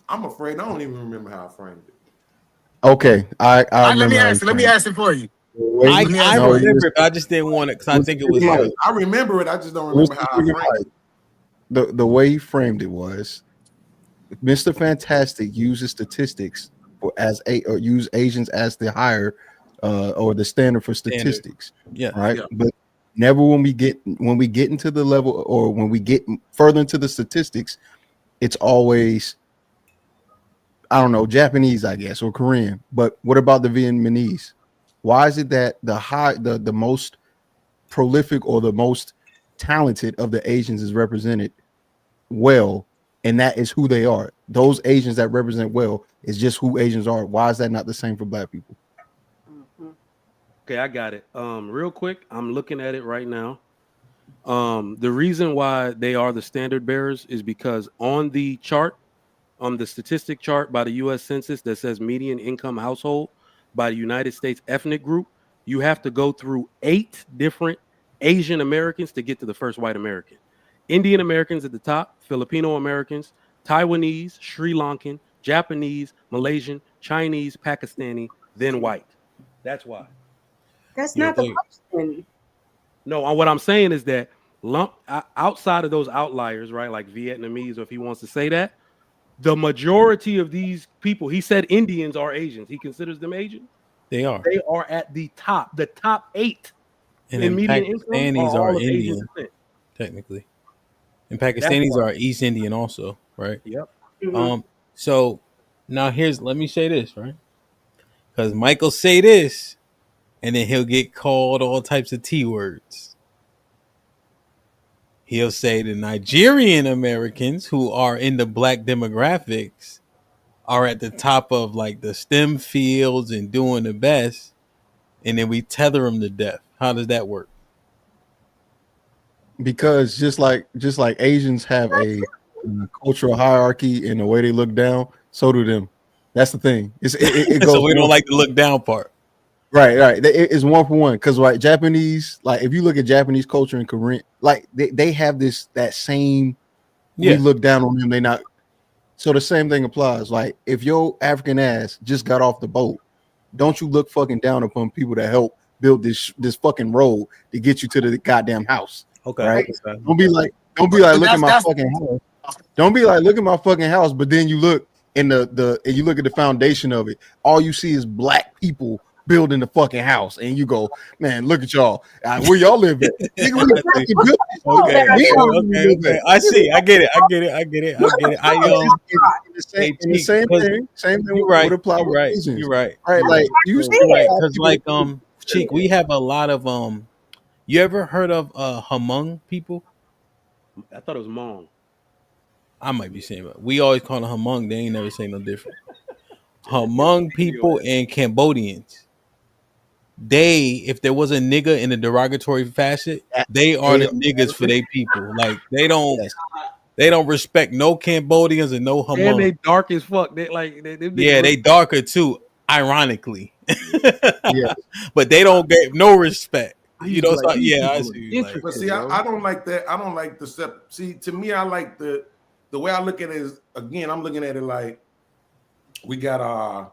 I'm afraid I don't even remember how I framed it. Okay, I let me ask it for you. I remember it, but I just didn't want it because I think it was. I remember it. I just don't remember how I framed it. The way he framed it was, Mr. Fantastic uses statistics or use Asians as the higher or the standard for statistics. Yeah. Right. Yeah. But never when we get into the level, or when we get further into the statistics, it's always, I don't know, Japanese, I guess, or Korean. But what about the Vietnamese? Why is it that the most prolific or the most talented of the Asians is represented well, and that is who they are? Those Asians that represent well is just who Asians are. Why is that not the same for black people? Okay, I got it. Real quick, I'm looking at it right now. The reason why they are the standard bearers is because on the chart, on the statistic chart by the U.S. Census that says median income household by the United States ethnic group, you have to go through 8 different Asian Americans to get to the first white American. Indian Americans at the top, Filipino Americans, Taiwanese, Sri Lankan, Japanese, Malaysian, Chinese, Pakistani, then white. That's why. That's not the question. No, what I'm saying is that outside of those outliers, right, like Vietnamese, or if he wants to say that, the majority of these people, he said Indians are Asians. He considers them Asians. They are. They are at the top 8 and in median income. Pakistanis are are Indian, technically. And Pakistanis are East Indian also, right? Yep. Mm-hmm. So now let me say this, right? Because Michael say this, and then he'll get called all types of T words. He'll say the Nigerian Americans who are in the black demographics are at the top of like the STEM fields and doing the best, and then we tether them to death. How does that work? Because just like Asians have a cultural hierarchy in the way they look down, so do them. That's the thing. It goes. So we don't like the look down part. Right. It's one for one because like Japanese, like if you look at Japanese culture and Korean, like they have that same. Yeah. We look down on them. They not. So the same thing applies. Like if your African ass just got off the boat, don't you look fucking down upon people that help build this fucking road to get you to the goddamn house. Okay. Right. Okay. Don't be like look at my fucking house. Don't be like look at my fucking house, but then you look in and you look at the foundation of it. All you see is black people building the fucking house, and you go, man, look at y'all. Where y'all live at? Okay. I see. I get it. The same thing would apply with Asians. You're right. Right, like you right, because like Cheek, we have a lot of you ever heard of Hmong people? I thought it was Hmong. I might be saying it. We always call them Hmong. They ain't never say no different. Hmong people and Cambodians. If there was a nigga in a derogatory fashion, they are the niggas for their people. Like they don't respect no Cambodians and no Hmong. And they dark as fuck. They darker too, ironically. But they don't get no respect. You know, so, I see. But see, I don't like that. I don't like the step. See, to me, I like the way I look at it is, again, I'm looking at it like we got our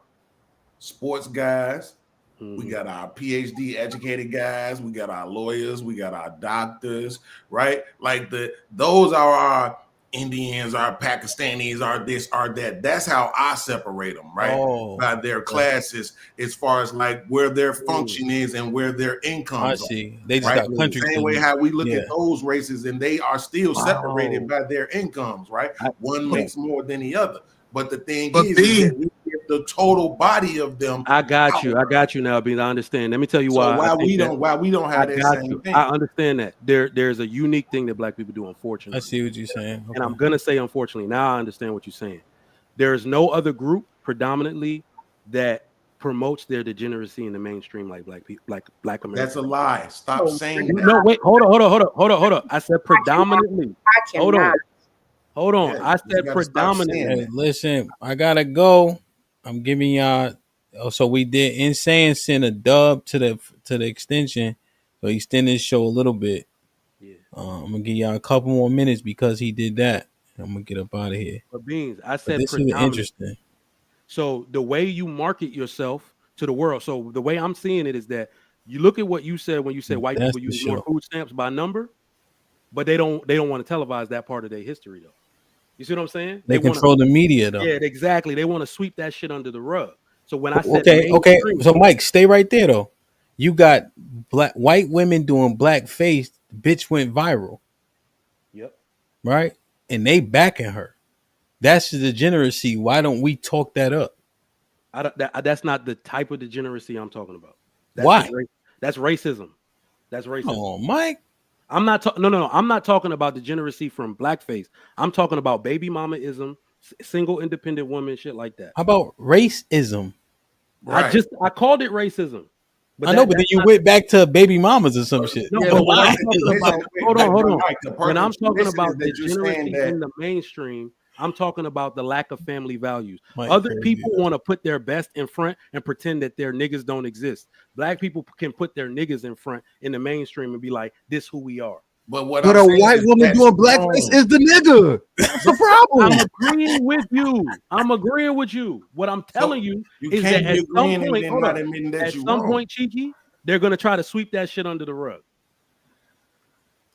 sports guys, we got our PhD educated guys, we got our lawyers, we got our doctors, right? Like those are our Indians, our Pakistanis, our this, our that. That's how I separate them, right? By their classes, as far as like where their function is and where their incomes I see. They just right? got country. Same way how we look at those races, and they are still separated by their incomes, right? One makes more than the other. But the thing is that we give the total body of them. I got you now, Beans. I understand. Let me tell you why. Why we don't have that same thing. I understand that. There's a unique thing that black people do, unfortunately. I see what you're saying. Okay. And I'm gonna say unfortunately. Now I understand what you're saying. There's no other group predominantly that promotes their degeneracy in the mainstream like black people, like black Americans. That's a lie. Stop saying that. No, wait, hold on. I said predominantly. Hold on. I said predominantly. Hey, listen, I gotta go. I'm giving y'all. So we did Insane send a dub to the extension, so he extended his show a little bit. Yeah. I'm gonna give y'all a couple more minutes because he did that. I'm gonna get up out of here. But Beans, I said this is interesting. So the way you market yourself to the world. So the way I'm seeing it is that you look at what you said when you said white people use more food stamps by number, but they don't want to televise that part of their history though. You see what I'm saying? They control the media though. Yeah, exactly. They want to sweep that shit under the rug. So when I said okay. So Mike, stay right there though. You got white women doing blackface. Bitch went viral. Yep. Right, and they backing her. That's the degeneracy. Why don't we talk that up? That's not the type of degeneracy I'm talking about. Why? That's racism. That's racism. Oh, Mike. I'm not no. I'm not talking about degeneracy from blackface. I'm talking about baby mama-ism, single independent woman, shit like that. How about racism? Right. I called it racism. But I know, but then you went back to baby mamas or some shit. No, but hold on. When I'm talking about degeneracy in the mainstream, I'm talking about the lack of family values. Other people want to put their best in front and pretend that their niggas don't exist. Black people can put their niggas in front in the mainstream and be like, this who we are. But what a white woman doing blackface is the nigga. That's the problem. I'm agreeing with you. What I'm telling you is that at some point, Cheeky, they're gonna try to sweep that shit under the rug.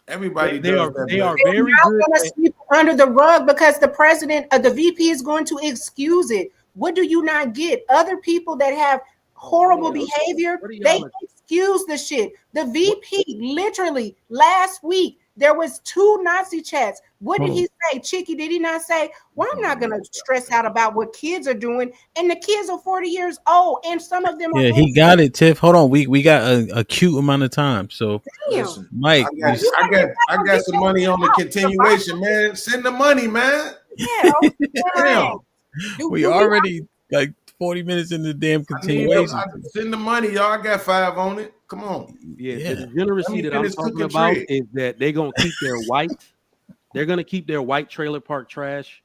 Everybody they are very good. Going to sweep under the rug because the president of the VP is going to excuse it. What do you not get? Other people that have horrible behavior, they excuse the shit. The VP literally last week there was 2 Nazi chats. What did he say? Chicky, did he not say, well, I'm not gonna stress out about what kids are doing, and the kids are 40 years old, and some of them are he got it, Tiff. Hold on, we got a cute amount of time. So listen, Mike, I got some money on the continuation, man. Send the money, man. Yeah, we already like 40 minutes in the damn continuation. Send the money, y'all. I got 5 on it. Come on. Yeah. The degeneracy that I'm talking about is that they're gonna keep their white. They're gonna keep their white trailer park trash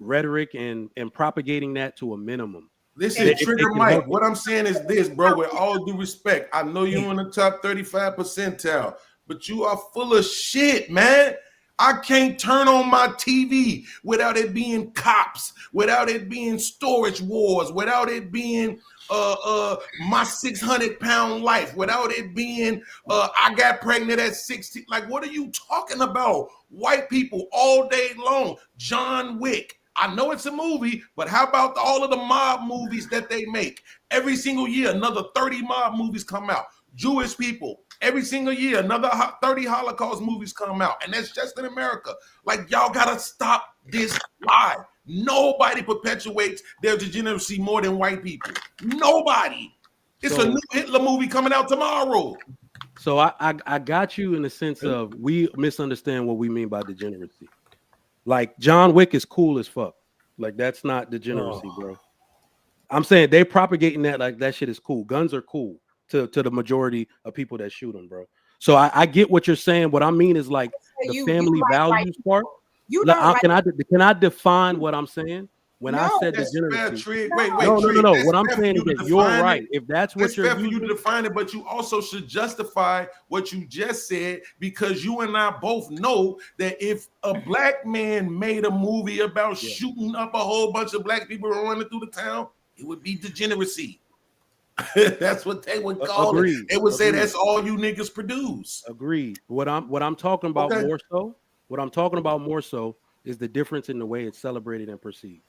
rhetoric and propagating that to a minimum. Listen, Trigger Mike, what I'm saying is this, bro, with all due respect. I know you're in the top 35 percentile, but you are full of shit, man. I can't turn on my TV without it being cops, without it being storage wars, without it being my 600-pound life, without it being I got pregnant at 16. Like, what are you talking about? White people all day long. John Wick. I know it's a movie, but how about all of the mob movies that they make? Every single year, another 30 mob movies come out. Jewish people, every single year, another 30 Holocaust movies come out. And that's just in America. Like, y'all got to stop this lie. Nobody perpetuates their degeneracy more than white people. Nobody. It's a new Hitler movie coming out tomorrow. So I got you in the sense of we misunderstand what we mean by degeneracy. Like, John Wick is cool as fuck. Like, that's not degeneracy, bro. I'm saying they propagating that like that shit is cool. Guns are cool to the majority of people that shoot them, bro. So I get what you're saying. What I mean is like the family values part. Can I define what I'm saying? When I said degeneracy, Wait. No. What I'm saying is that you're right. If that's what you're fair for you to define it, but you also should justify what you just said, because you and I both know that if a black man made a movie about shooting up a whole bunch of black people running through the town, it would be degeneracy. That's what they would call it. They would say that's all you niggas produce. Agreed. What I'm talking about more so. What I'm talking about more so is the difference in the way it's celebrated and perceived.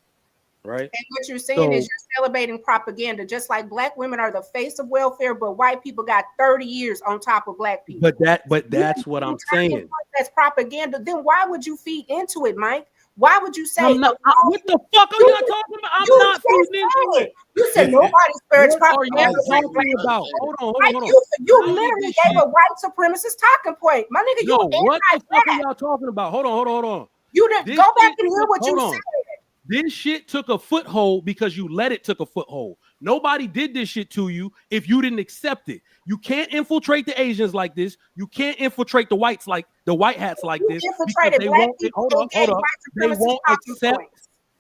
Right. And what you're saying is you're celebrating propaganda, just like black women are the face of welfare, but white people got 30 years on top of black people. But that's what I'm saying. That's propaganda. Then why would you feed into it, Mike? Why would you say what the fuck are you talking about? I'm not feeding into it. You said nobody spirits propaganda. Hold on. You literally gave a white supremacist talking point. My nigga, you what the fuck are y'all talking about? Hold on. You didn't go back and hear what you said. This shit took a foothold because you let it take a foothold. Nobody did this shit to you if you didn't accept it. You can't infiltrate the Asians like this. You can't infiltrate the whites like the white hats like this. They won't accept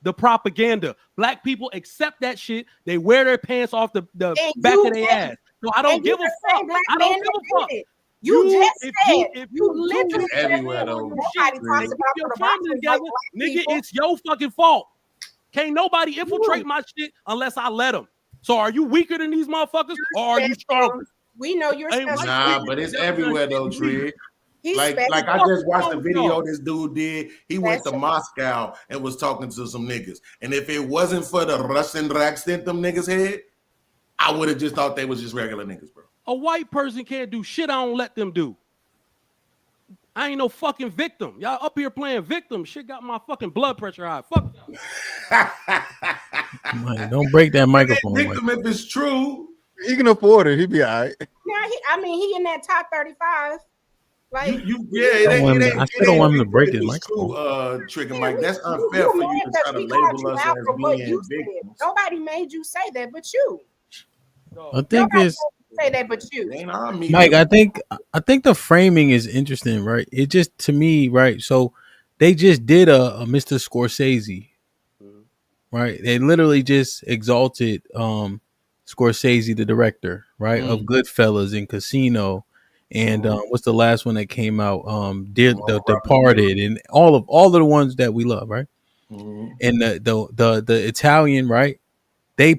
the propaganda. Black people accept that shit. They wear their pants off the back of their ass. So I don't give a fuck. I don't give a fuck. You just said you literally everywhere though. Nigga, it's your fucking fault. Can't nobody infiltrate my shit unless I let them. So are you weaker than these motherfuckers, or are you stronger? We know you're nah, but it's everywhere though, Trig. Like I just watched the video this dude did. He went to Moscow and was talking to some niggas. And if it wasn't for the Russian accent them niggas had, I would have just thought they was just regular niggas, bro. A white person can't do shit I don't let them do. I ain't no fucking victim. Y'all up here playing victim. Shit got my fucking blood pressure high. Fuck. Man, don't break that microphone. Victim, if it's true, he can afford it. He be all right. Yeah, he in that top 35. Like I still don't want him to break his microphone. Trigger Mike, that's unfair for you to try to label us as being victims. Nobody made you say that, but you. I think it's. Say that, but you, Mike. I think the framing is interesting, right? It just to me, right? So they just did a Mr. Scorsese, right? They literally just exalted Scorsese, the director, right, of Goodfellas and Casino, and what's the last one that came out? The Departed, and all of the ones that we love, right? And the Italian, right? They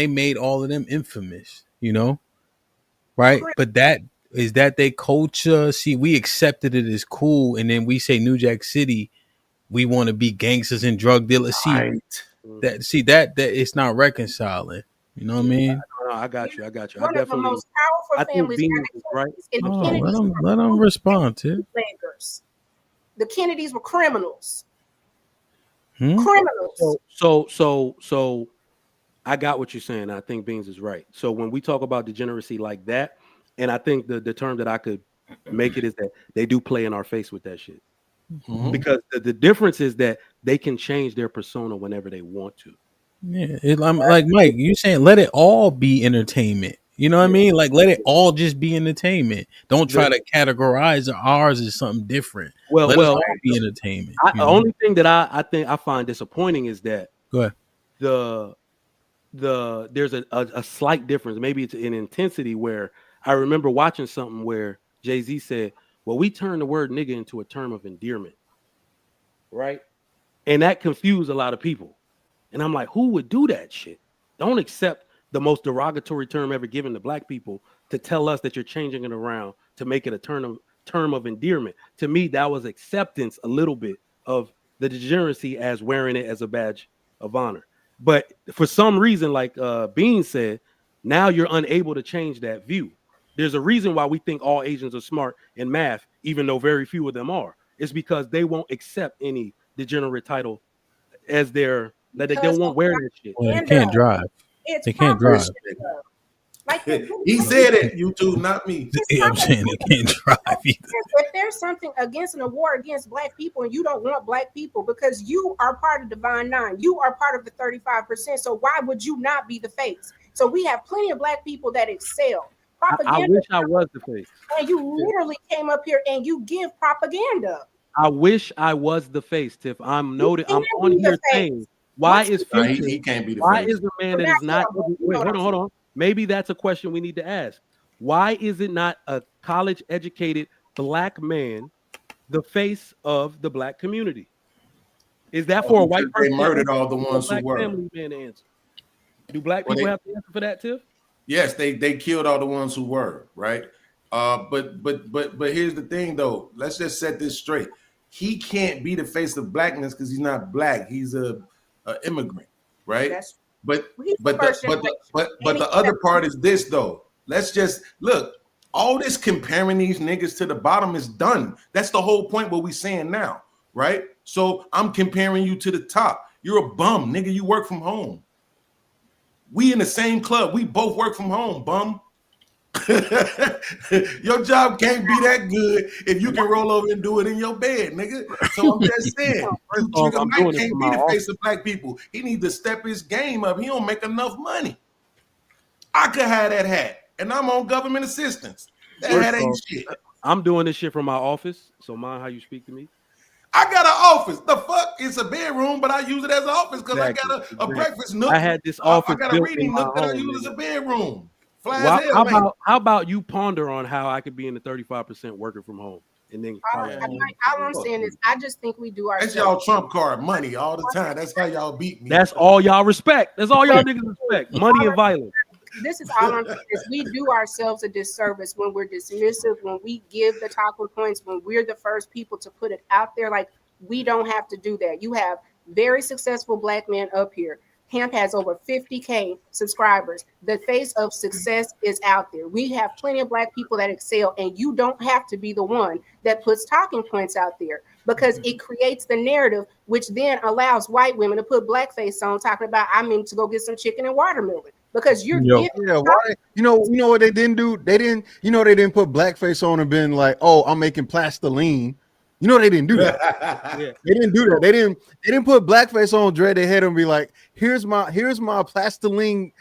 made all of them infamous, you know. Right, but that they culture. See, we accepted it as cool, and then we say New Jack City, we want to be gangsters and drug dealers. See that it's not reconciling. You know what I mean? No, I got you. One of the most powerful families, right? Let them respond to. The Kennedys were criminals. Criminals. So. I got what you're saying. I think Beans is right. So when we talk about degeneracy like that, and I think the term that I could make it is that they do play in our face with that shit. Because the difference is that they can change their persona whenever they want to. Yeah, I'm like Mike, you saying let it all be entertainment. You know what I mean? Like, let it all just be entertainment. Don't try to categorize ours as something different. Let us all be entertainment. The only thing that I think I find disappointing is that Go ahead. There's a slight difference. Maybe it's in intensity where I remember watching something where Jay-Z said, well, we turned the word nigga into a term of endearment. Right? And that confused a lot of people. And I'm like, who would do that shit? Don't accept the most derogatory term ever given to black people to tell us that you're changing it around to make it a term of endearment. To me, that was acceptance a little bit of the degeneracy as wearing it as a badge of honor. But for some reason, like Bean said, now you're unable to change that view. There's a reason why we think all Asians are smart in math, even though very few of them are. It's because they won't accept any degenerate title as their that they won't wear that shit. Well, they can't drive. They can't drive. Like he said it, YouTube, not me. I'm saying they can't drive either. If there's something against an award against black people and you don't want black people because you are part of Divine Nine, you are part of the 35%. So why would you not be the face? So we have plenty of black people that excel. I wish I was the face. And you literally came up here and you give propaganda. I wish I was the face, Tiff. I'm on here saying why is Future? He can't be the why face. is the man that is not? Wait, hold on. Maybe that's a question we need to ask. Why is it not a college-educated black man the face of the black community? Is that for a white person? They murdered all the ones who were. Family man to answer. Do black people have to answer for that, Tiff? Yes, they killed all the ones who were, right? But here's the thing though. Let's just set this straight. He can't be the face of blackness because he's not black. He's a immigrant, right? But the other part is this though. Let's just look. All this comparing these niggas to the bottom is done. That's the whole point what we saying now, right? So I'm comparing you to the top. You're a bum, nigga. You work from home. We in the same club. We both work from home, bum. Your job can't be that good if you can roll over and do it in your bed, nigga. So I'm just saying, Trigger Mike can't be the face of black people. He needs to step his game up. He don't make enough money. I could have that hat, and I'm on government assistance. That hat ain't shit. I'm doing this shit from my office. So mind how you speak to me. I got an office. The fuck? It's a bedroom, but I use it as an office because I got a breakfast nook. I had this office. I got a reading nook that I use as a bedroom. How about you ponder on how I could be in the 35% working from home? And then all I'm saying is I just think we do our that's y'all trump card money all the time. That's how y'all beat me. That's all y'all respect. That's all y'all niggas respect. Money and violence. This is all I'm saying is we do ourselves a disservice when we're dismissive, when we give the talking points, when we're the first people to put it out there. Like, we don't have to do that. You have very successful black men up here. HAMP has over 50K subscribers. The face of success is out there. We have plenty of black people that excel, and you don't have to be the one that puts talking points out there because it creates the narrative, which then allows white women to put blackface on talking about, I mean, to go get some chicken and watermelon because you're why? You know what they didn't do? They didn't put blackface on and been like, oh, I'm making plastiline. You know they didn't do that. They didn't do that. They didn't put blackface on, dread their head and be like, here's my plastiline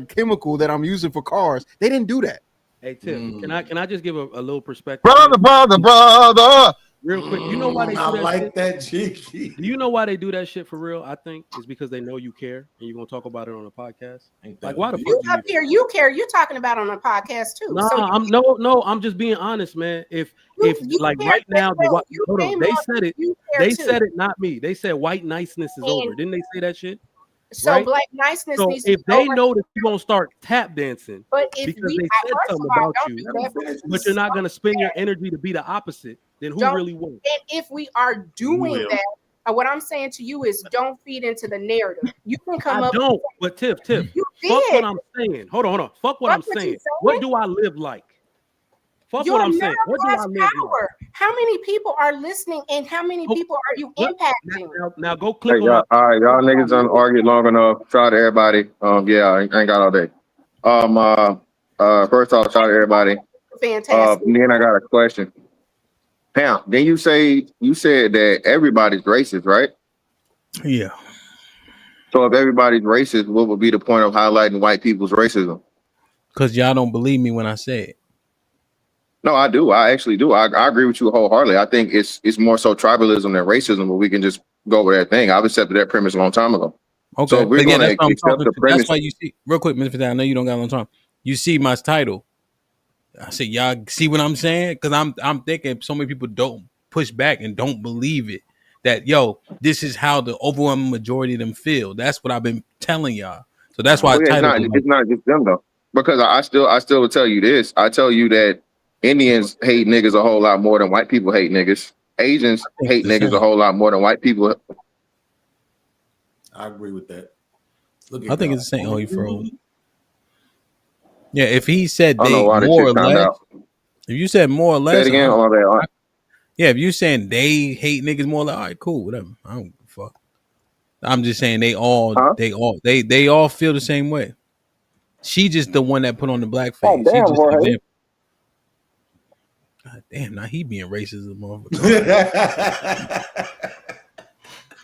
chemical that I'm using for cars. They didn't do that. Hey Tim, can I just give a little perspective? Brother. Real quick. You know why they do that like shit? That Jiggy. Do you know why they do that shit for real? I think it's because they know you care and you're gonna talk about it on a podcast. Like why the fuck you up here? You care? You're talking about on a podcast too. No, so I'm just being honest, man. If like right now, they said it, not me. They said white niceness is over. Didn't they say that shit? So right? Black niceness. So if they know that you're gonna start tap dancing, but if because they said something about you, but you're not gonna spend your energy to be the opposite, then who really will? And if we are doing that, what I'm saying to you is don't feed into the narrative. You can come up. Don't. But Tiff. You fuck did. what I'm saying. Hold on. Fuck what I'm saying. What do I live like? Fuck what I'm saying. What do I live like? How many people are listening and how many people are you impacting? Now go click on y'all, all right, y'all niggas done argued long enough. Shout out to everybody. I ain't got all day. First off, shout out to everybody. Fantastic. Then I got a question. Pam, then you said that everybody's racist, right? Yeah. So if everybody's racist, what would be the point of highlighting white people's racism? Because y'all don't believe me when I say it. No, I do. I actually do. I agree with you wholeheartedly. I think it's more so tribalism than racism, but we can just go over that thing. I've accepted that premise a long time ago. Okay. So if we're going to that's what I'm accept talking the to. premise. That's why you see, real quick, Mr. Fidel, I know you don't got a long time. You see my title. I said, y'all see what I'm saying? Because I'm thinking so many people don't push back and don't believe it. That, yo, this is how the overwhelming majority of them feel. That's what I've been telling y'all. So that's why I titled it. It's not just them though. Because I still will tell you this. I tell you that Indians hate niggas a whole lot more than white people hate niggas. Asians hate niggas a whole lot more than white people. I agree with that. I think it's the same. Oh, he froze. Yeah, if he said I don't they know why this more or shit timed less, out. if you said more or Say less, it again. yeah, if you saying they hate niggas more, like all right, cool, whatever. I don't give a fuck. I'm just saying they all feel the same way. She just the one that put on the blackface. Oh, She damn, just an Jorge. example. God damn, now he being racist as a motherfucker.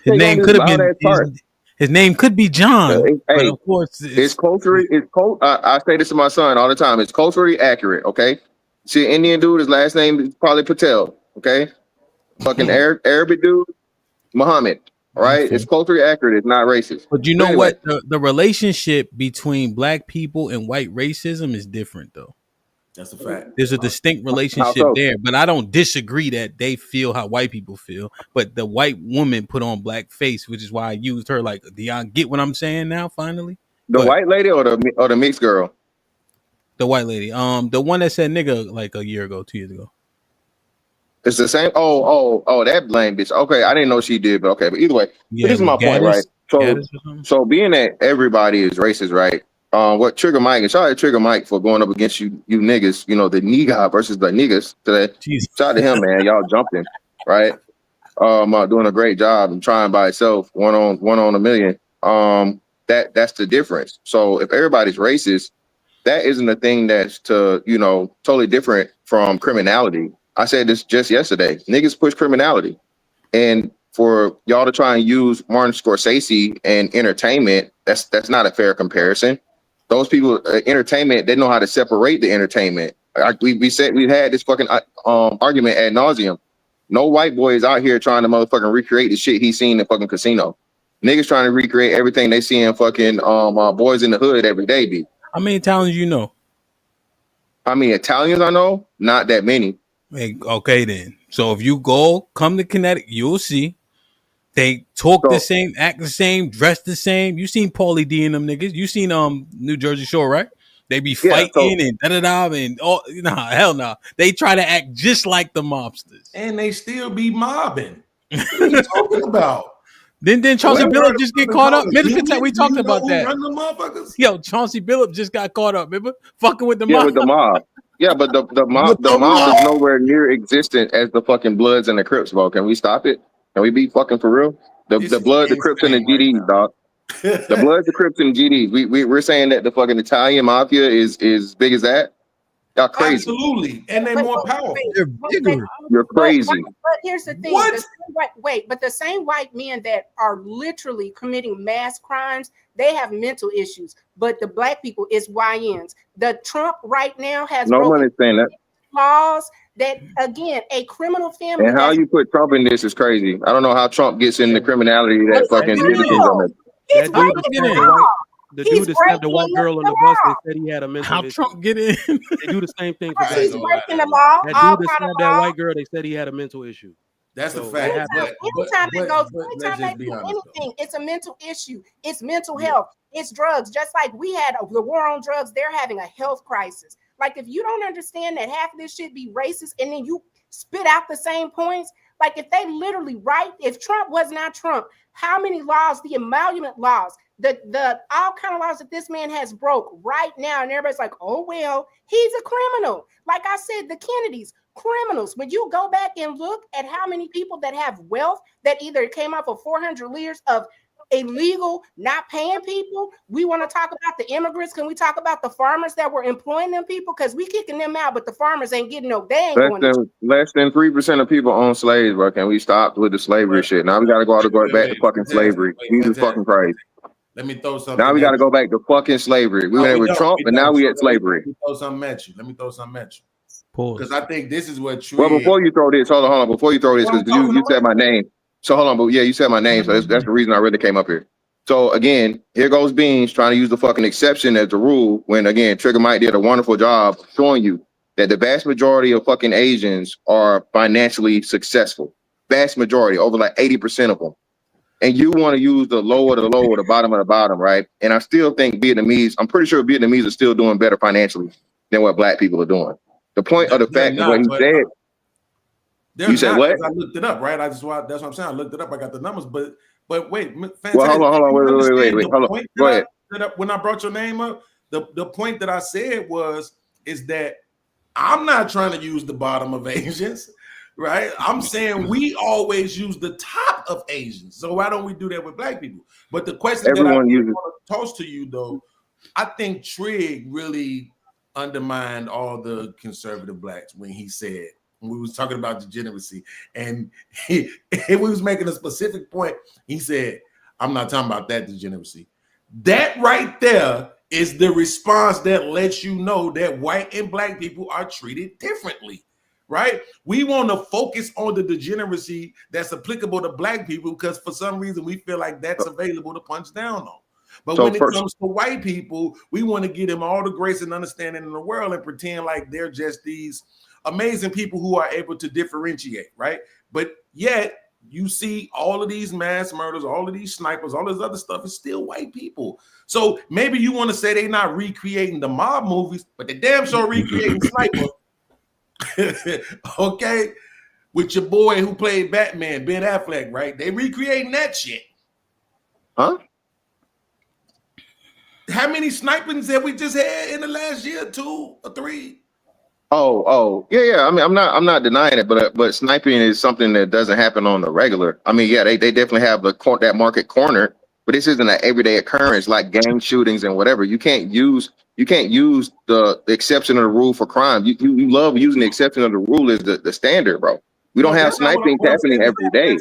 His name could have been his name could be John, but of course it's culturally. I say this to my son all the time. It's culturally accurate. Okay, see, an Indian dude, his last name is probably Patel. Okay, fucking Arabic dude, Muhammad. All right, it's culturally accurate. It's not racist. But you know what? The relationship between black people and white racism is different, though. That's a fact. There's a distinct relationship there, but I don't disagree that they feel how white people feel. But the white woman put on black face, which is why I used her. Like, do y'all get what I'm saying now? Finally, The white lady or the mixed girl? The white lady. The one that said nigga like a year ago, 2 years ago. It's the same. Oh, that blame bitch. Okay, I didn't know she did, but okay. But either way, Yeah, this is my point, right? So being that everybody is racist, right? What Trigger Mike, and shout out to Trigger Mike for going up against you niggas, you know, the nigga versus the niggas today. Shout out to him, man. Y'all jumping, right? Doing a great job and trying by itself, one on a million. That's the difference. So if everybody's racist, that isn't a thing that's totally different from criminality. I said this just yesterday. Niggas push criminality. And for y'all to try and use Martin Scorsese and entertainment, that's not a fair comparison. Those people, entertainment, they know how to separate the entertainment. We said we've had this fucking argument ad nauseum. No white boy is out here trying to motherfucking recreate the shit he's seen in fucking Casino. Niggas trying to recreate everything they see in fucking Boys in the Hood every day, B. How many Italians you know? How many Italians I know? Not that many. Hey, okay then. So if you come to Connecticut, you'll see. They talk the same, act the same, dress the same. You seen Paulie D and them niggas. You seen New Jersey Shore, right? They be fighting and da-da-da and all. Nah, hell no. They try to act just like the mobsters. And they still be mobbing. What are you talking about? Then Chauncey Billups just get caught up. We talked about that. Run the motherfuckers? Yo, Chauncey Billups just got caught up. Remember, fucking with the mob. Yeah, with the mob. Yeah, but the mob is nowhere near existent as the fucking Bloods and the Crips, bro. Can we stop it? Can we be fucking for real? The Blood, the Crips, and the GDs, dog. The Bloods, the Crips, and GDs. We're saying that the fucking Italian mafia is big as that. Y'all crazy. Absolutely, and they're more powerful. They're bigger. You're crazy. But here's the thing. The same white men that are literally committing mass crimes, they have mental issues. But the black people is YNs. The Trump right now has No one is saying that. laws that, again, a criminal family. And how you put Trump in this is crazy. I don't know how Trump gets in the criminality that fucking citizens on it. The dude that stabbed the white girl on the bus, they said he had a mental issue. Trump get in? They do the same thing for He's breaking the law. that dude that stabbed that white girl, they said he had a mental issue. That's a fact. Anytime they do anything, it's a mental issue. It's mental health. It's drugs. Just like we had the war on drugs, they're having a health crisis. Like, if you don't understand that half of this should be racist and then you spit out the same points, like if they literally if Trump was not Trump, how many laws, the emolument laws, the all kind of laws that this man has broke right now, and everybody's like, oh, well, he's a criminal. Like I said, the Kennedys, criminals. When you go back and look at how many people that have wealth that either came off of 400 years of illegal, not paying people. We want to talk about the immigrants. Can we talk about the farmers that were employing them people? Because we kicking them out, but the farmers ain't getting no, they ain't going less than 3% of people own slaves, bro. Can we stop with the slavery shit? Now we gotta go back to fucking slavery. Jesus fucking Christ. Let me throw something. Now we got to go back to fucking slavery. We went with Trump, and now we at slavery. Let me throw something at you. Because I think this is what Well, before you throw this, hold on. Before you throw this, because you said my name. So hold on, but yeah, you said my name, so that's the reason I really came up here. So again, here goes Beans trying to use the fucking exception as the rule. When again, Trigger Mike did a wonderful job showing you that the vast majority of fucking Asians are financially successful. Vast majority, over like 80% of them. And you want to use the lower to the lower, the bottom of the bottom, right? And I still think Vietnamese, I'm pretty sure Vietnamese are still doing better financially than what black people are doing. The point of the fact of what he said. You said what? I looked it up, right? That's what I'm saying. I looked it up. I got the numbers, but wait, fantastic. Well, hold on, wait. Hold on. Go ahead. When I brought your name up, the point that I said is that I'm not trying to use the bottom of Asians, right? I'm saying we always use the top of Asians. So why don't we do that with black people? But the question that I want to toss to you, though, I think Trig really undermined all the conservative blacks when he said, when we was talking about degeneracy, and we was making a specific point. He said, I'm not talking about that degeneracy. That right there is the response that lets you know that white and black people are treated differently, right? We want to focus on the degeneracy that's applicable to black people because for some reason we feel like that's available to punch down on. But when it comes to white people, we want to give them all the grace and understanding in the world and pretend like they're just these amazing people who are able to differentiate, right? But yet you see all of these mass murders, all of these snipers, all this other stuff is still white people. So maybe you want to say they're not recreating the mob movies, but they damn sure recreating Sniper. Okay? With your boy who played Batman, Ben Affleck, right? They recreating that shit. Huh? How many snipings have we just had in the last year, 2 or 3? Yeah. I mean, I'm not denying it, but sniping is something that doesn't happen on the regular. I mean, yeah, they definitely have that market cornered, but this isn't an everyday occurrence like gang shootings and whatever. You can't use the exception of the rule for crime. You love using the exception of the rule as the standard, bro. We don't have sniping happening every day.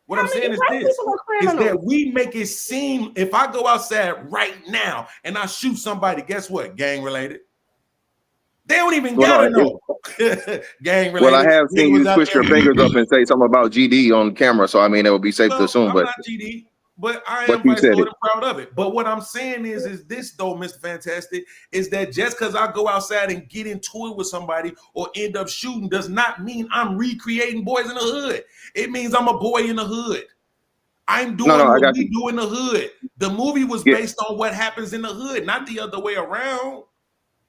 What I'm saying is this, is that we make it seem, if I go outside right now and I shoot somebody, guess what? Gang related. They don't even gotta know. Gang related. Well, I have seen you twist your fingers up and say something about GD on camera, so I mean, it would be safe to assume. I'm not GD, but I am proud of it. But what I'm saying is this though, Mr. Fantastic, is that just because I go outside and get into it with somebody or end up shooting does not mean I'm recreating Boys in the Hood. It means I'm a boy in the hood. I'm doing what we do in the hood. The movie was based on what happens in the hood, not the other way around.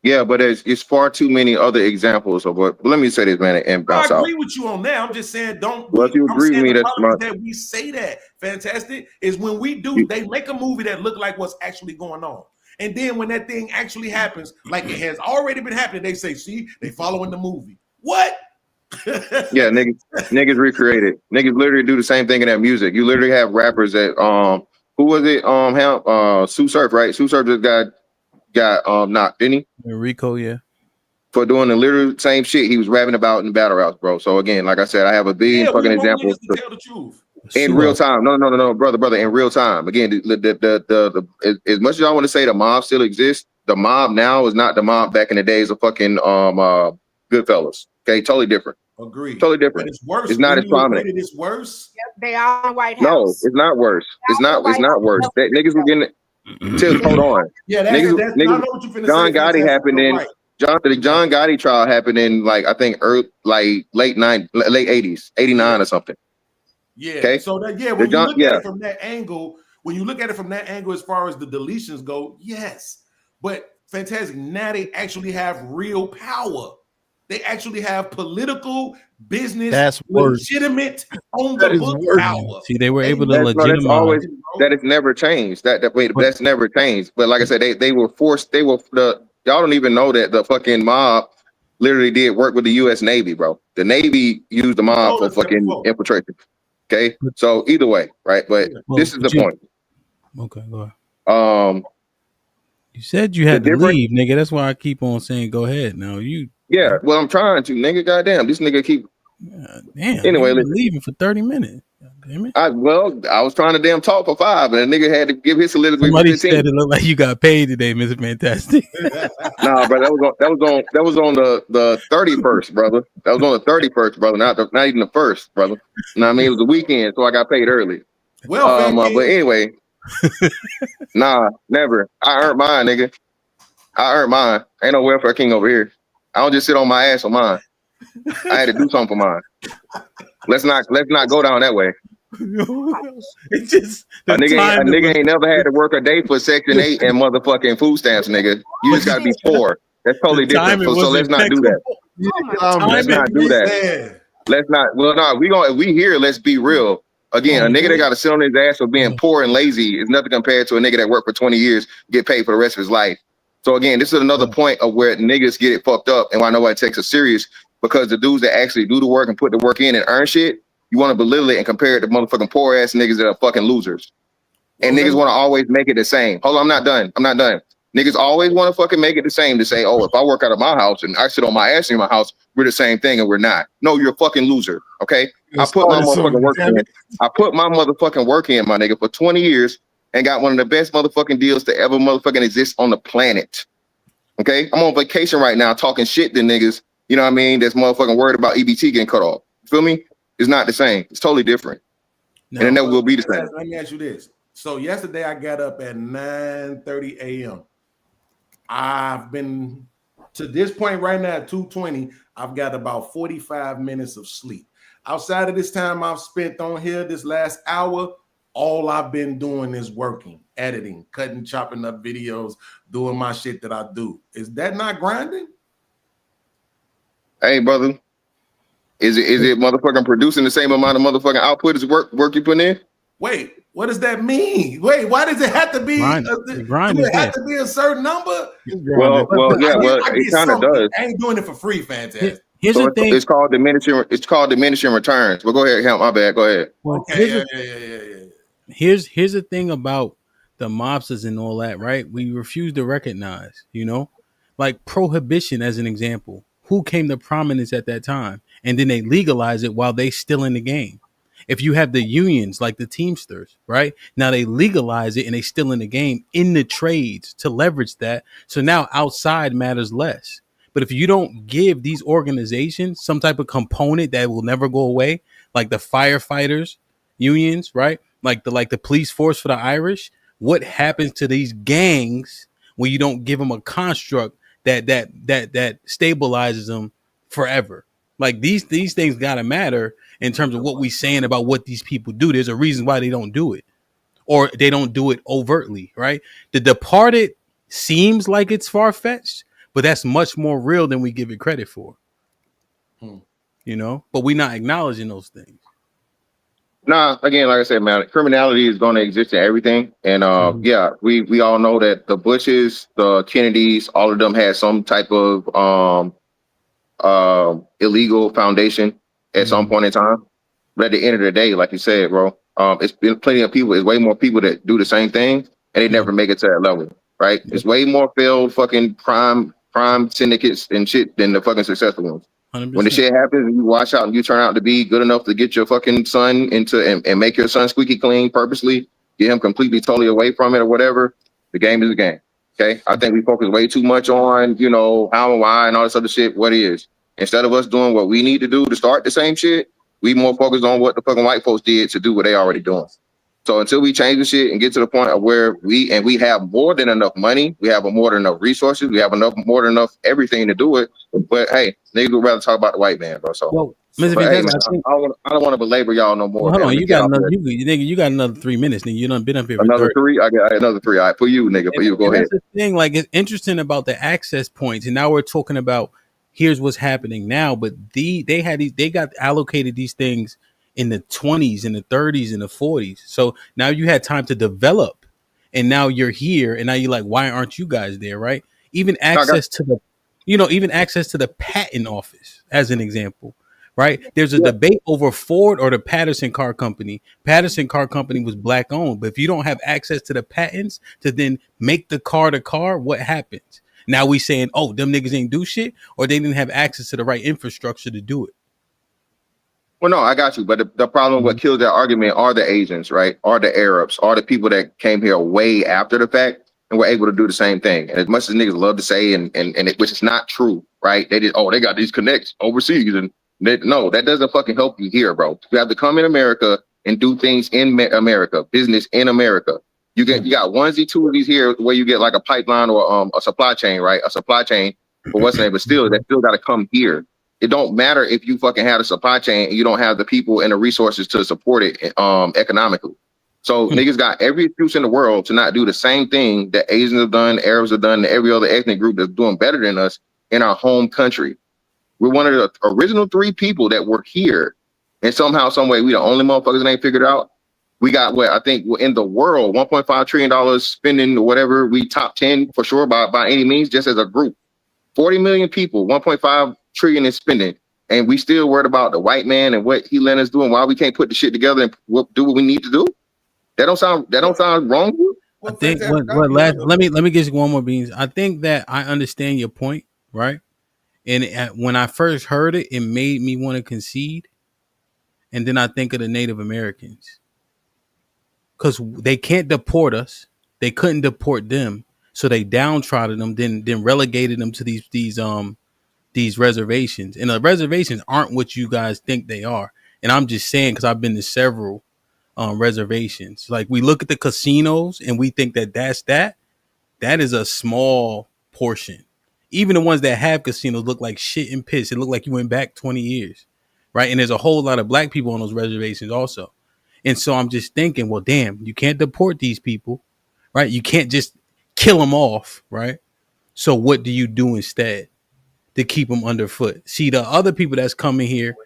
Yeah, but it's far too many other examples of what. Let me say this, man, and bounce out. I agree with you on that. I'm just saying, if you agree with me, that we say that Fantastic is when we do. They make a movie that look like what's actually going on, and then when that thing actually happens, like it has already been happening, they say, "See, they following the movie." What? Yeah, niggas recreate it. Niggas literally do the same thing in that music. You literally have rappers that who was it? HAMP, Sue Surf, right? Sue Surf just got knocked, didn't he? Rico, yeah. For doing the literal same shit he was rapping about in the battle routes, bro. So again, like I said, I have a billion fucking examples. To tell the truth. In real time. No, brother. In real time. Again, the as much as I want to say the mob still exists, the mob now is not the mob back in the days of fucking Goodfellas. Okay, totally different. Agreed. Totally different. But it's worse. It's not as prominent. It's worse. Yep, they are in the White House. No, it's not worse. It's not worse. That niggas were getting it. Hold on. Yeah, that's I know what you finna John say. Gotti happened in the John Gotti trial happened in like I think late 80s, 89 or something. Yeah. Okay. So that when you look at it from that angle, as far as the deletions go, yes. But Fantastic, now they actually have real power. They actually have political, business, legitimate on the book power. See, they were able to legitimize. That has never changed. That's never changed. But like I said, they were forced. Y'all don't even know that the fucking mob literally did work with the U.S. Navy, bro. The Navy used the mob for fucking infiltration. Okay, so either way, right? But this is the point. Okay, go ahead. You said you had to leave, nigga. That's why I keep on saying go ahead. Now you. Yeah, well, I'm trying to, nigga. Goddamn, this nigga keep. Damn. Anyway, leaving for 30 minutes. Damn it. I was trying to damn talk for 5, and the nigga had to give his soliloquy for Somebody 15. said it looked like you got paid today, Mr. Fantastic. Nah, bro, that was on the 31st, brother. That was on the 31st, brother. Not even the first, brother. You know what I mean? It was the weekend, so I got paid early. But anyway, nah, never. I earned mine, nigga. I earned mine. Ain't no welfare king over here. I don't just sit on my ass for mine. I had to do something for mine. Let's not go down that way. It's just A nigga ain't never had to work a day for Section 8 and motherfucking food stamps, nigga. You just gotta be poor. That's totally different. So let's not do that. Let's not do that. Let's not. Well, no, if we here, let's be real. Again, a nigga that got to sit on his ass for being poor and lazy is nothing compared to a nigga that worked for 20 years, get paid for the rest of his life. So again, this is another point of where niggas get it fucked up and why nobody takes us serious, because the dudes that actually do the work and put the work in and earn shit, you want to belittle it and compare it to motherfucking poor ass niggas that are fucking losers. And niggas want to always make it the same. Hold on, I'm not done. Niggas always want to fucking make it the same to say, oh, if I work out of my house and I sit on my ass in my house, we're the same thing, and we're not. No, you're a fucking loser, okay? I put my motherfucking work in. I put my motherfucking work in, my nigga, for 20 years and got one of the best motherfucking deals to ever motherfucking exist on the planet, okay? I'm on vacation right now talking shit to niggas, you know what I mean, that's motherfucking worried about EBT getting cut off. You feel me? It's not the same. It's totally different. And it never will be the same. Let me ask you this. So yesterday I got up at 9:30 a.m. I've been to this point right now at 2:20. I've got about 45 minutes of sleep. Outside of this time I've spent on here this last hour, all I've been doing is working, editing, cutting, chopping up videos, doing my shit that I do. Is that not grinding? Hey, brother. Is it motherfucking producing the same amount of motherfucking output as work you putting in? Wait, what does that mean? Wait, why does it have to be? Do it have to be a certain number? Well, it kind of does. I ain't doing it for free, fantastic. Here's the thing. It's called diminishing returns. But go ahead, Hamp. My bad. Go ahead. Okay, Here's the thing about the mobsters and all that, right? We refuse to recognize, like prohibition as an example. Who came to prominence at that time? And then they legalize it while they still in the game. If you have the unions like the Teamsters, right? Now they legalize it and they still in the game in the trades to leverage that. So now outside matters less. But if you don't give these organizations some type of component that will never go away, like the firefighters unions, right? Like the police force for the Irish, what happens to these gangs when you don't give them a construct that stabilizes them forever? Like these things gotta matter in terms of what we saying about what these people do. There's a reason why they don't do it, or they don't do it overtly, right? The Departed seems like it's far-fetched, but that's much more real than we give it credit for. But we're not acknowledging those things. Nah, again, like I said, man, criminality is going to exist in everything. And yeah, we all know that the Bushes, the Kennedys, all of them had some type of illegal foundation at some point in time. But at the end of the day, like you said, bro, it's been plenty of people. It's way more people that do the same thing and they never make it to that level, right? It's way more failed fucking crime syndicates and shit than the fucking successful ones. 100%. When the shit happens, you watch out and you turn out to be good enough to get your fucking son into and make your son squeaky clean purposely, get him completely, totally away from it or whatever. The game is a game. Okay. I think we focus way too much on, how and why and all this other shit, what it is. Instead of us doing what we need to do to start the same shit, we more focused on what the fucking white folks did to do what they already doing. So until we change the shit and get to the point of where we have more than enough money, we have more than enough resources, we have more than enough everything to do it. But hey, niggas would rather talk about the white man, bro. So, I don't want to belabor y'all no more. Hold on, you got another 3 minutes, nigga. You done been up here. Another 3? I got another 3. All right, for you, nigga. For you, go ahead. That's the thing. Like, it's interesting about the access points, and now we're talking about here's what's happening now. But they got allocated these things in the 20s, in the 30s, in the 40s. So now you had time to develop, and now you're here, and now you're like, why aren't you guys there, right? Even access to the patent office, as an example, right? There's a debate over Ford or the Patterson Car Company. Patterson Car Company was black owned, but if you don't have access to the patents to then make the car, what happens? Now we saying, oh, them niggas ain't do shit, or they didn't have access to the right infrastructure to do it. Well, no, I got you. But the problem, what kills that argument are the Asians, right? Are the Arabs, are the people that came here way after the fact and were able to do the same thing. And as much as niggas love to say, which is not true, right? They got these connects overseas, and no, that doesn't fucking help you here, bro. You have to come in America and do things in America, business in America. You got onesie, twosies here where you get like a pipeline or a supply chain, right? A supply chain for what's name, but still, that still got to come here. It don't matter if you fucking have a supply chain and you don't have the people and the resources to support it economically. So niggas got every excuse in the world to not do the same thing that Asians have done, Arabs have done, and every other ethnic group that's doing better than us in our home country. We're one of the original 3 people that were here, and somehow, some way, we the only motherfuckers that ain't figured out. We got what I think in the world, $1.5 trillion spending or whatever. We top 10 for sure by any means, just as a group. 40 million people, 1.5 trillion in spending, and we still worried about the white man and what he let us do and why we can't put the shit together and do what we need to do. That don't sound wrong to you? I think let me get you one more beans. I think that I understand your point, right? And when I first heard it, it made me want to concede. And then I think of the Native Americans. Because they can't deport us. They couldn't deport them. So they downtrodden them, then relegated them to these reservations. And the reservations aren't what you guys think they are. And I'm just saying, because I've been to several reservations. Like, we look at the casinos and we think that is a small portion. Even the ones that have casinos look like shit and piss. It look like you went back 20 years, right? And there's a whole lot of black people on those reservations also. And so I'm just thinking, well, damn, you can't deport these people, right? You can't just kill them off, right? So what do you do instead to keep them underfoot? See, the other people that's coming here,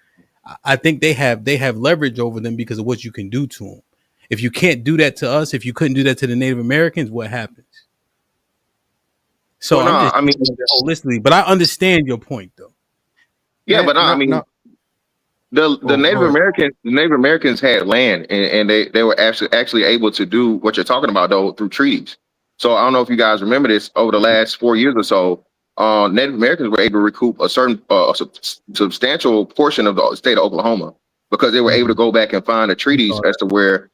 I think they have leverage over them because of what you can do to them. If you can't do that to us, if you couldn't do that to the Native Americans, what happens? So I'm just holistically, but I understand your point though. Yeah, but the Native Americans had land, and they were actually able to do what you're talking about though through treaties. So I don't know if you guys remember this. Over the last 4 years or so, Native Americans were able to recoup a certain substantial portion of the state of Oklahoma because they were able to go back and find the treaties as to where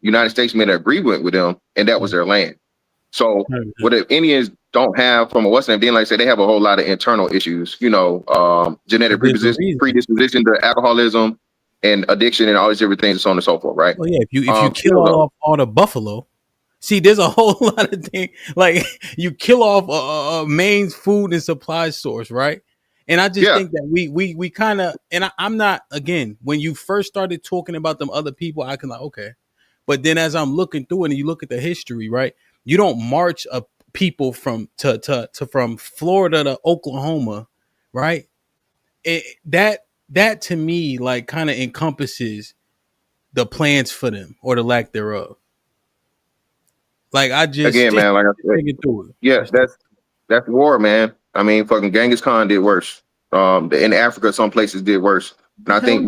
United States made an agreement with them, and that was their land. So what the Indians don't have from a Western, then like I said, they have a whole lot of internal issues, genetic predisposition to alcoholism and addiction and all these different things and so on and so forth, right? Well, yeah, if you kill off all the buffalo, see, there's a whole lot of things. Like, you kill off a main food and supply source, right? And I just think that we kind of, and I'm not, again, when you first started talking about them other people, I can like, okay. But then as I'm looking through it and you look at the history, right? You don't march people from Florida to Oklahoma, right? That to me, like, kind of encompasses the plans for them or the lack thereof. Like, I just again, man, like I said, that's war, man. I mean, fucking Genghis Khan did worse. In Africa, some places did worse, and I think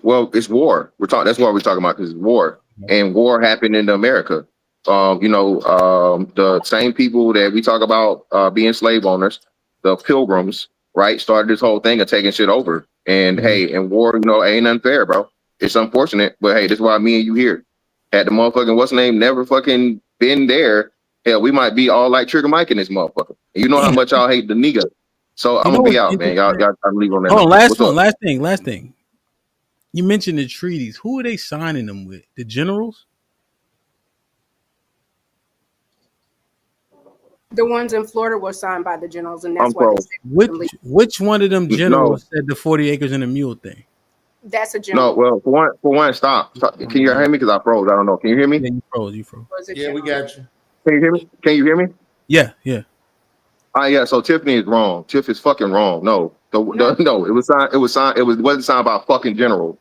well, it's war. That's what we're talking about, because it's war, and war happened in America. The same people that we talk about being slave owners, the Pilgrims, right, started this whole thing of taking shit over. And hey, in war, ain't unfair, bro. It's unfortunate, but hey, this is why me and you here. Had the motherfucking what's name never fucking been there, hell, we might be all like Trigger Mike in this motherfucker. You know how much y'all hate the nigga. So I'm gonna be out, man. Y'all leave on that. Oh, last thing. You mentioned the treaties. Who are they signing them with? The generals? The ones in Florida were signed by the generals, and that's why. Which one of them generals said the 40 acres and a mule thing? That's a general. No, well, for one, stop. Can you hear me? Because I froze. I don't know. Can you hear me? Yeah, you froze. Yeah, we got you. Can you hear me? Yeah. Yeah. So Tiffany is wrong. Tiff is fucking wrong. No. It was signed. It wasn't signed by a fucking general,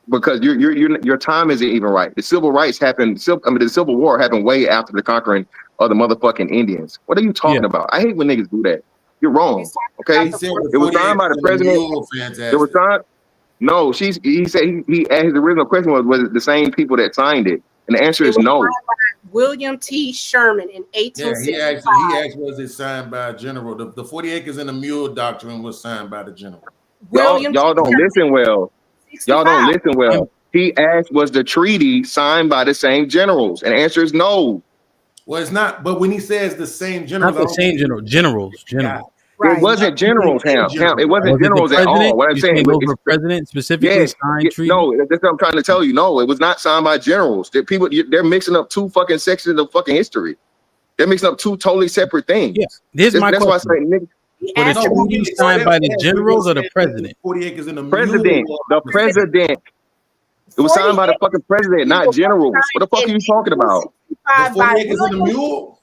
because your time isn't even right. The civil rights happened. The Civil War happened way after the conquering of the motherfucking Indians. What are you talking about? I hate when niggas do that. You're wrong. Okay. It was signed by the president. It was signed. No, he said he his original question was it the same people that signed it? And the answer is no. William T. Sherman in 1865. Yeah, he asked was it signed by a general. The 40 acres and a mule doctrine was signed by the general. William Y'all don't listen well. Y'all don't listen well. He asked, was the treaty signed by the same generals? And the answer is no. Well, it's not. But when he says the same generals, Not the same generals. It wasn't generals, Ham. It wasn't generals at all. What I'm saying, those were presidents specifically signed treaty? no, that's what I'm trying to tell you. No, it was not signed by generals. They're mixing up two fucking sections of fucking history. They're mixing up two totally separate things. Yeah, that's my question. Why I say, nigga. Were the treaties signed by the generals or the president? 40 acres in the president. The president. It was signed by the fucking president, not generals. What the fuck are you talking about? The 40 acres in the mule?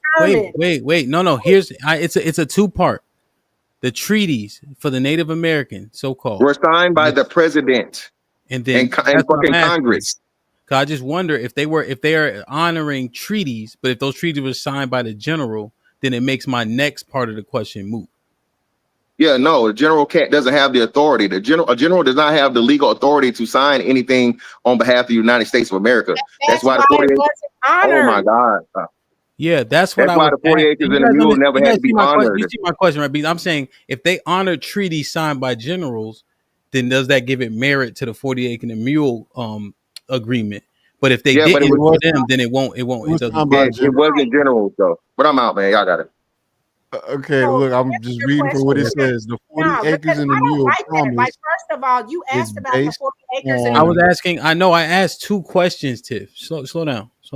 Wait. No. It's a two-part. The treaties for the Native American, so-called, were signed by the president and then and fucking Congress. I just wonder if they are honoring treaties, but if those treaties were signed by the general, then it makes my next part of the question moot. Yeah, no, the general doesn't have the authority. A general does not have the legal authority to sign anything on behalf of the United States of America. That's why the 40 acres. Oh my God. Yeah, that's why the 40 acres in the mule never had to be honored. You see my question, right? Because I'm saying if they honor treaties signed by generals, then does that give it merit to the 40 acre and the mule agreement? But if they didn't for them, then it won't. It wasn't generals though. But I'm out, man. Y'all got it. Okay, look, I'm just reading for what it says. The 40 acres in the mule promise. Like, first of all, you asked about the 40 acres. I was asking. I know. I asked two questions, Tiff. Slow down. I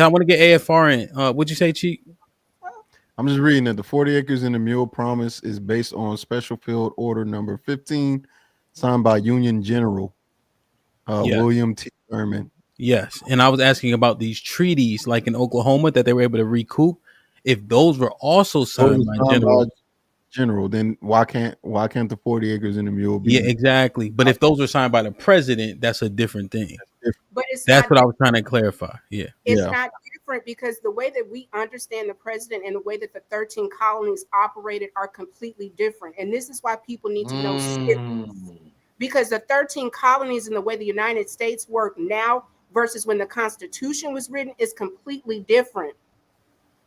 want to get AFR in. What'd you say, Cheek? I'm just reading that the 40 acres in the mule promise is based on Special Field Order number 15, signed by Union General William T. Sherman. Yes, and I was asking about these treaties, like in Oklahoma, that they were able to recoup. If those were also signed by general, then why can't the 40 acres in the mule be? Yeah, exactly. But if those were signed by the president, that's a different thing. But that's what I was trying to clarify. Yeah, it's not different because the way that we understand the president and the way that the 13 colonies operated are completely different. And this is why people need to know because the 13 colonies and the way the United States work now versus when the Constitution was written is completely different.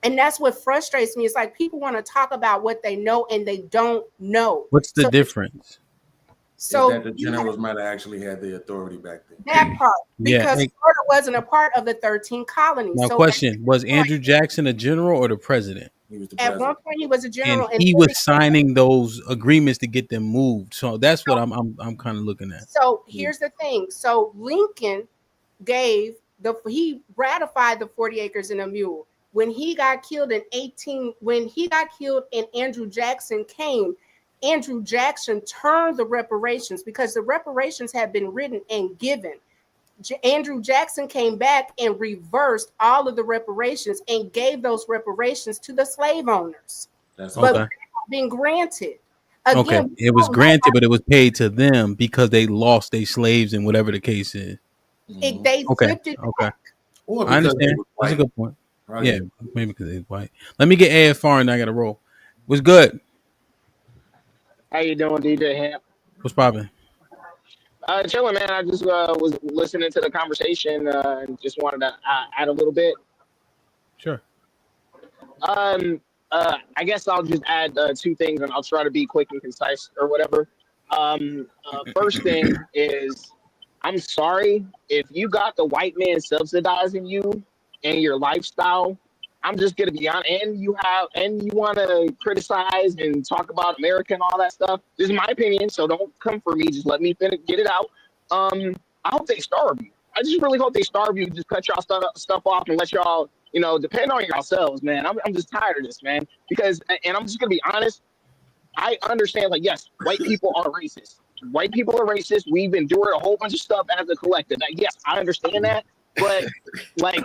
And that's what frustrates me. It's like people want to talk about what they know and they don't know. What's the difference? So that the generals might have actually had the authority back then. That part, because Florida wasn't a part of the 13 colonies. Now, question: was Andrew Jackson a general or the president? He was the president. At one point, he was a general, and he was signing those agreements to get them moved. So that's what I'm kind of looking at. So here's the thing: so Lincoln he ratified the 40 acres and a mule. When he got killed and Andrew Jackson came, Andrew Jackson turned the reparations because the reparations had been written and given. Andrew Jackson came back and reversed all of the reparations and gave those reparations to the slave owners. But they have been granted. Again, it was granted, but it was paid to them because they lost their slaves and whatever the case is. They flipped it back. I understand. That's a good point. Right. Yeah, maybe because it's white. Let me get AFR and I got to roll. What's good? How you doing, DJ Hamp? What's popping? Chilling, man. I just was listening to the conversation and just wanted to add a little bit. Sure. I guess I'll just add two things and I'll try to be quick and concise or whatever. First thing is, I'm sorry if you got the white man subsidizing you and your lifestyle. I'm just gonna be honest, and you want to criticize and talk about America and all that stuff. This is my opinion, so don't come for me. Just let me get it out. I hope they starve you. I just really hope they starve you. Just cut y'all stuff off and let y'all, depend on yourselves, man. I'm just tired of this, man. Because, and I'm just gonna be honest. I understand, like, yes, white people are racist. White people are racist. We've endured a whole bunch of stuff as a collective. Like, yes, I understand that, but like.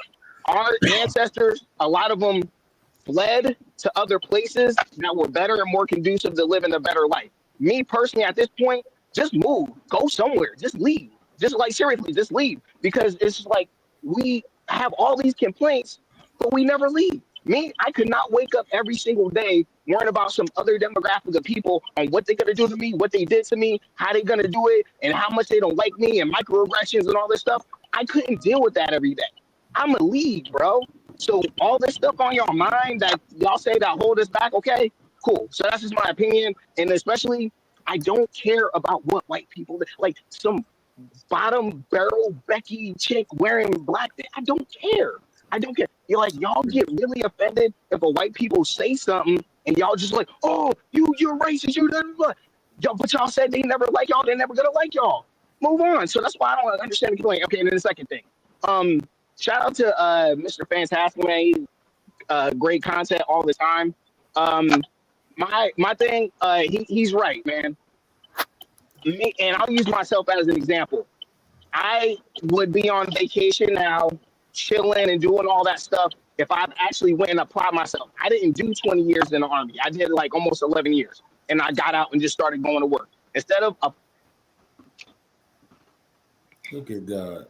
Our ancestors, a lot of them fled to other places that were better and more conducive to living a better life. Me personally, at this point, just move, go somewhere, just leave. Just like, seriously, just leave. Because it's like we have all these complaints, but we never leave. Me, I could not wake up every single day worrying about some other demographic of people on what they're going to do to me, what they did to me, how they're going to do it, and how much they don't like me, and microaggressions and all this stuff. I couldn't deal with that every day. I'm a lead, bro. So all this stuff on your mind that y'all say that hold us back, okay, cool. So that's just my opinion. And especially I don't care about what white people like. Some bottom barrel Becky chick wearing black. I don't care. I don't care. You're like, y'all get really offended if a white people say something and y'all just like, oh, you're racist, you blah, blah, blah. Y'all, but y'all said they never like y'all, they're never gonna like y'all. Move on. So that's why I don't understand the complaint. Okay, and then the second thing. Shout out to Mr. Fantastic, man. He's great content all the time. My thing, he's right, man. Me, and I'll use myself as an example. I would be on vacation now, chilling and doing all that stuff if I actually went and applied myself. I didn't do 20 years in the Army. I did like almost 11 years. And I got out and just started going to work. Instead of look at God.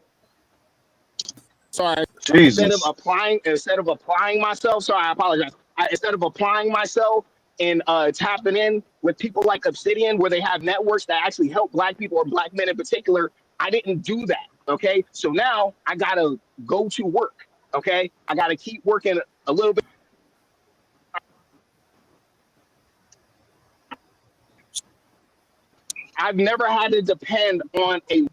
Sorry. Jesus. Instead of applying myself, sorry, I apologize. Instead of applying myself and tapping in with people like Obsidian, where they have networks that actually help Black people or Black men in particular, I didn't do that. Okay, so now I gotta go to work. Okay, I gotta keep working a little bit. I've never had to depend on a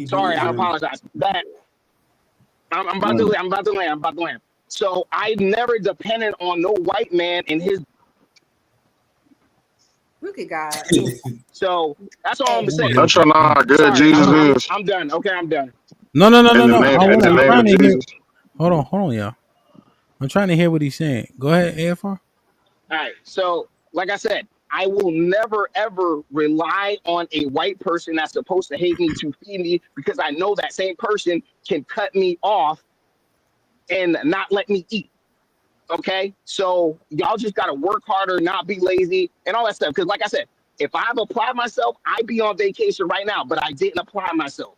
sorry, I apologize. That I'm about to land. So I never depended on no white man and his. Look at God. So that's all I'm saying. I'm trying to know how good Jesus is. I'm done. Okay, I'm done. No. In the name of Jesus. Hold on, y'all. I'm trying to hear what he's saying. Go ahead, AFR. All right. So, like I said, I will never ever rely on a white person that's supposed to hate me to feed me, because I know that same person can cut me off and not let me eat. Okay, so y'all just gotta work harder, not be lazy, and all that stuff. Because, like I said, if I've applied myself, I'd be on vacation right now, but I didn't apply myself,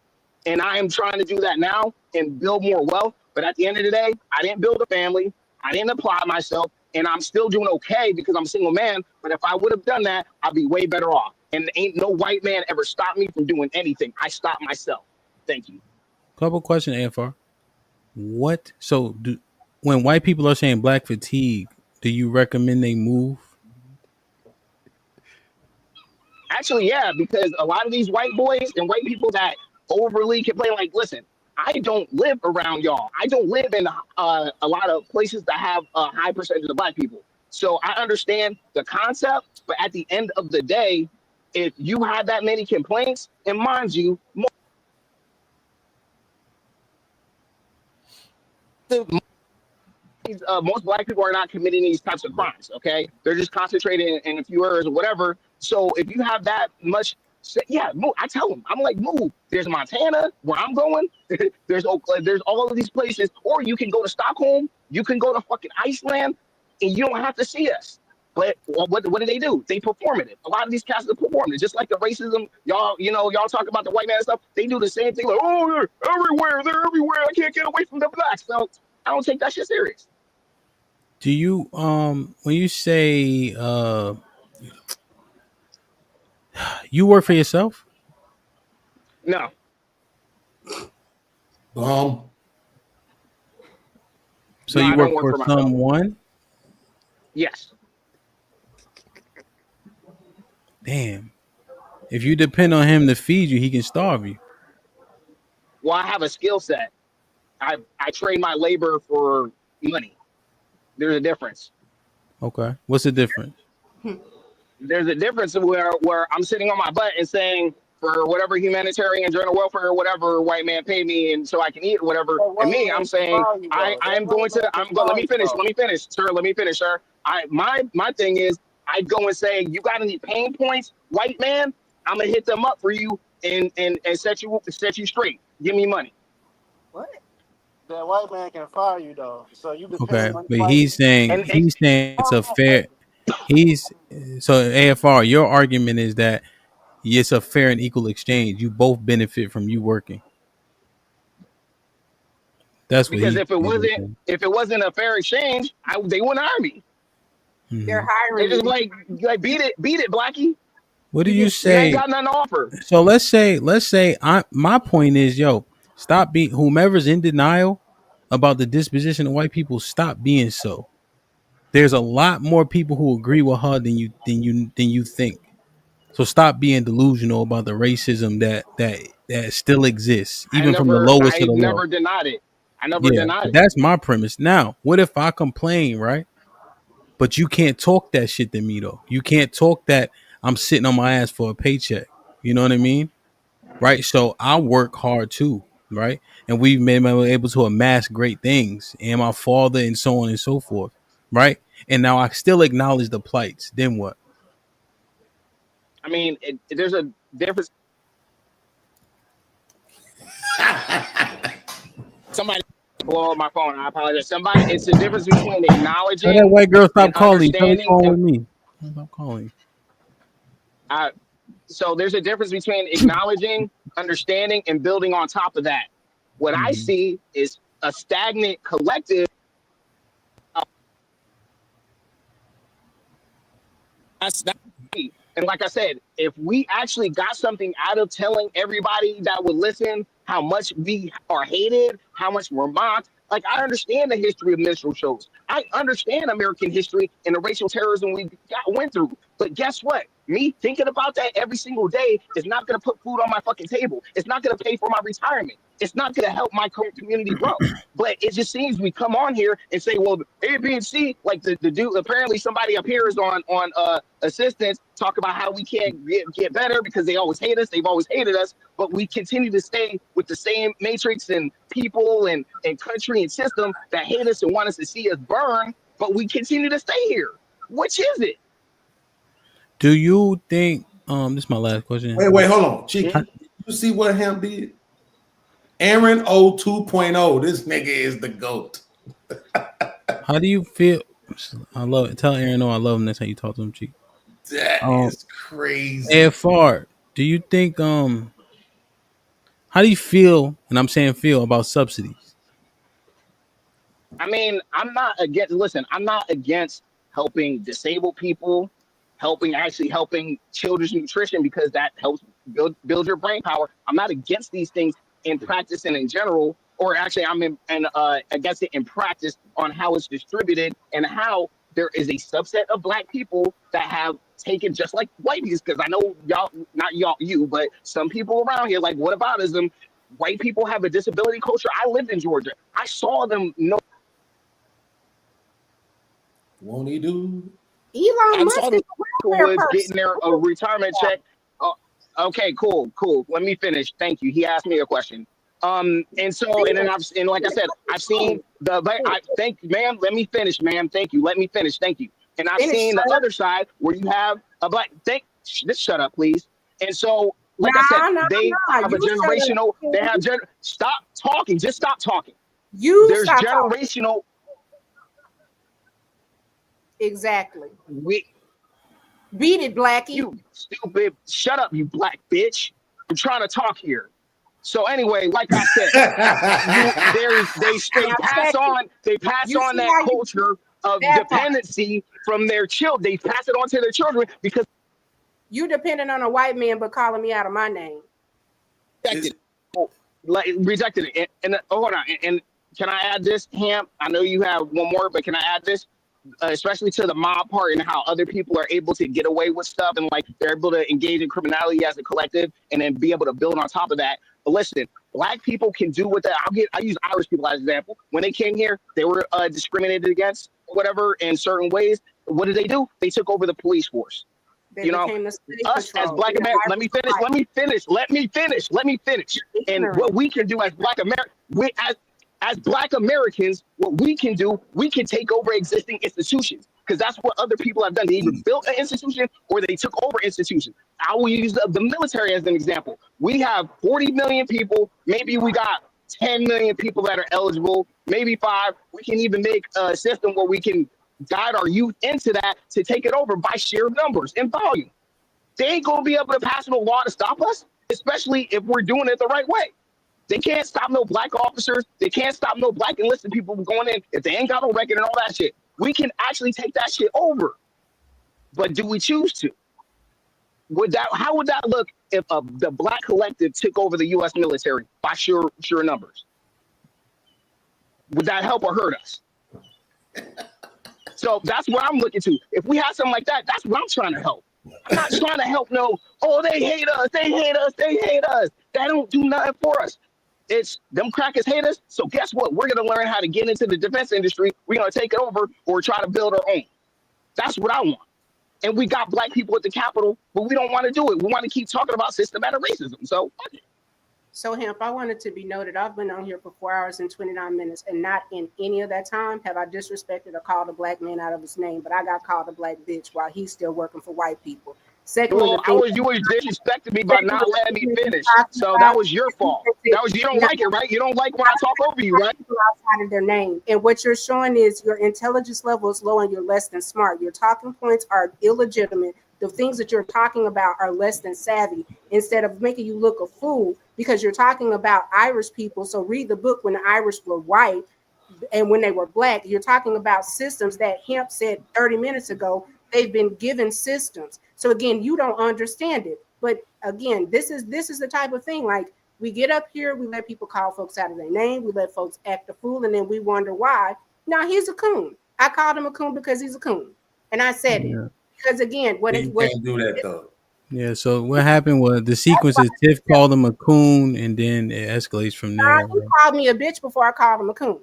and I am trying to do that now and build more wealth. But at the end of the day, I didn't build a family, I didn't apply myself, and I'm still doing okay because I'm a single man. But if I would have done that, I'd be way better off. And ain't no white man ever stopped me from doing anything. I stopped myself. Thank you. Couple questions, AFR. What? So, when white people are saying Black fatigue, do you recommend they move? Actually, yeah, because a lot of these white boys and white people that overly complain, like, listen, I don't live around y'all. I don't live in a lot of places that have a high percentage of Black people. So I understand the concept, but at the end of the day, if you have that many complaints, and mind you, most Black people are not committing these types of crimes. Okay, they're just concentrating in a few areas or whatever. So if you have that much, yeah, move. I tell them, I'm like, move. There's Montana where I'm going. There's Oakland. There's all of these places. Or you can go to Stockholm. You can go to fucking Iceland, and you don't have to see us. But what do they do? They perform it. A lot of these cats are performing it, just like the racism. Y'all talk about the white man and stuff. They do the same thing. Like, oh, they're everywhere. They're everywhere. I can't get away from the blacks. So I don't take that shit serious. Do you when you say you work for yourself? No. So no, you I work don't for myself. someone? Yes. Damn. If you depend on him to feed you, he can starve you. Well, I have a skill set. I trade my labor for money. There's a difference. Okay. What's the difference? There's a difference where I'm sitting on my butt and saying, for whatever humanitarian general welfare or whatever white man pay me and so I can eat or whatever. And me, I'm saying I'm going. Let me finish, sir. My thing is, I go and say, you got any pain points, white man? I'm gonna hit them up for you and set you straight. Give me money. What? That white man can fire you though. So you okay, but he's saying it's a fair. So AFR. Your argument is that it's a fair and equal exchange. You both benefit from you working. That's what because if it wasn't a fair exchange, they wouldn't hire me. Mm-hmm. They're hiring. They just like beat it, Blackie. What do you say? You ain't got nothing to offer. So let's say my point is, stop being whomever's in denial about the disposition of white people. Stop being so. There's a lot more people who agree with her than you think. So stop being delusional about the racism that still exists, even from the lowest to I the low. never denied it. I never Yeah, denied but it. that's my premise. Now, what if I complain, right? But you can't talk that shit to me though. You can't talk that I'm sitting on my ass for a paycheck. You know what I mean? Right? So I work hard too, right? And we've been able to amass great things, and my father, and so on and so forth, right? And now I still acknowledge the plights. Then what? I mean, there's a difference. Somebody blow up my phone. I apologize. Somebody, it's the difference between Tell that acknowledging white girl stop and calling. Tell her understanding. phone with And me. Stop calling. so there's a difference between acknowledging, understanding, and building on top of that. What I see is a stagnant collective. That's me. And like I said, if we actually got something out of telling everybody that would listen how much we are hated, how much we're mocked, like I understand the history of minstrel shows. I understand American history and the racial terrorism went through. But guess what? Me thinking about that every single day is not going to put food on my fucking table. It's not going to pay for my retirement. It's not going to help my community grow. But it just seems we come on here and say, well, A, B, and C, like the dude, apparently somebody up here is on assistance, talk about how we can't get better because they always hate us. They've always hated us, but we continue to stay with the same matrix and people and country and system that hate us and want us to see us burn, but we continue to stay here. Which is it? Do you think? This is my last question. Wait, hold on, Cheeky. You see what HAMP did? Aaron O 2.0. This nigga is the GOAT. How do you feel? I love it. Tell Aaron, I love him. That's how you talk to him, Chief. That is crazy. Ed Fard, do you think? How do you feel? And I'm saying feel about subsidies. I mean, I'm not against helping disabled people, helping children's nutrition because that helps build your brain power. I'm not against these things in practice and in general, or actually I'm against it in practice on how it's distributed and how there is a subset of black people that have taken, just like white people, because I know y'all, not you, but some people around here, like whataboutism, white people have a disability culture. I lived in Georgia. I saw them know. Won't he do? Elon Musk is a welfare person. Getting their retirement check. Okay, cool. Let me finish. Thank you. He asked me a question. And like I said, I've seen ma'am. Let me finish, ma'am. Thank you. Let me finish. Thank you. And I've seen the other side where you have a black. Just shut up, please. And so, like I said, they have a generational. They have stop talking. Just stop talking. There's generational. Exactly. Beat it, Blackie. You stupid. Shut up, you black bitch. I'm trying to talk here. So anyway, like I said, they pass on that culture of dependency from their children. They pass it on to their children because you dependent on a white man, but calling me out of my name. Rejected it. And hold on. And can I add this, HAMP? I know you have one more, but can I add this? Especially to the mob part and how other people are able to get away with stuff and like they're able to engage in criminality as a collective and then be able to build on top of that. But listen, black people can do what I use Irish people as an example. When they came here, they were discriminated against, whatever, in certain ways. What did they do? They took over the police force. They us as black Americans. Let me finish. And what we can do as black Americans, as black Americans, what we can do, we can take over existing institutions because that's what other people have done. They either built an institution or they took over institutions. I will use the military as an example. We have 40 million people. Maybe we got 10 million people that are eligible, maybe 5. We can even make a system where we can guide our youth into that to take it over by sheer numbers and volume. They ain't going to be able to pass no law to stop us, especially if we're doing it the right way. They can't stop no black officers. They can't stop no black enlisted people from going in if they ain't got no record and all that shit. We can actually take that shit over. But do we choose to? How would that look if the black collective took over the U.S. military by sure numbers? Would that help or hurt us? So that's what I'm looking to. If we have something like that, that's what I'm trying to help. I'm not trying to help they hate us, they hate us, they hate us. That don't do nothing for us. It's them crackers hate us. So guess what? We're gonna learn how to get into the defense industry. We're gonna take it over or try to build our own. That's what I want. And we got black people at the Capitol, but we don't want to do it. We want to keep talking about systematic racism. So fuck it. So, Hemp, I wanted to be noted, I've been on here for 4 hours and 29 minutes, and not in any of that time have I disrespected or called a black man out of his name, but I got called a black bitch while he's still working for white people. Secondly, Well, you was disrespecting me by not letting me finish. So that was your fault. You don't like it, right? You don't like when I talk over you, right? Outside of their name. And what you're showing is your intelligence level is low and you're less than smart. Your talking points are illegitimate. The things that you're talking about are less than savvy, instead of making you look a fool because you're talking about Irish people. So read the book When the Irish Were White and When They Were Black. You're talking about systems that Hemp said 30 minutes ago. They've been given systems. So again, you don't understand it. But again, this is the type of thing, like, we get up here, we let people call folks out of their name, we let folks act a fool, and then we wonder why. Now, he's a coon. I called him a coon because he's a coon. And I said it. Because again, you can't do that though. Yeah, so what happened was the sequence is Tiff called him a coon, and then it escalates from there. You called me a bitch before I called him a coon.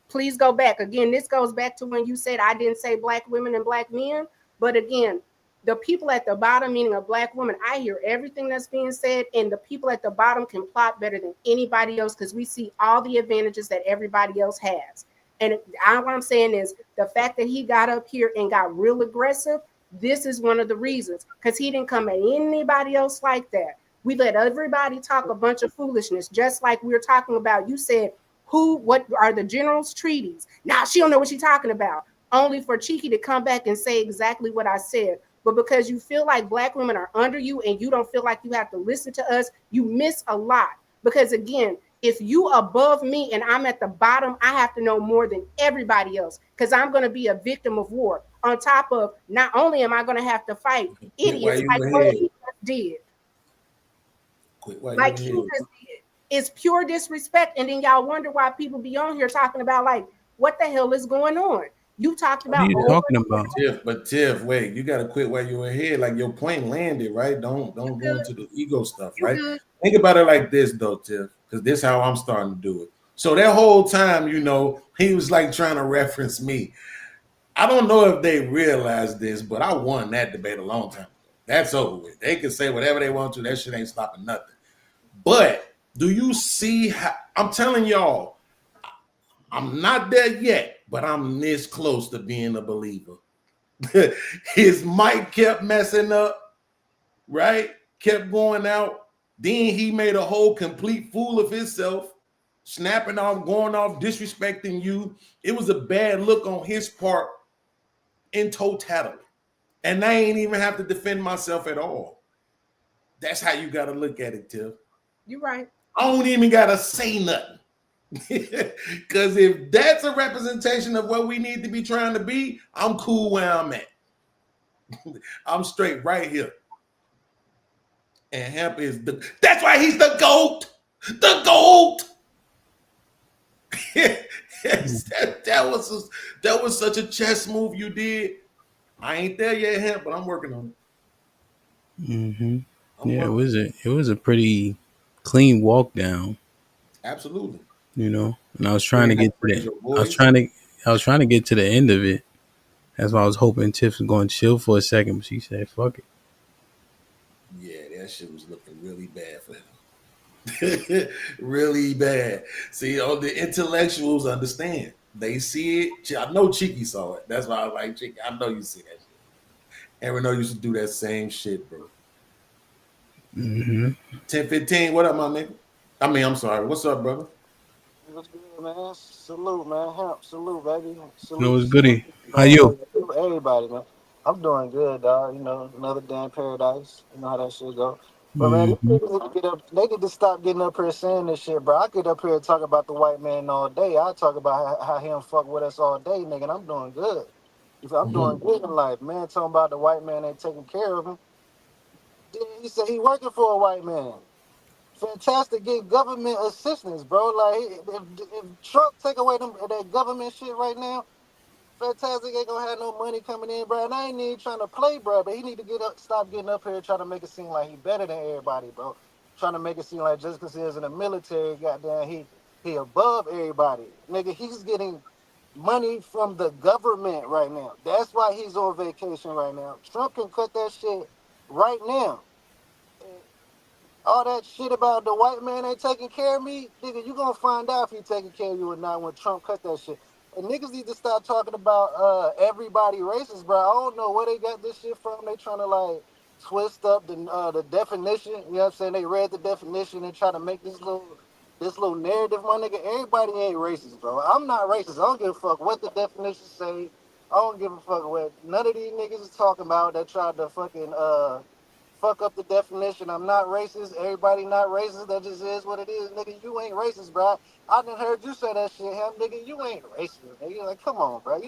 Please go back. Again, this goes back to when you said I didn't say black women and black men. But again, the people at the bottom, meaning a black woman, I hear everything that's being said, and the people at the bottom can plot better than anybody else because we see all the advantages that everybody else has. And what I'm saying is the fact that he got up here and got real aggressive, this is one of the reasons, because he didn't come at anybody else like that. We let everybody talk a bunch of foolishness, just like we were talking about. You said, what are the general's treaties? Now she don't know what she's talking about. Only for Cheeky to come back and say exactly what I said. But because you feel like black women are under you and you don't feel like you have to listen to us, you miss a lot. Because again, if you above me and I'm at the bottom, I have to know more than everybody else because I'm going to be a victim of war. On top of, not only am I going to have to fight idiots like what he just did. Like he just did. It's pure disrespect. And then y'all wonder why people be on here talking about, like, what the hell is going on? You talked about. What are you talking about? Tiff, wait, you gotta quit while you're ahead. Like, your point landed, right? Don't go into the ego stuff, right? Think about it like this though, Tiff, because this is how I'm starting to do it. So that whole time, he was like trying to reference me. I don't know if they realized this, but I won that debate a long time ago. That's over with. They can say whatever they want to. That shit ain't stopping nothing. But do you see how I'm telling y'all, I'm not there yet, but I'm this close to being a believer. His mic kept messing up, right? Kept going out. Then he made a whole complete fool of himself, snapping off, going off, disrespecting you. It was a bad look on his part in totality. And I ain't even have to defend myself at all. That's how you got to look at it, Tiff. You're right. I don't even got to say nothing. Because if that's a representation of what we need to be trying to be, I'm cool where I'm at. I'm straight right here. And Hemp is that's why he's the GOAT. The GOAT. that was such a chess move you did. I ain't there yet, Hemp, but I'm working on it. Mm-hmm. Yeah, it was a pretty clean walk down. Absolutely. And I was trying to get to I was trying to get to the end of it. That's why I was hoping Tiff was going to chill for a second, but she said, "Fuck it." Yeah, that shit was looking really bad for him. Really bad. See, all the intellectuals understand. They see it. I know Cheeky saw it. That's why I was like, Cheeky, I know you see that shit. And Renault used to do that same shit, bro. 10-15, what up, my nigga? I'm sorry. What's up, brother? What's good, man? Salute, man. Hemp, salute, baby. Salute. No, it's goody. How you? Everybody, man. I'm doing good, dog. Another day in paradise. You know how that shit go. But man, they need to stop getting up here saying this shit, bro. I get up here and talk about the white man all day. I talk about how him fuck with us all day, nigga. And I'm doing good. I'm doing good in life, man. Talking about the white man ain't taking care of him. Then he said he working for a white man. Fantastic, get government assistance, bro. Like if Trump take away that government shit right now, Fantastic ain't gonna have no money coming in, bro. And I ain't even trying to play, bro. But he need to stop getting up here trying to make it seem like he better than everybody, bro. Trying to make it seem like just because he is in the military, goddamn, he above everybody. Nigga, he's getting money from the government right now. That's why he's on vacation right now. Trump can cut that shit right now. All that shit about the white man ain't taking care of me, nigga, you gonna find out if he taking care of you or not when Trump cut that shit. And niggas need to stop talking about everybody racist, bro. I don't know where they got this shit from. They trying to like twist up the definition. You know what I'm saying? They read the definition and try to make this little narrative, my nigga. Everybody ain't racist, bro. I'm not racist. I don't give a fuck what the definition say. I don't give a fuck what none of these niggas is talking about that tried to fucking fuck up the definition. I'm not racist. Everybody not racist. That just is what it is, nigga. You ain't racist, bro. I done heard you say that shit, him, nigga. You ain't racist, nigga. Like, come on, bro.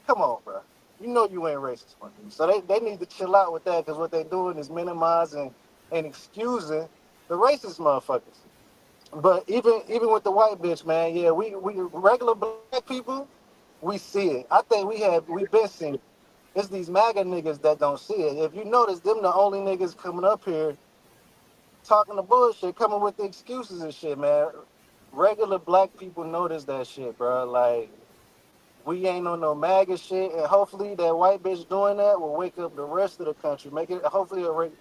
Come on, bro. You know you ain't racist, man. So they need to chill out with that because what they doing is minimizing and excusing the racist motherfuckers. But even with the white bitch, man, yeah, we regular black people, we see it. I think we've been seeing it. It's these MAGA niggas that don't see it. If you notice, them the only niggas coming up here talking the bullshit, coming with the excuses and shit, man. Regular black people notice that shit, bro. Like, we ain't on no MAGA shit, and hopefully that white bitch doing that will wake up the rest of the country. Hopefully it'll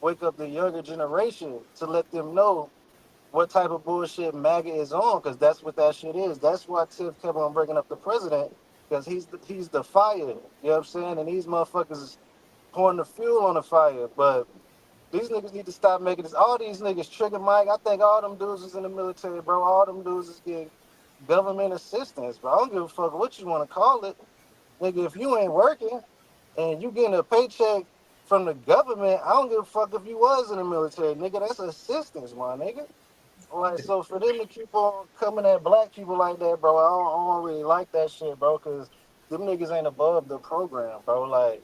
wake up the younger generation to let them know what type of bullshit MAGA is on, because that's what that shit is. That's why Tiff kept on bringing up the president, because he's the fire. You know what I'm saying? And these motherfuckers is pouring the fuel on the fire. But these niggas need to stop making this. All these niggas, Trigger Mike, I think all them dudes is in the military, bro. All them dudes is getting government assistance, bro. I don't give a fuck what you want to call it. Nigga, if you ain't working and you getting a paycheck from the government, I don't give a fuck if you was in the military, nigga. That's assistance, my nigga. Like, so for them to keep on coming at black people like that, bro, I don't really like that shit, bro, because them niggas ain't above the program, bro. Like,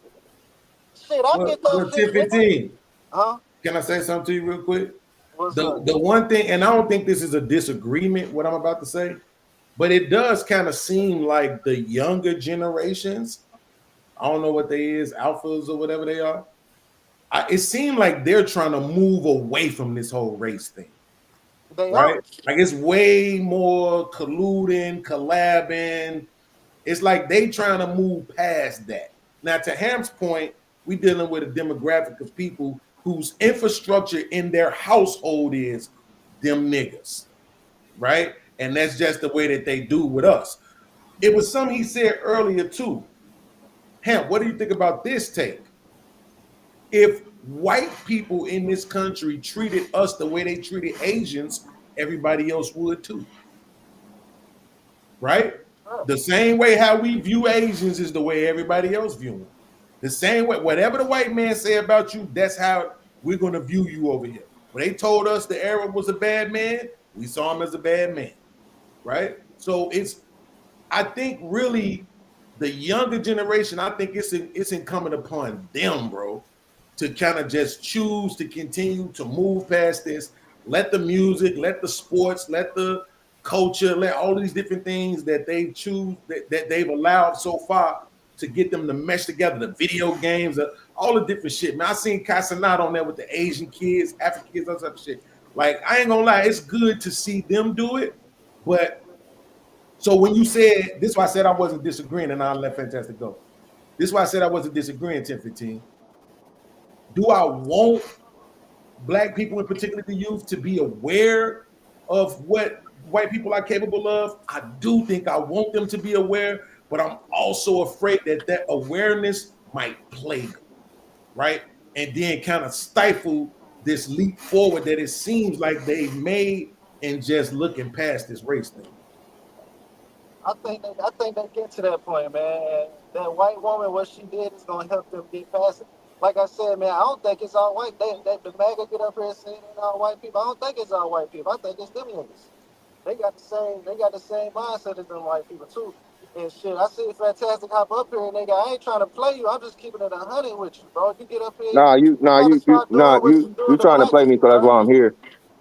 shit, I get those shit, nigga. 10-15. Huh? Can I say something to you real quick? What's The up? the one thing, and I don't think this is a disagreement, what I'm about to say, but it does kind of seem like the younger generations, I don't know what they is, alphas or whatever they are. It seemed like they're trying to move away from this whole race thing. They right? are. Like it's way more colluding, collabing. It's like they trying to move past that. Now, to Ham's point, we dealing with a demographic of people whose infrastructure in their household is them niggas, right? And that's just the way that they do with us. It was something he said earlier too. Ham, what do you think about this take? If white people in this country treated us the way they treated Asians, everybody else would too. Right? The same way how we view Asians is the way everybody else view them. The same way, whatever the white man say about you, that's how we're going to view you over here. When they told us the Arab was a bad man, we saw him as a bad man. Right? So I think really the younger generation, I think it's incumbent upon them, bro, to kind of just choose to continue to move past this. Let the music, let the sports, let the culture, let all these different things that they choose, that they've allowed so far to get them to mesh together, the video games, all the different shit. Man, I seen Casanat on there with the Asian kids, African kids, all that type of shit. Like, I ain't gonna lie, it's good to see them do it, but so when you said, this is why I said I wasn't disagreeing, and I'll let Fantastic go. This is why I said I wasn't disagreeing, 10-15. Do I want black people, in particular the youth, to be aware of what white people are capable of? I do think I want them to be aware, but I'm also afraid that that awareness might plague them, right? And then kind of stifle this leap forward that it seems like they've made in just looking past this race thing. I think they get to that point, man. That white woman, what she did is gonna help them get past it. Like I said, man, I don't think it's all white. The MAGA get up here saying it's all white people. I don't think it's all white people. I think it's them niggas. They got the same mindset as them white people too. And shit, I see Fantastic hop up here and nigga, I ain't trying to play you. I'm just keeping it 100 with you, bro. You get up here, you gotta start doing what you You doing to trying to black play me, people, so that's bro. why I'm here.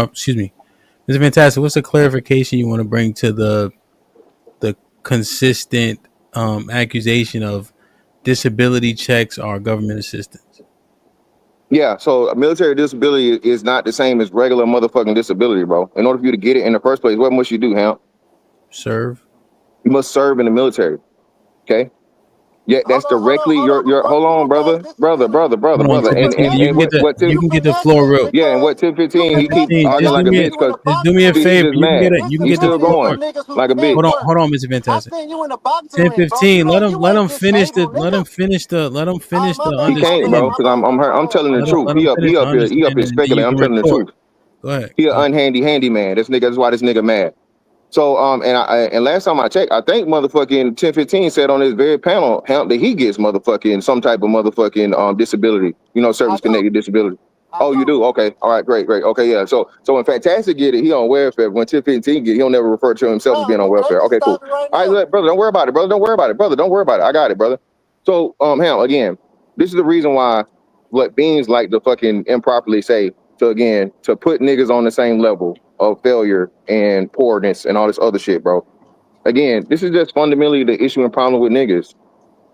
Excuse me. It's fantastic. What's the clarification you want to bring to the consistent accusation of disability checks are government assistance? Yeah, so military disability is not the same as regular motherfucking disability, bro. In order for you to get it in the first place, what must you do, Hamp? Serve. You must serve in the military. Okay. Yeah, that's directly your hold on, brother. Hold on, Tip 15. You can get the floor real. Yeah, and what Tip 15 he keep 15, arguing like a bitch because just do me a he favor. just You can mad. get it. You can He's get the still floor. going like a bitch. Hold on, Mr. Fantastic. seen you in a boxing 10, ring, bro. 15. Let him finish the. disabled, Let him finish the. Let him finish the He can't, bro, understanding. because I'm telling the truth. Let him finish He the up here understanding, and then you speculating. I'm can telling the retort. truth. Go ahead. He an unhandy man. This nigga. That's why this nigga mad. So and last time I checked, I think motherfucking 1015 said on this very panel, Hamp, that he gets motherfucking some type of motherfucking disability, service connected disability. Oh, you do? Okay. All right, great. Okay, yeah. So when Fantastic get it, he on welfare. When 1015 get it, he'll never refer to himself as being on welfare. Okay, cool. All right, brother, don't worry about it, brother. Don't worry about it, brother. Don't worry about it. I got it, brother. So Hamp, again, this is the reason why what beings like to fucking improperly say to put niggas on the same level of failure and poorness and all this other shit, bro. Again, this is just fundamentally the issue and problem with niggas.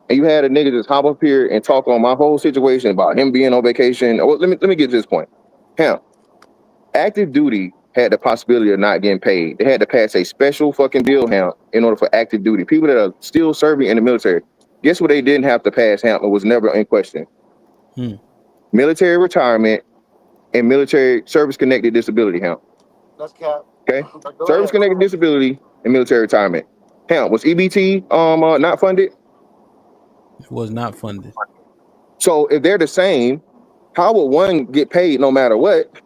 And you had a nigga just hop up here and talk on my whole situation about him being on vacation. Well, let me get to this point. Him, active duty had the possibility of not getting paid. They had to pass a special fucking bill, Hemp, in order for active duty. People that are still serving in the military. Guess what they didn't have to pass, Hemp? It was never in question. Military retirement and military service-connected disability, Hemp. That's cap. Okay? Service-connected disability and military retirement. Hemp, was EBT not funded? It was not funded. So if they're the same, how would one get paid no matter what,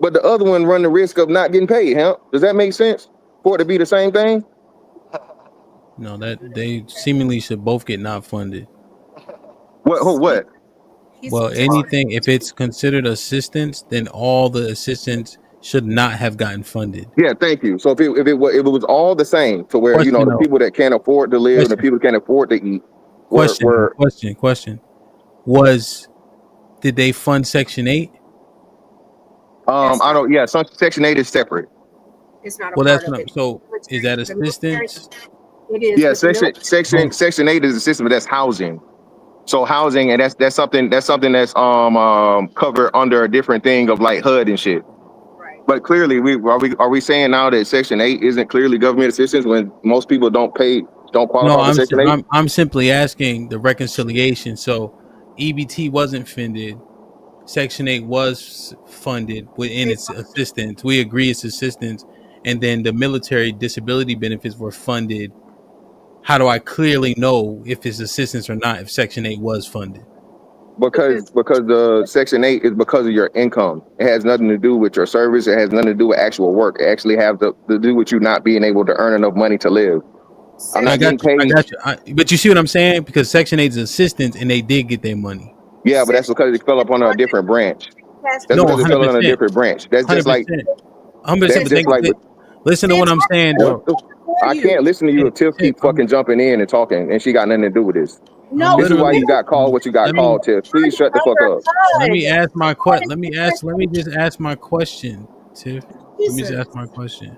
but the other one run the risk of not getting paid? Does that make sense for it to be the same thing? No, that they seemingly should both get not funded. What? Well, anything, if it's considered assistance, then all the assistance should not have gotten funded. Yeah, thank you. So if it was all the same, to where the people that can't afford to live, the people that can't afford to eat. Question. Did they fund Section 8? I don't. Yeah, Section 8 is separate. It's not a Well, part that's of not. it. So is that assistance? It is. Yeah, Section 8 is a system, but that's housing. So housing, and that's something that's covered under a different thing of like HUD and shit. Right. But clearly, are we saying now that Section 8 isn't clearly government assistance when most people don't qualify for Section 8? I'm simply asking the reconciliation. So EBT wasn't funded. Section 8 was funded within its assistance. We agree it's assistance. And then the military disability benefits were funded. How do I clearly know if it's assistance or not if Section 8 was funded? Because the Section 8 is because of your income. It has nothing to do with your service. It has nothing to do with actual work. It actually has to do with you not being able to earn enough money to live. I'm not getting paid. I got you. But you see what I'm saying? Because Section 8 is assistance and they did get their money. Yeah, but that's because it fell up on a different branch. That's because it fell on a different branch. That's just like 100%. Listen to what I'm saying, though. I can't listen to you if Tiff keep fucking jumping in and talking, and she got nothing to do with this. No, this is why you got called what you got called, Tiff. Please shut the fuck up. Let me ask my question. Let me just ask my question, Tiff. Let me just ask my question.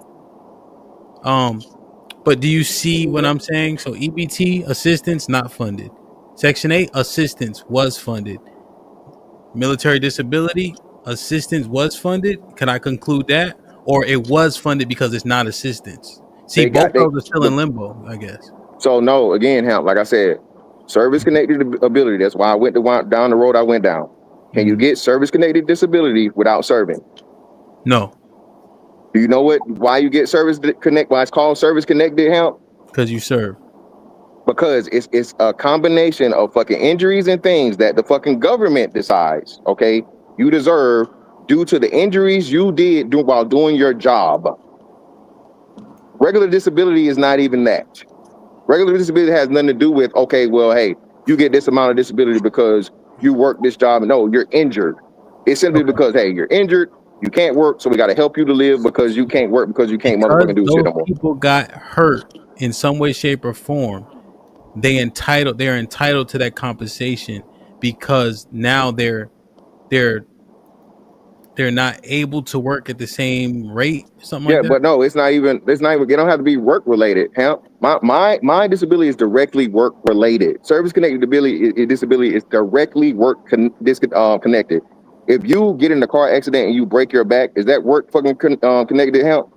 But do you see what I'm saying? So EBT assistance not funded. Section 8 assistance was funded. Military disability assistance was funded. Can I conclude that? Or it was funded because it's not assistance? See, both of those are still in limbo, I guess. So no, again, Hemp, like I said, service-connected ability. That's why I went down the road I went down. Can you get service-connected disability without serving? No. Do you know why you get why it's called service-connected, Hemp? Because you serve. Because it's a combination of fucking injuries and things that the fucking government decides, okay, you deserve due to the injuries you did while doing your job. Regular disability is not even that. Regular disability has nothing to do with, okay, well, hey, you get this amount of disability because you work this job. No, you're injured. It's simply because, hey, you're injured, you can't work, so we got to help you to live because you can't work because you can't motherfucking do shit no more. People got hurt in some way, shape, or form. They're entitled to that compensation because now they're not able to work at the same rate, something like that. But no, it's not even it don't have to be work related. Hemp. My disability is directly work related. Service connected disability is directly work connected. If you get in a car accident and you break your back, is that work fucking connected, Hemp?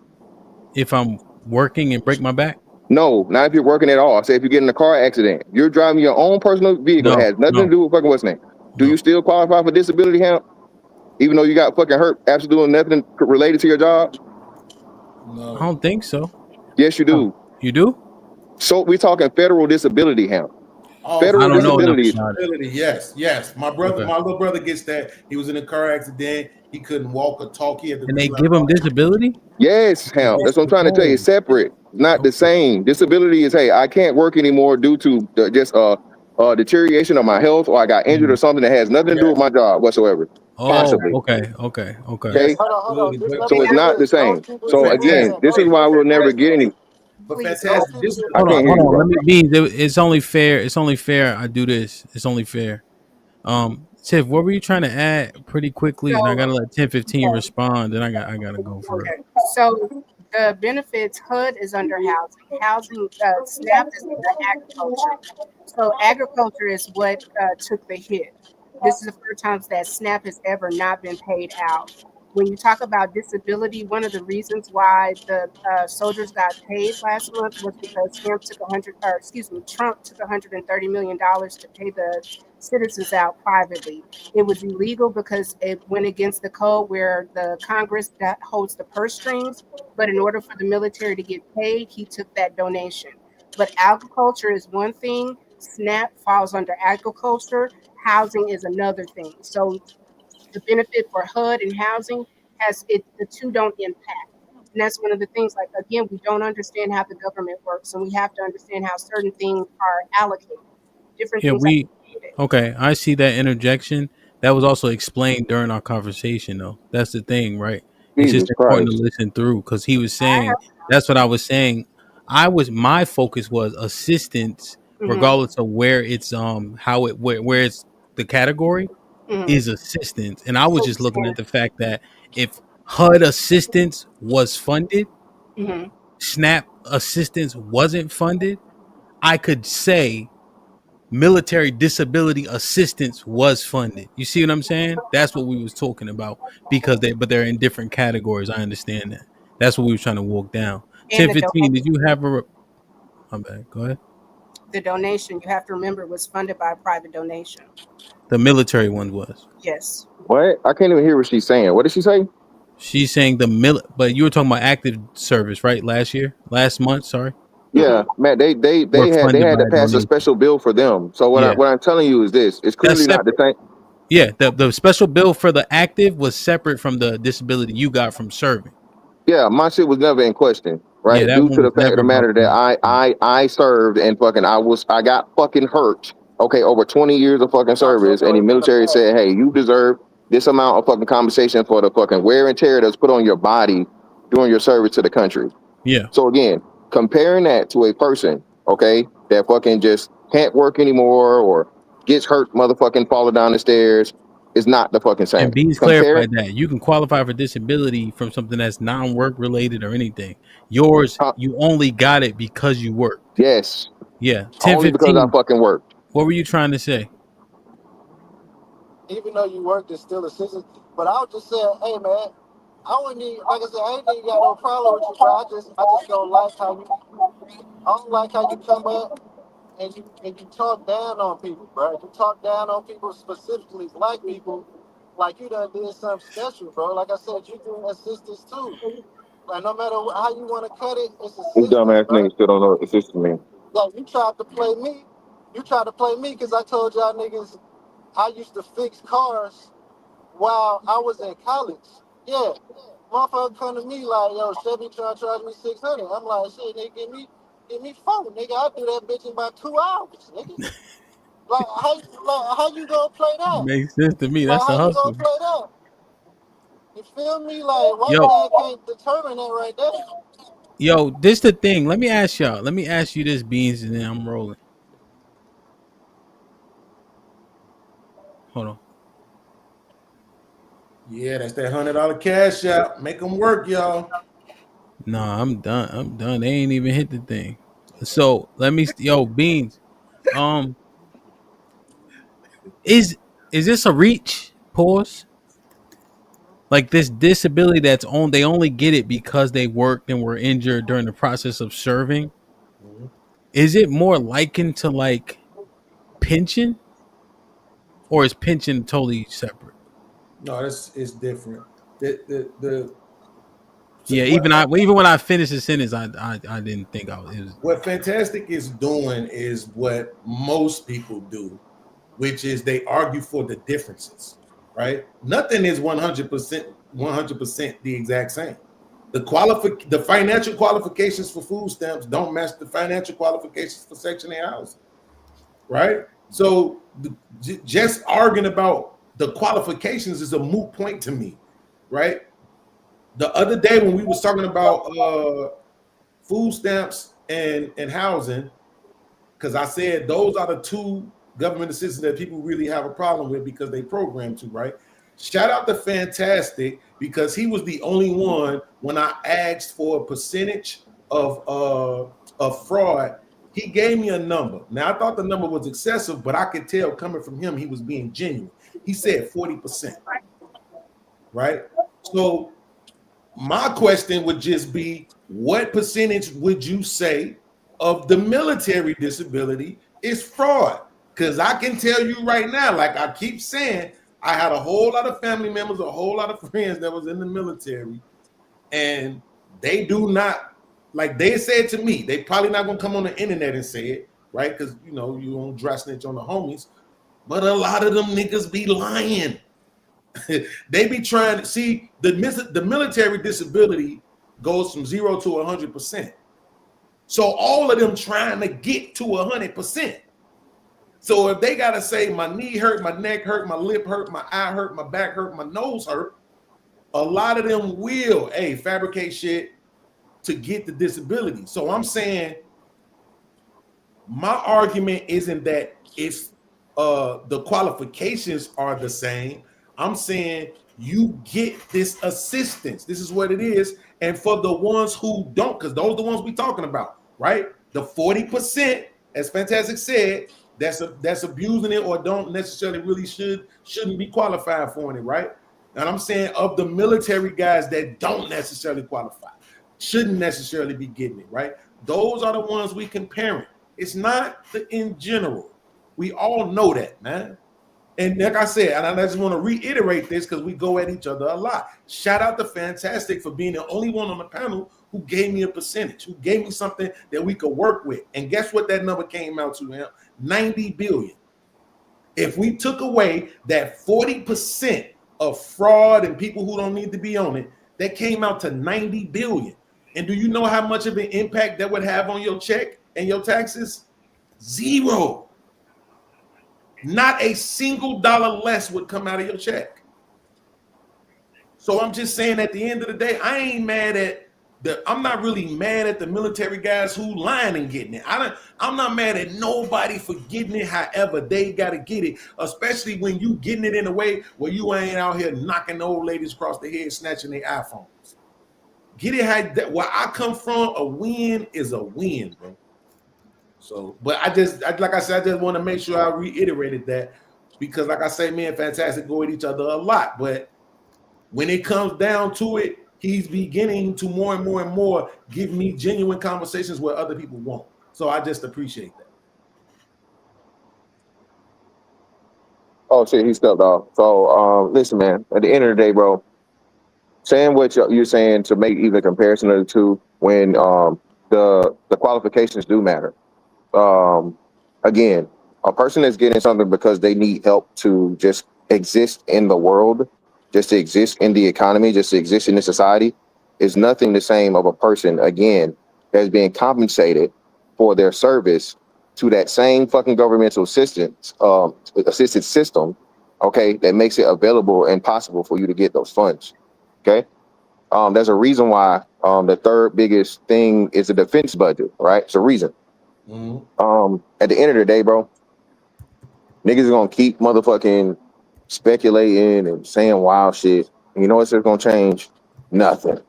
If I'm working and break my back? No, not if you're working at all. Say if you get in a car accident, you're driving your own personal vehicle, it has nothing to do with fucking what's name. Do you still qualify for disability, Hemp? Even though you got fucking hurt, absolutely nothing related to your job? No. I don't think so. Yes, you do. You do? So we're talking federal disability, Hemp. Federal disability. Yes. My little brother gets that. He was in a car accident. He couldn't walk or talk. He had to. And they give him disability? Yes, Hemp. That's what I'm trying to tell you. It's separate. Not the same. Disability is, hey, I can't work anymore due to just deterioration of my health, or I got injured or something that has nothing to do with my job whatsoever. Possibly. Okay. Hold on. So it's not the same. So again, this is why we'll never get any. But fantastic. Hold on. Let me be. It's only fair. I do this. It's only fair. Tiff, what were you trying to add pretty quickly? And I So gotta let 1015 okay, respond. Then I gotta go for real. okay. So the benefits HUD is under housing. Housing SNAP is under agriculture. So agriculture is what took the hit. This is the first time that SNAP has ever not been paid out. When you talk about disability, one of the reasons why the soldiers got paid last month was because Trump took $130 million to pay the citizens out privately. It was illegal because it went against the code where the Congress that holds the purse strings. But in order for the military to get paid, he took that donation. But agriculture is one thing. SNAP falls under agriculture. Housing is another thing. So the benefit for HUD and housing has it. The two don't impact. And that's one of the things. Like again, we don't understand how the government works, and we have to understand how certain things are allocated. Different Yeah, things are we allocated. okay. I see that interjection. That was also explained during our conversation, though. That's the thing, right? It's just Jesus important to Christ. listen through because he was I saying that's what I was saying. My focus was assistance, have. regardless of where it's how it where it's the category Hmm. is assistance, and I was So just looking at the fact that if HUD assistance was funded, hmm SNAP assistance wasn't funded, I could say military disability assistance was funded. You see what I'm saying? That's what we was talking about because they're in different categories. I understand that. That's what we were trying to walk down. and 1015, did you have a my bad. Go ahead. the donation you have to remember was funded by a private donation. The military one was. Yes. What? I can't even hear what she's saying. What did she say? She's saying but you were talking about active service, right? Last month, sorry. Yeah, man, Were they funded had by to a pass a donation. special bill for them. So Yeah. what I'm telling you is this: it's That's clearly not the separate. same. Yeah, the special bill for the active was separate from the disability you got from serving. Yeah, my shit was never in question, Yeah, right? that Due one to was the fact of never the about matter that that. I served and fucking I got fucking hurt. Okay, over 20 years of fucking service, and the military said, hey, you deserve this amount of fucking compensation for the fucking wear and tear that's put on your body during your service to the country. Yeah. So again, comparing that to a person, okay, that fucking just can't work anymore or gets hurt, motherfucking falling down the stairs, is not the fucking same. And Beans Compare, clarified that you can qualify for disability from something that's non-work related or anything. Yours, you only got it because you worked. yes, Yeah. only because I 1015. fucking worked. What were you trying to say? Even though you work, it's still assistance. But I was just saying, hey man, I wouldn't even, like I said, I ain't even got no problem with you, bro. I just don't like how you, I don't like how you come up and you talk down on people, bro. You talk down on people, specifically black people, like you done did something special, bro. Like I said, you do assistance too. Like no matter how you want to cut it, it's These assistance, dumbass bro. niggas still don't know what the system is. Like you tried to play me. You tried to play me because I told y'all niggas I used to fix cars while I was in college. Yeah. Motherfucker come to me like, yo, Chevy trying to charge me 600. I'm like, shit, nigga, give me four, nigga. I do that bitch in about 2 hours, nigga. How you gonna play that? Makes sense to me. Like That's how a you gonna hustle. play that? You feel me? Like white Yo, man can't determine that right there. this the thing. Let me ask y'all. Let me ask you this, Beans, and then I'm rolling. Hold on. Yeah, that's that $100 cash out. Make them work, y'all. Nah, I'm done. I'm done. They ain't even hit the thing. So let me, Beans. Um, is this a reach? Pause. Like this disability that's on, they only get it because they worked and were injured during the process of serving. Mhm. Is it more likened to like pension, or is pension totally separate? No, it's different. The so Yeah, even when I finished the sentence, I didn't think I was. It was what Fantastic is doing is what most people do, which is they argue for the differences, right? Nothing is 100% the exact same. The financial qualifications for food stamps don't match the financial qualifications for Section 8 housing, right? So just arguing about the qualifications is a moot point to me, right? The other day when we was talking about food stamps and housing, because I said those are the two government assistance that people really have a problem with because they programmed to, right? Shout out to Fantastic because he was the only one when I asked for a percentage of fraud. He gave me a number. Now I thought the number was excessive, but I could tell coming from him he was being genuine. He said 40%, right? So my question would just be, what percentage would you say of the military disability is fraud? Because I can tell you right now, like I keep saying, I had a whole lot of family members, a whole lot of friends that was in the military, and they do not, like they said to me, they probably not gonna come on the internet and say it, right? Because you know you don't dry snitch on the homies, but a lot of them niggas be lying. They be trying to see the military disability goes from 0 to 100%. So all of them trying to get to 100%. So if they gotta say my knee hurt, my neck hurt, my lip hurt, my eye hurt, my back hurt, my nose hurt, a lot of them will fabricate shit to get the disability. So I'm saying my argument isn't that it's the qualifications are the same. I'm saying you get this assistance. This is what it is. And for the ones who don't, because those are the ones we talking about, right? The 40%, as Fantastic said, that's abusing it or don't necessarily really shouldn't be qualified for it, right? And I'm saying of the military guys that don't necessarily qualify, shouldn't necessarily be getting it, right? Those are the ones we comparing. It's not the in general. We all know that, man. And like I said, and I just want to reiterate this because we go at each other a lot. Shout out to Fantastic for being the only one on the panel who gave me a percentage, who gave me something that we could work with. And guess what that number came out to, man? 90 billion. If we took away that 40% of fraud and people who don't need to be on it, that came out to 90 billion. And do you know how much of an impact that would have on your check and your taxes? Zero. Not a single dollar less would come out of your check. So I'm just saying at the end of the day, I ain't mad at I'm not really mad at the military guys who lying and getting it. I'm not mad at nobody for getting it however they gotta get it, especially when you getting it in a way where you ain't out here knocking the old ladies across the head, snatching their iPhones. Get it where I come from, a win is a win, bro. So, but like I said, I just want to make sure I reiterated that because, like I say, me and Fantastic go at each other a lot. But when it comes down to it, he's beginning to more and more and more give me genuine conversations where other people won't. So I just appreciate that. Oh shit, he stepped off. So listen, man. At the end of the day, bro, saying what you're saying to make even comparison of the two when the qualifications do matter. Again, a person that's getting something because they need help to just exist in the world, just to exist in the economy, just to exist in the society, is nothing the same of a person, again, that's being compensated for their service to that same fucking governmental assistance assisted system, okay, that makes it available and possible for you to get those funds. Okay. There's a reason why the third biggest thing is the defense budget, right? It's a reason. Mm-hmm. At the end of the day, bro, niggas are gonna keep motherfucking speculating and saying wild shit. And you know what's gonna change? Nothing.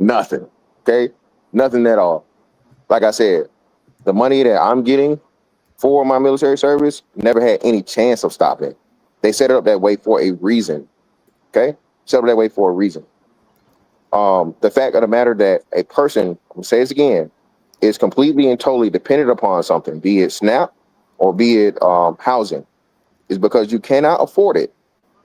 Nothing. Okay? Nothing at all. Like I said, the money that I'm getting for my military service never had any chance of stopping. They set it up that way for a reason. Okay? Set it up that way for a reason. The fact of the matter that a person, I'm gonna say this again, is completely and totally dependent upon something, be it SNAP or be it housing, is because you cannot afford it.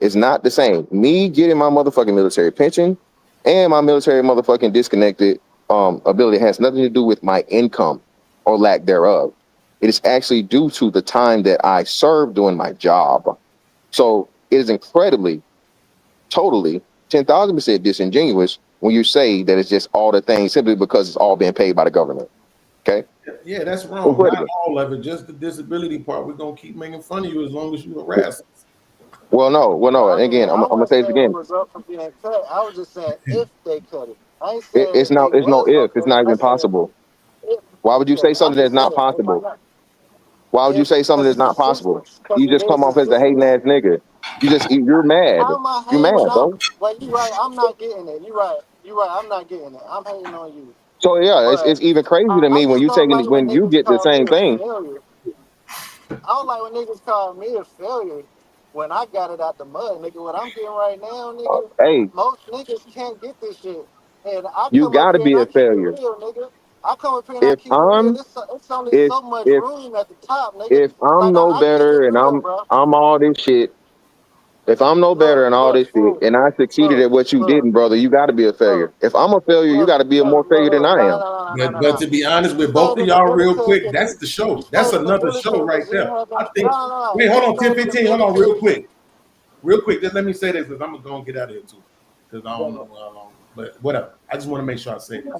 It's not the same. Me getting my motherfucking military pension and my military motherfucking disconnected ability has nothing to do with my income or lack thereof. It is actually due to the time that I served doing my job. So it is incredibly, totally, 10,000% disingenuous when you say that it's just all the things simply because it's all being paid by the government. Okay? Yeah, that's wrong. Incredible. Not all of it, just the disability part. We're gonna keep making fun of you as long as you harass us. Well, no. And again, I'm gonna say it again. It was up for being cut. I was just saying if they cut it. I ain't saying it's no if. It's not even possible. Why would you say something that's not possible? Why would you If say something because that's it's not possible? existence, because You it just come is off as a hating existence. ass nigga. You're mad. How am I You hating when mad, I'm? bro. Well, you right. I'm not getting it. You right. You right. I'm not getting it. I'm hating on you. So yeah, it's But even crazy to I me when just you don't taking like when when you niggas get the call me same a thing. failure. I don't like when niggas call me a failure when I got it out the mud, nigga. What I'm getting right now, nigga, Hey, most niggas can't get this shit. And I you come up got to here and be I a keep it failure. real, nigga. I come up here and I If keep it real. I'm It's only if so much if room at the top, nigga. if I'm Like no I keep it better and real, bro. I'm all this shit. If I'm no better and all Look, this shit, fool. and I succeeded Look, at what you look, didn't, brother, you got to be a failure. look, If I'm a failure, you got to be a more failure than look. I No, am. no, no, no, no, But no. to be honest You with both stayed of in the y'all, real military quick, because that's the you show. That's stayed in the another show military right because you there. had I no. No, think. no, no. Wait, hold You on, stayed in the 10-15. Hold on, military. real quick. Real quick, just let me say this because I'm gonna get out of here too. Because I don't know how long. But whatever. I just want to make sure I say this.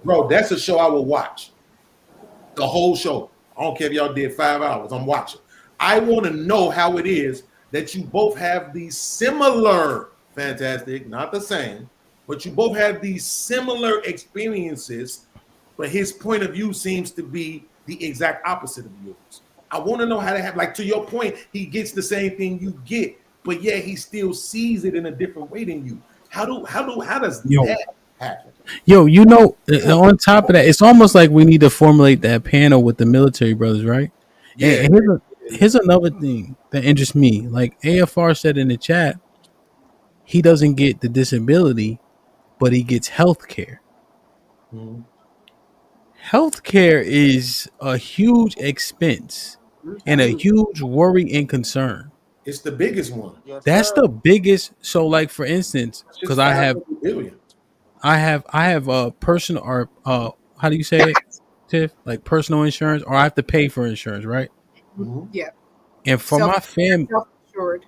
Bro, that's a show I will watch. The whole show. I don't care if y'all did 5 hours. I'm watching. I want to know how it is that you both have these similar, fantastic, not the same, but you both have these similar experiences, but his point of view seems to be the exact opposite of yours. I want to know how to have, like, to your point, he gets the same thing you get, but yet he still sees it in a different way than you. How does Yo, that happen? yo, on top of that, it's almost like we need to formulate that panel with the military brothers, right? Yeah. Here's another thing that interests me. Like AFR said in the chat, he doesn't get the disability, but he gets health care. Mhm. Healthcare is a huge expense and a huge worry and concern. It's the biggest one. Yes, That's sir. the biggest. So, like for instance, That's because just 500 billion. I have a personal or how do you say it, Tiff? Like personal insurance, or I have to pay for insurance, right? Mhm. Yeah. And for Self my fam, self assured.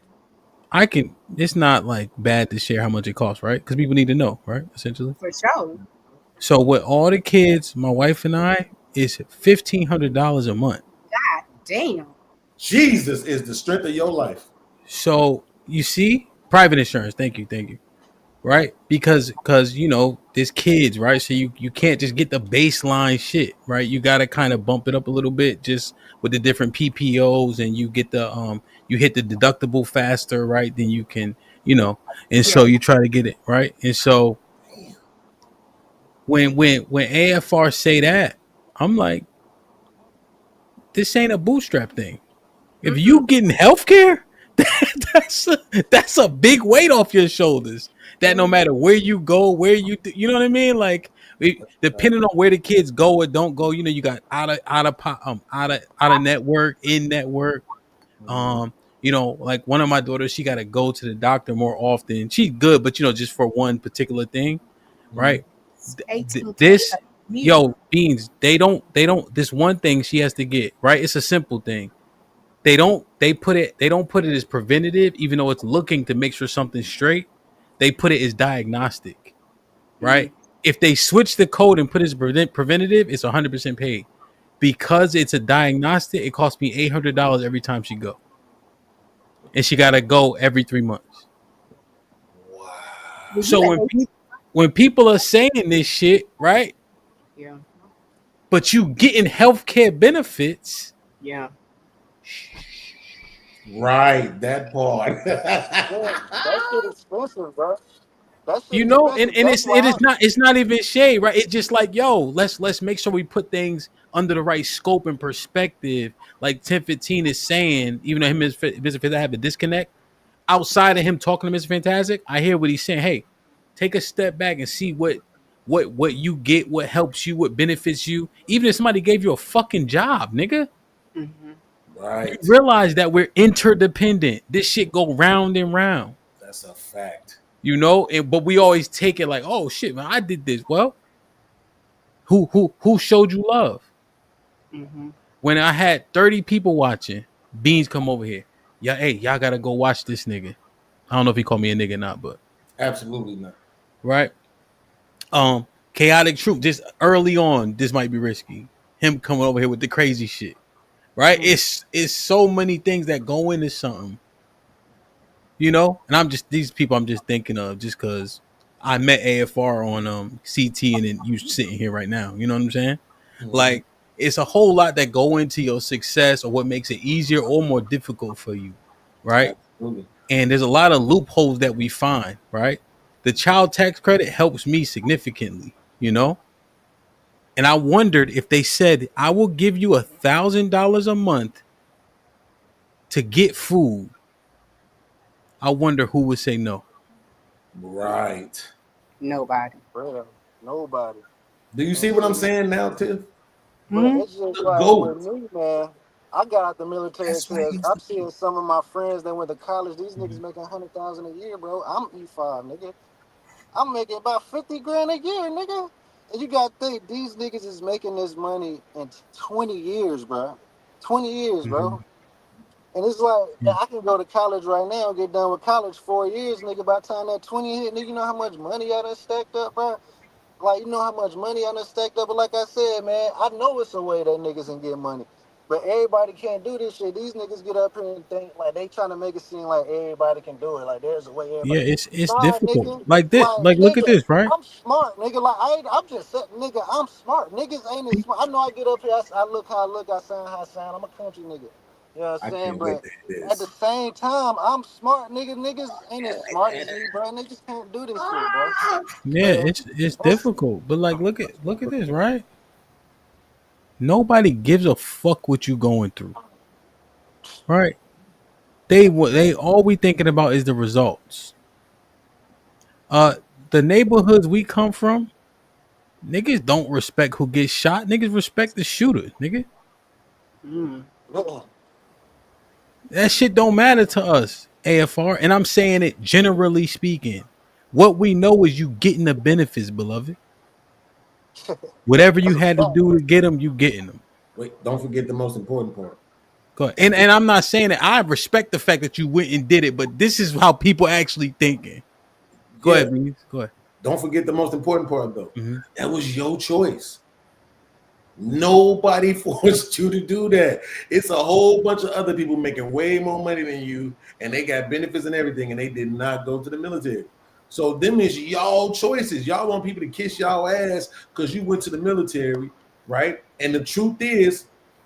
I can. It's not like bad to share how much it costs, right? Because people need to know, right? Essentially. For sure. So with all the kids, my wife and I, is $1,500 a month. God damn. Jesus is the strength of your life. So you see, private insurance. Thank you. Right? Because there's kids, right? So you can't just get the baseline shit, right? You got to kind of bump it up a little bit, just with the different PPOs, and you get the you hit the deductible faster, right? Then you can, and Yeah. so you try to get it right. And so when AFR say that, I'm like, this ain't a bootstrap thing. If Mm-mm. you getting health care, that's a big weight off your shoulders. That no matter where you go, you know what I mean? Like depending on where the kids go or don't go, you got out of network, in network. Like one of my daughters, she got to go to the doctor more often. She's good, but just for one particular thing, right? 18K This a year. beans, they don't this one thing she has to get, right? It's a simple thing. They don't put it as preventative, even though it's looking to make sure something's straight. They put it as diagnostic, right? If they switch the code and put it as preventative, it's 100% paid. Because it's a diagnostic, it costs me $800 every time she go, and she gotta go every 3 months. Well, So you when people are saying this shit, right? Yeah. But you getting healthcare benefits, Yeah. Right, that part. Yeah, that shit expensive, bro. That shit expensive. and That's why. it's not even shade, right? It's just like, yo, let's make sure we put things under the right scope and perspective. Like 1015 is saying, even though him and Mr. Fantastic have a disconnect, outside of him talking to Mr. Fantastic, I hear what he's saying. Hey, take a step back and see what you get, what helps you, what benefits you. Even if somebody gave you a fucking job, nigga, you Right. realize that we're interdependent. This shit go round and round. That's a fact. But we always take it like, oh shit, man, I did this. Well, who showed you love? When I had 30 people watching, Beans come over here. Yeah, hey, y'all gotta go watch this nigga. I don't know if he called me a nigga or not, but Absolutely not. right. Chaotic Troop, just early on, this might be risky. Him coming over here with the crazy shit. Right? It's so many things that go into something. And these people I'm just thinking of just because I met AFR on CT and then you sitting here right now. You know what I'm saying? Mhm. Like it's a whole lot that go into your success or what makes it easier or more difficult for you, right? Absolutely. And there's a lot of loopholes that we find, right? The child tax credit helps me significantly, and I wondered if they said I will give you $1,000 a month to get food. I wonder who would say no. Right. Nobody. Bro, nobody. Do you And see what I'm see, saying now, Tiff? but Hmm? it's just The like with goat. me, man. I got out the military That's why because he's I'm the seeing goat. some of my friends that went to college. These niggas making 100,000 a year, bro. I'm E5, nigga. I'm making about 50 grand a year, nigga. And you gotta think these niggas is making this money in 20 years, bro. 20 years, bro. Mhm. And it's like I can go to college right now, get done with college 4 years, nigga. By the time that 20 hit, nigga, you know how much money I done stacked up, bro? Like, you know how much money I done stacked up? But like I said, man, I know it's a way that niggas can get money. But everybody can't do this shit. These niggas get up here and think like they trying to make it seem like everybody can do it. Like there's a way Yeah, everybody. it's Nah, difficult. nigga. Like this, Like like look at nigga, this, right? I'm smart, nigga. Like I'm just saying, nigga. I'm smart. Niggas ain't as smart. I know I get up here. I look how I look. I sound how I sound. I'm a country nigga. You know what I'm I saying? can't wait But to hear at the this. same time, I'm smart, nigga. Niggas ain't as smart as me, bro. Niggas can't do this shit, bro. Yeah, And it's that's difficult. But like look at this, right? Nobody gives a fuck what you going through, right? They all we thinking about is the results. Uh, the neighborhoods we come from, niggas don't respect who gets shot. Niggas respect the shooter, nigga. Mm. That shit don't matter to us, AFR. And I'm saying it generally speaking. What we know is you getting the benefits, beloved. Whatever you that's a had to fact. do to get them, you getting them. Wait, don't forget the most important part. Go ahead. And I'm not saying that I respect the fact that you went and did it, but this is how people actually thinking. Go Yeah, ahead, Beans. Go ahead. don't forget the most important part though. Mm-hmm. That was your choice. Nobody forced you to do that. It's a whole bunch of other people making way more money than you, and they got benefits and everything, and they did not go to the military. So them is y'all choices. Y'all want people to kiss y'all ass because you went to the military, right? And the truth is,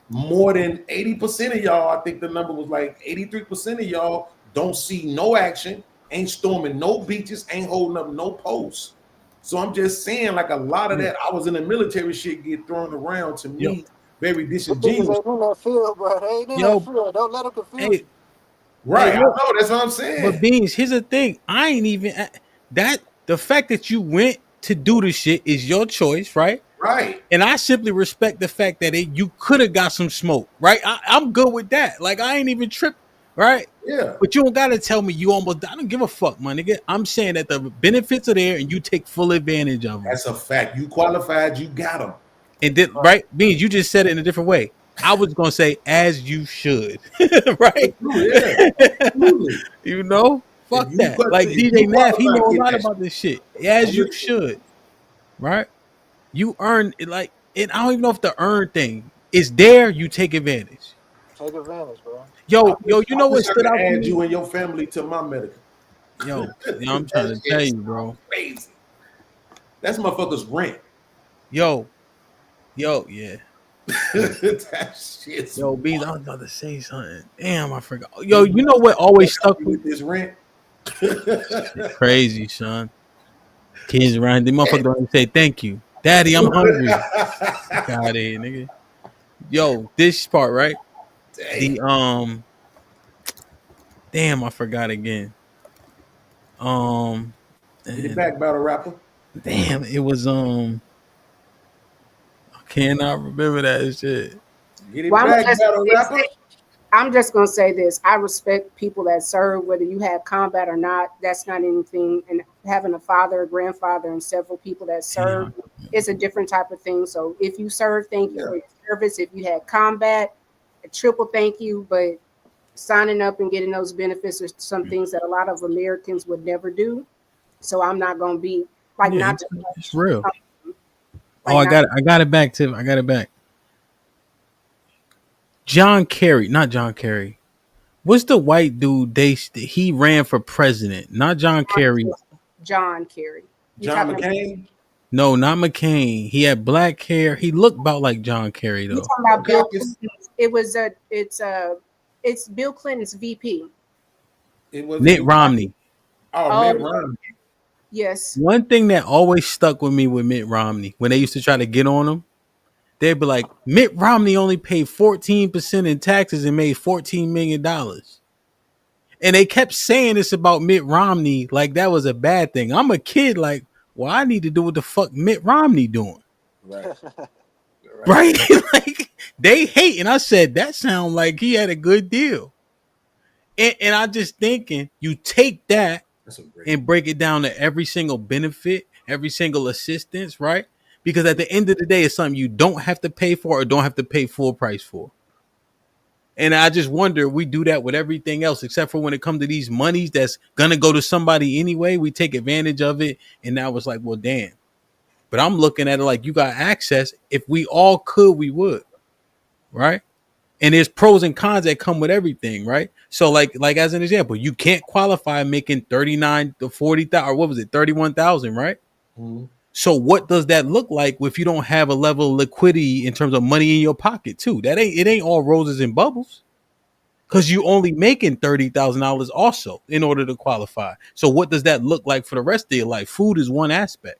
more than 80% of y'all, I think the number was like 83% of y'all don't see no action, ain't storming no beaches, ain't holding up no posts. So I'm just saying, like a lot of Yeah. that, I was in the military shit get thrown around to Yo, me very Them niggas disingenuous. ain't in that field, bro. They ain't in that yo, field. Don't let them confuse hey, you. hey, Right. I look, know. That's what I'm but saying. Beans, here's the thing. I ain't even that the fact that you went to do the shit is your choice, right? Right. And I simply respect the fact that you could have got some smoke, right? I'm good with that. Like I ain't even tripped, right? Yeah. But you don't gotta tell me you almost. I don't give a fuck, my nigga. I'm saying that the benefits are there and you take full advantage of them. That's a fact. You qualified. You got them. And then, Right. right, Beans, you just said it in a different way. I was gonna say as you should, right? Yeah. Absolutely. You know, fuck that. Like If you DJ Nath, he qualify, know a get lot that about shit. this shit. As I'm you with you. should, right? You earn it, like, and I don't even know if the earn thing is there. You take advantage. Take advantage, bro. Yo, you I know wish what I stood could out to add me? you and your family to my medical. I'm trying That to tell shit you, sounds bro. crazy. That's motherfuckers rent. Yo, yeah. That shit's Yo, Beans, I wild. was about to say something. Damn, I forgot. Yo, you know what always stuck with With this rent. shit crazy, son. Kids around, the motherfucker don't even say thank you. Daddy, I'm hungry. Fuck out of here, nigga. Yo, this part, right? Dang. The damn, I forgot again. Get it And back, battle rapper. damn, it was I cannot remember that shit. Get it Well, back, battle rapper. I'm just gonna say this. I respect people that serve, whether you have combat or not. That's not anything. And having a father, a grandfather, and several people that serve Damn. is a different type of thing. So if you serve, thank you Yeah. for your service. If you had combat, a triple thank you. But signing up and getting those benefits are some things that a lot of Americans would never do. So I'm not gonna be like Yeah, not to it's real. Oh, like not to I got it back, Tim. I got it back. John Kerry, not John Kerry. What's the white dude? He ran for president. Not John Kerry. John Kerry. You're John talking about McCain. No, not McCain. He had black hair. He looked about like John Kerry You though. talking about Bill Clinton? It was it's Bill Clinton's VP. It was Mitt Romney. Oh, Oh, Mitt Romney. yes. One thing that always stuck with me with Mitt Romney, when they used to try to get on him, they'd be like, Mitt Romney only paid 14% in taxes and made $14 million. And they kept saying this about Mitt Romney like that was a bad thing. I'm a kid, like, well, I need to do what the fuck Mitt Romney doing. Right. Right? Like they hate. And I said, that sound like he had a good deal. And I just thinking, you take that and break it down to every single benefit, every single assistance, right? Because at the end of the day, it's something you don't have to pay for or don't have to pay full price for. And I just wonder, we do that with everything else, except for when it comes to these monies that's gonna go to somebody anyway. We take advantage of it, and now it's like, well, damn. But I'm looking at it like you got access. If we all could, we would, right? And there's pros and cons that come with everything, right? So, like as an example, you can't qualify making 39 to 40,000, or what was it, 31,000, right? Mm-hmm. So, what does that look like if you don't have a level of liquidity in terms of money in your pocket, too? It ain't all roses and bubbles. Because you only making $30,000 also in order to qualify. So what does that look like for the rest of your life? Food is one aspect.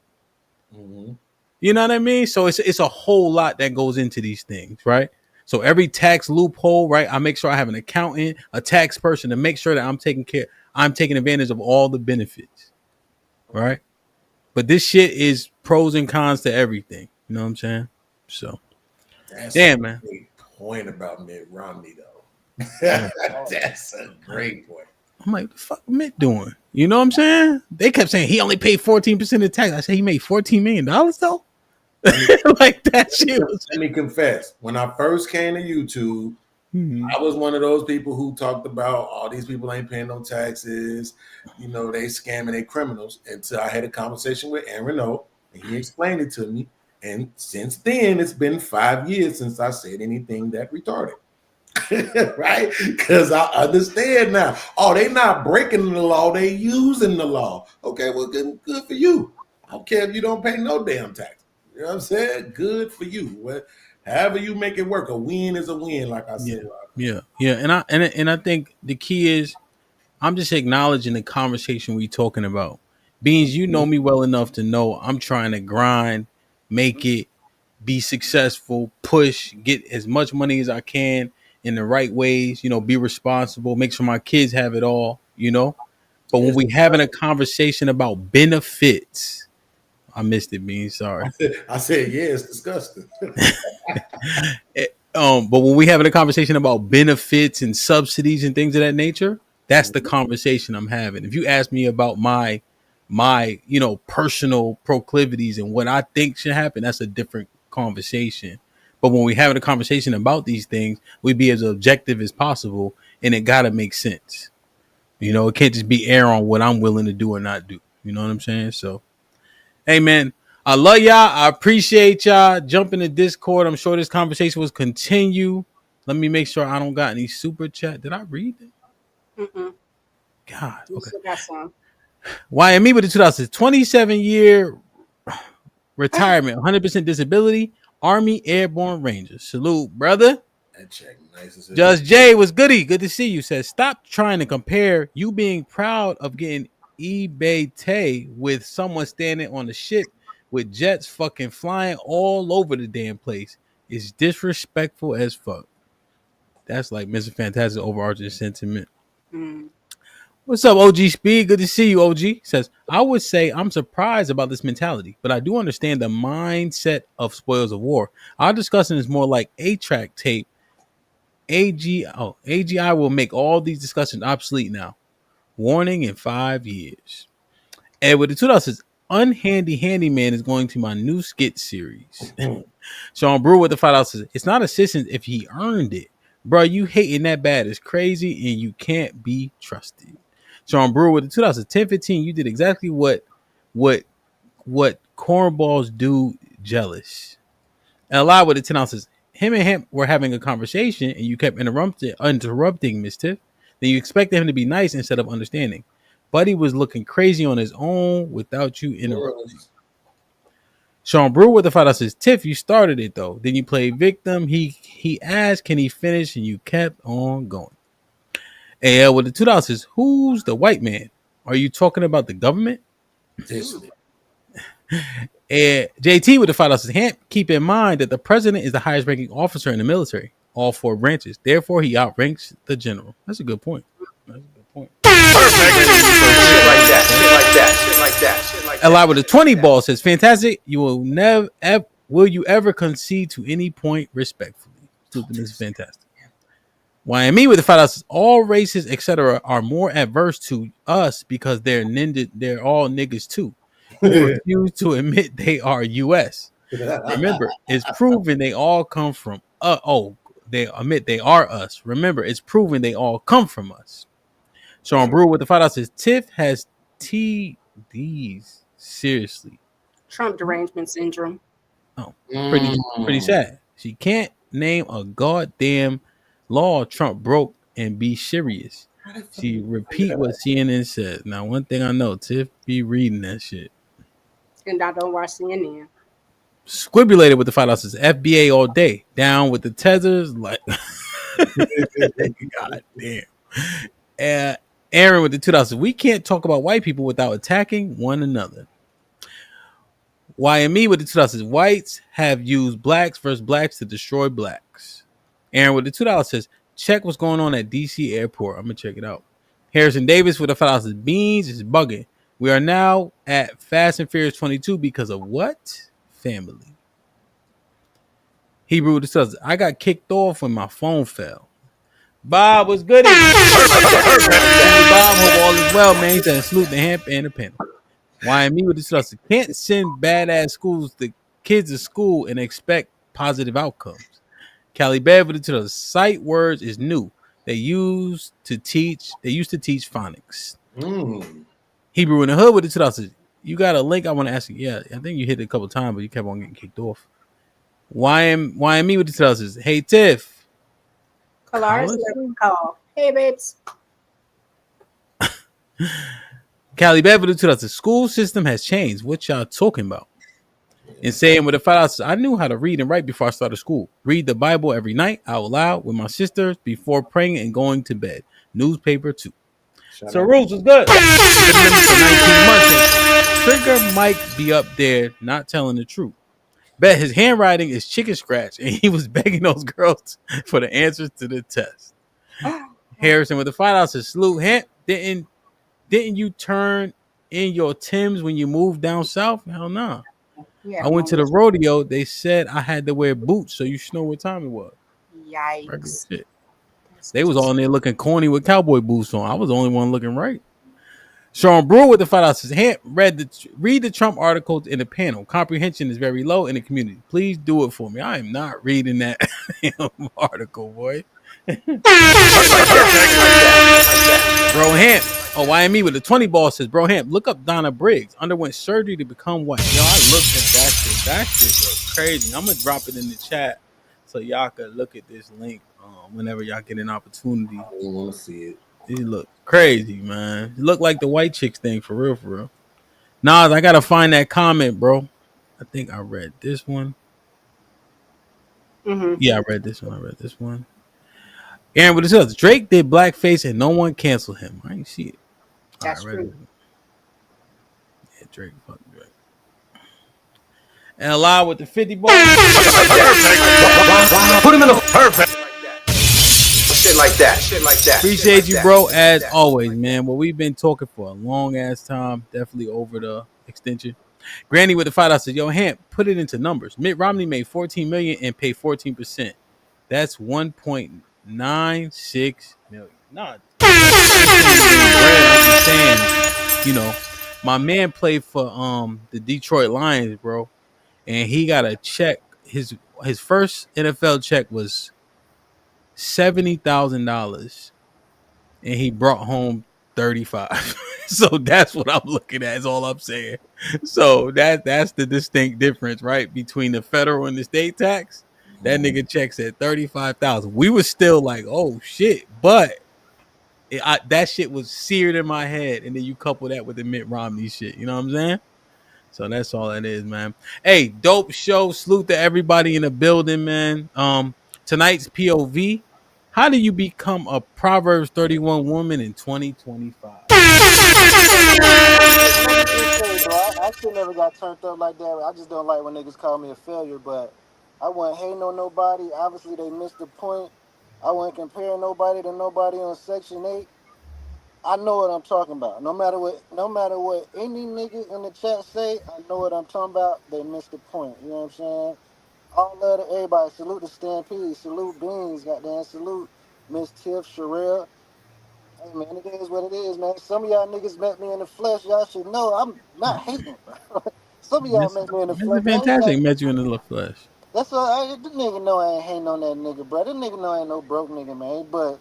Mm-hmm. You know what I mean? So it's a whole lot that goes into these things, right? So every tax loophole, right? I make sure I have an accountant, a tax person to make sure that I'm taking advantage of all the benefits, right? But this shit is pros and cons to everything. You know what I'm saying? So, That's damn, a man. great point about Mitt Romney, though. Yeah. That's a great point. I'm like, what the fuck Mitt doing? You know what I'm saying? They kept saying he only paid 14% of tax. I said he made $14 million though. Like that shit was. Let me confess. When I first came to YouTube, I was one of those people who talked about all these people ain't paying no taxes. You know, they scamming, they criminals. Until I had a conversation with Aaron O, and he explained it to me. And since then, it's been 5 years since I said anything that retarded. Right? Because I understand now. Oh, they not breaking the law, they using the law. Okay, well, good for you. I don't care if you don't pay no damn tax. You know what I'm saying? Good for you. However you make it work, a win is a win, like I said. Yeah. And I think the key is I'm just acknowledging the conversation we talking about. Beans, you know me well enough to know I'm trying to grind, make it, be successful, push, get as much money as I can in the right ways, you know, be responsible, make sure my kids have it all, you know. But when we having a conversation about benefits, I missed it, Beans. Sorry. I said, yeah, it's disgusting. But when we having a conversation about benefits and subsidies and things of that nature, that's the conversation I'm having. If you ask me about my you know, personal proclivities and what I think should happen, that's a different conversation. But when we having a conversation about these things, we be as objective as possible, and it gotta make sense. You know, it can't just be air on what I'm willing to do or not do. You know what I'm saying? So, hey man, I love y'all. I appreciate y'all. Jump in the Discord. I'm sure this conversation will continue. Let me make sure I don't got any super chat. Did I read it? God. You Okay. still got some. Why me with the 27-year retirement, 100% disability, Army Airborne Rangers. Salute, brother. That check nice as Just Jay was goody. Good to see you. Says stop trying to compare you being proud of getting eBay Tay with someone standing on the ship with jets fucking flying all over the damn place. It's disrespectful as fuck. That's like Mr. Fantastic overarching sentiment. What's up, OG Speed? Good to see you, OG. Says, I would say I'm surprised about this mentality, but I do understand the mindset of spoils of war. Our discussion is more like A-track tape. AGI will make all these discussions obsolete now. Warning in 5 years. Edward the 2000 says, Unhandy Handyman is going to my new skit series. Sean Brewer with the $5 says, it's not assistance if he earned it. Bro, you hating that bad is crazy and you can't be trusted. Sean Brewer with the 2015, you did exactly what cornballs do jealous. And a lot with the 10 ounces. Him and him were having a conversation and you kept interrupting Miss Tiff. Then you expected him to be nice instead of understanding. Buddy was looking crazy on his own without you interrupting. Sean Brewer with the $5 says, Tiff, you started it though. Then you played victim. He asked, can he finish? And you kept on going. AL with the $2 says, who's the white man? Are you talking about the government? And JT with the $5 says, HAMP, keep in mind that the president is the highest ranking officer in the military, all four branches. Therefore, he outranks the general. That's a good point. That's a good point. Shit like that. Eli with the 20 ball says, fantastic. You will never, will you ever concede to any point respectfully? This is fantastic. YME with the $5 says, all races, etc., are more adverse to us because they're all niggas too, who refuse to admit they are US. Remember, it's proven they all come from they admit they are us. Remember, it's proven they all come from us. Sean Brewer with the $5 says, Tiff has TDs. Seriously. Trump derangement syndrome. Oh, pretty sad. She can't name a goddamn law Trump broke and be serious. She repeat what CNN says. Now, one thing I know, Tiff be reading that shit. And I don't watch CNN. Squibulated with the $5 says, FBA all day. Down with the tethers. Like, God damn. Aaron with the $2. We can't talk about white people without attacking one another. YME with the $2 whites have used blacks versus blacks to destroy blacks. Aaron with the $2 says, check what's going on at DC airport. I'm gonna check it out. Harrison Davis with the $5 beans is bugging. We are now at Fast and Furious 22 because of what? Family. Hebrew with the $2. I got kicked off when my phone fell. Bob was good. Bob, hope all is well, man. He said, salute the HAMP and the panel. YME with the $2. Can't send badass kids to school and expect positive outcomes. Cali Bev with the $2. Sight words is new. They used to teach phonics. Hebrew in the hood with the $2. You got a link I want to ask you. Yeah, I think you hit it a couple times, but you kept on getting kicked off. YME with the $2. Hey Tiff. Call. Hey babes. Cali Bev with the $2. The school system has changed. What y'all talking about? And saying with the $5, I knew how to read and write before I started school. Read the Bible every night out loud with my sisters before praying and going to bed. Newspaper too. So Rules was good. For 19 months. Trigger Mike be up there not telling the truth. Bet his handwriting is chicken scratch, and he was begging those girls for the answers to the test. Harrison with the $5 says, salute. HAMP, didn't you turn in your Timbs when you moved down south? Hell no. Nah. Yeah, I went to the rodeo. They said I had to wear boots, so you should know what time it was. Yikes. Shit. They was all in there looking corny with cowboy boots on. I was the only one looking right. Sean Brewer with the $5 says, HAMP, read the Trump articles in the panel. Comprehension is very low in the community. Please do it for me. I am not reading that article, boy. Bro HAMP. Oh, YME with the 20 ball says, bro HAMP, look up Donna Briggs. Underwent surgery to become white. Yo, I looked at that shit. That shit was crazy. I'm going to drop it in the chat so y'all can look at this link whenever y'all get an opportunity. I want to see it. It look crazy, man. It look like the white chicks thing for real, for real. Nas, I got to find that comment, bro. I think I read this one. Mm-hmm. Yeah, I read this one. Aaron with the Drake did blackface and no one canceled him. I ain't see it. That's true. Yeah, Drake. Fuck Drake. And Eli with the 50 ball. Put him in the perfect. Shit like that. Appreciate you, bro, as always, man. Well, we've been talking for a long ass time. Definitely over the extension. Granny with the $5 says, yo, HAMP, put it into numbers. Mitt Romney made $14 million and paid 14%. That's $1.96 million. Nah, I'm just saying, you know, my man played for the Detroit Lions, bro, and he got a check. His first NFL check was $70,000, and he brought home 35. So that's what I'm looking at. Is all I'm saying. So that's the distinct difference, right, between the federal and the state tax. That nigga checks at 35,000. We were still like, oh shit, but that shit was seared in my head, and then you couple that with the Mitt Romney shit. You know what I'm saying? So that's all it is, man. Hey, dope show. Salute to everybody in the building, man. Tonight's POV. How do you become a Proverbs 31 woman in 2025? Let me just say, bro, I still never got turned up like that. I just don't like when niggas call me a failure, but I wasn't hating on nobody. Obviously, they missed the point. I wasn't comparing nobody to nobody on Section 8. I know what I'm talking about. No matter what any nigga in the chat say, I know what I'm talking about. They missed the point. You know what I'm saying? All love to everybody. Salute to Stampede. Salute Beans. Goddamn. Salute Miss Tiff, Sherelle. Hey man, it is what it is, man. Some of y'all niggas met me in the flesh. Y'all should know I'm not hating, bro. Some of y'all met me in the Mr. flesh. I ain't got. Fantastic met you in the flesh. That's all. The nigga know I ain't hating on that nigga, bro. That nigga know I ain't no broke nigga, man. But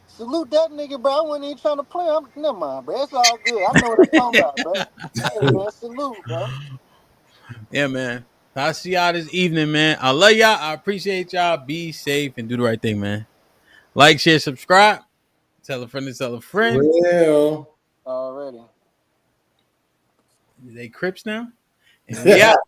salute that nigga, bro. I wasn't even trying to play. Never mind, bro. It's all good. I know what I'm talking about, bro. Hey man, salute, bro. Yeah, man. I'll see y'all this evening, man. I love y'all. I appreciate y'all. Be safe and do the right thing, man. Like, share, subscribe. Tell a friend to tell a friend. Well, Already. They Crips now. And we out.